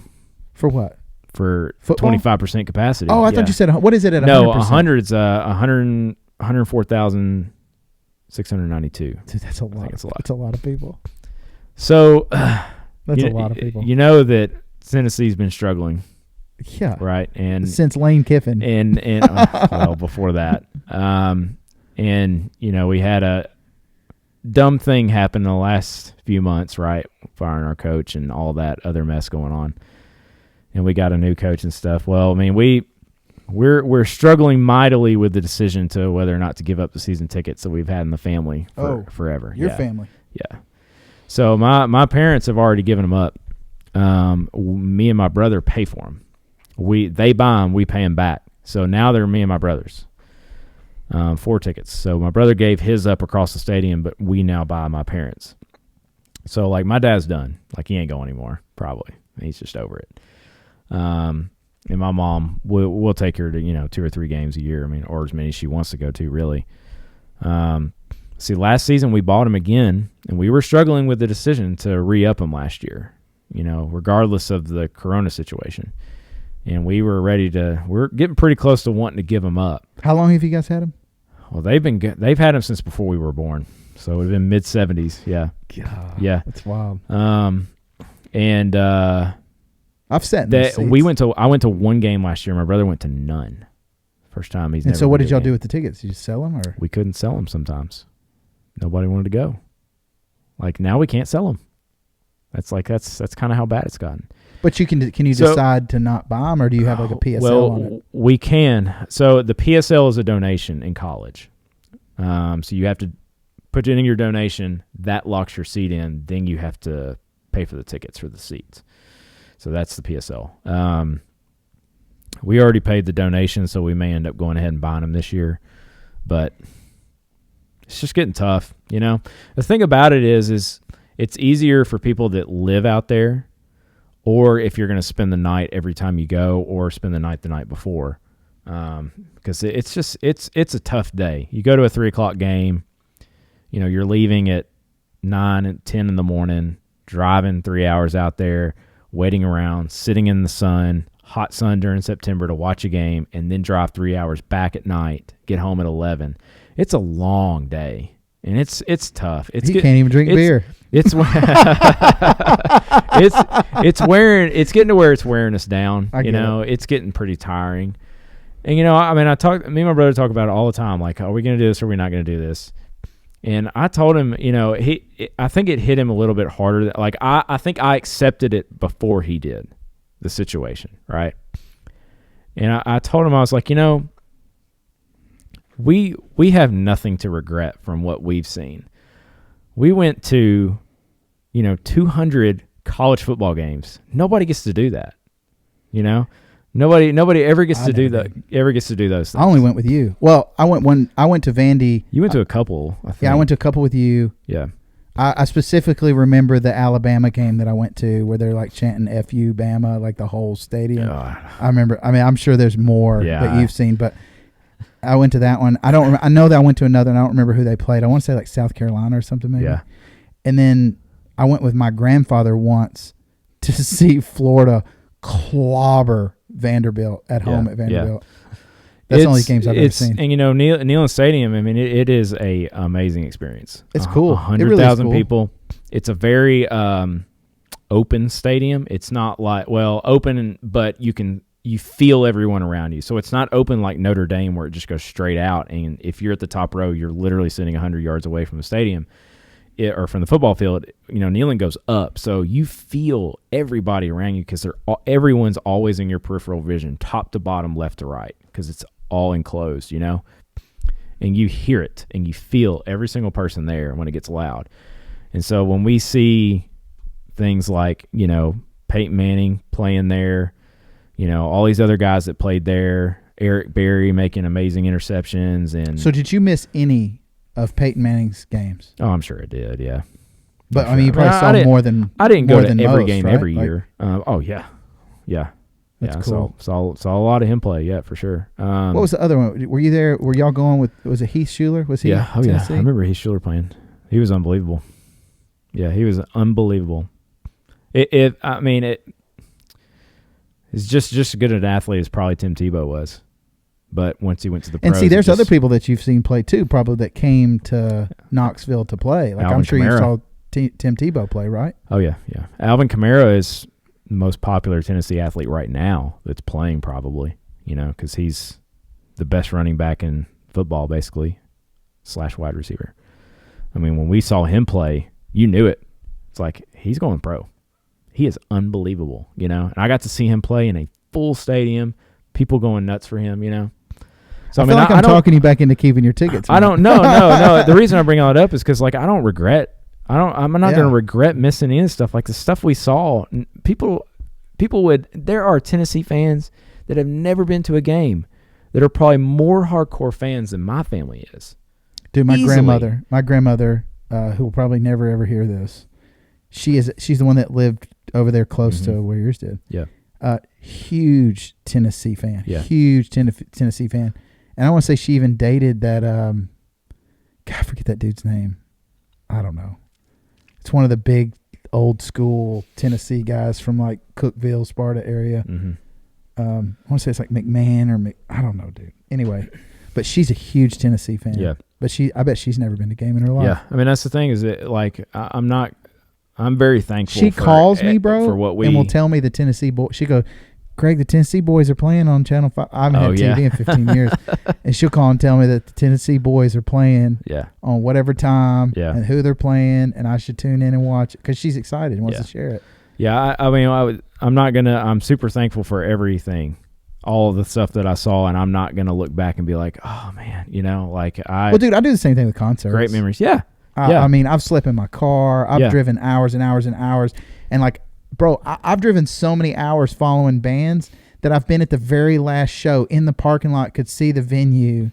For what? for Football? 25% capacity. Oh, I thought you said what is it at 100%? No, 100's 104,692. Dude, that's a lot. it's a lot. That's a lot of people. So That's a lot of people. You know that Tennessee's been struggling, Yeah. right? And Since Lane Kiffin. and well, before that, and we had a dumb thing happen in the last few months, right? Firing our coach and all that other mess going on, and we got a new coach and stuff. Well, I mean, we're struggling mightily with the decision to whether or not to give up the season tickets that we've had in the family for forever. Your Yeah. family. Yeah. So my parents have already given them up. Me and my brother pay for them. They buy them, we pay them back. So now they're me and my brother's. 4 tickets. So my brother gave his up across the stadium, but we now buy my parents. So like my dad's done. Like he ain't going anymore, probably. He's just over it. And my mom, we'll take her to 2 or 3 games a year. I mean, or as many as she wants to go to, really. See, last season we bought him again, and we were struggling with the decision to re-up him last year, regardless of the corona situation. And we're getting pretty close to wanting to give him up. How long have you guys had him? Well, they've had him since before we were born, so it would have been mid-70s. Yeah, God, yeah, that's wild. And I've sat in those seats. I went to 1 game last year. My brother went to none. First time he's. And never so, what been did to a y'all game. do with the tickets? Did you sell them, or We couldn't sell them sometimes. Nobody wanted to go. Like now, we can't sell them. That's kind of how bad it's gotten. But can you decide to not buy them, or do you have like a PSL on it? We can. So the PSL is a donation in college. So you have to put it in your donation. That locks your seat in. Then you have to pay for the tickets for the seats. So that's the PSL. We already paid the donation, so we may end up going ahead and buying them this year. But it's just getting tough. The thing about it is it's easier for people that live out there, or if you're going to spend the night every time you go, or spend the night before, because it's a tough day. You go to a 3:00 game, you're leaving at 9 and 10 in the morning, driving 3 hours out there, waiting around, sitting in the sun, hot sun during September to watch a game, and then drive 3 hours back at night, get home at 11. It's a long day, and it's tough. You can't even drink beer. It's it's getting to where it's wearing us down. It's getting pretty tiring. And me and my brother talk about it all the time. Like, are we going to do this or are we not going to do this? And I told him, I think it hit him a little bit harder. Like I think I accepted it before he did the situation, right? And I told him, I was like, we have nothing to regret from what we've seen. We went to, 200 college football games. Nobody gets to do that. Nobody ever gets to do that. Ever gets to do those things. I only went with you. Well, I went to Vandy. You went to a couple, I think. Yeah, I went to a couple with you. Yeah. I specifically remember the Alabama game that I went to where they're like chanting "F-U Bama" like the whole stadium. I remember. I mean, I'm sure there's more that you've seen, but I went to that one. I know that I went to another, and I don't remember who they played. I want to say like South Carolina or something, maybe. Yeah. And then I went with my grandfather once to see Florida clobber Vanderbilt at home at Vanderbilt. Yeah. That's the only games I've ever seen. And Neyland Stadium, I mean, it is a amazing experience. It's cool. 100,000 people. It's a very open stadium. It's not like, open, but you feel everyone around you. So it's not open like Notre Dame where it just goes straight out. And if you're at the top row, you're literally sitting 100 yards away from the stadium. or from the football field, kneeling goes up. So you feel everybody around you because everyone's always in your peripheral vision, top to bottom, left to right, because it's all enclosed, and you hear it and you feel every single person there when it gets loud. And so when we see things like, Peyton Manning playing there, all these other guys that played there, Eric Berry making amazing interceptions. And so did you miss any of Peyton Manning's games? Oh, I'm sure it did, yeah. But I mean, you probably saw more than I didn't go to every most, game right? every year. Oh yeah, That's cool. Saw a lot of him play, yeah, for sure. What was the other one? Were you there? Were y'all going with? Was it Heath Schuler? Was he? Yeah, Tennessee? I remember Heath Schuler playing. He was unbelievable. Yeah, he was unbelievable. It's just as good an athlete as probably Tim Tebow was. But once he went to the pros, and see, there's other people that you've seen play too, probably that came to Knoxville to play. Like Alvin I'm sure Kamara. you saw Tim Tebow play, right? Oh yeah. Alvin Kamara is the most popular Tennessee athlete right now that's playing, probably. Because he's the best running back in football, basically, / wide receiver. I mean, when we saw him play, you knew it. It's like he's going pro. He is unbelievable, And I got to see him play in a full stadium, people going nuts for him, So I feel like I'm talking you back into keeping your tickets. I don't. No. The reason I bring all it up is because, I don't regret. I'm not going to regret missing any of this stuff. Like the stuff we saw, people would. There are Tennessee fans that have never been to a game that are probably more hardcore fans than my family is. Dude, my Easily. grandmother, who will probably never ever hear this, she's the one that lived over there close to where yours did. Yeah. Huge Tennessee fan. Yeah. Huge Tennessee fan. And I want to say she even dated that, God, I forget that dude's name. I don't know. It's one of the big old school Tennessee guys from like Cookeville, Sparta area. Mm-hmm. I want to say it's like McMahon or I don't know, dude. Anyway, but she's a huge Tennessee fan. Yeah. But I bet she's never been to a game in her life. Yeah. I mean, that's the thing is that, I'm very thankful. She calls me, bro, for what and will tell me the Tennessee boy. She goes, Greg, the Tennessee boys are playing on Channel 5. I haven't had TV in 15 years. And she'll call and tell me that the Tennessee boys are playing on whatever time and who they're playing, and I should tune in and watch it because she's excited and wants to share it. Yeah, I'm super thankful for everything, all of the stuff that I saw, and I'm not going to look back and be like, oh, man, well, dude, I do the same thing with concerts. Great memories. Yeah. I mean, I've slept in my car. I've driven hours and hours and hours. And bro, I've driven so many hours following bands that I've been at the very last show in the parking lot, could see the venue,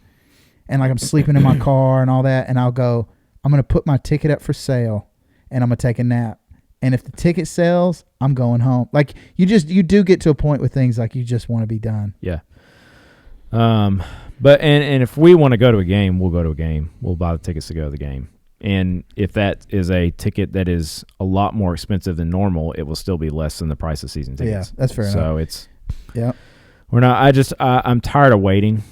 and I'm sleeping in my car and all that. And I'll go, I'm going to put my ticket up for sale and I'm going to take a nap. And if the ticket sells, I'm going home. You do get to a point with things like you just want to be done. Yeah. But if we want to go to a game, we'll go to a game. We'll buy the tickets to go to the game. And if that is a ticket that is a lot more expensive than normal, it will still be less than the price of season tickets. Yeah, that's fair enough. So I'm tired of waiting.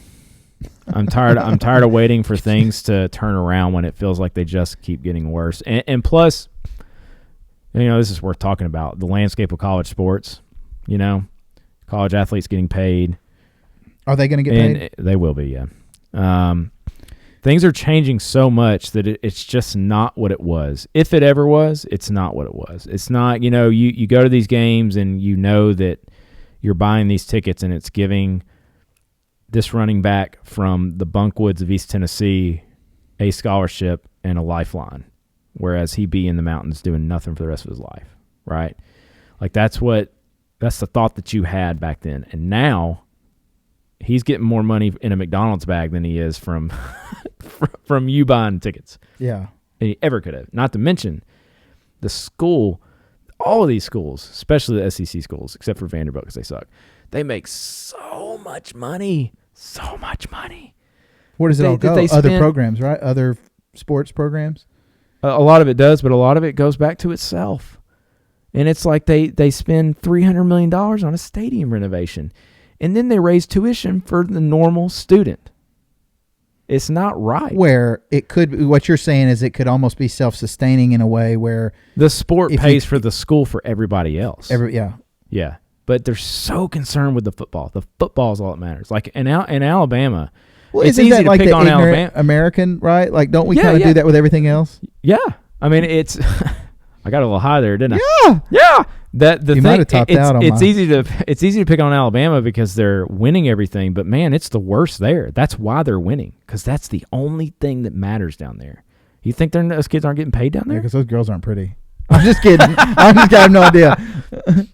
I'm tired of waiting for things to turn around when it feels like they just keep getting worse. And plus, this is worth talking about, the landscape of college sports. College athletes getting paid. Are they going to get paid? They will be, yeah. Things are changing so much that it's just not what it was. If it ever was, it's not what it was. It's not, you go to these games and that you're buying these tickets and it's giving this running back from the Bunkwoods of East Tennessee a scholarship and a lifeline, whereas he'd be in the mountains doing nothing for the rest of his life, right? That's the thought that you had back then. And now he's getting more money in a McDonald's bag than he is from from you buying tickets. Yeah. Than he ever could have. Not to mention the school, all of these schools, especially the SEC schools, except for Vanderbilt because they suck, they make so much money. So much money. Where does it all go? Other programs, right? Other sports programs? A lot of it does, but a lot of it goes back to itself. And it's like they spend $300 million on a stadium renovation. And then they raise tuition for the normal student. It's not right. Where it could, what you're saying is it could almost be self-sustaining in a way where the sport pays for the school for everybody else. Yeah. But they're so concerned with the football. The football is all that matters. Like in Alabama, well, it's isn't easy that to like pick the on ignorant Alabama. American, right? Like, don't we kind of do that with everything else? Yeah. I mean, it's I got a little high there, didn't I? Yeah. Yeah. That the You thing might have topped out on it's mine. easy to pick on Alabama because they're winning everything, but man, it's the worst there. That's why they're winning, because that's the only thing that matters down there. You think those kids aren't getting paid down Yeah, there? because those girls aren't pretty. I'm just kidding. I have no idea.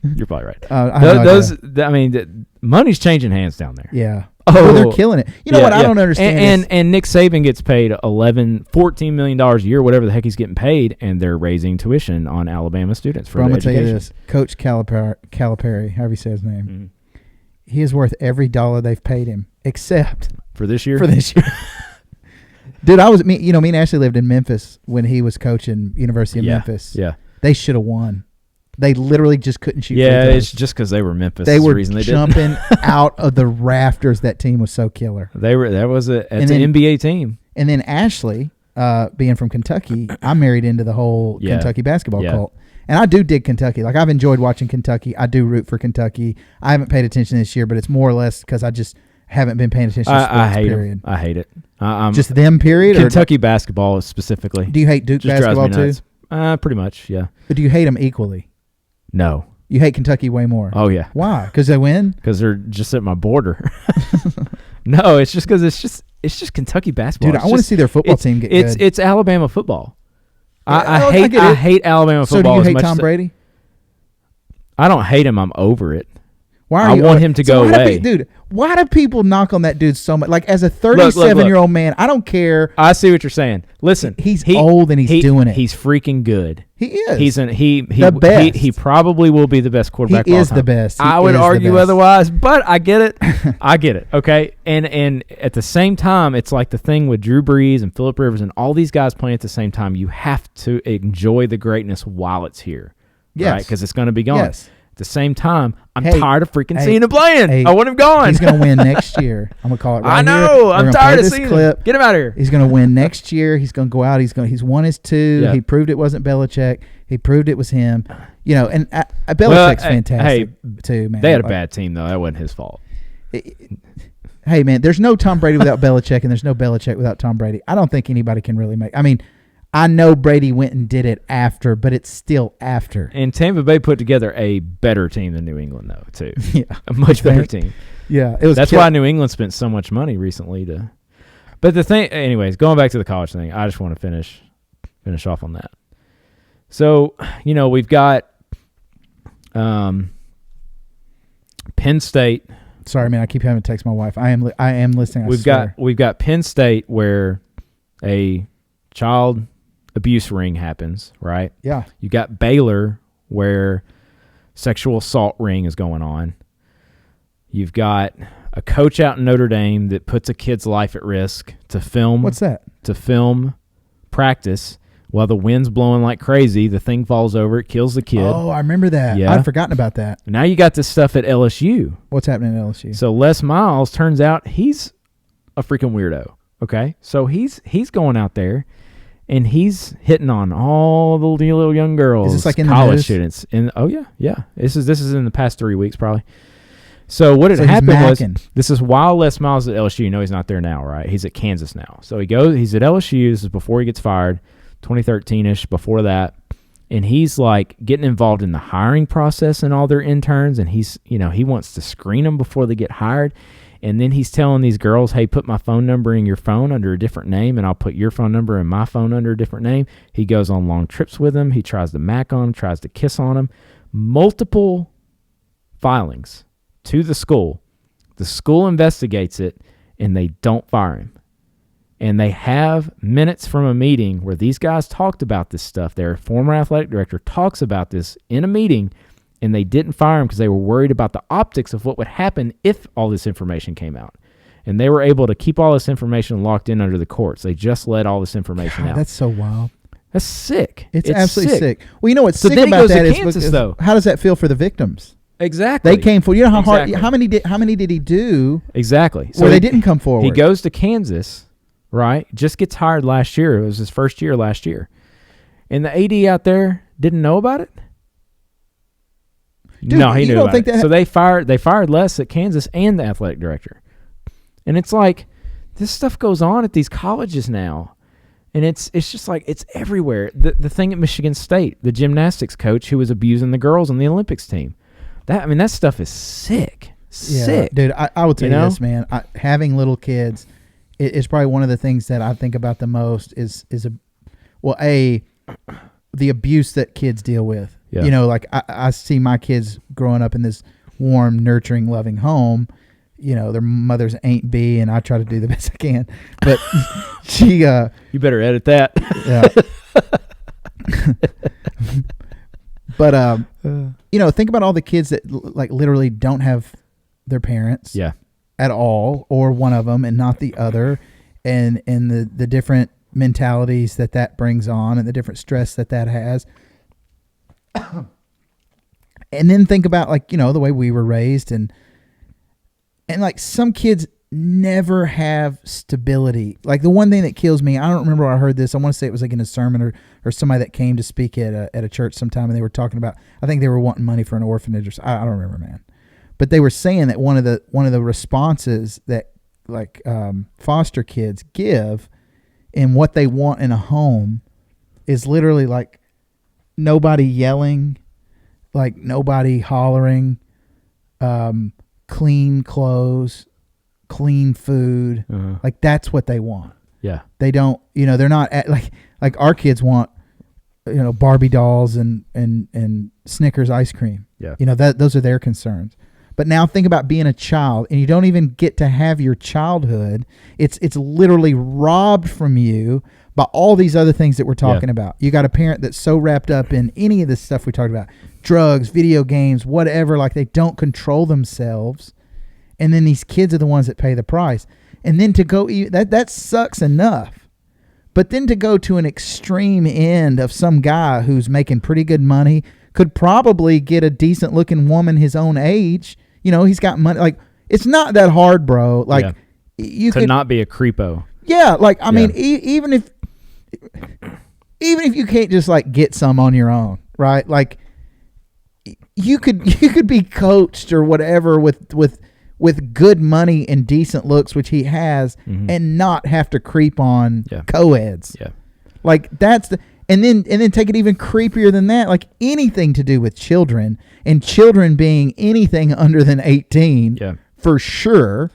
You're probably right. I have no idea. I mean, money's changing hands down there. Yeah. Oh, they're killing it. You know what? I don't understand. And Nick Saban gets paid $14 million a year, whatever the heck he's getting paid, and they're raising tuition on Alabama students for I'm their going to tell you education. this. Coach Calipari, however you say his name, Mhm. he is worth every dollar they've paid him, except For this year? for this year. Dude, me and Ashley lived in Memphis when he was coaching University of Memphis. Yeah. They should have won. They literally just couldn't shoot. Yeah, free throws. it's just because they were Memphis. They That's were the reason they jumping out of the rafters. That team was so killer. That's And an then- NBA team. And then Ashley, being from Kentucky, I'm married into the whole Yeah. Kentucky basketball Yeah. cult. And I do dig Kentucky. Like, I've enjoyed watching Kentucky. I do root for Kentucky. I haven't paid attention this year, but it's more or less because I just haven't been paying attention to sports, I hate period. it. I hate it. Just them, period? Kentucky basketball specifically. Or do you hate Duke just drives basketball me too? nuts. Pretty much, yeah. But do you hate them equally? No. You hate Kentucky way more. Oh, yeah. Why? Because they win? Because they're just at my border. No, it's just because it's just Kentucky basketball. Dude, I want to see their football team get good. It's Alabama football. I I get it. hate Alabama So do football. you as hate much Tom as- Brady? I don't hate him. I'm over it. Why I are you? want him to go why do away. dude, why do people knock on that dude so much? Like, as a 37-year-old man, I don't care. I see what you're saying. Listen, He's old and he's doing it. He's freaking good. He is. He's the best. He probably will be the best quarterback. He of all is the time. best. He I would is the argue best. otherwise, but I get it. I get it. Okay, and at the same time, it's like the thing with Drew Brees and Phillip Rivers and all these guys playing at the same time. You have to enjoy the greatness while it's here. Yes. Right? Because it's going to be gone. Yes. At the same time, I'm Hey, tired of freaking hey, seeing him playing. hey, I want him gone. He's going to win next year. I'm going to call it right I know. here. We're I'm gonna tired play of this seeing clip. him. Get him out of here. He's going to win next year. He's going to go out. He's won his two. Yeah. He proved it wasn't Belichick. He proved it was him. You know, and Belichick's fantastic too, man. They had a Like, bad team, though. That wasn't his fault. Hey, man, there's no Tom Brady without Belichick, and there's no Belichick without Tom Brady. I don't think anybody can really make. I mean, I know Brady went and did it after, but it's still after. And Tampa Bay put together a better team than New England, though, too. Yeah, A much better team. Yeah, it was. That's why New England spent so much money recently to. But the thing, anyways, going back to the college thing, I just want to finish off on that. So, we've got Penn State. Sorry, man. I keep having to text my wife. I am listening. We've got Penn State where a child abuse ring happens, right? Yeah. You got Baylor where sexual assault ring is going on. You've got a coach out in Notre Dame that puts a kid's life at risk to film. What's that? To film practice while the wind's blowing like crazy. The thing falls over. It kills the kid. Oh, I remember that. Yeah. I'd forgotten about that. Now you got this stuff at LSU. What's happening at LSU? So Les Miles, turns out he's a freaking weirdo. Okay? So he's going out there and he's hitting on all the little young girls. Is this like in the college news? students? Oh yeah. This is in the past 3 weeks probably. So what had So he's happened was, macking. this is while Les Miles is at LSU. You know he's not there now, right? He's at Kansas now. So he's at LSU. This is before he gets fired, 2013-ish, before that. And he's like getting involved in the hiring process and all their interns. And he wants to screen them before they get hired. And then he's telling these girls, hey, put my phone number in your phone under a different name, and I'll put your phone number in my phone under a different name. He goes on long trips with them. He tries to mac on them, tries to kiss on them. Multiple filings to the school. The school investigates it, and they don't fire him. And they have minutes from a meeting where these guys talked about this stuff. Their former athletic director talks about this in a meeting, and they didn't fire him because they were worried about the optics of what would happen if all this information came out. And they were able to keep all this information locked in under the courts. They just let all this information out. That's so wild. That's sick. It's absolutely sick. Well, you know what's So sick then he about goes to that is Kansas, because though. how does that feel for the victims? Exactly. They came forward. You know how hard? Exactly. How many did he do? Exactly. Where they didn't come forward. He goes to Kansas, right? Just gets hired last year. It was his first year last year. And the AD out there didn't know about it? Dude, no, he you knew don't about think it. that- So they fired Les at Kansas and the athletic director. And it's like, this stuff goes on at these colleges now. And it's just like it's everywhere. The thing at Michigan State, the gymnastics coach who was abusing the girls on the Olympics team. That stuff is sick. Sick. Dude, I will tell you this, man. Having little kids is probably one of the things that I think about the most is the abuse that kids deal with. Yeah. You know, like I see my kids growing up in this warm, nurturing, loving home. You know, their mother's Aunt B, and I try to do the best I can. But she... you better edit that. Yeah. But, you know, think about all the kids that, like, literally don't have their parents at all, or one of them and not the other, and the different mentalities that brings on and the different stress that has. And then think about, like, you know, the way we were raised, and like some kids never have stability. Like the one thing that kills me, I don't remember where I heard this. I want to say it was like in a sermon or somebody that came to speak at a church sometime, and they were talking about, I think they were wanting money for an orphanage or I don't remember, man. But they were saying that one of the responses that like foster kids give in what they want in a home is literally like nobody yelling, like nobody hollering, clean clothes, clean food. Like that's what they want. Yeah. They don't, you know, they're not like our kids want, you know, Barbie dolls and Snickers ice cream. Yeah. You know, those are their concerns. But now think about being a child and you don't even get to have your childhood. It's literally robbed from you by all these other things that we're talking about. You got a parent that's so wrapped up in any of this stuff we talked about, drugs, video games, whatever, like they don't control themselves. And then these kids are the ones that pay the price. And then to go, that sucks enough. But then to go to an extreme end of some guy who's making pretty good money, could probably get a decent looking woman his own age. You know, he's got money. Like, it's not that hard, bro. Like, you could not be a creepo. Yeah, like, I mean, even if you can't just like get some on your own, right? Like, you could be coached or whatever with good money and decent looks, which he has, and not have to creep on co-eds. Yeah, like that's the. And then take it even creepier than that, like anything to do with children, and children being anything under than 18, for sure,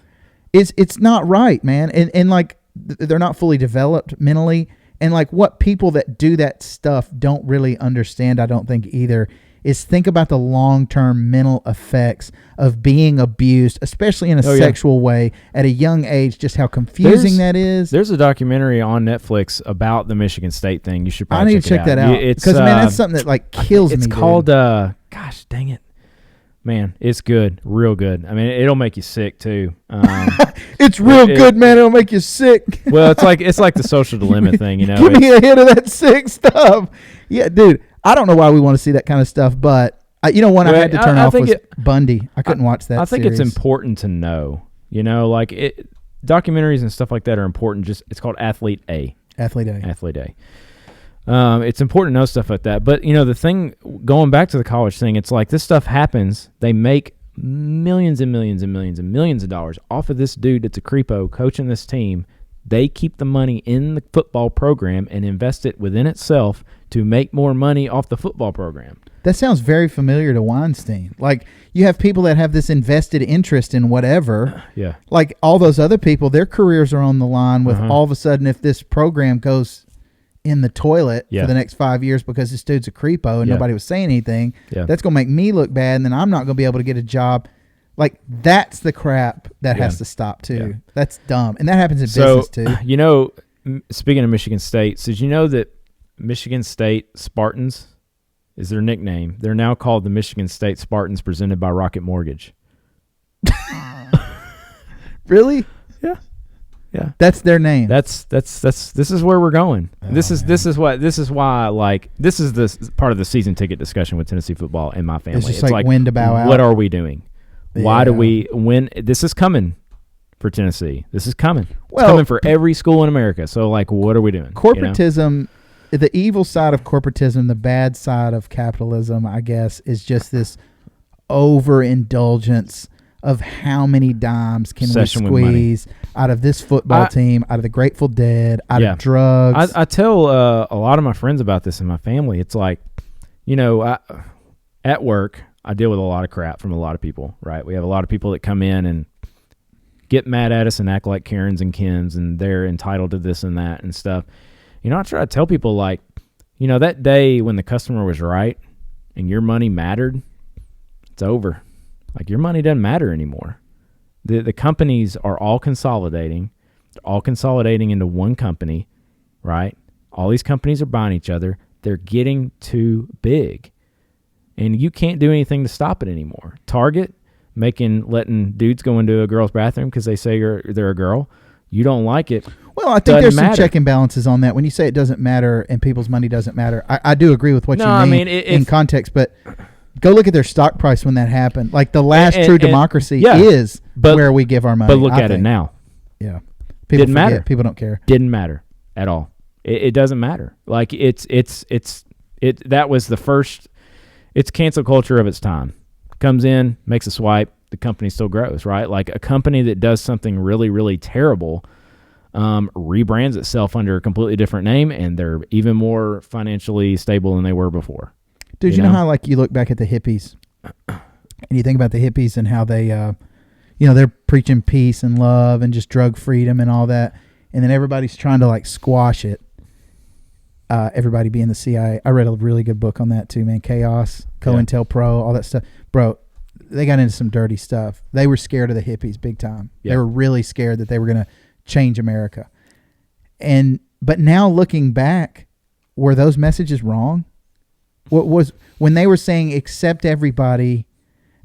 it's not right, man. And like they're not fully developed mentally, and like what people that do that stuff don't really understand, I don't think either, is think about the long-term mental effects of being abused, especially in a sexual way at a young age, just how confusing that is. There's a documentary on Netflix about the Michigan State thing. You should probably I need to check that out. Because, man, that's something that like kills me. It's called, gosh, dang it. Man, it's good. Real good. I mean, it'll make you sick, too. It's real good, man. It'll make you sick. Well, it's like the social dilemma thing, you know. Give me a hit of that sick stuff. Yeah, dude. I don't know why we want to see that kind of stuff, but you know, one I had to turn off was Bundy. I couldn't watch that. I think series. It's important to know, you know, like documentaries and stuff like that are important. It's called Athlete A. Athlete A. Athlete A. It's important to know stuff like that. But, you know, the thing, going back to the college thing, it's like this stuff happens. They make millions and millions and millions and millions of dollars off of this dude that's a creepo coaching this team. They keep the money in the football program and invest it within itself to make more money off the football program. That sounds very familiar to Weinstein. Like, you have people that have this invested interest in whatever. Yeah. Like, all those other people, their careers are on the line with all of a sudden, if this program goes in the toilet for the next 5 years because this dude's a creepo and nobody was saying anything, that's going to make me look bad, and then I'm not going to be able to get a job. Like, that's the crap that has to stop, too. Yeah. That's dumb. And that happens in business, too. You know, speaking of Michigan State, did you know that Michigan State Spartans is their nickname? They're now called the Michigan State Spartans, presented by Rocket Mortgage. Really? Yeah. Yeah. That's their name. This is where we're going. Oh, this is why like this is the part of the season ticket discussion with Tennessee football in my family. It's just like when to bow out. What are we doing? Why do we when this is coming for Tennessee? This is coming. It's coming for every school in America. So like, what are we doing? Corporatism, you know? The evil side of corporatism, the bad side of capitalism, I guess, is just this overindulgence of how many dimes can we squeeze. out of this football team, out of the Grateful Dead, out of drugs. I tell a lot of my friends about this in my family. It's like, at work, I deal with a lot of crap from a lot of people, right? We have a lot of people that come in and get mad at us and act like Karens and Kens, and they're entitled to this and that and stuff. I try to tell people, like, that day when the customer was right and your money mattered, it's over. Like, your money doesn't matter anymore. The companies are all consolidating. They're all consolidating into one company, right? All these companies are buying each other. They're getting too big. And you can't do anything to stop it anymore. Target, letting dudes go into a girl's bathroom because they say they're a girl. You don't like it. Well, I think there's some check and balances on that. When you say it doesn't matter and people's money doesn't matter, I do agree with what you mean in context, but go look at their stock price when that happened. Like, the last true democracy is where we give our money. But look at it now. Yeah. People didn't matter. People don't care. Didn't matter at all. It doesn't matter. Like, that was the first, it's cancel culture of its time. Comes in, makes a swipe, the company still grows, right? Like, a company that does something really, really terrible rebrands itself under a completely different name, and they're even more financially stable than they were before. Dude, you know how, like, you look back at the hippies and you think about the hippies and how they, they're preaching peace and love and just drug freedom and all that. And then everybody's trying to, like, squash it. Everybody being the CIA. I read a really good book on that too, man. Chaos, COINTELPRO, all that stuff. Bro, they got into some dirty stuff. They were scared of the hippies big time. Yeah. They were really scared that they were going to change America. But now looking back, were those messages wrong? What was when they were saying accept everybody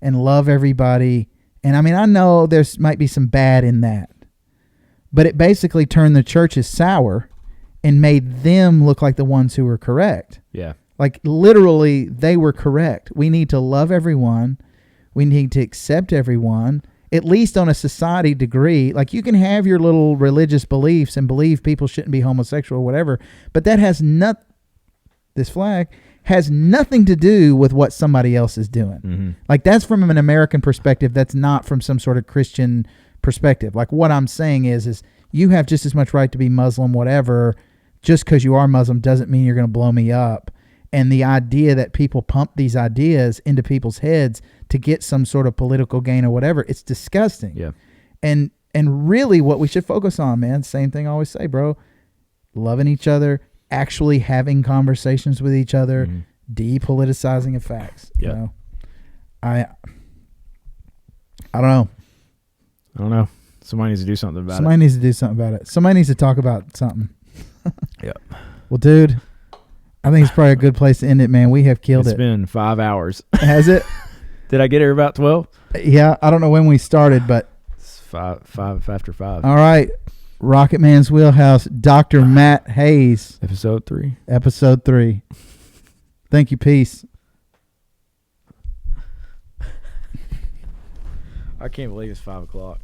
and love everybody? And I mean, I know there's might be some bad in that, but it basically turned the churches sour and made them look like the ones who were correct. Yeah. Like, literally, they were correct. We need to love everyone. We need to accept everyone, at least on a society degree. Like, you can have your little religious beliefs and believe people shouldn't be homosexual or whatever, but that has this flag has nothing to do with what somebody else is doing. Mm-hmm. Like, that's from an American perspective. That's not from some sort of Christian perspective. Like, what I'm saying is you have just as much right to be Muslim, whatever. Just because you are Muslim doesn't mean you're going to blow me up. And the idea that people pump these ideas into people's heads to get some sort of political gain or whatever, it's disgusting. Yeah. And really what we should focus on, man, same thing I always say, bro, loving each other, actually having conversations with each other, depoliticizing of facts. Yeah. You know? I don't know. Somebody needs to do something about it. Somebody needs to do something about it. Somebody needs to talk about something. Yep. Well, dude, I think it's probably a good place to end it, man. We have killed it. It's been 5 hours. Has it? Did I get here about 12? Yeah, I don't know when we started, but it's five after 5. All right. Rocket Man's Wheelhouse, Dr. Matt Hayes. Episode 3. Thank you. Peace. I can't believe it's 5 o'clock.